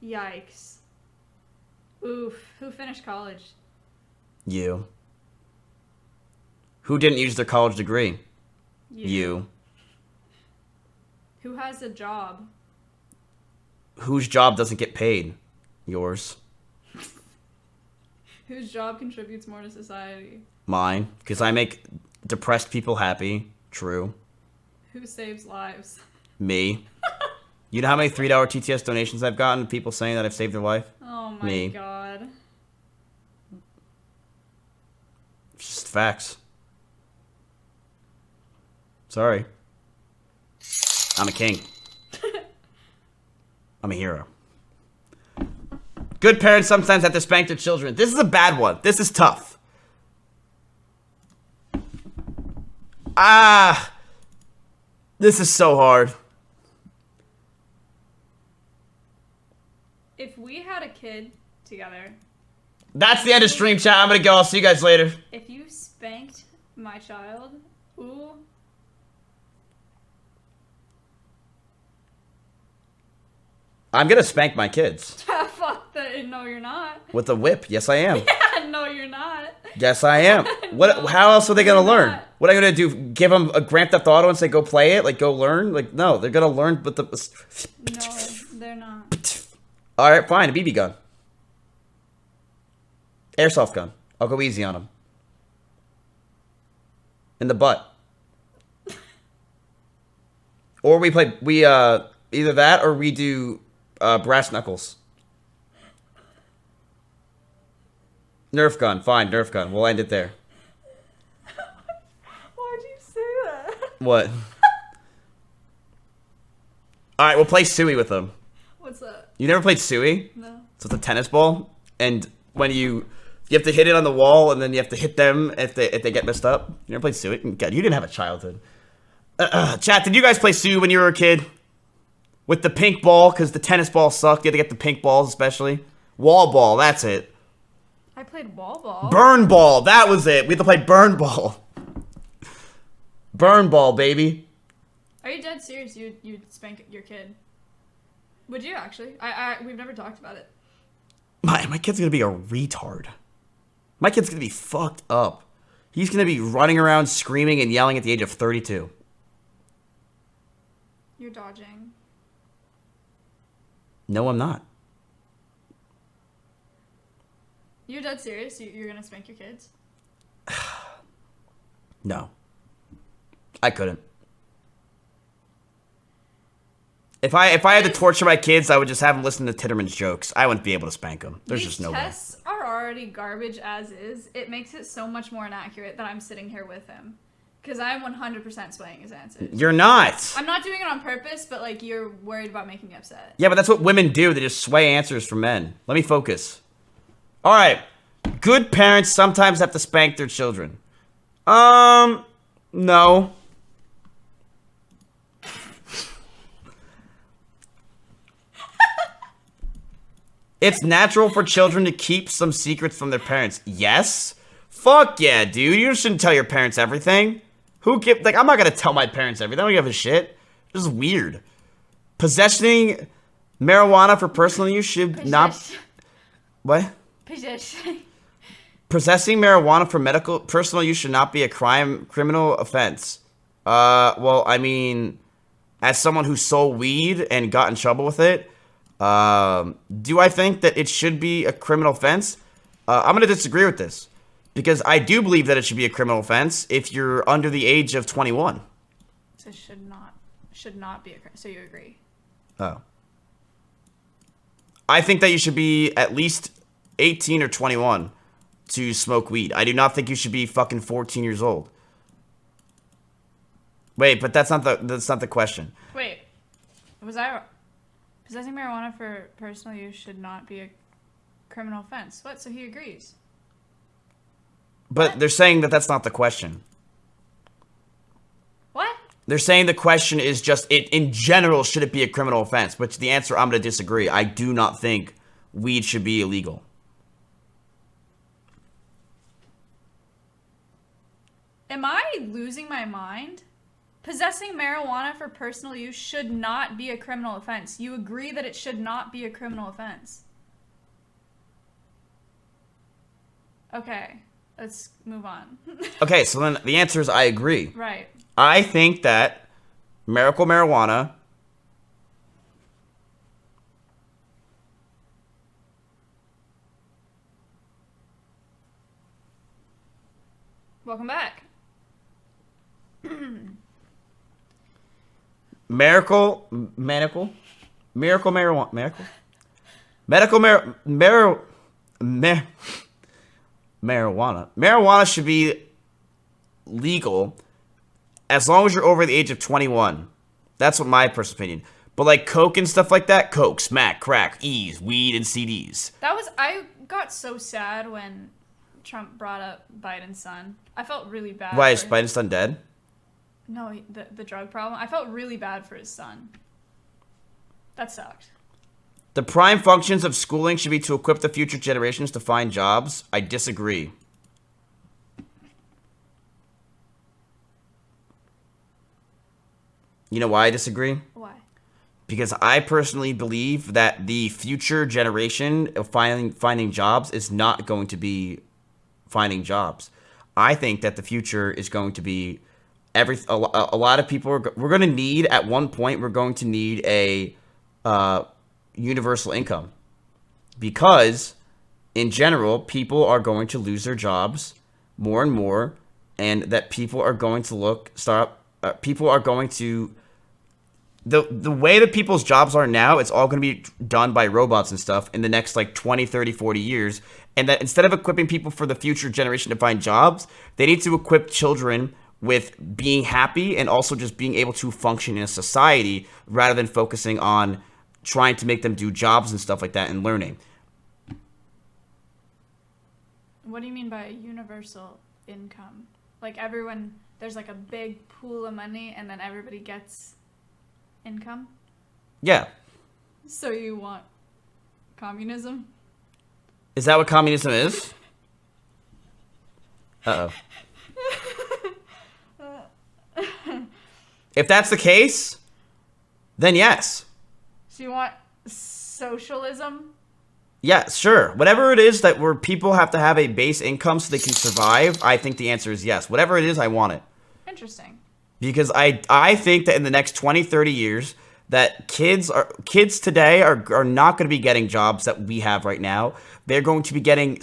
[SPEAKER 16] Yikes. Oof. Who finished college?
[SPEAKER 1] You. Who didn't use their college degree? You.
[SPEAKER 16] Who has a job?
[SPEAKER 1] Whose job doesn't get paid? Yours.
[SPEAKER 16] Whose job contributes more to society?
[SPEAKER 1] Mine. Because I make depressed people happy. True.
[SPEAKER 16] Who saves lives?
[SPEAKER 1] Me. You know how many $3 TTS donations I've gotten? People saying that I've saved their life?
[SPEAKER 16] Oh my
[SPEAKER 1] Me.
[SPEAKER 16] god.
[SPEAKER 1] It's just facts. Sorry. I'm a king. I'm a hero. Good parents sometimes have to spank their children. This is a bad one. This is tough. This is so hard.
[SPEAKER 16] If we had a kid together.
[SPEAKER 1] That's the end of stream chat. I'm gonna go. I'll see you guys later.
[SPEAKER 16] If you spanked my child, ooh.
[SPEAKER 1] I'm gonna spank my kids.
[SPEAKER 16] Fuck that. No, you're not.
[SPEAKER 1] With a whip. Yes, I am.
[SPEAKER 16] Yeah, no, you're not.
[SPEAKER 1] Yes, I am. What? How else are they gonna learn? What am I gonna do? Give them a Grand Theft Auto and say go play it? Like go learn? Like no, they're gonna learn. But the
[SPEAKER 16] No, they're not.
[SPEAKER 1] all right, fine. A BB gun, airsoft gun. I'll go easy on them. In the butt. Or we play either that or we do brass knuckles. Nerf gun, fine, Nerf gun. We'll end it there.
[SPEAKER 16] Why'd you say that?
[SPEAKER 1] What? Alright, we'll play Suey with them.
[SPEAKER 16] What's that?
[SPEAKER 1] You never played Suey?
[SPEAKER 16] No.
[SPEAKER 1] So it's a tennis ball, and when you have to hit it on the wall, and then you have to hit them if they get messed up. You never played Suey? God, you didn't have a childhood. Chat, did you guys play Suey when you were a kid? With the pink ball, because the tennis ball sucked. You had to get the pink balls, especially. Wall ball, that's it.
[SPEAKER 16] I played wall ball.
[SPEAKER 1] Burn ball, that was it. We had to play burn ball. Burn ball, baby.
[SPEAKER 16] Are you dead serious? You'd spank your kid? Would you actually? We've never talked about it.
[SPEAKER 1] My kid's gonna be a retard. My kid's gonna be fucked up. He's gonna be running around screaming and yelling at the age of 32.
[SPEAKER 16] You're dodging.
[SPEAKER 1] No, I'm not.
[SPEAKER 16] You're dead serious? You're gonna spank your kids?
[SPEAKER 1] No. I couldn't. If I had to torture my kids, I would just have them listen to Titterman's jokes. I wouldn't be able to spank them. There's just no way.
[SPEAKER 16] These tests are already garbage as is. It makes it so much more inaccurate that I'm sitting here with him. Because I'm 100% swaying his answers.
[SPEAKER 1] You're not.
[SPEAKER 16] I'm not doing it on purpose, but like you're worried about making me upset.
[SPEAKER 1] Yeah, but that's what women do. They just sway answers for men. Let me focus. All right. Good parents sometimes have to spank their children. No. It's natural for children to keep some secrets from their parents. Yes. Fuck yeah, dude. You shouldn't tell your parents everything. I'm not gonna tell my parents everything. I don't give a shit. This is weird. Possessing marijuana for personal use should not. What? Possessing marijuana for personal use should not be a criminal offense. Well, I mean, as someone who sold weed and got in trouble with it, do I think that it should be a criminal offense? I'm gonna disagree with this. Because I do believe that it should be a criminal offense if you're under the age of 21.
[SPEAKER 16] So should not be a crime. So you agree?
[SPEAKER 1] Oh. I think that you should be at least 18 or 21 to smoke weed. I do not think you should be fucking 14 years old. Wait, but that's not the question.
[SPEAKER 16] Wait. Was I possessing marijuana for personal use should not be a criminal offense? What? So he agrees.
[SPEAKER 1] But they're saying that that's not the question.
[SPEAKER 16] What?
[SPEAKER 1] They're saying the question is just, in general, should it be a criminal offense? But the answer, I'm going to disagree. I do not think weed should be illegal.
[SPEAKER 16] Am I losing my mind? Possessing marijuana for personal use should not be a criminal offense. You agree that it should not be a criminal offense. Okay. Let's move on.
[SPEAKER 1] Okay, so then the answer is I agree.
[SPEAKER 16] Right.
[SPEAKER 1] I think that medical marijuana
[SPEAKER 16] Welcome back.
[SPEAKER 1] Miracle marijuana. Marijuana should be legal as long as you're over the age of 21. That's what my personal opinion. But like coke and stuff like that, coke, smack, crack, ease, weed, and CDs.
[SPEAKER 16] I got so sad when Trump brought up Biden's son. I felt really bad.
[SPEAKER 1] Why, is Biden's son dead?
[SPEAKER 16] No, the drug problem. I felt really bad for his son. That sucked.
[SPEAKER 1] The prime functions of schooling should be to equip the future generations to find jobs. I disagree. You know why I disagree?
[SPEAKER 16] Why?
[SPEAKER 1] Because I personally believe that the future generation of finding jobs is not going to be finding jobs. I think that the future is going to be a lot of people we're going to need at one point. We're going to need a universal income, because in general people are going to lose their jobs more and more, and that people are going to the way that people's jobs are now, it's all going to be done by robots and stuff in the next like 20, 30, 40 years. And that instead of equipping people for the future generation to find jobs, they need to equip children with being happy and also just being able to function in a society rather than focusing on trying to make them do jobs and stuff like that and learning.
[SPEAKER 16] What do you mean by universal income? Like everyone, there's like a big pool of money and then everybody gets income?
[SPEAKER 1] Yeah.
[SPEAKER 16] So you want communism?
[SPEAKER 1] Is that what communism is? Uh-oh. If that's the case, then yes.
[SPEAKER 16] So you want socialism?
[SPEAKER 1] Yeah, sure. Whatever it is that where people have to have a base income so they can survive, I think the answer is yes. Whatever it is, I want it.
[SPEAKER 16] Interesting.
[SPEAKER 1] Because I think that in the next 20, 30 years, that kids today are not going to be getting jobs that we have right now. They're going to be getting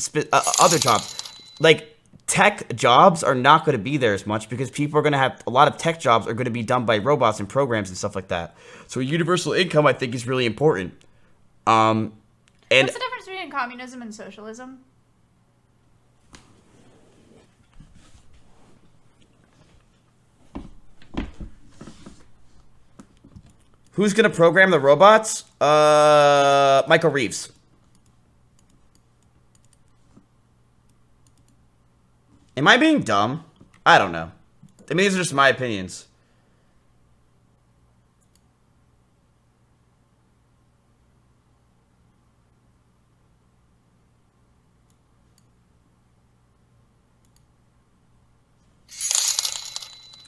[SPEAKER 1] other jobs. Like, tech jobs are not going to be there as much because people are going to have a lot of tech jobs are going to be done by robots and programs and stuff like that. So universal income, I think, is really important. And
[SPEAKER 16] what's the difference between communism and socialism?
[SPEAKER 1] Who's going to program the robots? Michael Reeves. Am I being dumb? I don't know. I mean, these are just my opinions.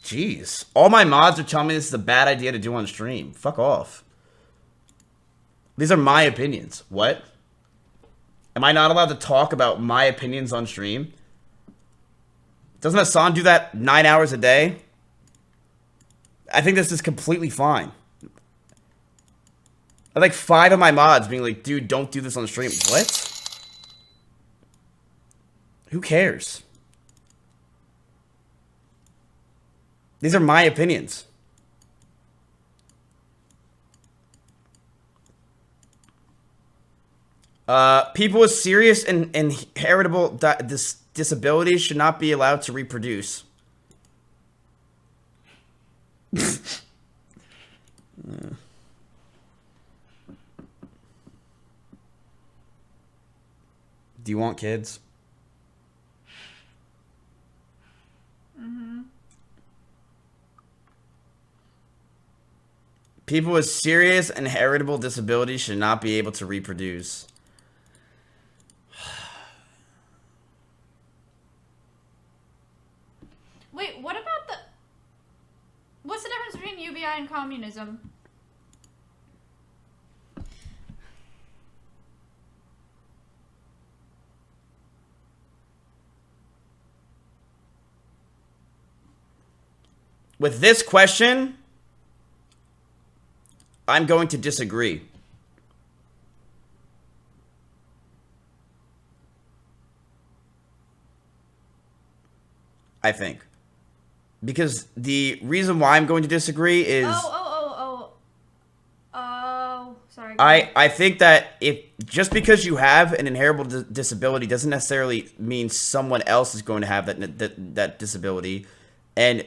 [SPEAKER 1] Jeez. All my mods are telling me this is a bad idea to do on stream. Fuck off. These are my opinions. What? Am I not allowed to talk about my opinions on stream? Doesn't Hassan do that 9 hours a day? I think this is completely fine. I have like 5 of my mods being like, dude, don't do this on the stream. What? Who cares? These are my opinions. People with serious and inheritable disabilities should not be allowed to reproduce. Do you want kids?
[SPEAKER 16] Mm-hmm.
[SPEAKER 1] People with serious and heritable disabilities should not be able to reproduce.
[SPEAKER 16] Wait, what about the... What's the difference between UBI and communism?
[SPEAKER 1] With this question, I'm going to disagree. I think. Because the reason why I'm going to disagree is... I think that if just because you have an inheritable disability doesn't necessarily mean someone else is going to have that disability. And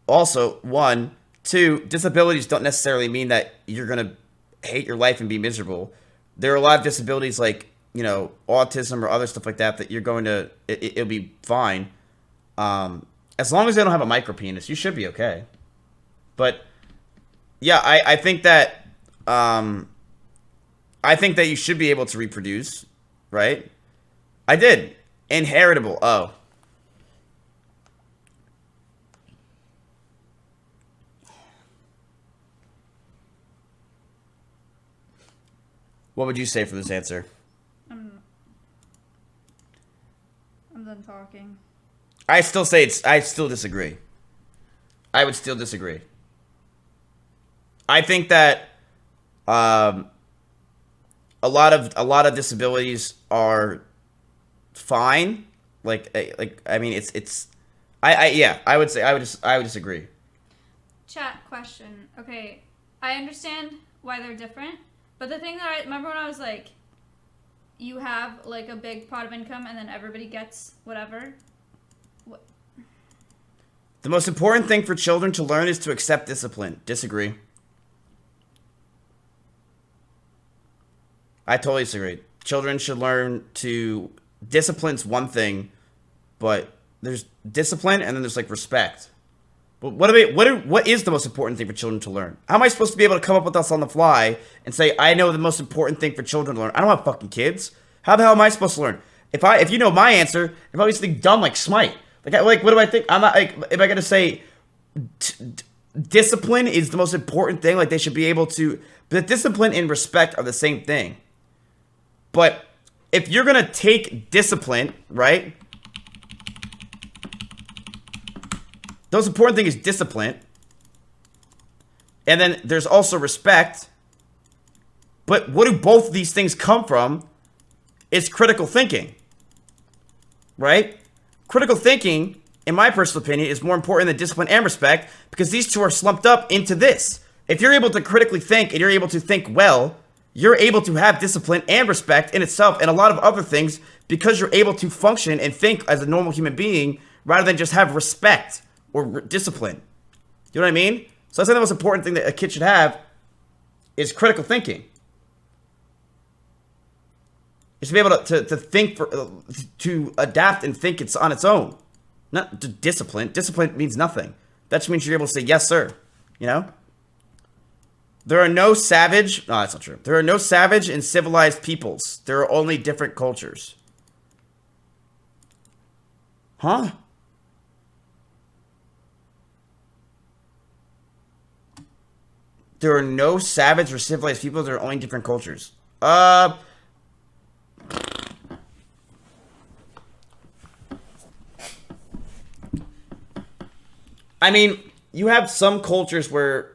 [SPEAKER 1] also, 1, 2, disabilities don't necessarily mean that you're going to hate your life and be miserable. There are a lot of disabilities like, you know, autism or other stuff like that that you're going to, it'll be fine. As long as they don't have a micro penis, you should be okay. But yeah, I think that you should be able to reproduce, right? I did. Inheritable. Oh. What would you say for this answer?
[SPEAKER 16] I'm done talking.
[SPEAKER 1] I still disagree. I would still disagree. I think that a lot of disabilities are fine. I mean I would disagree.
[SPEAKER 16] Chat question. Okay, I understand why they're different, but the thing that I remember when I was like, you have like a big pot of income and then everybody gets whatever.
[SPEAKER 1] The most important thing for children to learn is to accept discipline. Disagree. I totally disagree. Children should learn to... Discipline's one thing, but there's discipline and then there's like respect. But what is the most important thing for children to learn? How am I supposed to be able to come up with this on the fly and say, I know the most important thing for children to learn? I don't have fucking kids. How the hell am I supposed to learn? If you know my answer, if I was something dumb like Smite, like what do I think? I'm not like, am I gonna say discipline is the most important thing? Like they should be able to, but discipline and respect are the same thing. But if you're gonna take discipline, right? The most important thing is discipline. And then there's also respect. But what do both of these things come from? It's critical thinking. Right? Critical thinking, in my personal opinion, is more important than discipline and respect because these two are slumped up into this. If you're able to critically think and you're able to think well, you're able to have discipline and respect in itself and a lot of other things because you're able to function and think as a normal human being rather than just have respect or discipline. You know what I mean? So I think the most important thing that a kid should have is critical thinking. It should be able to think, to adapt and think it's on its own. Not discipline. Discipline means nothing. That just means you're able to say, yes, sir. You know? There are no savage... No, that's not true. There are no savage and civilized peoples. There are only different cultures. Huh? There are no savage or civilized peoples. There are only different cultures. I mean, you have some cultures where...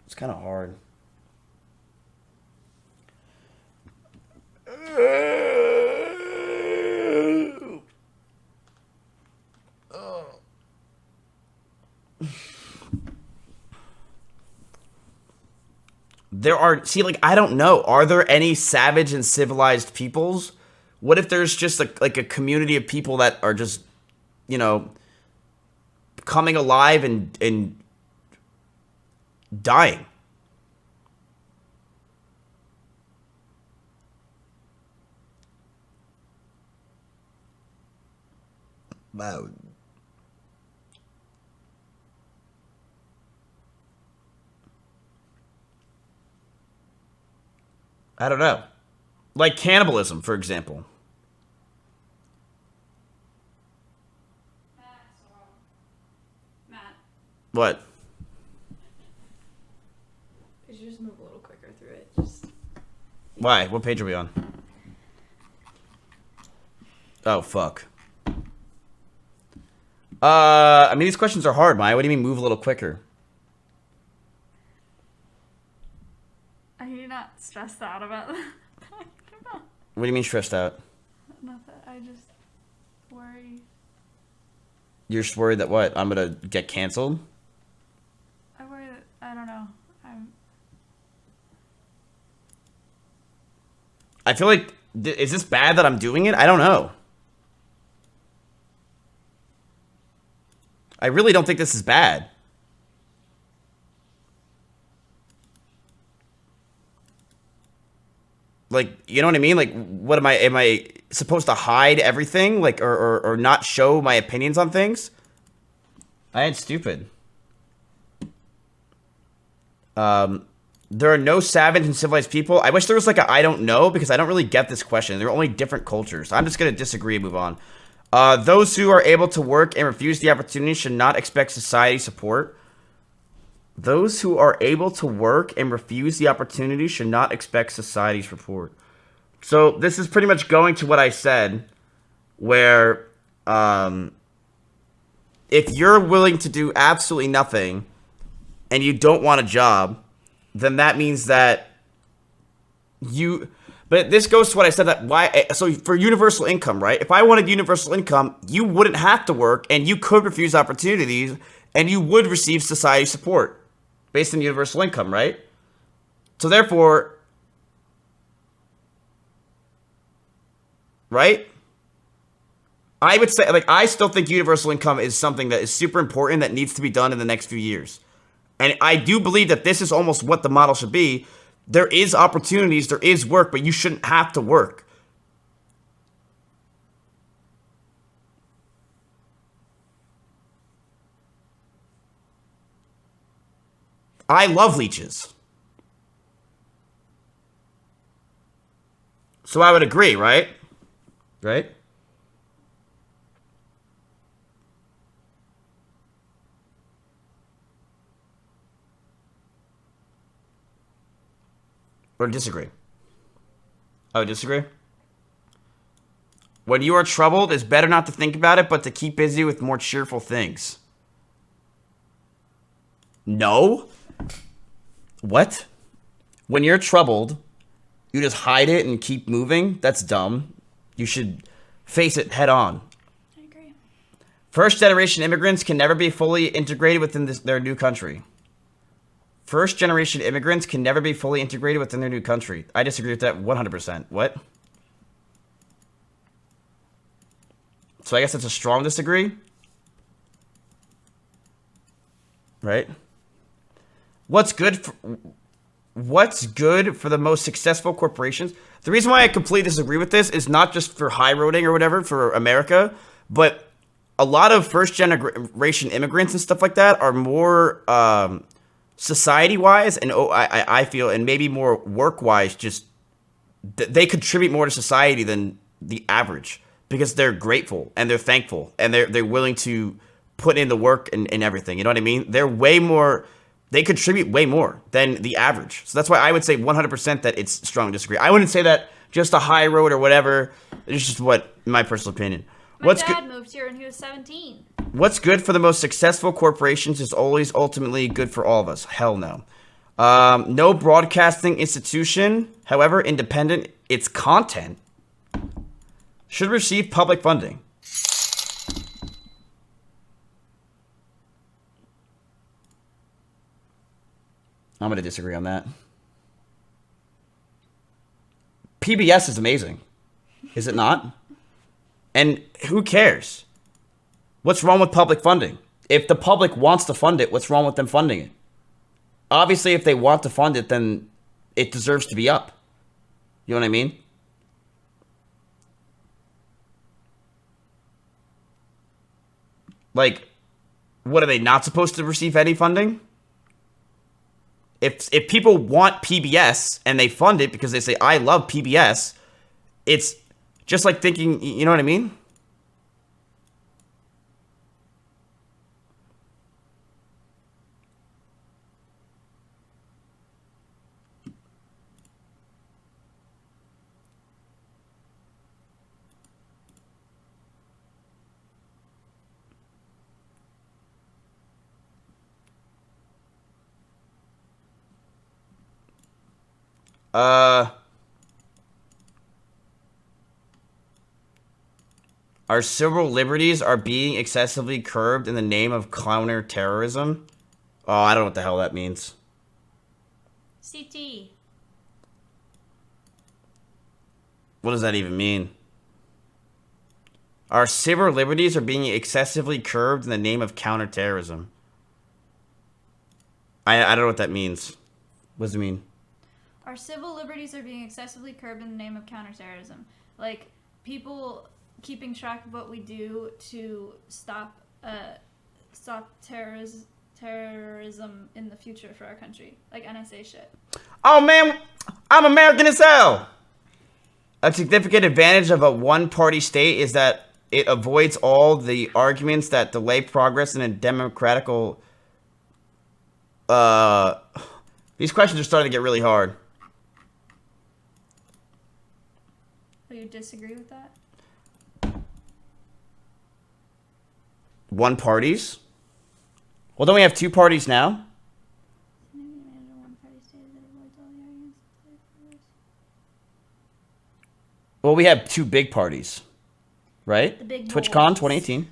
[SPEAKER 1] It's kind of hard. There are... See, like, I don't know. Are there any savage and civilized peoples? What if there's just, like a community of people that are just, you know, coming alive and dying? Wow. I don't know. Like cannibalism, for example.
[SPEAKER 16] Matt.
[SPEAKER 1] What?
[SPEAKER 16] Could you just move a little quicker through it?
[SPEAKER 1] Why? What page are we on? Oh, fuck. I mean, these questions are hard, Maya. What do you mean move a little quicker?
[SPEAKER 16] Are you not stressed out about that?
[SPEAKER 1] What do you mean stressed out?
[SPEAKER 16] Nothing. I just worry.
[SPEAKER 1] You're just worried that what? I'm gonna get canceled?
[SPEAKER 16] I worry that, I don't know.
[SPEAKER 1] I feel like, is this bad that I'm doing it? I don't know. I really don't think this is bad. Like, you know what I mean? Like, what am I supposed to hide everything? Like, or not show my opinions on things? I ain't stupid. There are no savage and civilized people. I wish there was like a I don't know, because I don't really get this question. There are only different cultures. I'm just going to disagree and move on. Those who are able to work and refuse the opportunity should not expect society support. Those who are able to work and refuse the opportunity should not expect society's support. So this is pretty much going to what I said, where if you're willing to do absolutely nothing and you don't want a job, then that means that you... But this goes to what I said, that why... So for universal income, right? If I wanted universal income, you wouldn't have to work, and you could refuse opportunities, and you would receive society support based on universal income, right? So therefore... Right? I would say, like, I still think universal income is something that is super important that needs to be done in the next few years. And I do believe that this is almost what the model should be. There is opportunities, there is work, but you shouldn't have to work. I love leeches. So I would agree, right? Right? Or disagree? Oh, disagree? When you are troubled, it's better not to think about it, but to keep busy with more cheerful things. No? What? When you're troubled, you just hide it and keep moving? That's dumb. You should face it head on.
[SPEAKER 16] I agree.
[SPEAKER 1] First generation immigrants can never be fully integrated within their new country. First generation immigrants can never be fully integrated within their new country. I disagree with that 100%. What? So I guess that's a strong disagree? Right? What's good for the most successful corporations? The reason why I completely disagree with this is not just for high roading or whatever for America, but a lot of first generation immigrants and stuff like that are more society-wise, and I feel, and maybe more work-wise, just they contribute more to society than the average, because they're grateful and they're thankful and they're willing to put in the work and everything. You know what I mean? They're way more. They contribute way more than the average. So that's why I would say 100% that it's strong disagree. I wouldn't say that just a high road or whatever. It's just my personal opinion.
[SPEAKER 16] My dad moved here when he was 17.
[SPEAKER 1] What's good for the most successful corporations is always ultimately good for all of us. Hell no. No broadcasting institution, however independent its content, should receive public funding. I'm going to disagree on that. PBS is amazing. Is it not? And who cares? What's wrong with public funding? If the public wants to fund it, what's wrong with them funding it? Obviously, if they want to fund it, then it deserves to be up. You know what I mean? Like, what, are they not supposed to receive any funding? If people want PBS and they fund it because they say, I love PBS, it's just like thinking, you know what I mean? Our civil liberties are being excessively curbed in the name of counter-terrorism. Oh, I don't know what the hell that means.
[SPEAKER 16] CT.
[SPEAKER 1] What does that even mean? Our civil liberties are being excessively curbed in the name of counterterrorism. I don't know what that means. What does it mean?
[SPEAKER 16] Our civil liberties are being excessively curbed in the name of counterterrorism. Like, people keeping track of what we do to stop terrorism in the future for our country. Like NSA shit.
[SPEAKER 1] Oh man, I'm American as hell! A significant advantage of a one-party state is that it avoids all the arguments that delay progress in a democratical... These questions are starting to get really hard.
[SPEAKER 16] Do you disagree with that?
[SPEAKER 1] One parties? Well, don't we have two parties now? Well, we have two big parties, right?
[SPEAKER 16] The big
[SPEAKER 1] TwitchCon
[SPEAKER 16] boys.
[SPEAKER 1] 2018.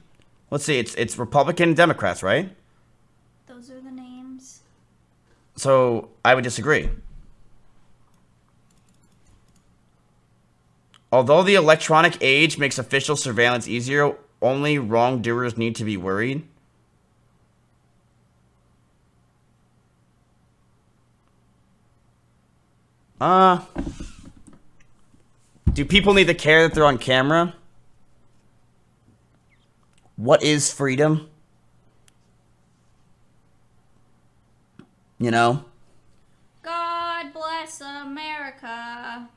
[SPEAKER 1] Let's see, it's Republican and Democrats, right?
[SPEAKER 16] Those are the names.
[SPEAKER 1] So I would disagree. Although the electronic age makes official surveillance easier, only wrongdoers need to be worried. Do people need to care that they're on camera? What is freedom? You know?
[SPEAKER 16] God bless America.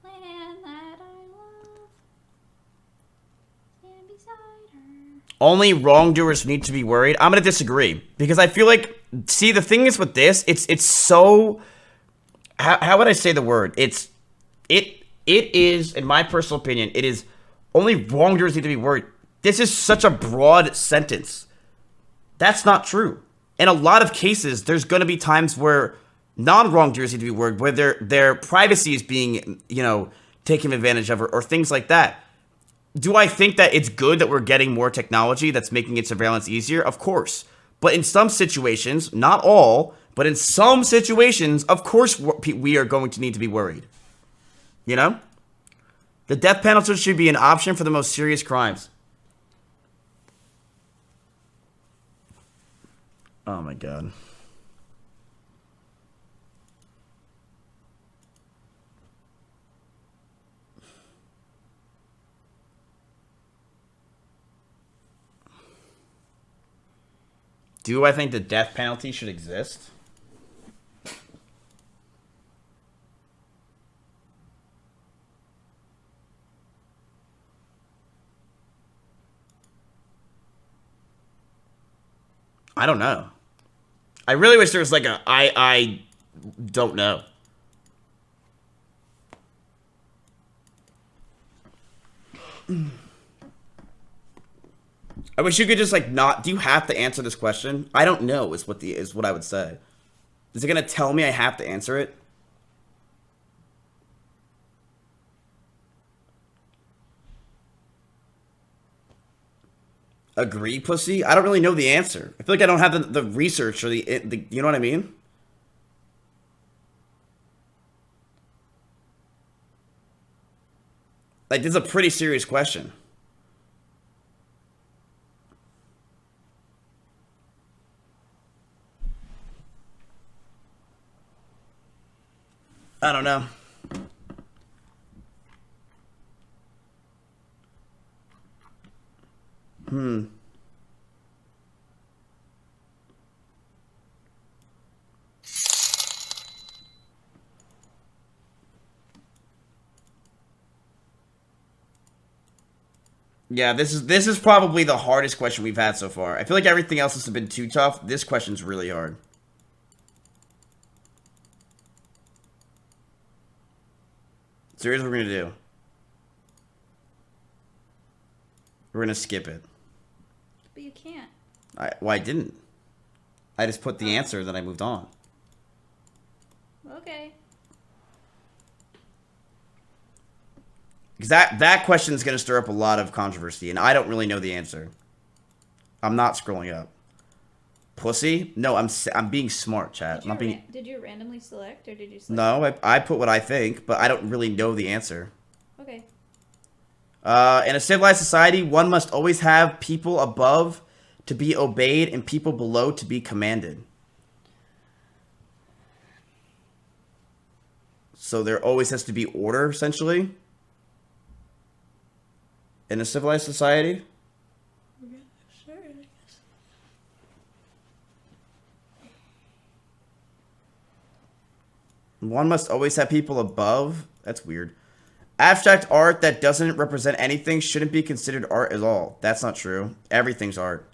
[SPEAKER 16] Land that I love. Stand beside her.
[SPEAKER 1] Only wrongdoers need to be worried. I'm gonna disagree because I feel like, see, the thing is with this, it's so. How would I say the word? It is, in my personal opinion, it is only wrongdoers need to be worried. This is such a broad sentence. That's not true. In a lot of cases, there's going to be times where non-wrongdoers need to be worried, where their privacy is being, taken advantage of, or things like that. Do I think that it's good that we're getting more technology that's making it surveillance easier? Of course. But in some situations, not all, but in some situations, of course, we are going to need to be worried. You know? The death penalty should be an option for the most serious crimes. Oh my God. Do I think the death penalty should exist? I don't know. I really wish there was like I don't know. I wish you could just like not. Do you have to answer this question? I don't know is what I would say. Is it gonna tell me I have to answer it? Agree, pussy? I don't really know the answer. I feel like I don't have the research or the you know what I mean? Like, this is a pretty serious question. I don't know. Yeah, this is probably the hardest question we've had so far. I feel like everything else has been too tough. This question's really hard. So here's what we're gonna do. We're gonna skip it.
[SPEAKER 16] But you can't.
[SPEAKER 1] I didn't. I just put the answer, then I moved on.
[SPEAKER 16] Okay.
[SPEAKER 1] Because that question is going to stir up a lot of controversy, and I don't really know the answer. I'm not scrolling up. Pussy? No, I'm being smart, chat. I'm not being.
[SPEAKER 16] Did you randomly select, or did you select?
[SPEAKER 1] No, I put what I think, but I don't really know the answer.
[SPEAKER 16] Okay.
[SPEAKER 1] In a civilized society, one must always have people above to be obeyed and people below to be commanded. So there always has to be order, essentially. In a civilized society.
[SPEAKER 16] Sure, I guess.
[SPEAKER 1] One must always have people above. That's weird. Abstract art that doesn't represent anything shouldn't be considered art at all. That's not true. Everything's art.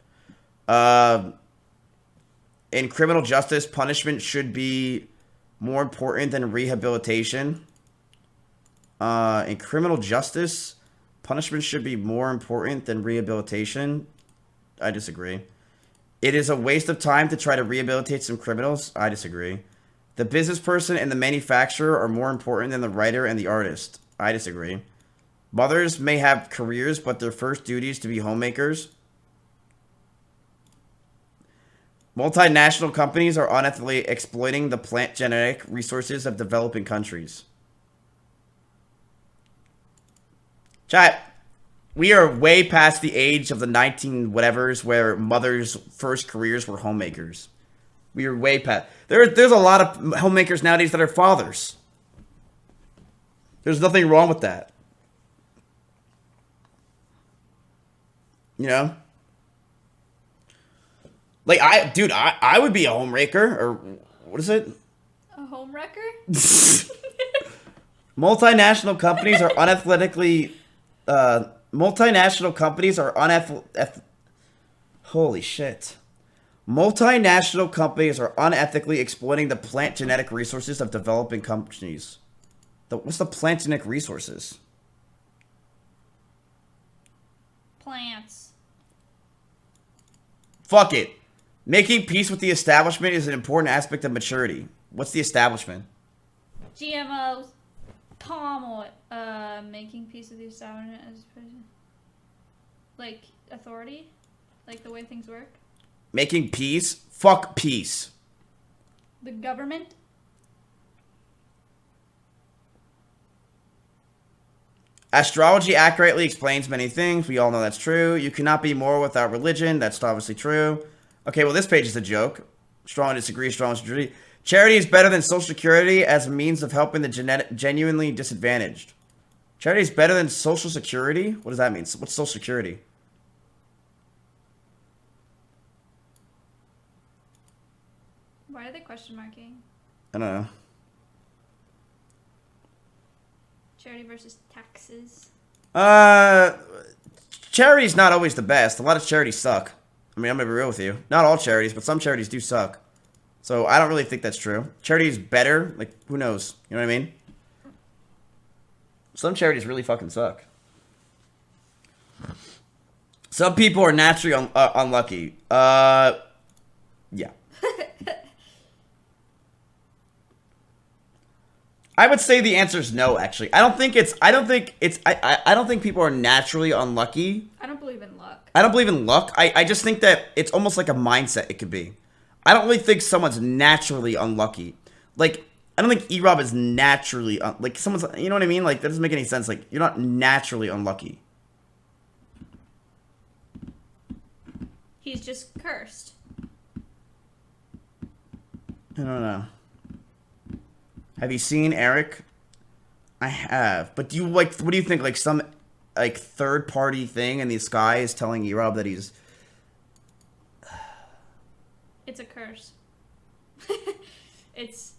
[SPEAKER 1] In criminal justice, punishment should be more important than rehabilitation. In criminal justice, punishment should be more important than rehabilitation. I disagree. It is a waste of time to try to rehabilitate some criminals. I disagree. The business person and the manufacturer are more important than the writer and the artist. I disagree. Mothers may have careers, but their first duty is to be homemakers. Multinational companies are unethically exploiting the plant genetic resources of developing countries. Chat, we are way past the age of the 19 whatevers where mothers' first careers were homemakers. We are way past. There's a lot of homemakers nowadays that are fathers. There's nothing wrong with that. You know? Like, I would be a homemaker, or what is it?
[SPEAKER 16] A home wrecker?
[SPEAKER 1] Multinational companies are unathletically, holy shit. Multinational companies are unethically exploiting the plant genetic resources of developing countries. What's the plant genetic resources?
[SPEAKER 16] Plants.
[SPEAKER 1] Fuck it. Making peace with the establishment is an important aspect of maturity. What's the establishment?
[SPEAKER 16] GMOs. Palm oil. Making peace with the establishment is like authority, like the way things work.
[SPEAKER 1] Making peace? Fuck peace.
[SPEAKER 16] The government.
[SPEAKER 1] Astrology accurately explains many things. We all know that's true. You cannot be moral without religion. That's obviously true. Okay, well, this page is a joke. Strong disagree, strong disagree. Charity is better than Social Security as a means of helping the genuinely disadvantaged. Charity is better than Social Security? What does that mean? What's Social Security?
[SPEAKER 16] Why are they question marking?
[SPEAKER 1] I don't know.
[SPEAKER 16] Charity versus taxes.
[SPEAKER 1] Charity's not always the best. A lot of charities suck. I mean, I'm gonna be real with you. Not all charities, but some charities do suck. So I don't really think that's true. Charity is better. Like, who knows? You know what I mean? Some charities really fucking suck. Some people are naturally unlucky. Yeah. I would say the answer is no, actually. I don't think people are naturally unlucky.
[SPEAKER 16] I don't believe in luck.
[SPEAKER 1] I don't believe in luck. I just think that it's almost like a mindset it could be. I don't really think someone's naturally unlucky. Like, I don't think E-Rob is naturally, like, someone's, you know what I mean? Like, that doesn't make any sense. Like, you're not naturally unlucky.
[SPEAKER 16] He's just cursed.
[SPEAKER 1] I don't know. Have you seen Eric? I have. But do you, like, what do you think? Like, some, like, third-party thing in the sky is telling E-Rob that he's...
[SPEAKER 16] It's a curse. It's...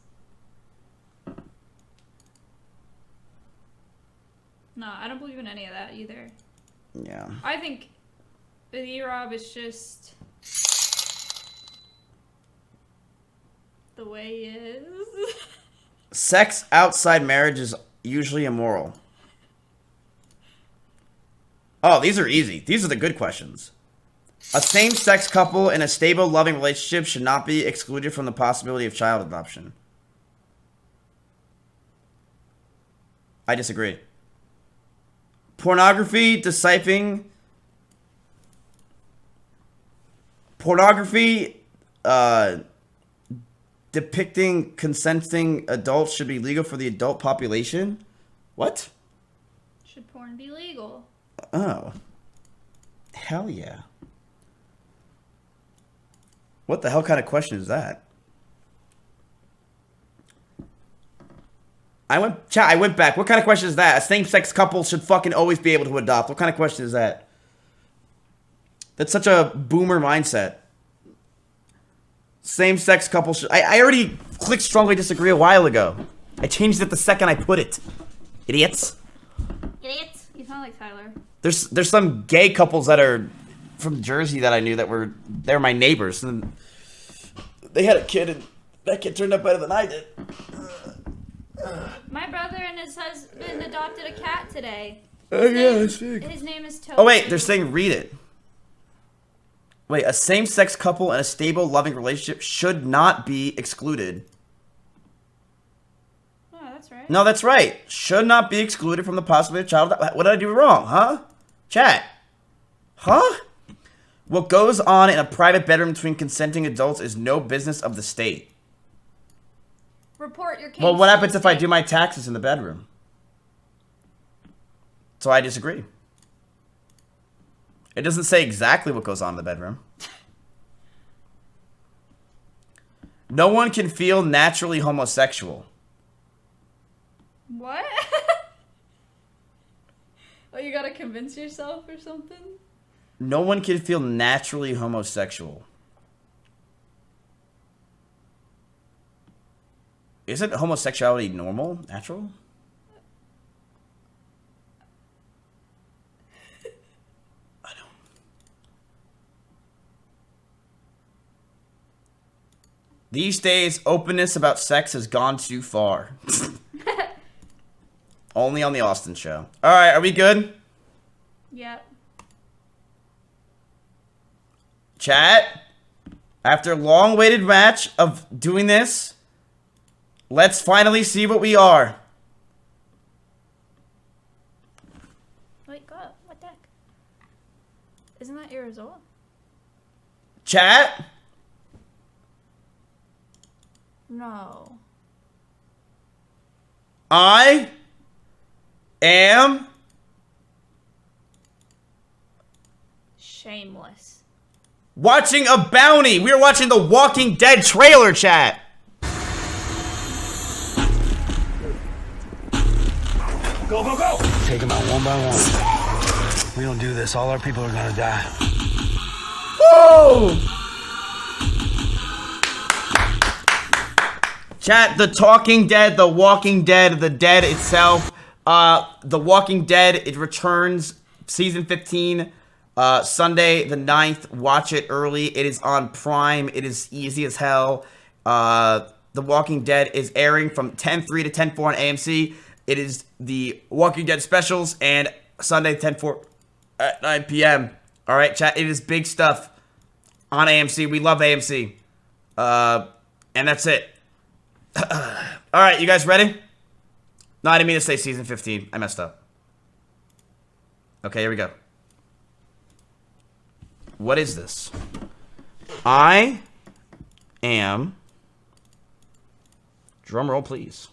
[SPEAKER 16] No, I don't believe in any of that either.
[SPEAKER 1] Yeah.
[SPEAKER 16] I think with E-Rob is just... the way he is.
[SPEAKER 1] Sex outside marriage is usually immoral. Oh, these are easy. These are the good questions. A same-sex couple in a stable, loving relationship should not be excluded from the possibility of child adoption. I disagree. Pornography, deciphering... Pornography depicting consenting adults should be legal for the adult population. What?
[SPEAKER 16] Should porn be legal?
[SPEAKER 1] Oh. Hell yeah. What the hell kind of question is that? I went back. What kind of question is that? A same-sex couple should fucking always be able to adopt. What kind of question is that? That's such a boomer mindset. Same-sex couple should... I already clicked strongly disagree a while ago. I changed it the second I put it. Idiots.
[SPEAKER 16] Idiots? You sound like Tyler.
[SPEAKER 1] There's some gay couples that are from Jersey that I knew that they're my neighbors. And they had a kid, and that kid turned out better than I did.
[SPEAKER 16] My brother and his husband adopted a cat today. His name is Toby.
[SPEAKER 1] Oh wait, they're saying read it. Wait, a same-sex couple in a stable, loving relationship should not be excluded.
[SPEAKER 16] Oh, that's right.
[SPEAKER 1] No, that's right. Should not be excluded from the possibility of child. What did I do wrong, huh? Chat. Huh? What goes on in a private bedroom between consenting adults is no business of the state.
[SPEAKER 16] Report your case.
[SPEAKER 1] Well, what happens if I do my taxes in the bedroom? So I disagree. It doesn't say exactly what goes on in the bedroom. No one can feel naturally homosexual.
[SPEAKER 16] What? Oh, you gotta convince yourself or something?
[SPEAKER 1] No one can feel naturally homosexual. Isn't homosexuality normal? Natural? These days, openness about sex has gone too far. Only on the Austin show. All right, are we good?
[SPEAKER 16] Yep.
[SPEAKER 1] Chat, after a long-awaited match of doing this, let's finally see what we are.
[SPEAKER 16] Wait, go up. What the heck? Isn't that your result?
[SPEAKER 1] Chat?
[SPEAKER 16] No.
[SPEAKER 1] I am
[SPEAKER 16] shameless.
[SPEAKER 1] Watching a bounty. We are watching the Walking Dead trailer, chat.
[SPEAKER 6] Go, go, go! Take them out one by one. We don't do this, all our people are gonna die.
[SPEAKER 1] Whoa! Chat, The Talking Dead, The Walking Dead, The Dead itself. The Walking Dead, it returns season 15, Sunday the 9th. Watch it early. It is on Prime. It is easy as hell. The Walking Dead is airing from 10/3 to 10/4 on AMC. It is the Walking Dead specials and Sunday 10/4 at 9 p.m. All right, chat, it is big stuff on AMC. We love AMC. And that's it. All right, you guys ready? No, I didn't mean to say season 15. I messed up. Okay, here we go. What is this? I am... Drum roll, please.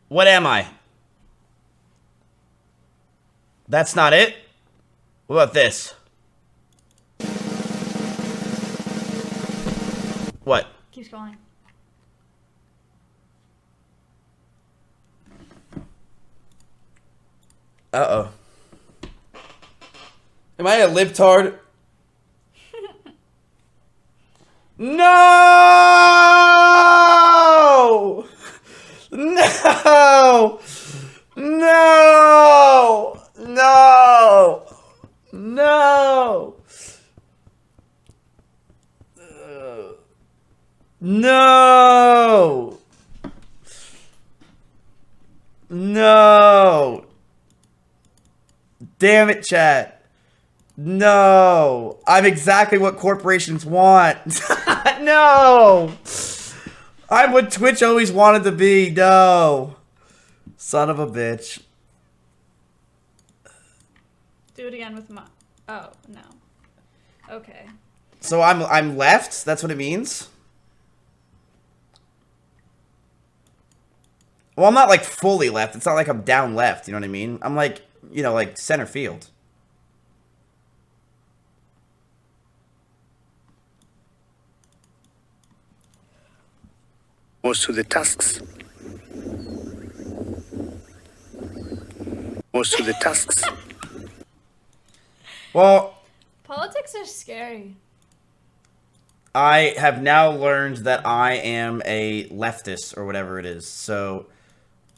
[SPEAKER 1] What am I? That's not it? What about this? What?
[SPEAKER 16] Keep scrolling.
[SPEAKER 1] Uh-oh. Am I a libtard? No! No! No! No! No! Damn it, chat. No. I'm exactly what corporations want. No. I'm what Twitch always wanted to be. No. Son of a bitch.
[SPEAKER 16] Do it again with my... Oh, no. Okay.
[SPEAKER 1] So I'm left? That's what it means? Well, I'm not like fully left. It's not like I'm down left, you know what I mean? I'm like, you know, like center field.
[SPEAKER 6] Goes to the tasks. Goes to the tasks.
[SPEAKER 1] Well,
[SPEAKER 16] Politics are scary.
[SPEAKER 1] I have now learned that I am a leftist or whatever it is. So,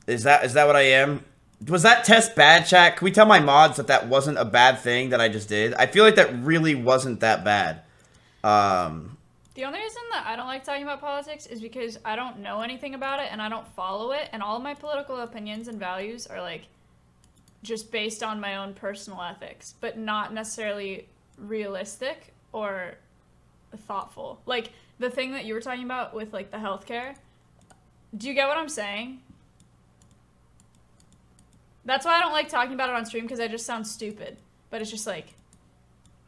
[SPEAKER 1] is that what I am? Was that test bad, chat? Can we tell my mods that that wasn't a bad thing that I just did? I feel like that really wasn't that bad.
[SPEAKER 16] The only reason that I don't like talking about politics is because I don't know anything about it and I don't follow it, and all of my political opinions and values are like just based on my own personal ethics, but not necessarily realistic or thoughtful. Like the thing that you were talking about with like the healthcare. Do you get what I'm saying? That's why I don't like talking about it on stream, because I just sound stupid. But it's just like,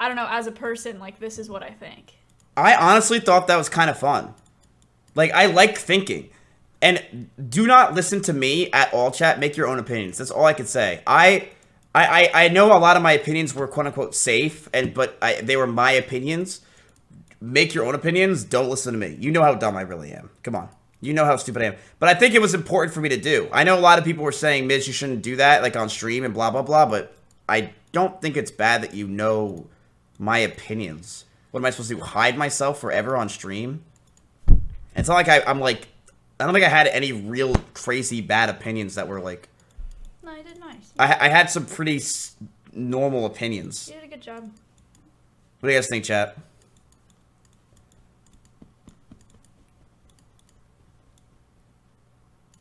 [SPEAKER 16] I don't know, as a person, like this is what I think.
[SPEAKER 1] I honestly thought that was kind of fun. Like, I like thinking. And do not listen to me at all, chat. Make your own opinions. That's all I can say. I know a lot of my opinions were quote-unquote safe, but they were my opinions. Make your own opinions. Don't listen to me. You know how dumb I really am. Come on. You know how stupid I am. But I think it was important for me to do. I know a lot of people were saying, Miz, you shouldn't do that, like on stream and blah, blah, blah. But I don't think it's bad that you know my opinions. What am I supposed to do? Hide myself forever on stream? It's not like I'm like... I don't think I had any real crazy bad opinions that were like...
[SPEAKER 16] No, you did nice.
[SPEAKER 1] I had some pretty normal opinions.
[SPEAKER 16] You did a good job.
[SPEAKER 1] What do you guys think, chat?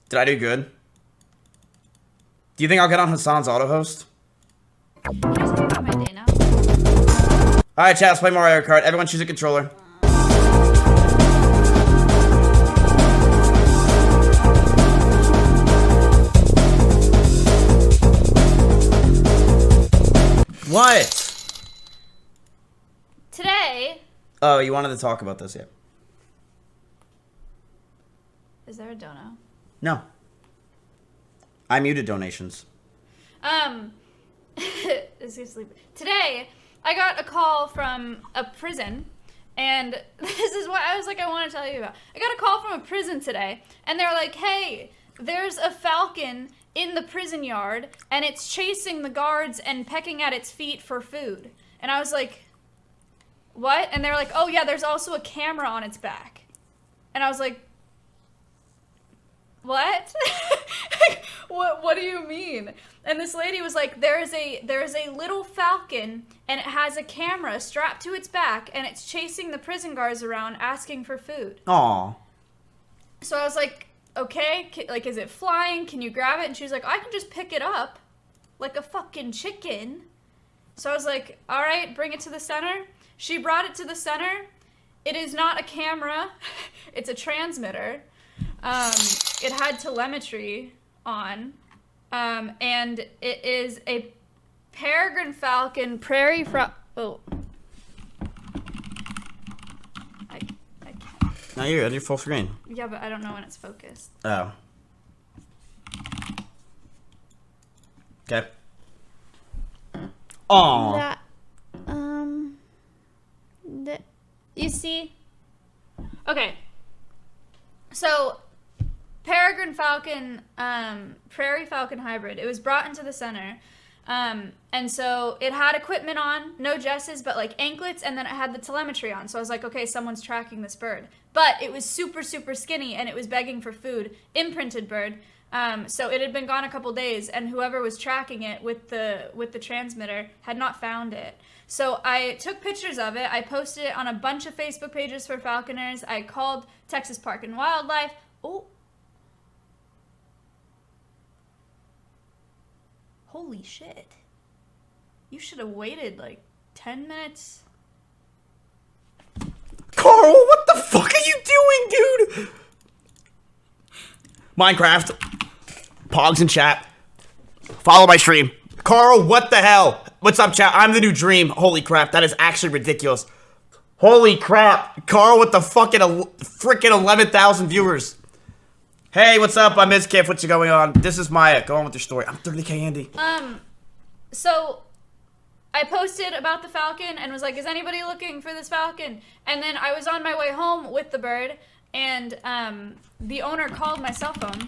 [SPEAKER 1] Did I do good? Do you think I'll get on Hassan's auto host? Alright, chat, let's play Mario Kart. Everyone choose a controller. What?
[SPEAKER 16] Today...
[SPEAKER 1] Oh, you wanted to talk about this, yeah.
[SPEAKER 16] Is there a dono?
[SPEAKER 1] No. I muted donations.
[SPEAKER 16] Today, I got a call from a prison, and this is what I was like, I want to tell you about. I got a call from a prison today, and they're like, hey, there's a falcon in the prison yard, and it's chasing the guards and pecking at its feet for food. And I was like, what? And they're like, oh yeah, there's also a camera on its back. And I was like, what? What do you mean? And this lady was like, there is a little falcon, and it has a camera strapped to its back, and it's chasing the prison guards around asking for food.
[SPEAKER 1] Aw.
[SPEAKER 16] So I was like, okay, like, is it flying? Can you grab it? And she was like, I can just pick it up like a fucking chicken. So I was like, all right, bring it to the center. She brought it to the center. It is not a camera. It's a transmitter. It had telemetry on, and it is a peregrine falcon, prairie oh. I can't.
[SPEAKER 1] No, you're on your full screen.
[SPEAKER 16] Yeah, but I don't know when it's focused.
[SPEAKER 1] Oh. Okay. Aw.
[SPEAKER 16] You see? Okay. So, peregrine falcon, prairie falcon hybrid. It was brought into the center. And so it had equipment on, no jesses, but like anklets, and then it had the telemetry on. So I was like, okay, someone's tracking this bird. But it was super, super skinny, and it was begging for food. Imprinted bird. So it had been gone a couple days, and whoever was tracking it with the transmitter had not found it. So I took pictures of it. I posted it on a bunch of Facebook pages for falconers. I called Texas Park and Wildlife. Oh. Holy shit. You should have waited like 10 minutes.
[SPEAKER 1] Carl, what the fuck are you doing, dude? Minecraft. Pogs in chat. Follow my stream. Carl, what the hell? What's up, chat? I'm the new Dream. Holy crap, that is actually ridiculous. Holy crap. Carl with the fucking freaking 11,000 viewers. Hey, what's up? I'm Mizkif. What's going on? This is Maya. Go on with your story. I'm 30K Andy.
[SPEAKER 16] So I posted about the falcon and was like, is anybody looking for this falcon? And then I was on my way home with the bird, and the owner called my cell phone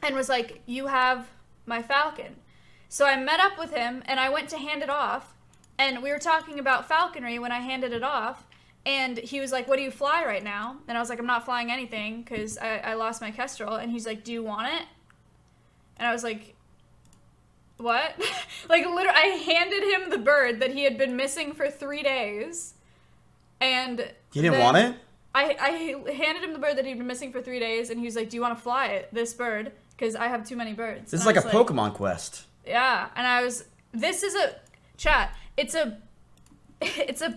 [SPEAKER 16] and was like, you have my falcon. So I met up with him and I went to hand it off, and we were talking about falconry when I handed it off, and he was like, what do you fly right now? And I was like, I'm not flying anything because I lost my Kestrel. And he's like, do you want it? And I was like, what? Like, literally, I handed him the bird that he had been missing for 3 days. And
[SPEAKER 1] you didn't want it?
[SPEAKER 16] I handed him the bird that he'd been missing for 3 days, and he was like, do you want to fly it, this bird? Because I have too many birds.
[SPEAKER 1] This is like a Pokemon quest.
[SPEAKER 16] Yeah, and I was, this is a, chat, it's a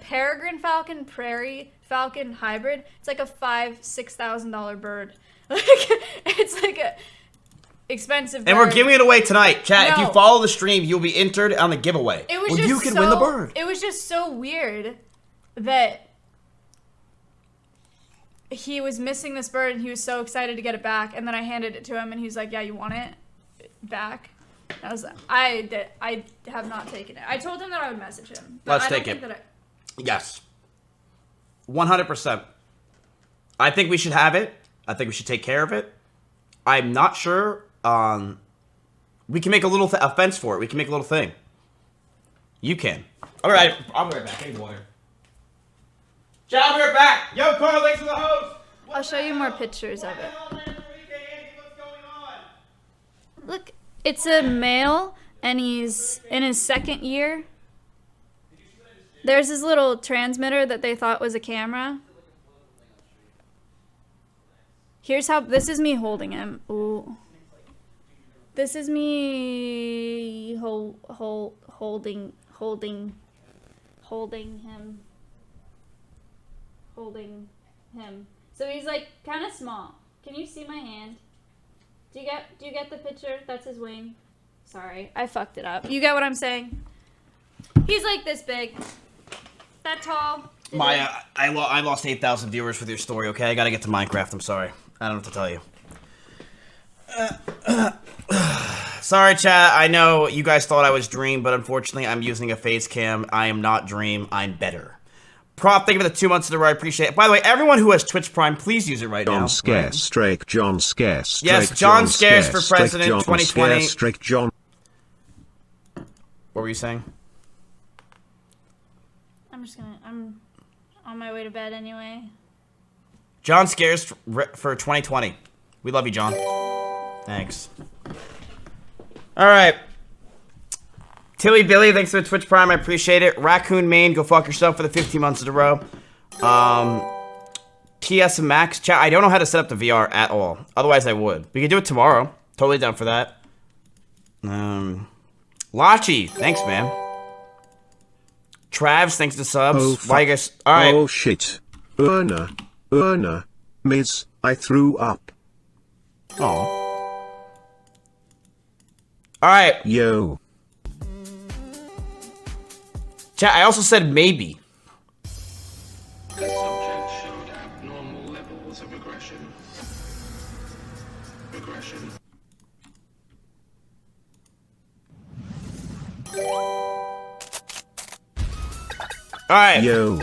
[SPEAKER 16] peregrine falcon, prairie falcon hybrid. It's like a $5,000-$6,000 bird. Like, it's like a expensive bird.
[SPEAKER 1] And we're giving it away tonight. Chat, if
[SPEAKER 16] No.
[SPEAKER 1] you follow the stream, you'll be entered on the giveaway.
[SPEAKER 16] It was
[SPEAKER 1] Or
[SPEAKER 16] just
[SPEAKER 1] you can win the bird.
[SPEAKER 16] It was just so weird that he was missing this bird and he was so excited to get it back, and then I handed it to him and he's like, yeah, you want it back? I have not taken it. I told him that I would message him. But
[SPEAKER 1] Let's
[SPEAKER 16] I don't
[SPEAKER 1] take
[SPEAKER 16] think
[SPEAKER 1] it.
[SPEAKER 16] that
[SPEAKER 1] Yes. 100%. I think we should have it. I think we should take care of it. I'm not sure. We can make a little a fence for it. We can make a little thing. You can. All right. I'll be right back. I need water. Chat, I'll be right back. Yo, Carl, thanks for the host.
[SPEAKER 16] I'll show you more pictures of it. Look, it's a male, and he's in his 2nd year. There's this little transmitter that they thought was a camera. Here's how, this is me holding him. Ooh. This is me holding him. Holding him. So he's like kind of small. Can you see my hand? Do you get the picture? That's his wing. Sorry, I fucked it up. You get what I'm saying? He's like this big. That tall.
[SPEAKER 1] Maya, I lost 8,000 viewers with your story, okay? I gotta get to Minecraft. I'm sorry. I don't know what to tell you. Sorry, chat. I know you guys thought I was Dream, but unfortunately, I'm using a face cam. I am not Dream. I'm better. Prop, thank you for the 2 months in a row. I appreciate it. By the way, everyone who has Twitch Prime, please use it right now.
[SPEAKER 2] John Scarce, Drake, John Scarce.
[SPEAKER 1] Yes, John Scarce for president,
[SPEAKER 2] John
[SPEAKER 1] 2020.
[SPEAKER 2] Scarce, Drake, John.
[SPEAKER 1] What were you saying?
[SPEAKER 16] I'm on my way to bed anyway.
[SPEAKER 1] John Scares for 2020. We love you, John. Thanks. All right. Tilly Billy, thanks for the Twitch Prime. I appreciate it. Raccoon Main, go fuck yourself for the 15 months in a row. TS and Max. Chat, I don't know how to set up the VR at all. Otherwise, I would. We could do it tomorrow. Totally down for that. Lachi, thanks, man. Travs, thanks to subs.
[SPEAKER 2] Oh,
[SPEAKER 1] Why you guys? All right.
[SPEAKER 2] Oh, shit. Erna. Miz, I threw up.
[SPEAKER 1] Oh. All right.
[SPEAKER 2] Yo.
[SPEAKER 1] Chat, I also said maybe.
[SPEAKER 19] The subject showed abnormal levels of aggression.
[SPEAKER 1] All right.
[SPEAKER 2] Yo.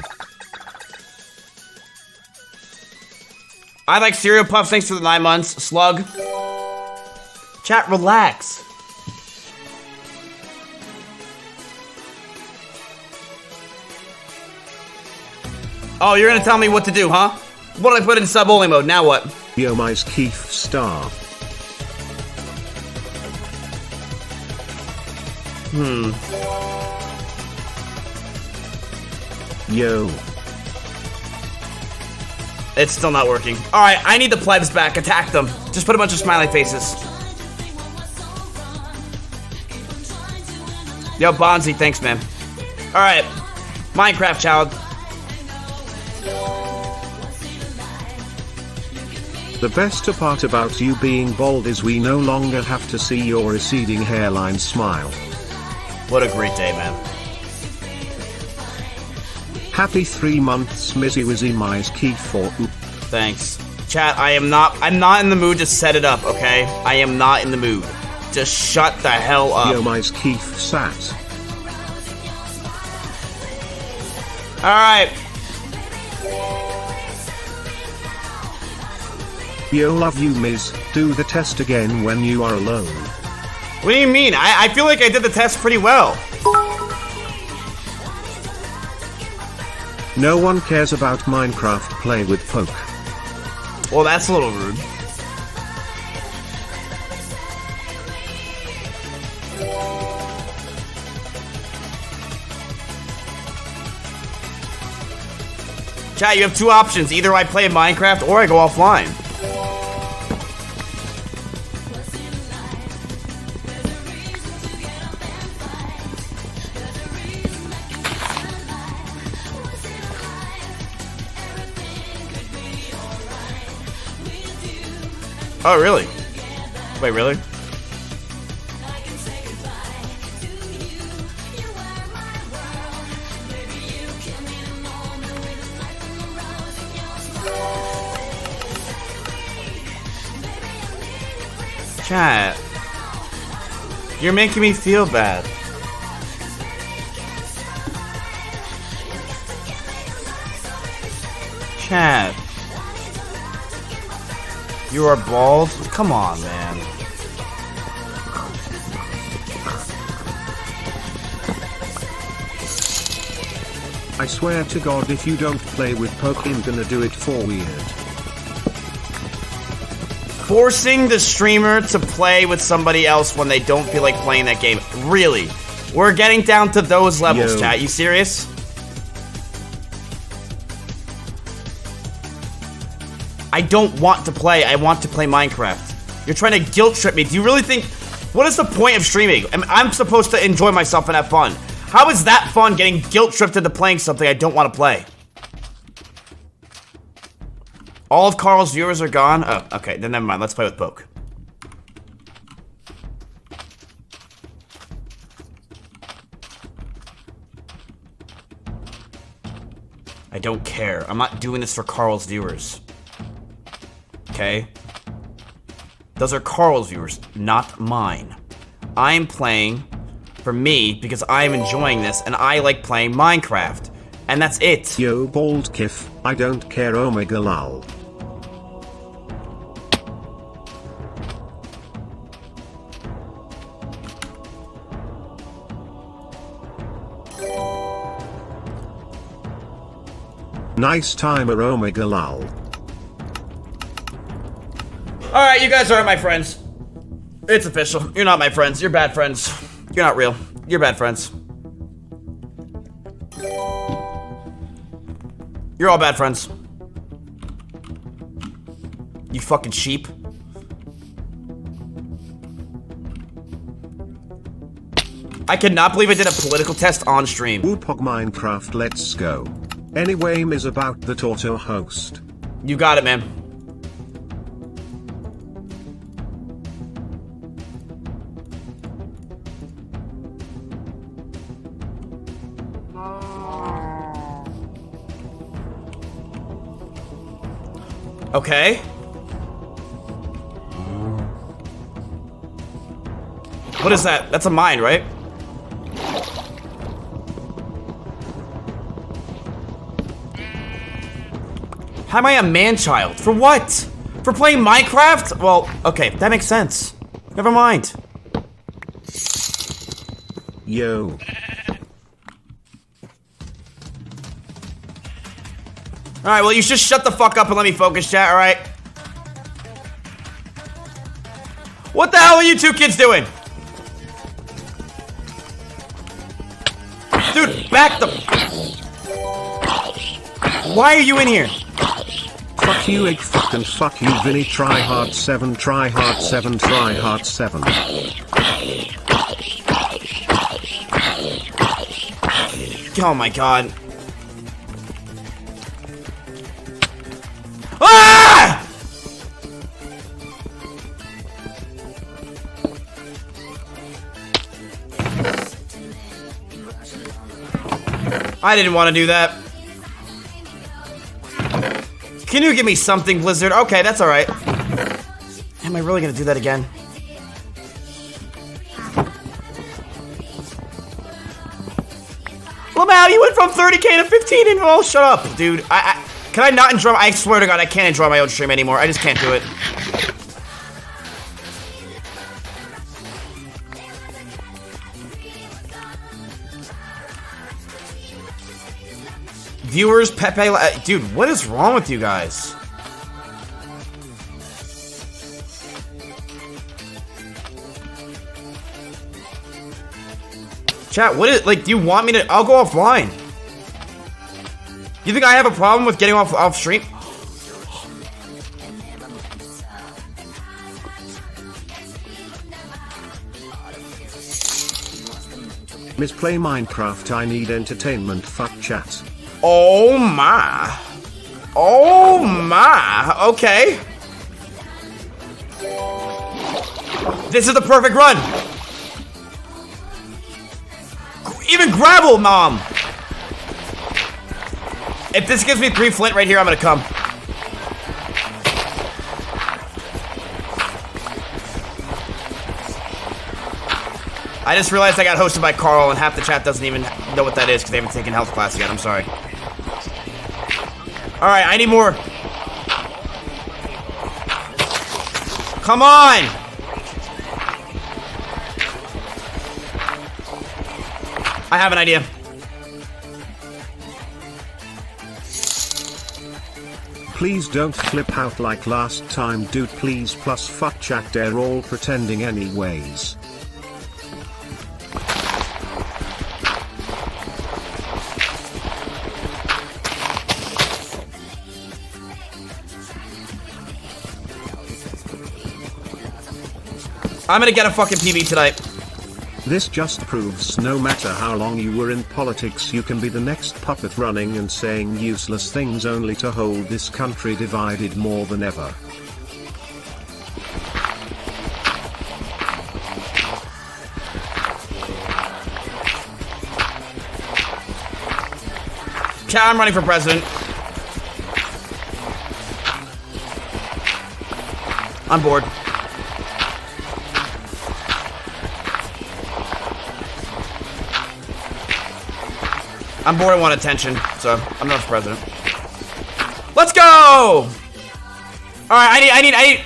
[SPEAKER 1] I like cereal puffs. Thanks for the 9 months. Slug. Chat, relax. Oh, you're gonna tell me what to do, huh? What did I put in sub-only mode? Now what?
[SPEAKER 2] Yo, Mizkif star. Yo.
[SPEAKER 1] It's still not working. Alright, I need the plebs back. Attack them. Just put a bunch of smiley faces. Yo, Bonzi, thanks, man. Alright. Minecraft child.
[SPEAKER 2] The best part about you being bald is we no longer have to see your receding hairline smile.
[SPEAKER 1] What a great day, man.
[SPEAKER 2] Happy 3 months, Mizzy Wizzy Mizkif for oop.
[SPEAKER 1] Thanks. Chat, I'm not in the mood to set it up, okay? I am not in the mood. Just shut the hell up.
[SPEAKER 2] Yo, Mizkif sat.
[SPEAKER 1] Alright.
[SPEAKER 2] Yo, love you, Miz. Do the test again when you are alone.
[SPEAKER 1] What do you mean? I feel like I did the test pretty well.
[SPEAKER 2] No one cares about Minecraft play with poke.
[SPEAKER 1] Well, that's a little rude. Chat, you have two options. Either I play Minecraft or I go offline. Oh, really? Wait, really? Chat. You're making me feel bad. Chat. You are bald? Come on, man.
[SPEAKER 2] I swear to God, if you don't play with poke, I'm gonna do it for weird.
[SPEAKER 1] Forcing the streamer to play with somebody else when they don't feel like playing that game. Really? We're getting down to those levels, chat. You serious? I don't want to play. I want to play Minecraft. You're trying to guilt trip me. Do you really think... What is the point of streaming? I'm supposed to enjoy myself and have fun. How is that fun getting guilt tripped into playing something I don't want to play? All of Carl's viewers are gone? Oh, okay. Then never mind. Let's play with Poke. I don't care. I'm not doing this for Carl's viewers. Okay? Those are Carl's viewers, not mine. I'm playing for me because I'm enjoying this and I like playing Minecraft. And that's it.
[SPEAKER 2] Yo, bald kif, I don't care, omega lol. Nice timer, omega lol.
[SPEAKER 1] Alright, you guys aren't my friends. It's official. You're not my friends. You're bad friends. You're not real. You're bad friends. You're all bad friends. You fucking sheep. I cannot believe I did a political test on stream.
[SPEAKER 2] Whoopog Minecraft, let's go. Anyway, is about that auto host.
[SPEAKER 1] You got it, man. Okay. What is that? That's a mine, right? How am I a man-child? For what? For playing Minecraft? Well, okay, that makes sense. Never mind.
[SPEAKER 2] Yo.
[SPEAKER 1] Alright, well, you just shut the fuck up and let me focus, chat, alright? What the hell are you two kids doing? Dude, back the... Why are you in here?
[SPEAKER 2] Fuck you, egg fucking fuck you, Vinny. Try hard 7, try hard 7, try hard 7.
[SPEAKER 1] Oh my god. Ah! I didn't want to do that. Can you give me something, Blizzard? Okay, that's alright. Am I really gonna do that again? Lamau, you went from 30k to 15 and oh, shut up, dude. Can I not enjoy? I swear to God, I can't enjoy my own stream anymore. I just can't do it. Viewers, Pepe, dude, what is wrong with you guys? Chat, what is, like, do you want me to, I'll go offline. You think I have a problem with getting off stream?
[SPEAKER 2] Misplay Minecraft, I need entertainment, fuck chat.
[SPEAKER 1] Oh my. Oh my. Okay. This is the perfect run. Even gravel, mom. If this gives me 3 flint right here, I'm gonna come. I just realized I got hosted by Carl and half the chat doesn't even know what that is because they haven't taken health class yet. I'm sorry. Alright, I need more. Come on! I have an idea.
[SPEAKER 2] Please don't flip out like last time, dude, please, plus fuck chat, they're all pretending anyways.
[SPEAKER 1] I'm gonna get a fucking PB tonight.
[SPEAKER 2] This just proves no matter how long you were in politics, you can be the next puppet running and saying useless things only to hold this country divided more than ever.
[SPEAKER 1] Chat, I'm running for president. I'm bored. I'm bored and want attention, so I'm not president. Let's go! Alright, I need...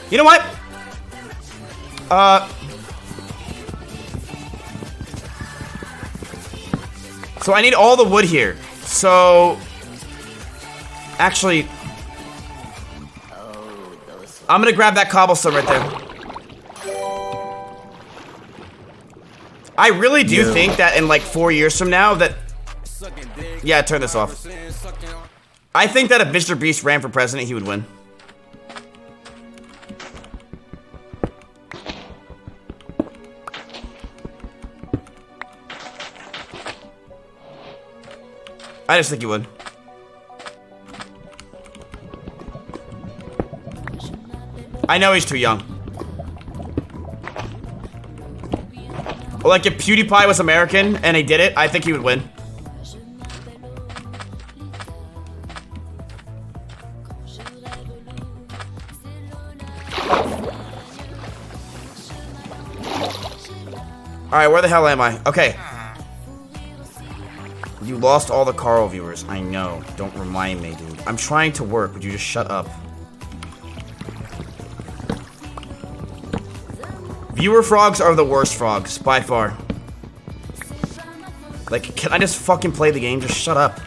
[SPEAKER 1] You know what? So I need all the wood here. So... Actually... I'm gonna grab that cobblestone right there. I really do think that in like 4 years from now that... Yeah, turn this off. I think that if Mr. Beast ran for president, he would win. I just think he would. I know he's too young. Like, if PewDiePie was American and he did it, I think he would win. Alright, where the hell am I? Okay. You lost all the Carl viewers. I know. Don't remind me, dude. I'm trying to work. Would you just shut up? Viewer frogs are the worst frogs, by far. Like, can I just fucking play the game? Just shut up.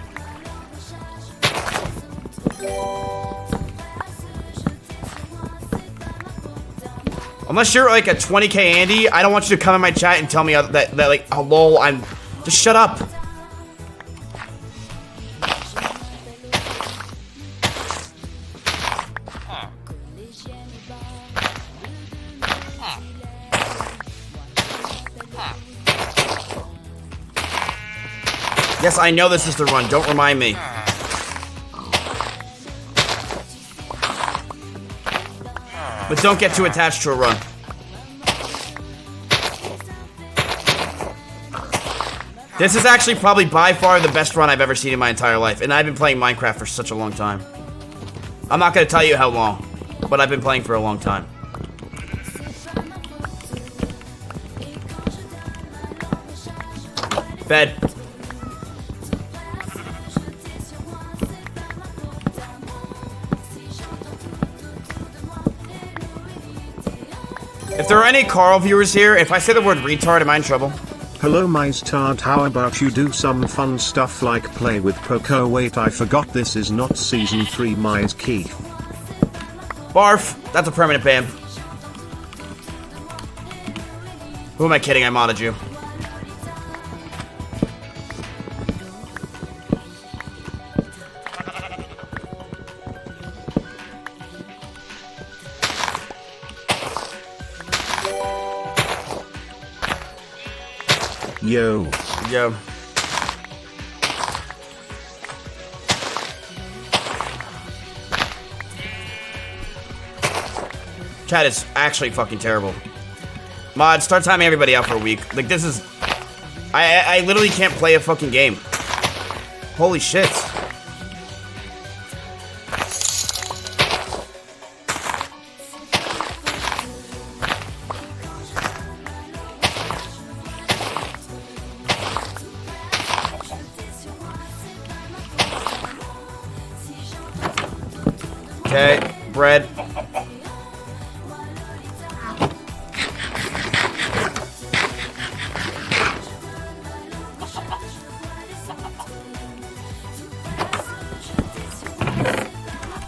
[SPEAKER 1] Unless you're like a 20k Andy, I don't want you to come in my chat and tell me that like, oh, lol, I'm... Just shut up. Yes, I know this is the run. Don't remind me. But don't get too attached to a run. This is actually probably by far the best run I've ever seen in my entire life. And I've been playing Minecraft for such a long time. I'm not going to tell you how long, but I've been playing for a long time. Bed. If there are any Carl viewers here, if I say the word retard, am I in trouble?
[SPEAKER 2] Hello Miztard, how about you do some fun stuff like play with Poco? Wait, I forgot this is not season 3 Mizkif.
[SPEAKER 1] Barf, that's a permanent ban. Who am I kidding? I modded you.
[SPEAKER 2] Yo.
[SPEAKER 1] Yo. Chat is actually fucking terrible. Mod, start timing everybody out for a week. Like, this is... I literally can't play a fucking game. Holy shit. Okay, bread.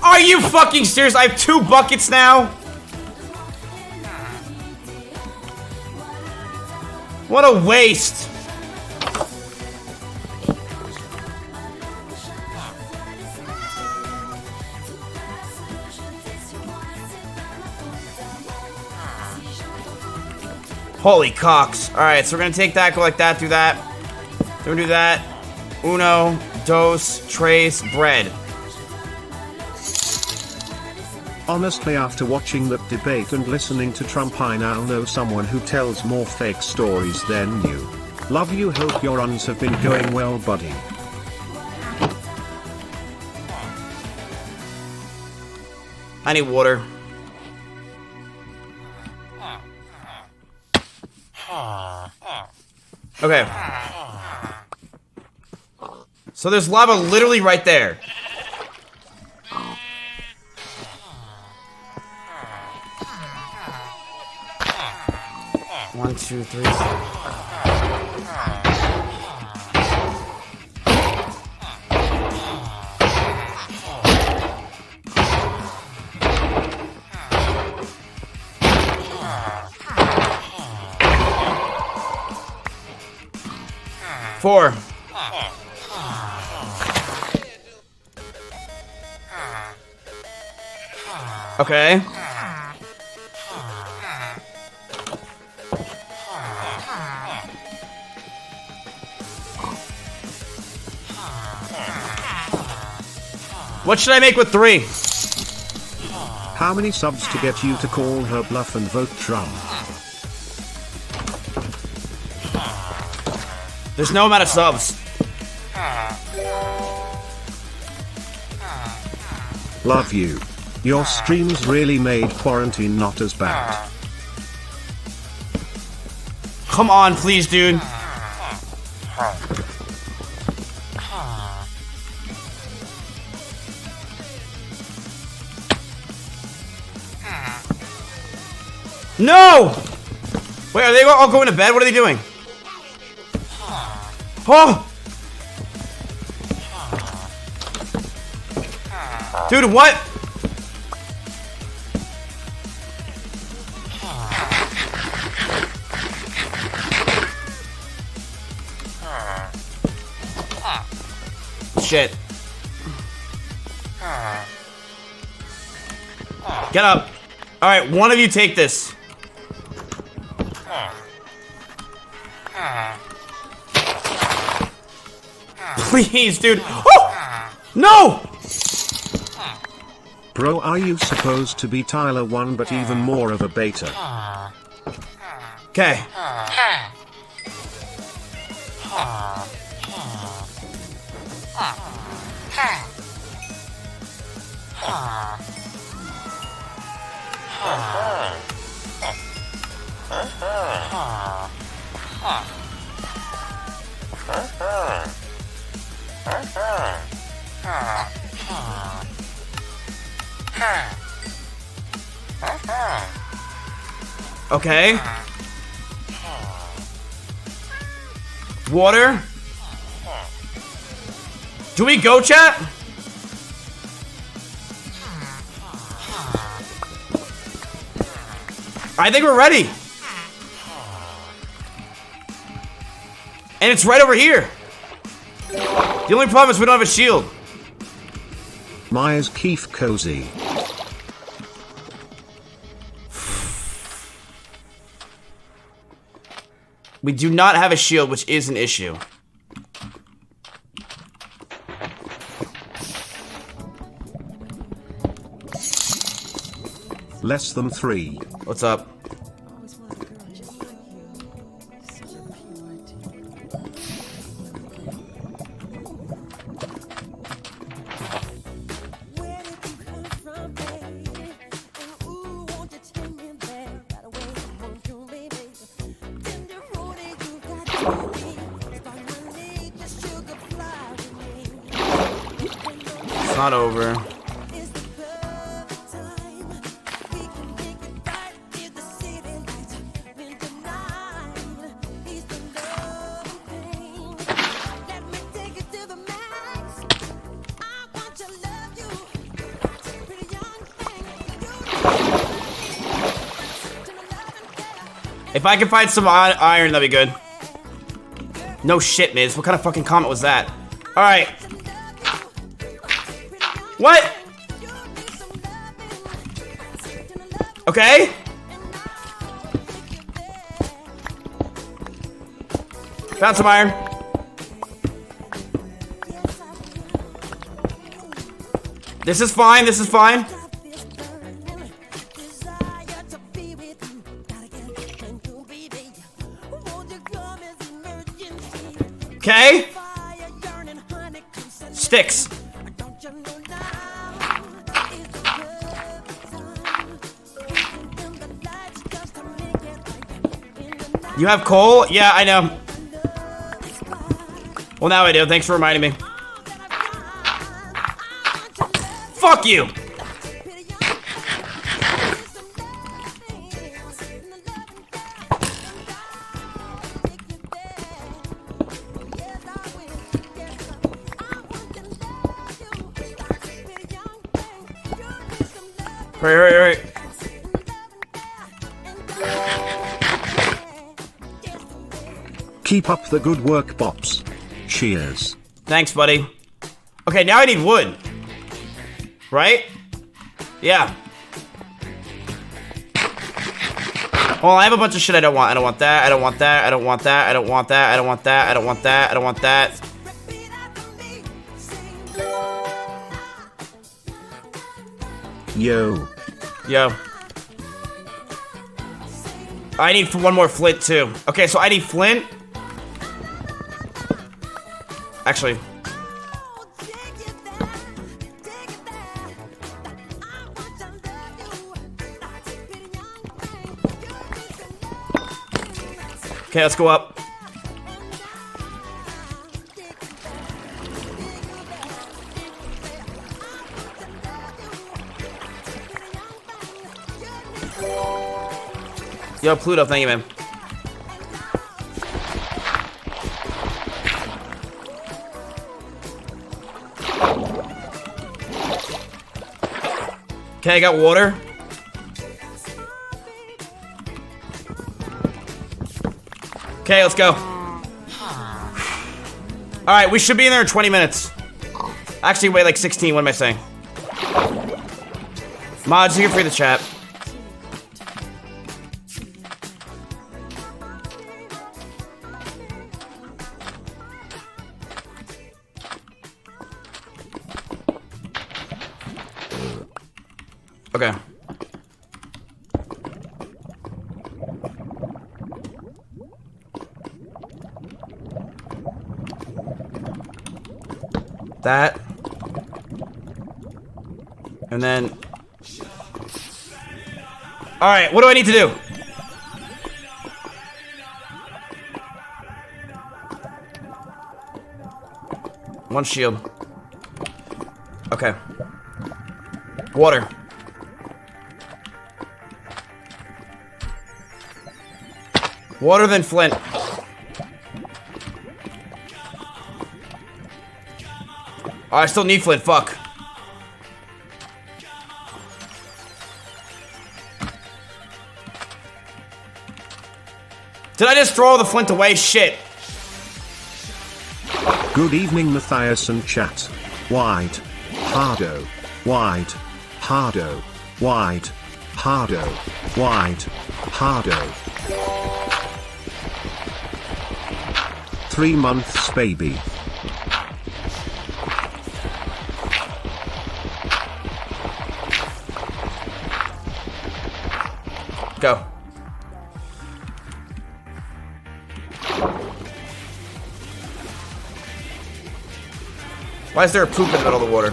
[SPEAKER 1] Are you fucking serious? I have 2 buckets now? What a waste. Holy cocks. Alright, so we're gonna take that, go like that, do that. Then we do that. Uno, dos, tres, bread.
[SPEAKER 2] Honestly, after watching that debate and listening to Trump, I now know someone who tells more fake stories than you. Love you, hope your runs have been going well, buddy.
[SPEAKER 1] I need water. Okay. So there's lava literally right there. One, two, three. Four. Okay. What should I make with 3?
[SPEAKER 2] How many subs to get you to call her bluff and vote Trump?
[SPEAKER 1] There's no amount of subs.
[SPEAKER 2] Love you. Your streams really made quarantine not as bad.
[SPEAKER 1] Come on, please, dude. No! Wait, are they all going to bed? What are they doing? Oh! Dude, what? Shit. Get up. Alright, one of you take this. Please, dude. Oh! No!
[SPEAKER 2] Bro, are you supposed to be Tyler 1 but even more of a beta?
[SPEAKER 1] Okay. Okay. Water. Do we go, chat? I think we're ready. And it's right over here. The only problem is we don't have a shield.
[SPEAKER 2] Mizkif cozy.
[SPEAKER 1] We do not have a shield, which is an issue.
[SPEAKER 2] Less than 3.
[SPEAKER 1] What's up? It's not over. If I can find some iron, that'd be good. No shit, Miz. What kind of fucking comment was that? Alright. What? Okay. Found some iron. This is fine. This is fine. Okay. Sticks. You have coal? Yeah, I know. Well, now I do. Thanks for reminding me. Fuck you! Right.
[SPEAKER 2] Keep up the good work, Pops. Cheers.
[SPEAKER 1] Thanks, buddy. Okay, now I need wood. Right? Yeah. Well, I have a bunch of shit I don't want. I don't want that. I don't want that. I don't want that. I don't want that. I don't want that. I don't want that. I don't want that.
[SPEAKER 2] Yo.
[SPEAKER 1] I need one more flint, too. Okay, so I need flint. Actually. Okay, let's go up. Yo, Pluto, thank you, man. Okay, I got water. Okay, let's go. Alright, we should be in there in 20 minutes. Actually, wait, like 16. What am I saying? Mods, you're free to chat. Okay. That. And then... Alright, what do I need to do? One shield. Okay. Water. Water then flint. Oh, I still need flint, fuck. Did I just throw the flint away? Shit.
[SPEAKER 2] Good evening, Matthias and chat. Wide. Hardo. Wide. Hardo. Wide. Hardo. Wide. Hardo. 3 months, baby.
[SPEAKER 1] Go. Why is there a poop in the middle of the water?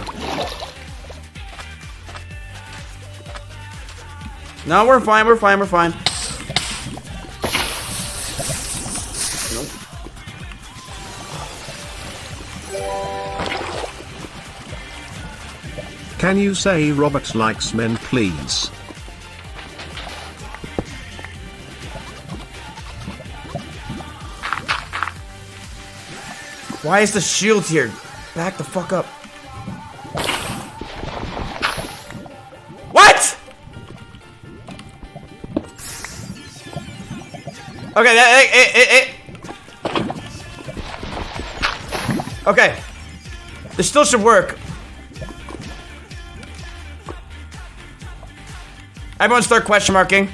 [SPEAKER 1] No, we're fine, we're fine, we're fine. Nope.
[SPEAKER 2] Can you say Robert likes men, please?
[SPEAKER 1] Why is the shield here? Back the fuck up. What? Okay, okay. This still should work. Everyone start question marking.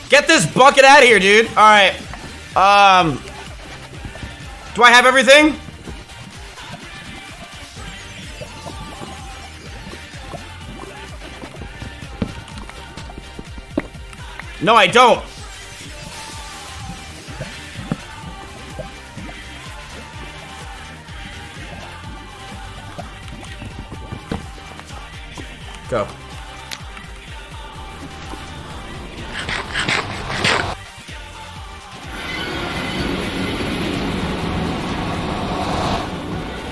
[SPEAKER 1] Get this bucket out of here, dude. All right. Do I have everything? No, I don't. Go.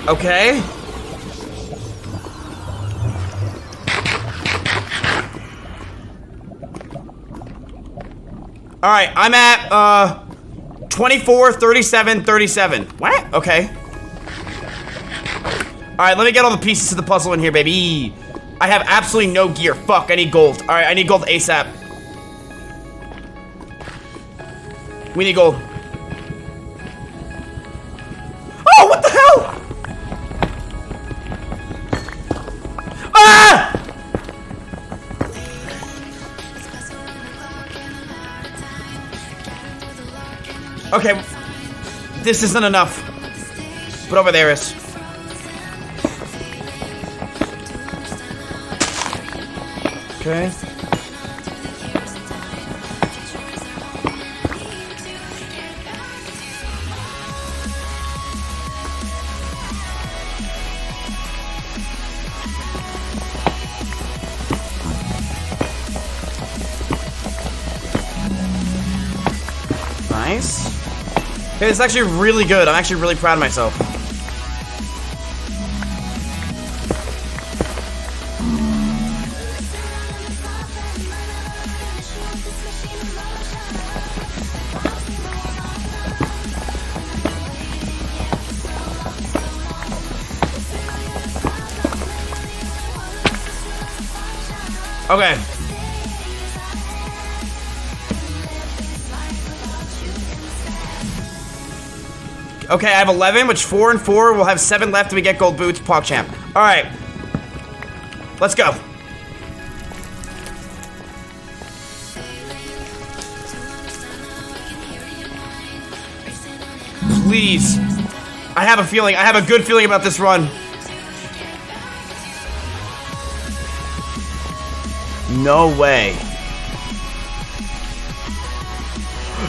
[SPEAKER 1] Okay. All right, I'm at 24, 37, 37. What? Okay. All right, let me get all the pieces to the puzzle in here, baby. I have absolutely no gear. Fuck, I need gold. All right, I need gold ASAP. We need gold. Oh, what the hell? Ah! Okay, this isn't enough, but over there is. Okay. Nice. Okay, it's actually really good. I'm actually really proud of myself. Okay. Okay, I have 11, which 4 and 4. We'll have 7 left and we get gold boots, PogChamp. Alright. Let's go. Please. I have a feeling. I have a good feeling about this run. No way.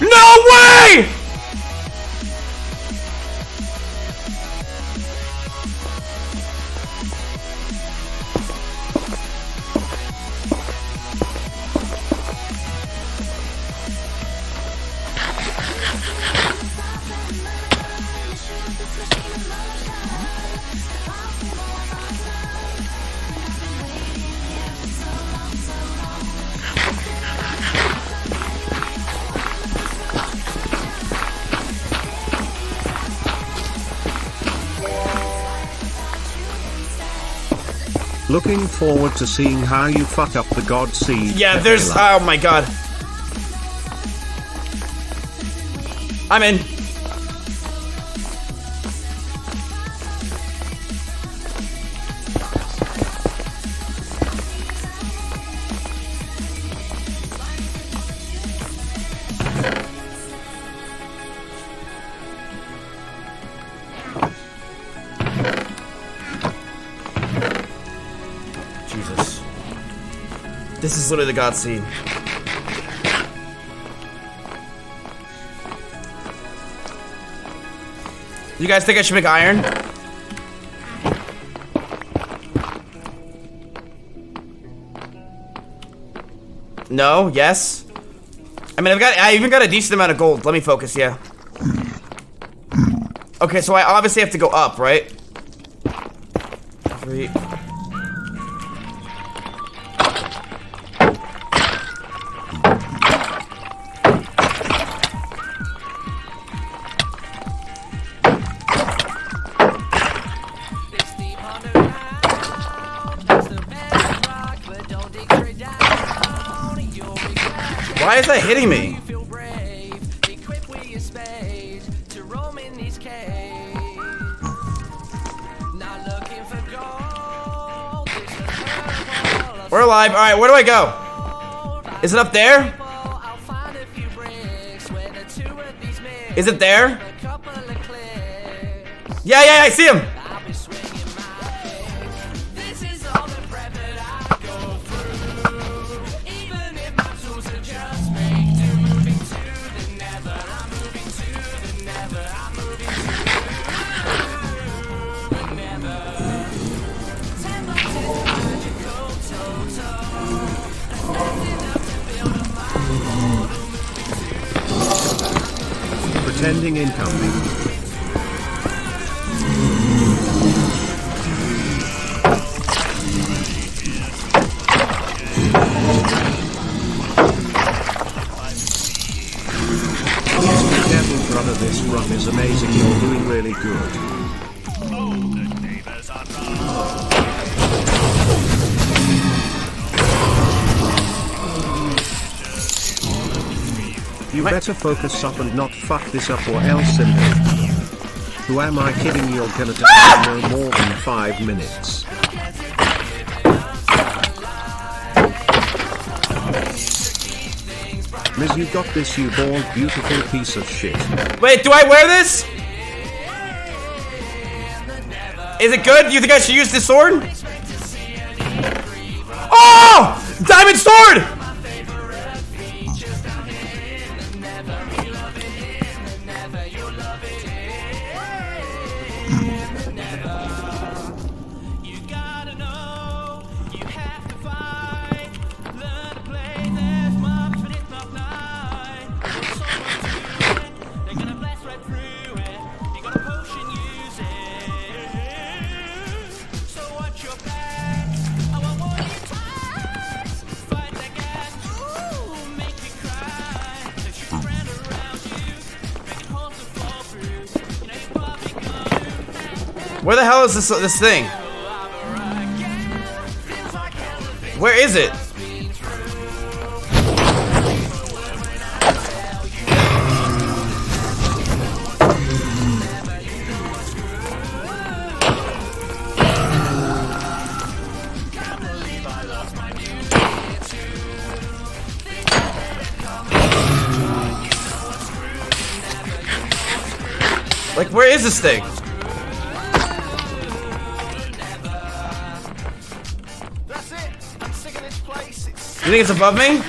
[SPEAKER 1] No way!
[SPEAKER 2] Looking forward to seeing how you fuck up the God Seed.
[SPEAKER 1] Yeah, there's. Oh my god. I'm in. Jesus. This is literally the God Seed. You guys think I should make iron? No? Yes? I mean, I even got a decent amount of gold. Let me focus, yeah. Okay, so I obviously have to go up, right? 3. Why is that hitting me? We're alive. Alright, where do I go? Is it up there? Is it there? Yeah, I see him!
[SPEAKER 2] Pretending incoming. Careful, brother, this run is amazing. You're doing really good. You better focus up and not fuck this up or else who am I kidding? You're gonna die in no more than 5 minutes. Miz, you got this, you bald beautiful piece of shit.
[SPEAKER 1] Wait, do I wear this? Is it good? Do you think I should use this sword? Oh! Diamond sword! Where the hell is this thing? Where is it? Like, where is this thing? You think it's above me?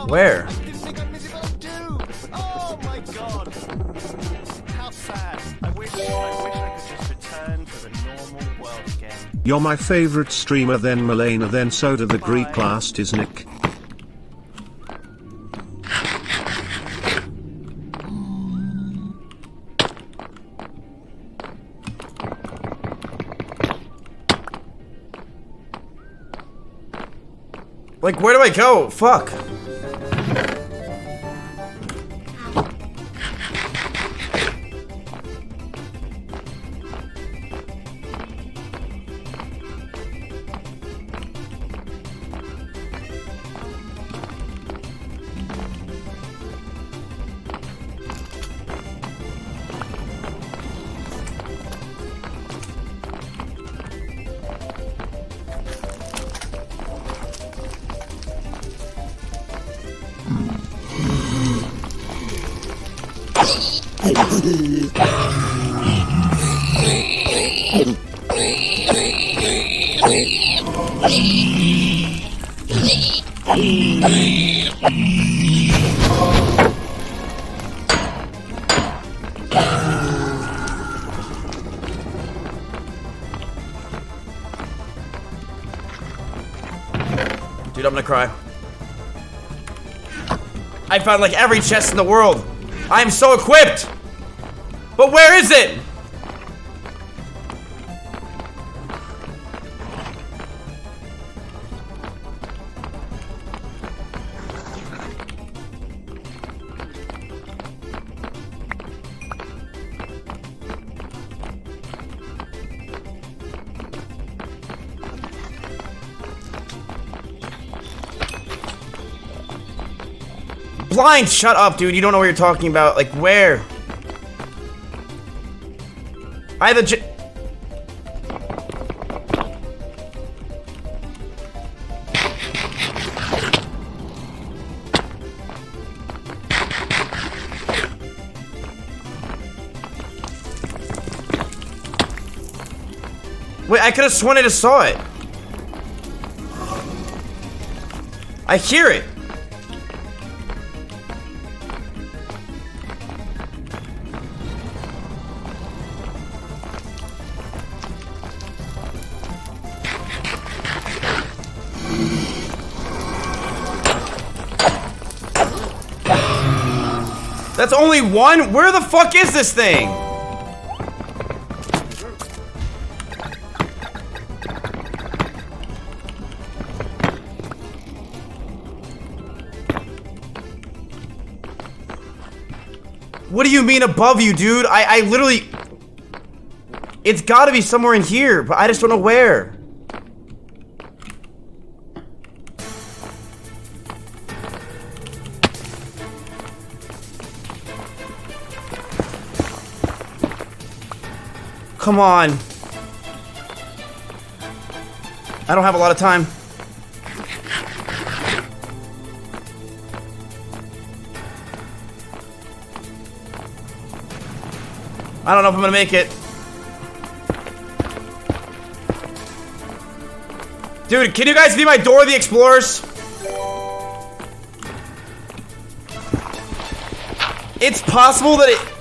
[SPEAKER 1] Where?
[SPEAKER 23] Oh my god! How sad. I wish I could just return to the normal world again.
[SPEAKER 2] You're my favorite streamer, then Milena, then Soda. The Greek last is Nick.
[SPEAKER 1] Like, where do I go? Fuck. Dude, I'm gonna cry. I found like every chest in the world. I am so equipped. But where is it? Blind, shut up, dude. You don't know what you're talking about. Like, where? I have a Wait, I could have sworn I just saw it. I hear it. That's only one? Where the fuck is this thing? What do you mean above you, dude? I literally... It's gotta be somewhere in here, but I just don't know where. Come on. I don't have a lot of time. I don't know if I'm gonna make it. Dude, can you guys be my Dora the Explorers? It's possible that it...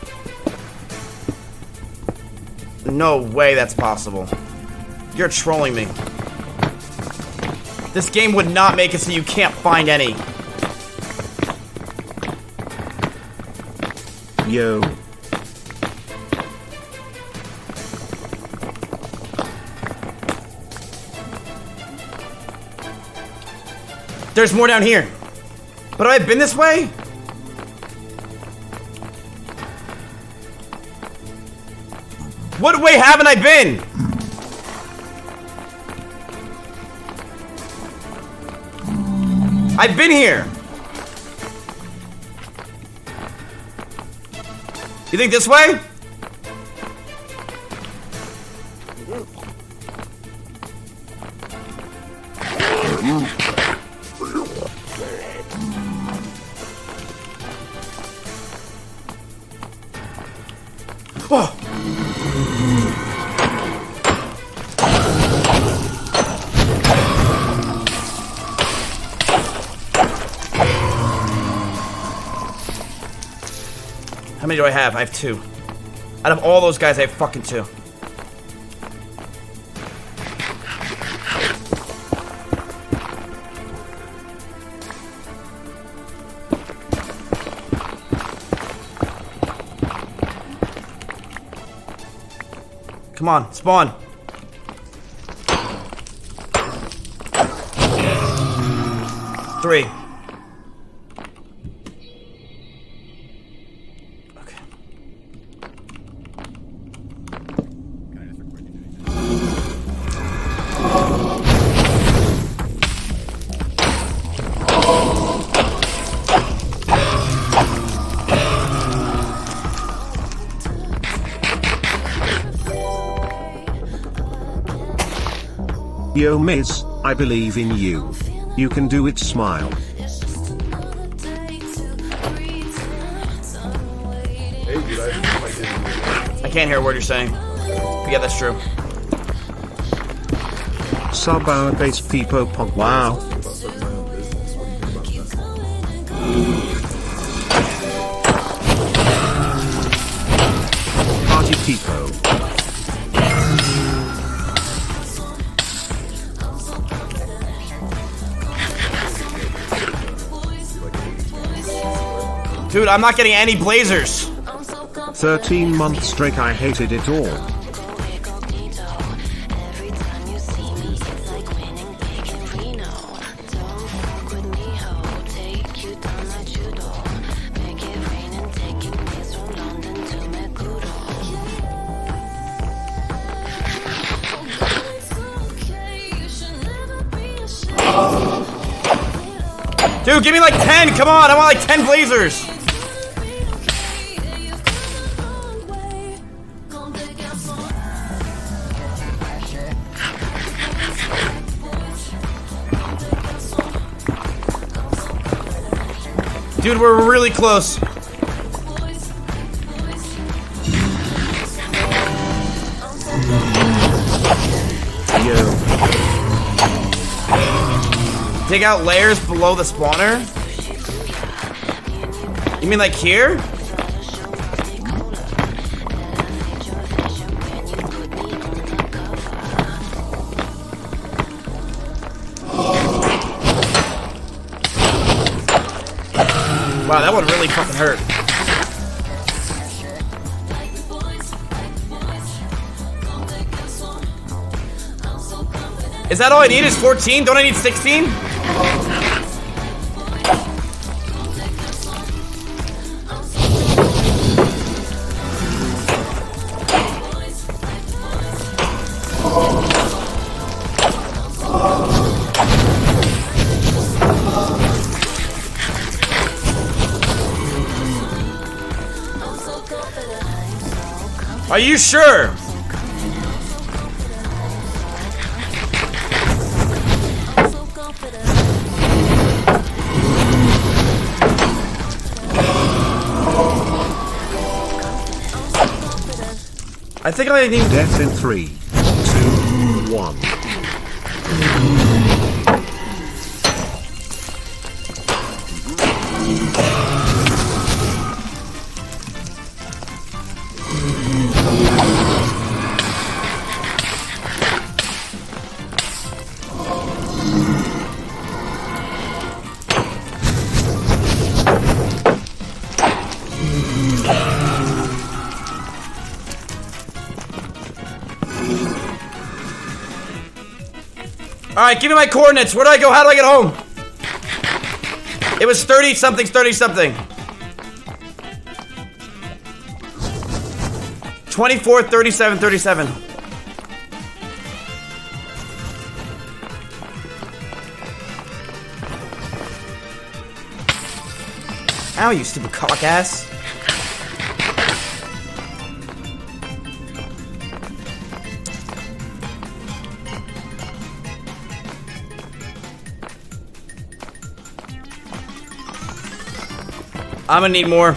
[SPEAKER 1] No way that's possible. You're trolling me. This game would not make it so you can't find any.
[SPEAKER 2] Yo.
[SPEAKER 1] There's more down here. But have I been this way? What way haven't I been? I've been here. You think this way? Oh. How many do I have? I have 2. Out of all those guys, I have fucking 2. Come on, spawn. Three.
[SPEAKER 2] Yo Miz, I believe in you. You can do it, smile.
[SPEAKER 1] I can't hear a word you're saying. But yeah, that's true.
[SPEAKER 2] Sub our base Peepo Pog. Wow. Party Peepo.
[SPEAKER 1] Dude, I'm not getting any blazers.
[SPEAKER 2] 13 months straight I hated it all.
[SPEAKER 1] Dude, give me like 10. Come on, I want like 10 blazers. Dude, we're really close. Dig out layers below the spawner? You mean like here? Wow, that one really fucking hurt. Is that all I need is 14? Don't I need 16? Are you sure? I think I need
[SPEAKER 2] death in 3, 2, 1.
[SPEAKER 1] Alright, give me my coordinates. Where do I go? How do I get home? It was 30 something, 30 something. 24, 37, 37. Ow, you stupid cock ass. I'm gonna need more.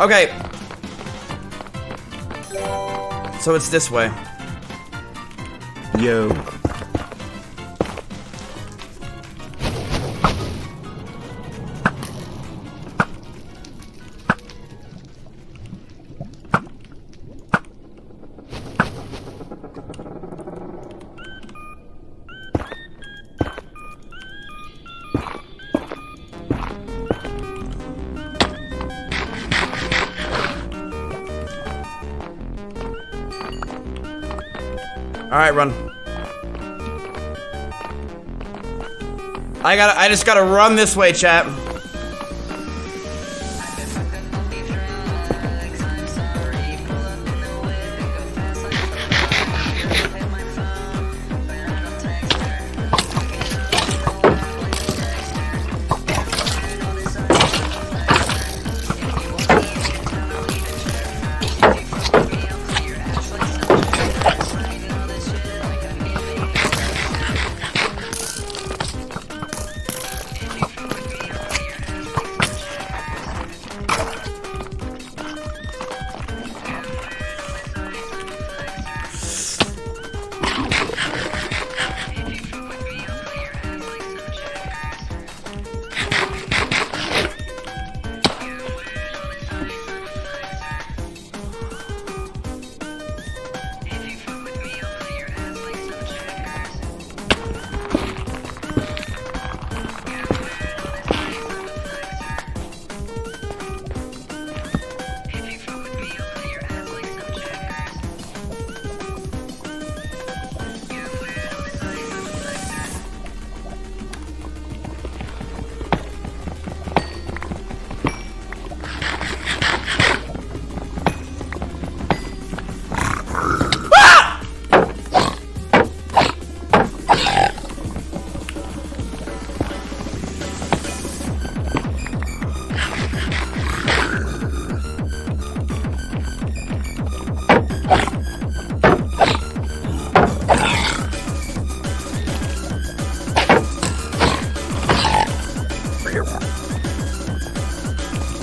[SPEAKER 1] Okay. So it's this way.
[SPEAKER 2] Yo.
[SPEAKER 1] Alright, run. I just gotta run this way, chat.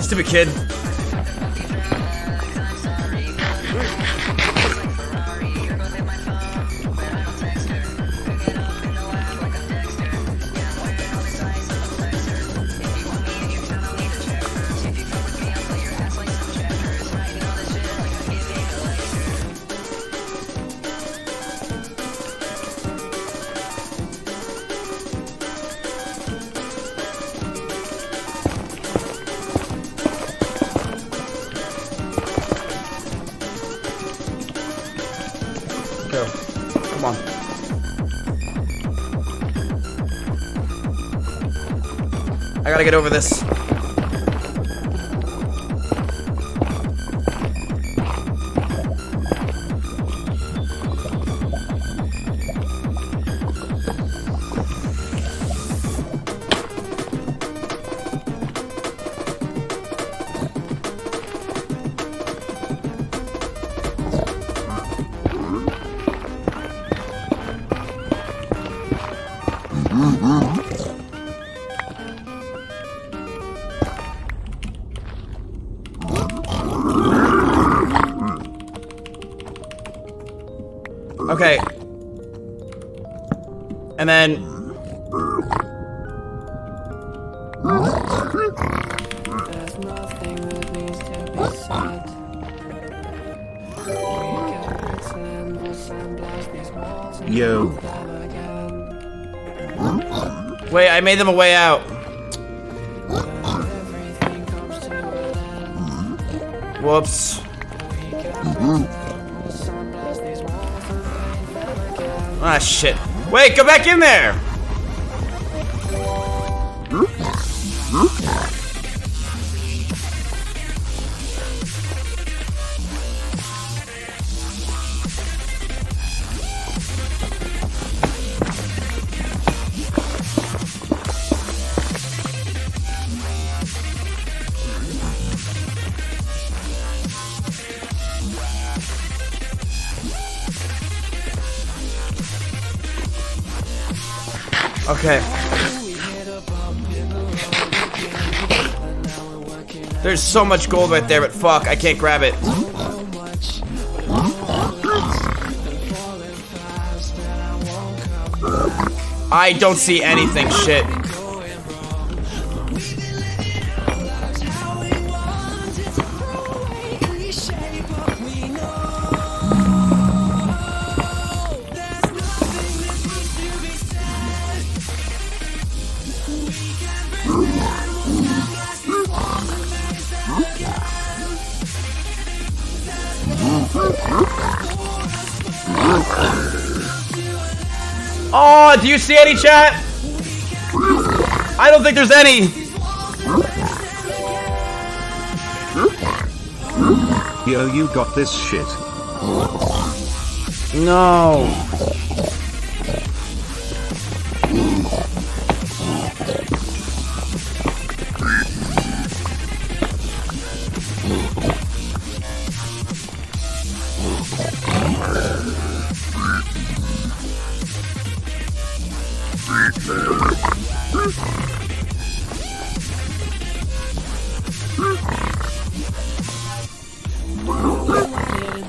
[SPEAKER 1] Stupid kid. Come on. I gotta get over this. Okay. And then...
[SPEAKER 19] There's nothing that needs to be said. We get bricks and we'll sandblast these walls and
[SPEAKER 2] Yo.
[SPEAKER 19] build them again.
[SPEAKER 1] Wait, I made them a way out.
[SPEAKER 19] Everything comes to an end.
[SPEAKER 1] Whoops.
[SPEAKER 19] We get bricks and we'll sandblast these walls and paint them again.
[SPEAKER 1] Ah, shit. Wait, go back in there! Okay.
[SPEAKER 19] We hit a bump in the road again, and now we're working
[SPEAKER 1] There's so much gold right there, but fuck, I can't grab it. I don't see anything, shit. Oh, do you see any, chat? I don't think there's any.
[SPEAKER 2] Yo, you got this shit.
[SPEAKER 1] No.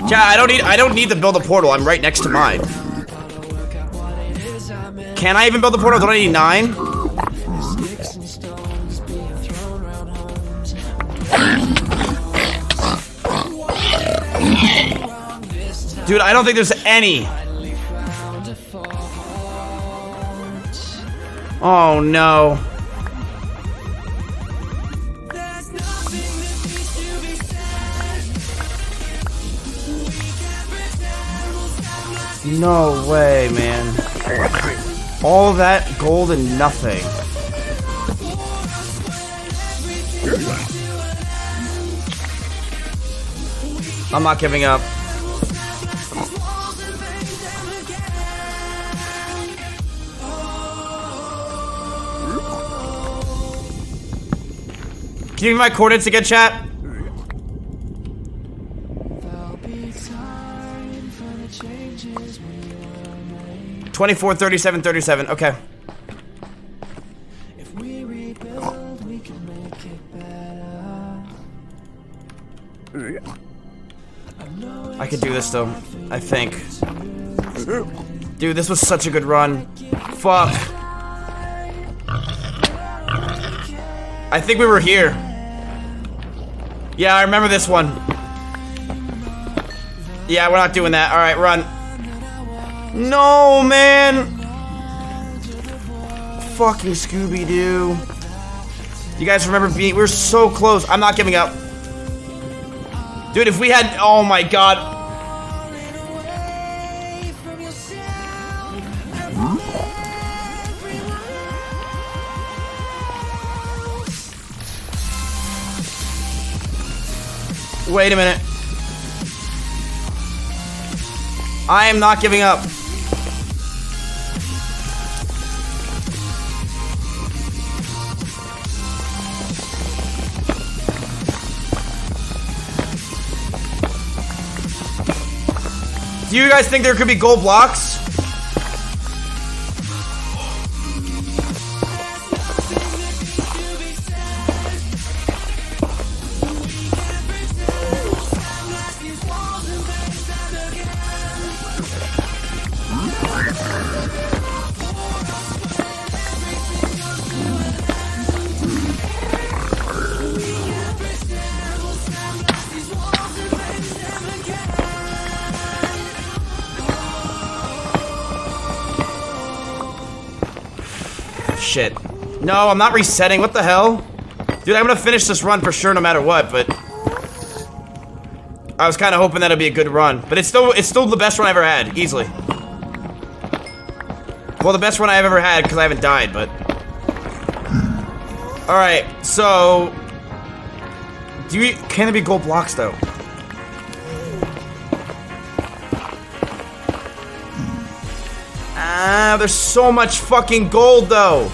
[SPEAKER 1] Yeah, I don't need to build a portal. I'm right next to mine. Can I even build the portal? Don't I need 9? Dude, I don't think there's any. Oh no. No way, man. All that gold and nothing. I'm not giving up. Can you give me my coordinates again, chat? 24, 37, 37. Okay.
[SPEAKER 19] If we rebuild, we can make it better.
[SPEAKER 1] I could do this though, I think. Dude, this was such a good run. Fuck. I think we were here. Yeah, I remember this one. Yeah, we're not doing that. Alright, run. No, man! Fucking Scooby-Doo. You guys remember being... We were so close. I'm not giving up. Dude, if we had... Oh my god. Wait a minute. I am not giving up. Do you guys think there could be gold blocks? Shit. No, I'm not resetting. What the hell? Dude, I'm gonna finish this run for sure no matter what, but... I was kind of hoping that'd be a good run. But it's still the best run I ever had, easily. Well, the best run I've ever had, because I haven't died, but... Alright, so... Can there be gold blocks, though? Ah, there's so much fucking gold, though.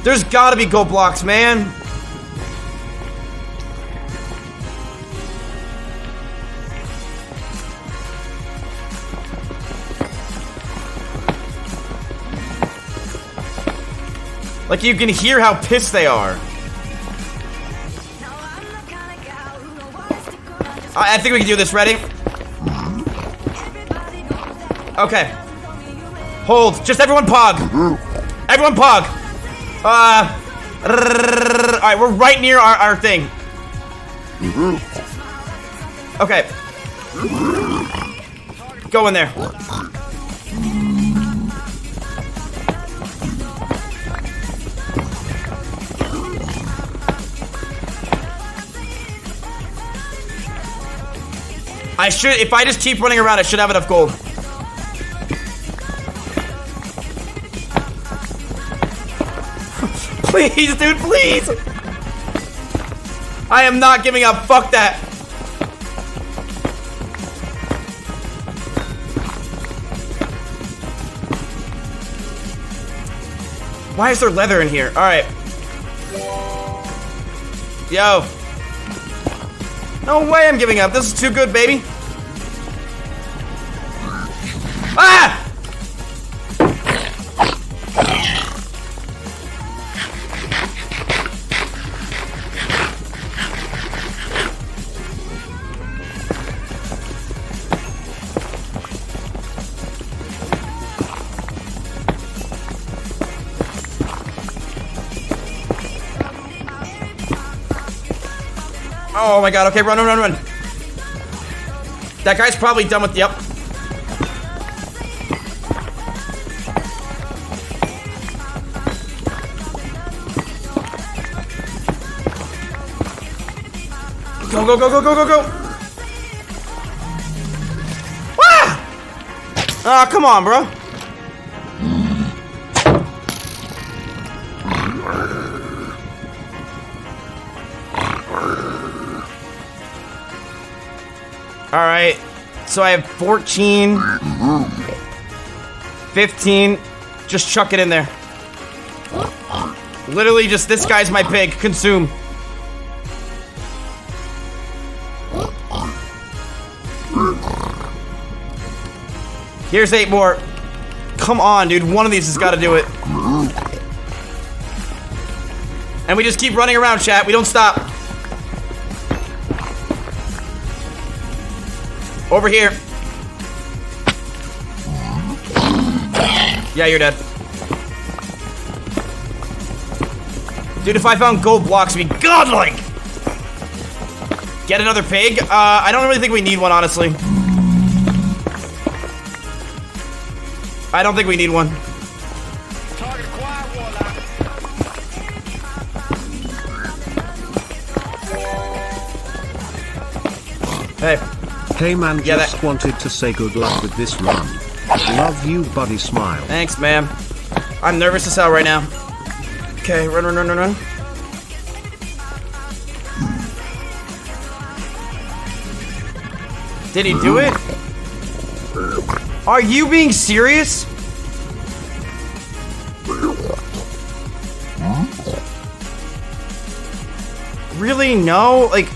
[SPEAKER 1] There's gotta be gold blocks, man. Like, you can hear how pissed they are. I think we can do this. Ready? Okay. Hold. Just everyone pog. Everyone pog. Alright, we're right near our thing. Okay. Go in there. I should, if I just keep running around, I should have enough gold. Please, dude, please! I am not giving up, fuck that. Why is there leather in here? Alright. Yo. No way I'm giving up. This is too good, baby. Ah! Oh my god, okay, run. That guy's probably done with, yep. Go. Ah! Ah, come on, bro. Alright, so I have 14, 15, just chuck it in there. Literally just, this guy's my pig, consume. Here's 8 more. Come on, dude, one of these has got to do it. And we just keep running around, chat, we don't stop. Over here. Yeah, you're dead. Dude, if I found gold blocks, it'd be godlike! Get another pig? I don't really think we need one, honestly. I don't think we need one. Hey.
[SPEAKER 2] Hey man, just wanted to say good luck with this run. Love you, buddy, smile.
[SPEAKER 1] Thanks, man. I'm nervous as hell right now. Okay, run. Did he do it? Are you being serious? Really? No? Like...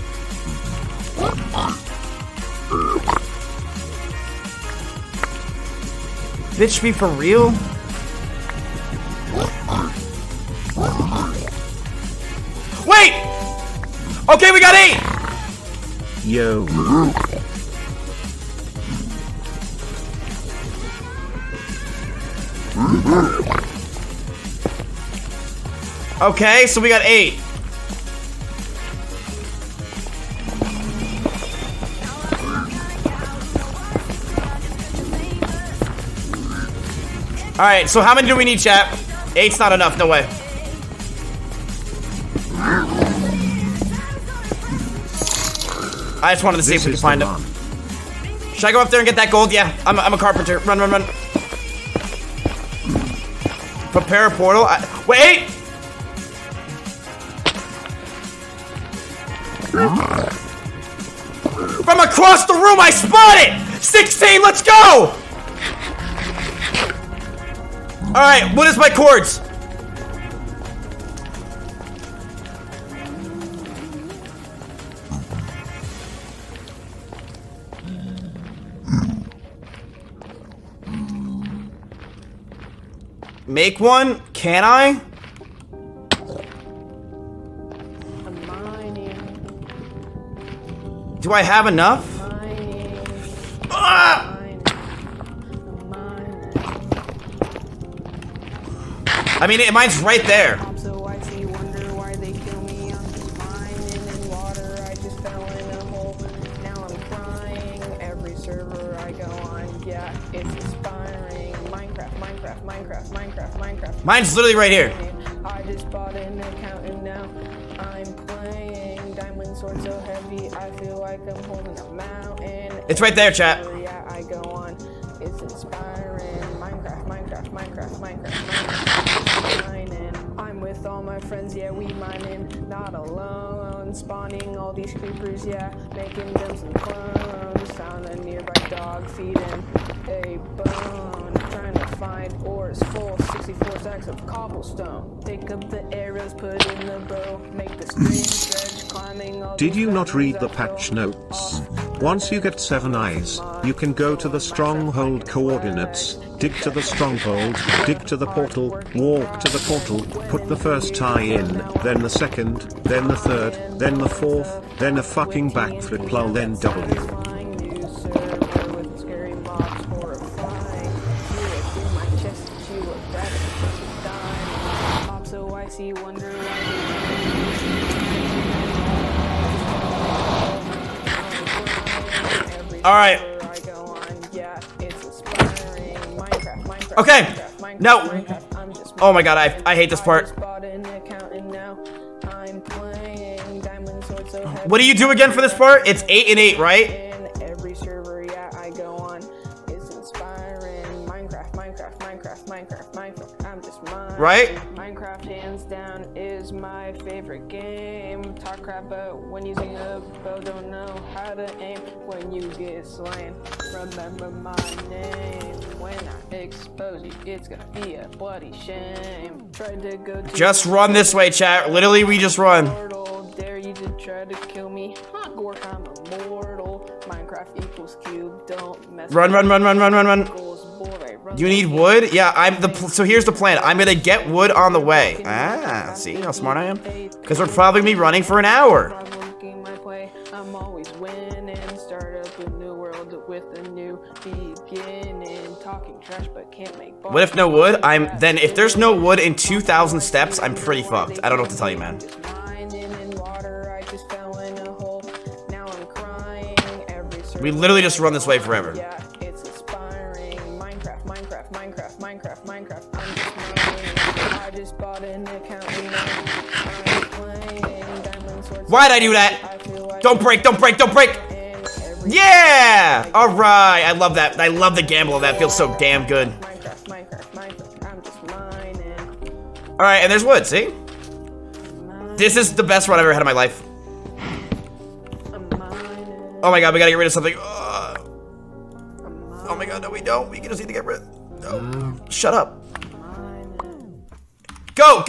[SPEAKER 1] Bitch, be for real? Wait! Okay, we got 8!
[SPEAKER 2] Yo.
[SPEAKER 1] Okay, so we got 8. Alright, so how many do we need, chat? 8's not enough, no way. I just wanted to see if we could find him. Should I go up there and get that gold? Yeah, I'm a carpenter. Run. Prepare a portal. Wait! From across the room, I spot it! 16, let's go! Alright, what is my chords? Make one? Can I? Do I have enough? Ah! I mean, mine's right there. Mine's literally right here.
[SPEAKER 8] I just bought an account and now I'm playing Diamond Sword so heavy I feel like I'm holding a mountain.
[SPEAKER 1] It's right there, chat.
[SPEAKER 8] Yeah, I go on. It's inspiring. Minecraft. Mining. I'm with all my friends, yeah, we mining. Not alone. Spawning all these creepers, yeah. Making them some clones. Found a nearby dog feeding a bone. Trying to find ores full. 64 stacks of cobblestone. Pick up the arrows, put in the bow. Make the stream stretch, climbing all
[SPEAKER 2] Did you not read the patch notes? Once you get 7 eyes, you can go to the stronghold coordinates, dig to the stronghold, dig to the portal, walk to the portal, put the first eye in, then the second, then the third, then the fourth, then a fucking backflip lol, then W.
[SPEAKER 1] Alright. Okay. No. Oh my god, I hate this part. What do you do again for this part? It's 8 and 8, right? Right?
[SPEAKER 8] Minecraft hands down is my favorite game. Talk crap about when using a bow, don't know how to aim when you get slain. Remember my name when I expose you, it's gonna be a bloody shame. Tried to go to
[SPEAKER 1] Just run this way, chat. Literally, we just run.
[SPEAKER 8] Dare you to try to kill me? Huh, Gork, I'm immortal. Minecraft equals cube, don't mess
[SPEAKER 1] Run. Do you need wood? Yeah, so here's the plan. I'm gonna get wood on the way. Ah, see how smart I am? Because we're probably gonna be running for an hour.
[SPEAKER 8] I'm always winning. Start up a new world with a new beginning. Talking trash but can't make balls.
[SPEAKER 1] What if no wood? Then if there's no wood in 2,000 steps, I'm pretty fucked. I don't know what to tell you, man. We literally just run this way forever. Why'd I do that? Don't break. Yeah! Alright, I love that. I love the gamble of that. Feels so damn good. Alright, and there's wood, see? This is the best run I've ever had in my life. Oh my god, we gotta get rid of something. Oh my god, no we don't. We just need to get rid. No. Shut up. Go!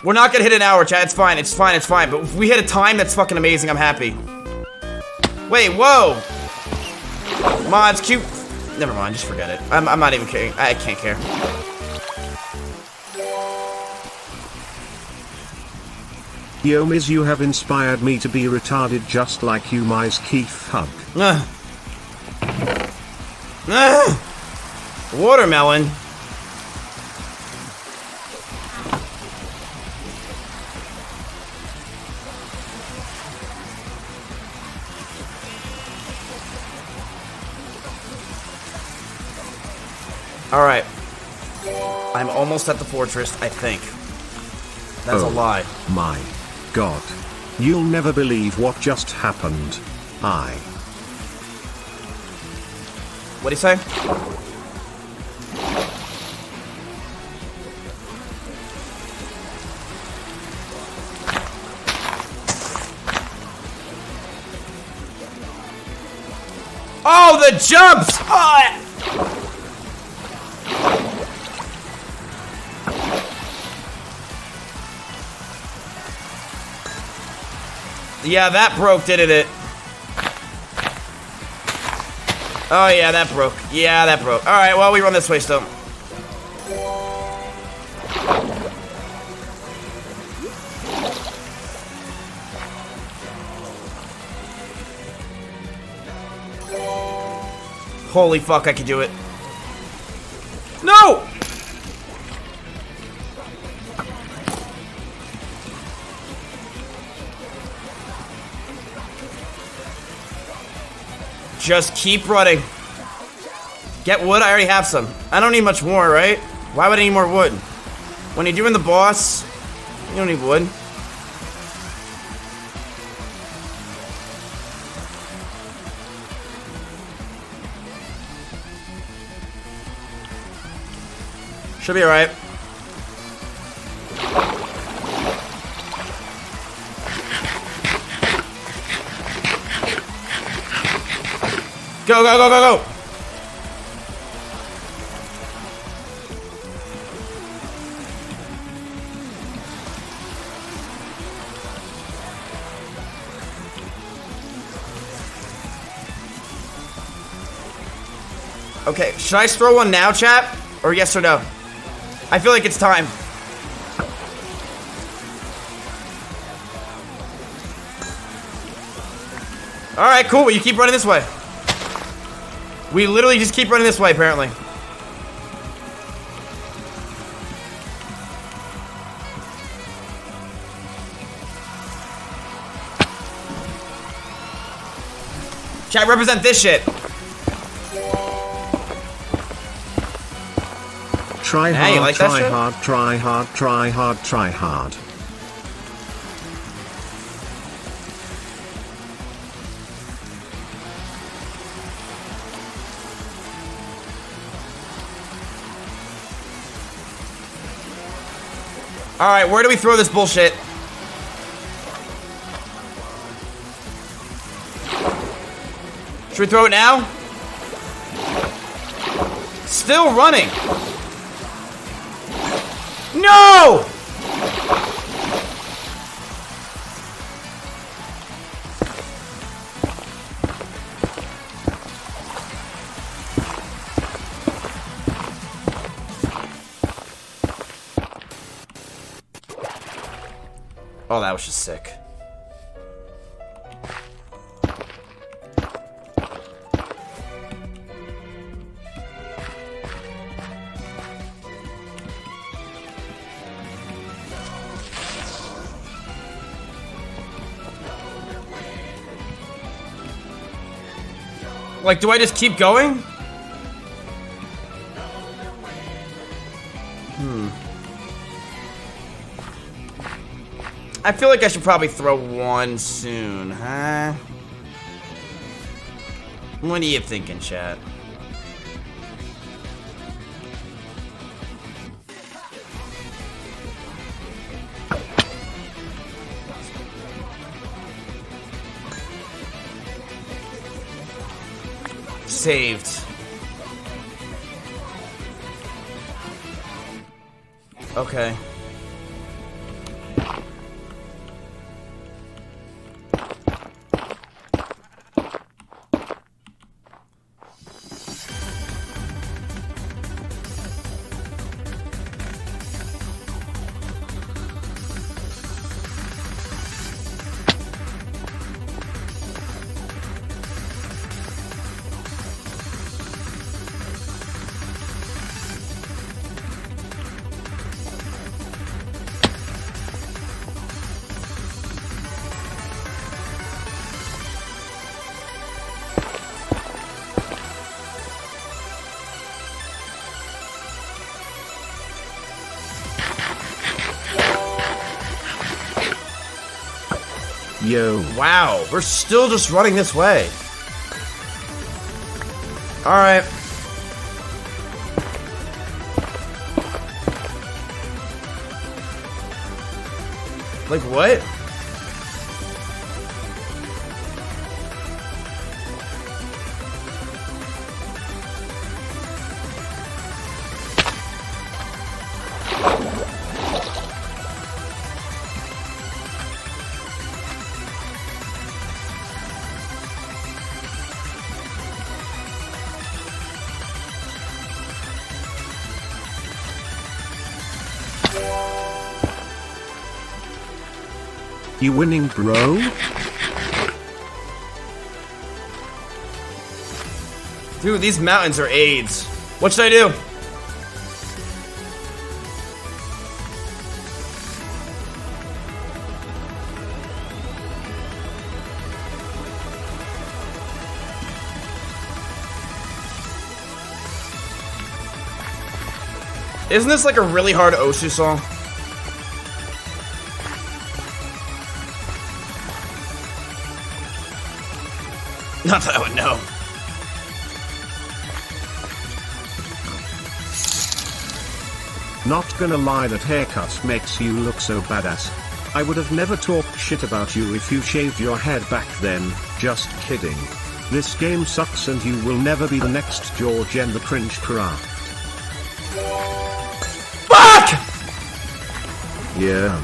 [SPEAKER 1] We're not gonna hit an hour, chat. It's fine. But if we hit a time, that's fucking amazing. I'm happy. Wait, whoa! Mods, cute. Never mind, just forget it. I'm not even kidding. I can't care.
[SPEAKER 2] Yo Miz, you have inspired me to be retarded just like you, Mizkif hug.
[SPEAKER 1] Watermelon. Alright. I'm almost at the fortress, I think. That's a lie.
[SPEAKER 2] My God. You'll never believe what just happened.
[SPEAKER 1] What'd he say? Oh, the jumps! Oh! Yeah, that broke, didn't it? Oh, yeah, that broke. Yeah, that broke. Alright, well, we run this way still. Holy fuck, I can do it. No! Just keep running. Get wood? I already have some. I don't need much more, right? Why would I need more wood? When you're doing the boss, you don't need wood. Should be alright. Go, go, go, go, go! Okay, should I throw one now, chat? Or yes or no? I feel like it's time. Alright, cool, but you keep running this way. We literally just keep running this way, apparently. Chat, represent this shit.
[SPEAKER 2] Try
[SPEAKER 1] Hey,
[SPEAKER 2] hard,
[SPEAKER 1] you like that
[SPEAKER 2] try
[SPEAKER 1] shit?
[SPEAKER 2] hard, try hard, try hard, try hard.
[SPEAKER 1] Alright, where do we throw this bullshit? Should we throw it now? Still running. No! Oh, that was just sick. Like, do I just keep going? I feel like I should probably throw one soon, huh? What are you thinking, chat? Saved. Okay.
[SPEAKER 2] Yo.
[SPEAKER 1] Wow, we're still just running this way. Alright. Like what?
[SPEAKER 2] You winning, bro?
[SPEAKER 1] Dude, these mountains are AIDS. What should I do? Isn't this like a really hard Osu song? Not that I would know.
[SPEAKER 2] Not gonna lie, that haircut makes you look so badass. I would have never talked shit about you if you shaved your head back then, just kidding. This game sucks and you will never be the next George and the Cringe Craft.
[SPEAKER 1] Fuck!
[SPEAKER 2] Yeah.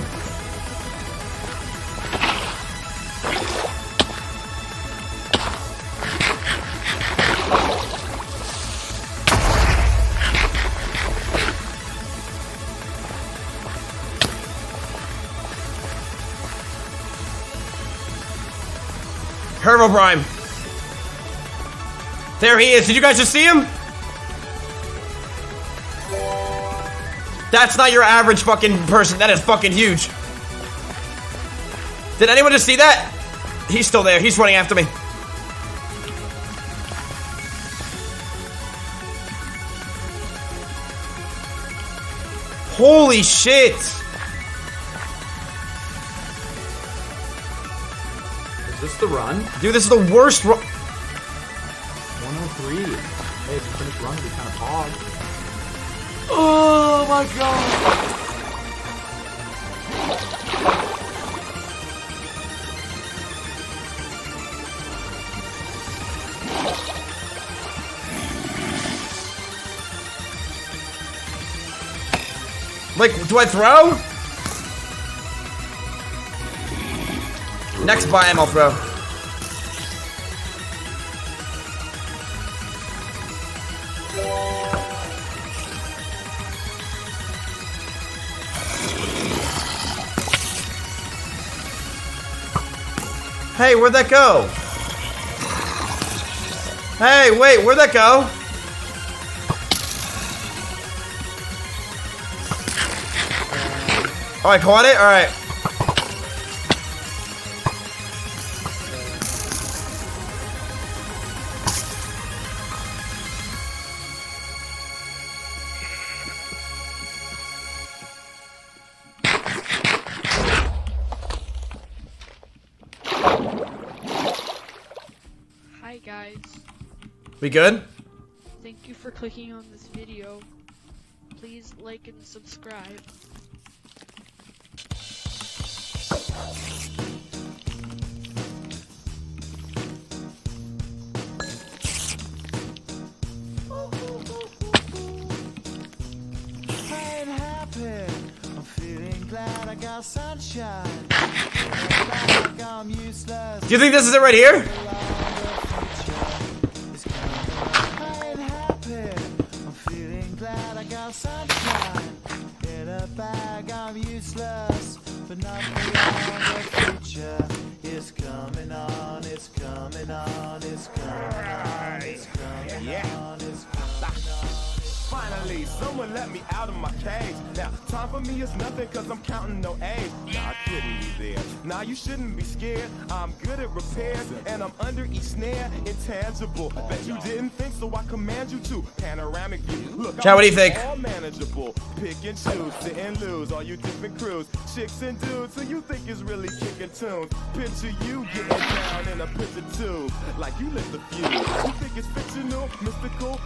[SPEAKER 1] Herobrine. There he is. Did you guys just see him? That's not your average fucking person. That is fucking huge. Did anyone just see that? He's still there. He's running after me. Holy shit.
[SPEAKER 12] Is this the run?
[SPEAKER 1] Dude, this is the worst run.
[SPEAKER 12] 103. Hey, if you finish run, it'd be kind of hard.
[SPEAKER 1] Oh my god. Like, do I throw? Next biome I'll throw. Hey, where'd that go? Hey, wait, where'd that go? Oh, I caught it? Alright.
[SPEAKER 20] Hi guys.
[SPEAKER 1] We good?
[SPEAKER 20] Thank you for clicking on this video. Please like and subscribe.
[SPEAKER 23] I ain't happy. I'm feeling glad I got sunshine. Like I'm useless.
[SPEAKER 1] Do you think this is it right here?
[SPEAKER 23] I ain't happy. I'm feeling glad I got sunshine. In a bag, I'm useless, but not beyond the future. It's coming on, it's coming on, it's coming on, it's coming on, it's coming on.
[SPEAKER 21] Finally, someone let me out of my cage. Now, time for me is nothing cause I'm counting no A's. Nah, I couldn't be there. Nah, you shouldn't be scared. I'm good at repairs and I'm under each snare. Intangible. Bet you didn't think, so I command you to. Panoramic view. Look,
[SPEAKER 1] Chat, what do you think?
[SPEAKER 21] All manageable. Pick and choose, sit and lose. All you different crews, chicks and dudes who you think is really kicking tunes. Picture you getting down in a picture tube. Like you lit the fuse. You think it's fictional, mystical,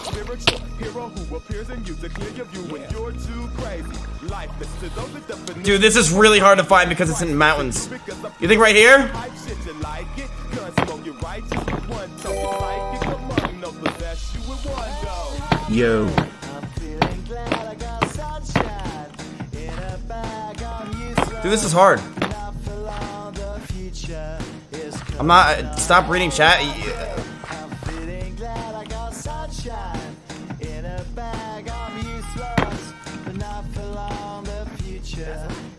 [SPEAKER 21] spiritual. Hero who appears in you to clear your view when you're too crazy. Lifeless to those that definition.
[SPEAKER 1] Dude, this is really hard to find because it's in mountains. You think right here?
[SPEAKER 2] Yo.
[SPEAKER 1] Dude, this is hard. I'm not. Stop reading chat.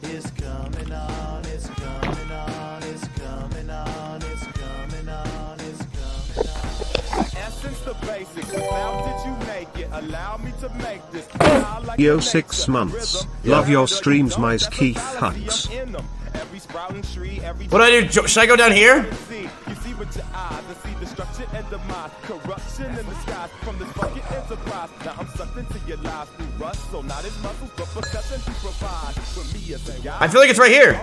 [SPEAKER 23] It's coming on, it's coming on, it's coming on, it's coming on, it's coming on.
[SPEAKER 21] Essence the
[SPEAKER 2] Yo, 6 months. Love your streams, Mizkif hugs.
[SPEAKER 1] What do I do? Should I go down here? I feel like it's right here.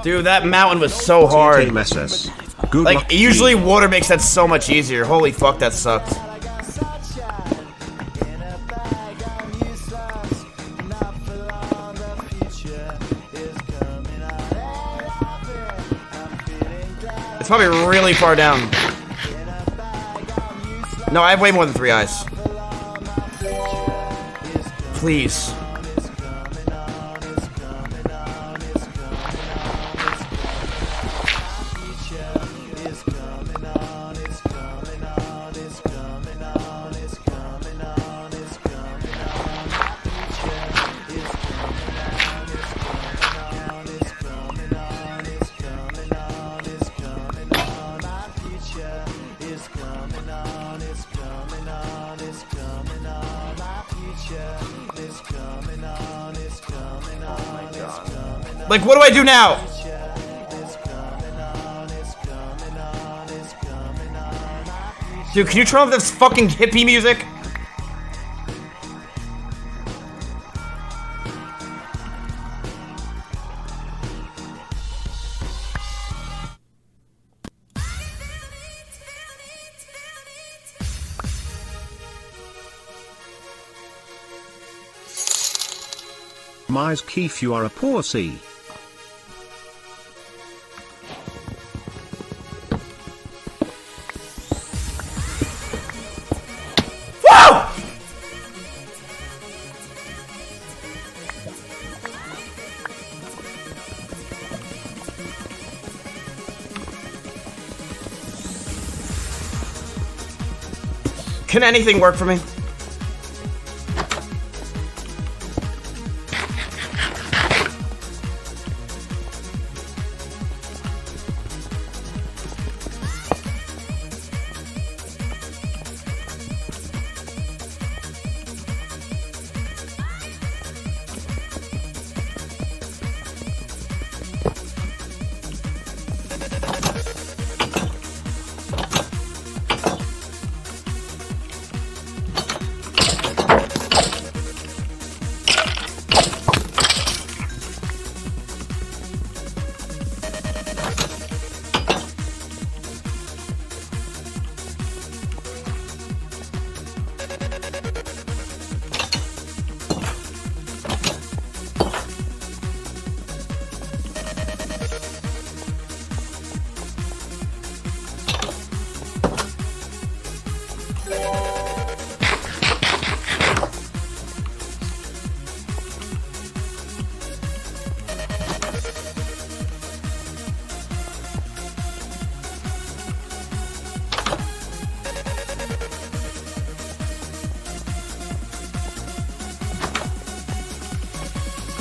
[SPEAKER 1] Dude, that mountain was so hard. Like, usually water makes that so much easier. Holy fuck, that sucked. It's probably really far down. No, I have way more than 3 eyes. Please. Like, what do I do now? Dude, can you turn off this fucking hippie music?
[SPEAKER 2] Mizkif, you are a pussy.
[SPEAKER 1] Can anything work for me?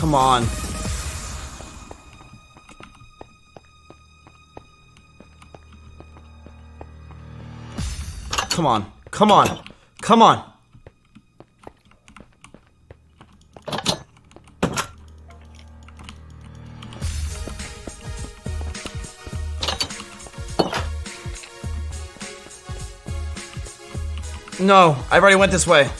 [SPEAKER 1] Come on. Come on. Come on. Come on. No, I've already went this way.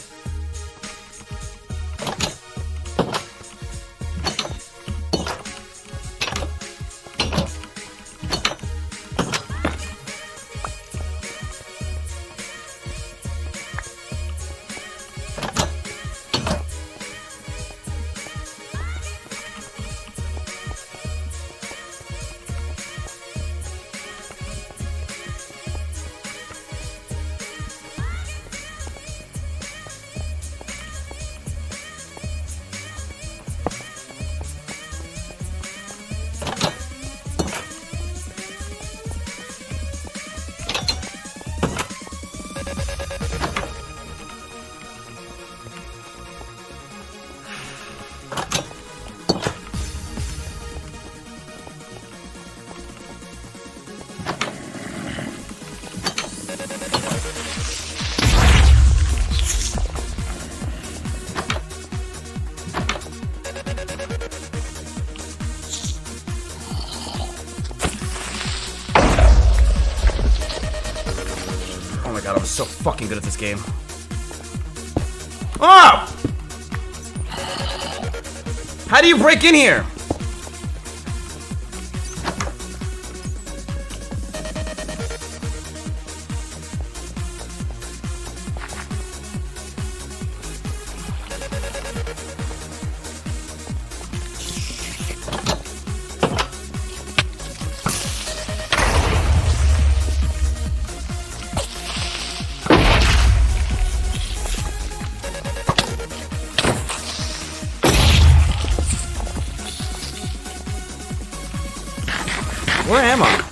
[SPEAKER 1] so fucking good at this game. Oh! How do you break in here? Where am I?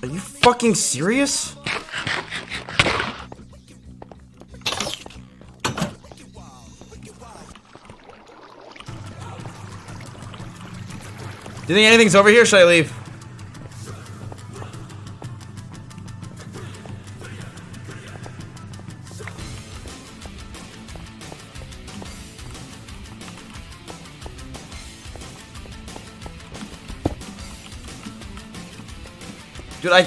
[SPEAKER 1] Are you fucking serious? Do you think anything's over here? Should I leave? Dude, am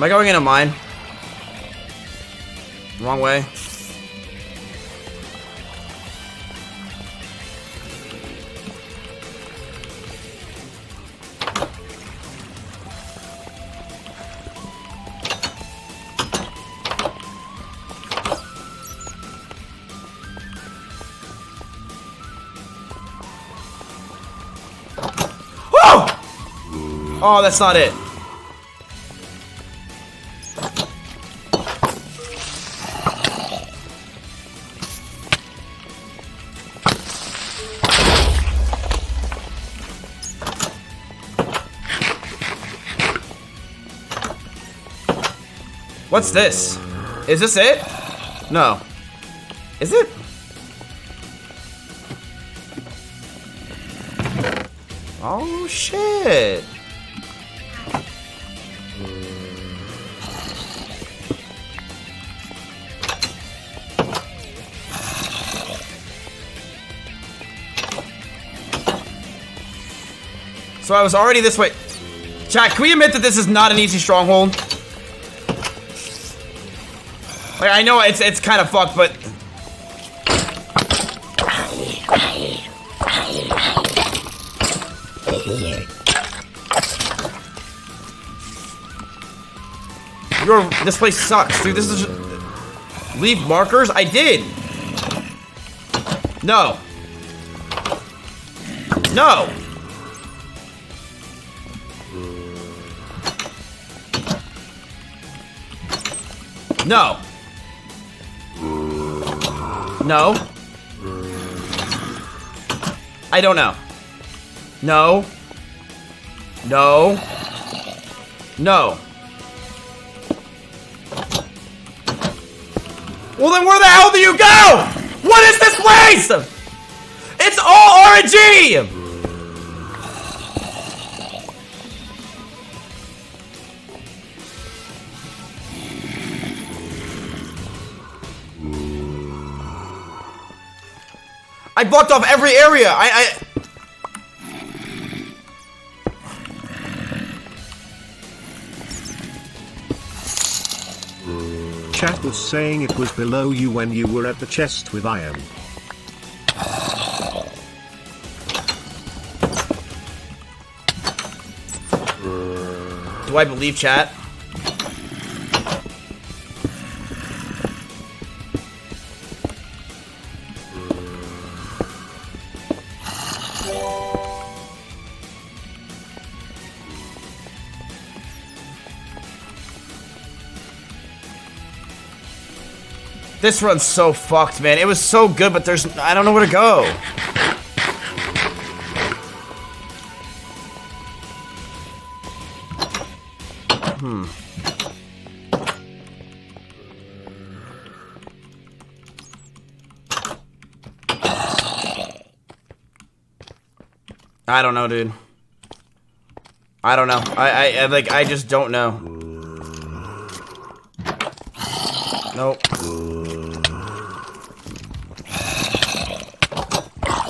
[SPEAKER 1] I going into mine? Wrong way. Oh, that's not it. What's this? Is this it? No. Is it? Oh, shit. So I was already this way. Chat, can we admit that this is not an easy stronghold? Like, I know it's kind of fucked, but this place sucks, dude. This is just... Leave markers? I did. No. No. No. No. I don't know. No. No. No. Well, then where the hell do you go? What is this place? It's all RNG! I blocked off every area.
[SPEAKER 2] Chat was saying it was below you when you were at the chest with Iron.
[SPEAKER 1] Do I believe chat? This run's so fucked, man. It was so good, but I don't know where to go. I don't know, dude. I don't know. I just don't know. Nope.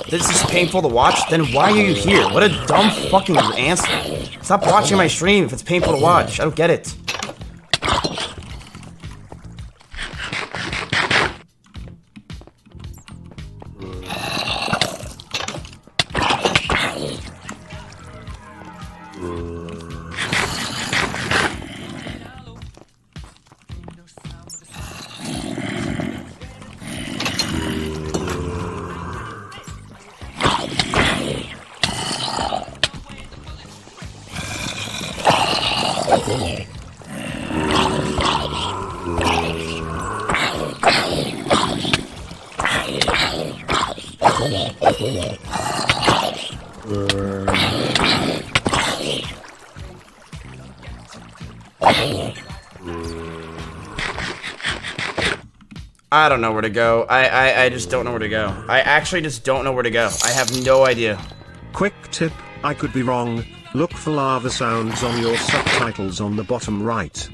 [SPEAKER 1] This is painful to watch? Then why are you here? What a dumb fucking answer. Stop watching my stream if it's painful to watch. I don't get it. I don't know where to go. I just don't know where to go. I actually just don't know where to go. I have no idea.
[SPEAKER 2] Quick tip, I could be wrong. Look for lava sounds on your subtitles on the bottom right.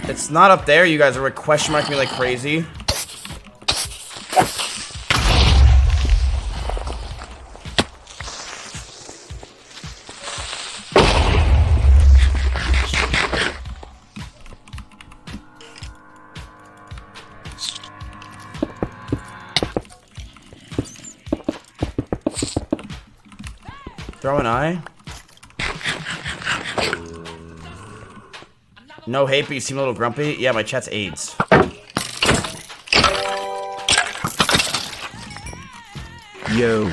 [SPEAKER 1] It's not up there. You guys are question marking me like crazy. Throw an eye. No hate, but you seem a little grumpy. Yeah, my chat's AIDS.
[SPEAKER 2] Yo.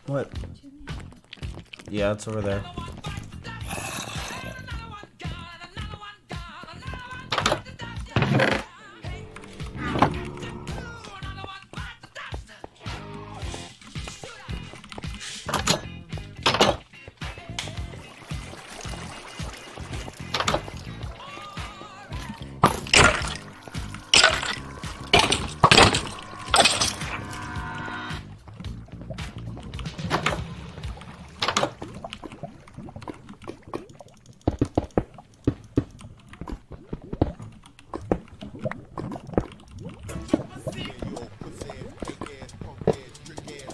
[SPEAKER 1] What? Yeah, it's over there.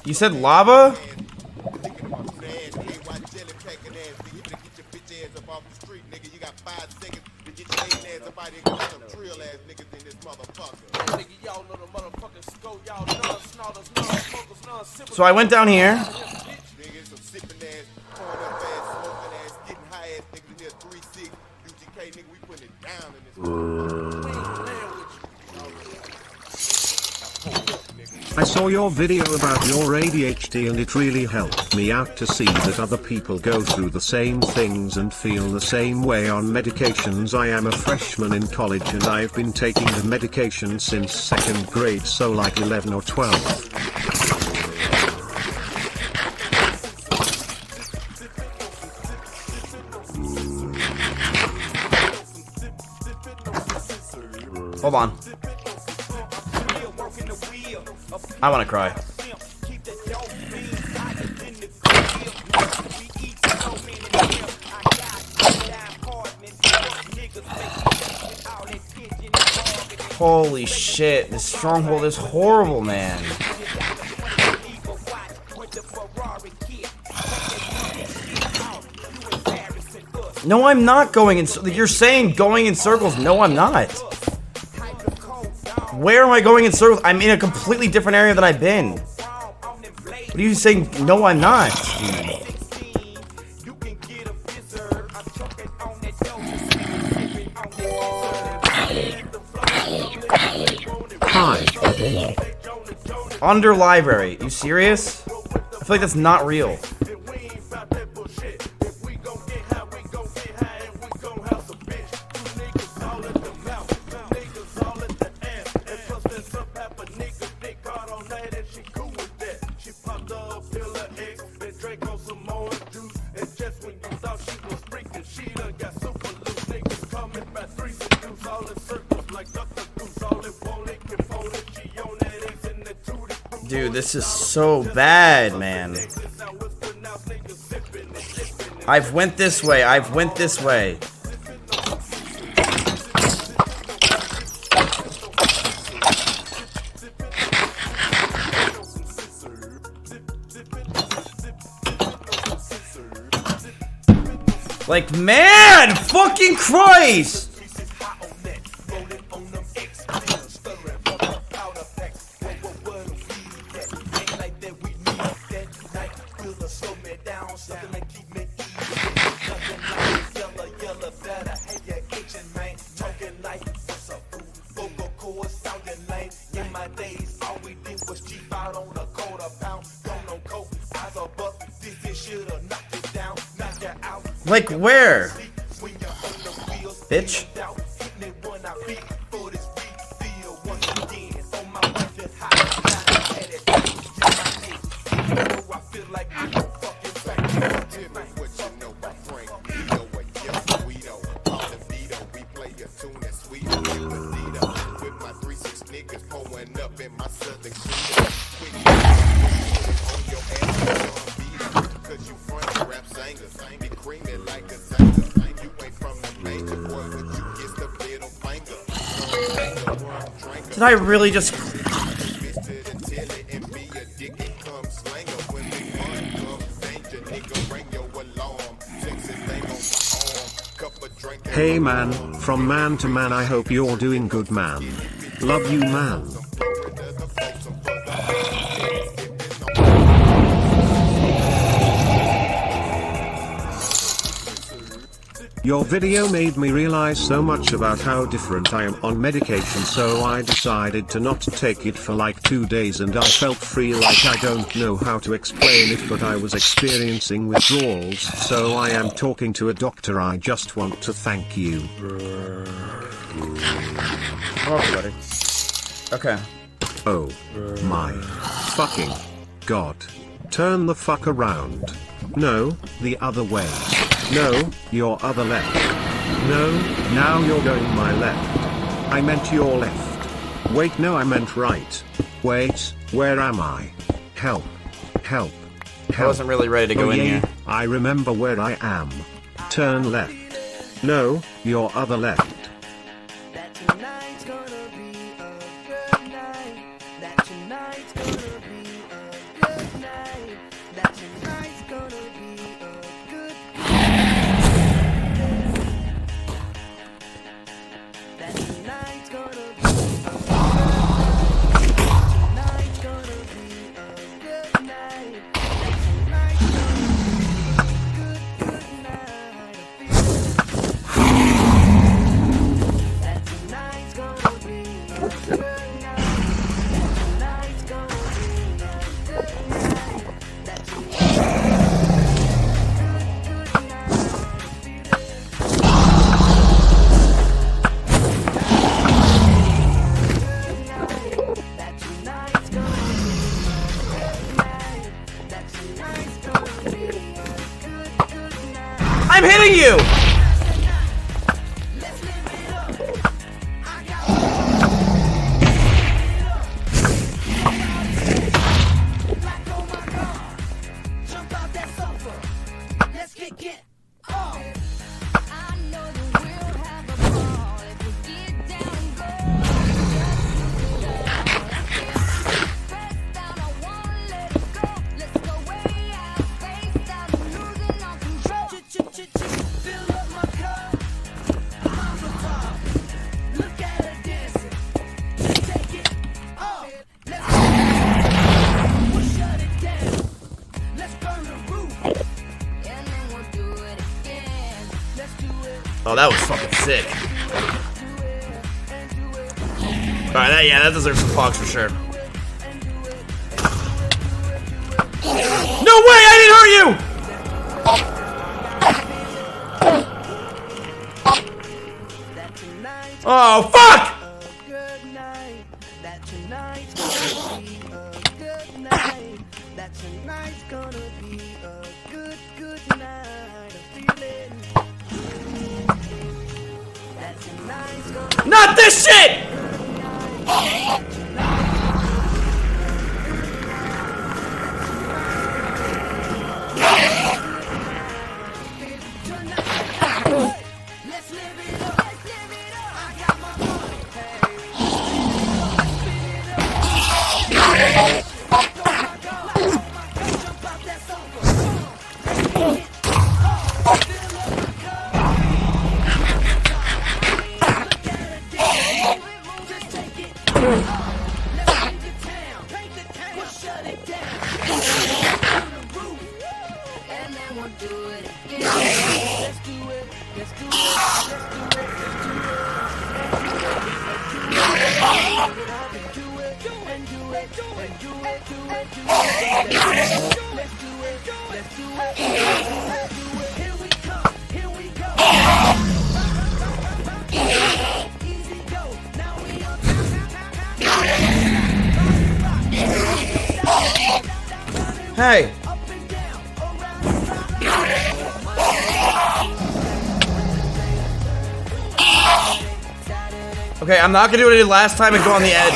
[SPEAKER 1] You said lava? So I went down here.
[SPEAKER 2] I saw your video about your ADHD and it really helped me out to see that other people go through the same things and feel the same way on medications. I am a freshman in college and I've been taking the medication since 2nd grade, so like 11 or 12.
[SPEAKER 1] Hold on. I want to cry. Holy shit, this stronghold is horrible, man. No, I'm not going in. You're saying going in circles. No, I'm not. Where am I going in circles? I'm in a completely different area than I've been. What are you saying? No, I'm not.
[SPEAKER 2] Hi.
[SPEAKER 1] Under library. You serious? I feel like that's not real. Dude, this is so bad, man. I've went this way. I've went this way. Like, man! Fucking Christ! Like where? Bitch. Did I really just...
[SPEAKER 2] Hey man, from man to man, I hope you're doing good, man. Love you, man. Your video made me realize so much about how different I am on medication, so I decided to not take it for like 2 days, and I felt free. Like, I don't know how to explain it, but I was experiencing withdrawals, so I am talking to a doctor. I just want to thank you.
[SPEAKER 1] Oh, buddy. Okay.
[SPEAKER 2] Oh my fucking god. Turn the fuck around. No, the other way. No, your other left. No, now you're going my left. I meant your left. Wait, no, I meant right. Wait, where am I? Help. Help. Help.
[SPEAKER 1] I wasn't really ready to go in here.
[SPEAKER 2] I remember where I am. Turn left. No, your other left.
[SPEAKER 1] I'm hitting you! Oh, that was fucking sick. Alright, yeah, that deserves some pogs for sure. No way, I didn't hurt you! Oh, fuck! Not this shit! Hey. Okay, I'm not gonna do what I did last time and go on the edge.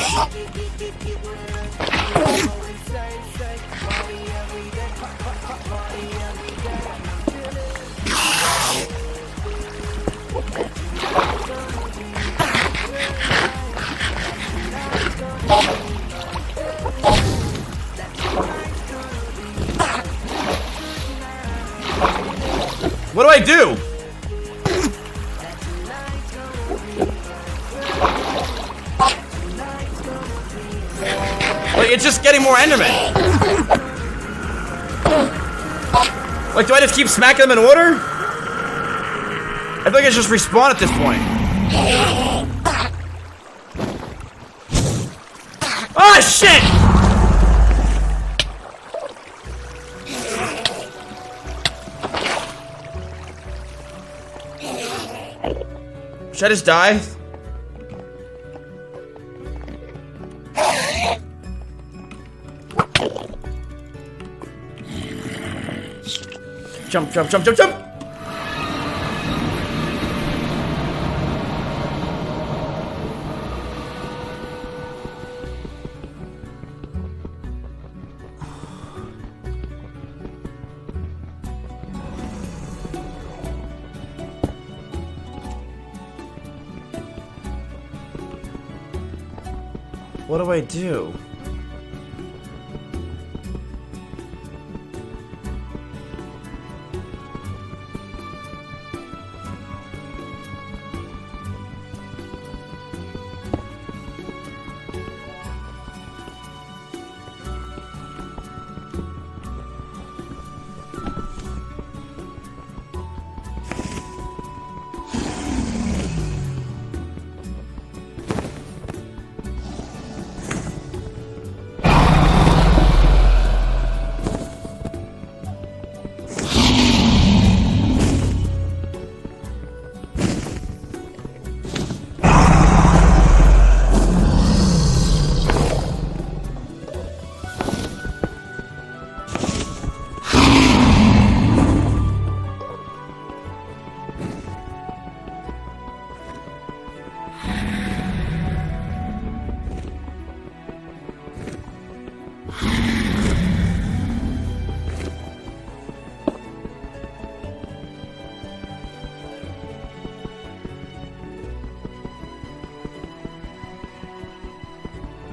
[SPEAKER 1] What do I do? Like, it's just getting more Endermen. Like, do I just keep smacking them in order? I feel like it's just respawn at this point. Oh, shit! Should I just die? Jump, jump, jump, jump, jump! What do I do?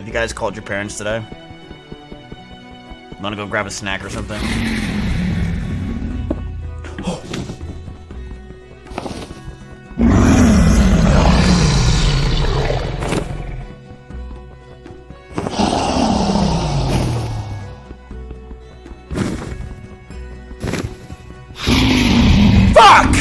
[SPEAKER 1] You guys called your parents today? Wanna go grab a snack or something? Fuck!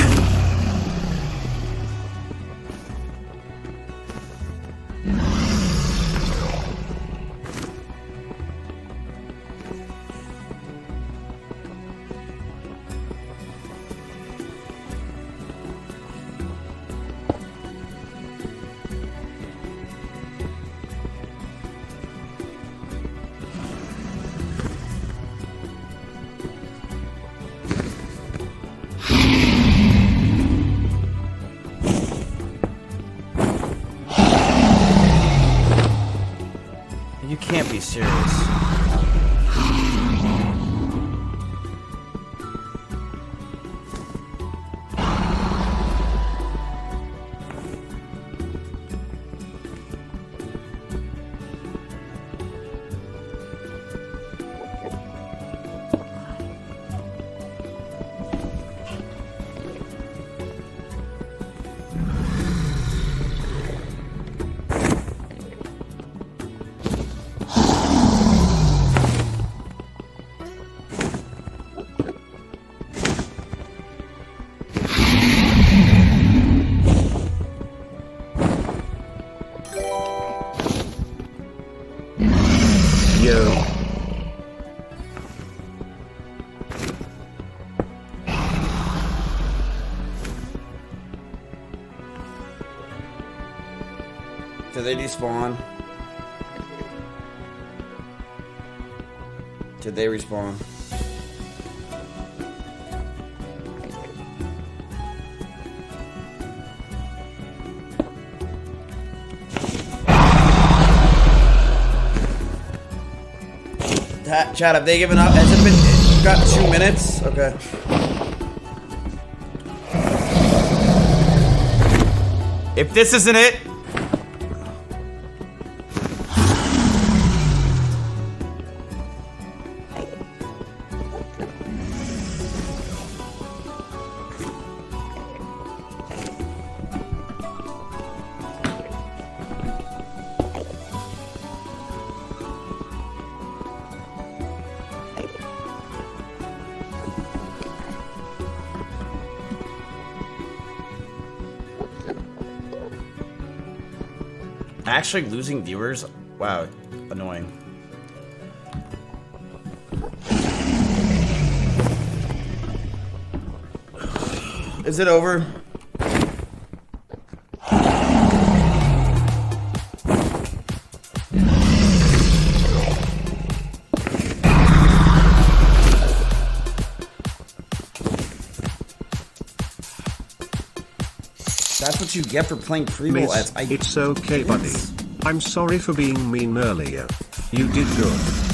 [SPEAKER 1] can't be serious. Did they despawn? Did they respawn? Chad, have they given up? Has it been? You got 2 minutes? Okay. If this isn't it. Actually losing viewers? Wow, annoying. Is it over? That's what you get for playing pre-roll as
[SPEAKER 2] It's okay, buddy. I'm sorry for being mean earlier. You did good.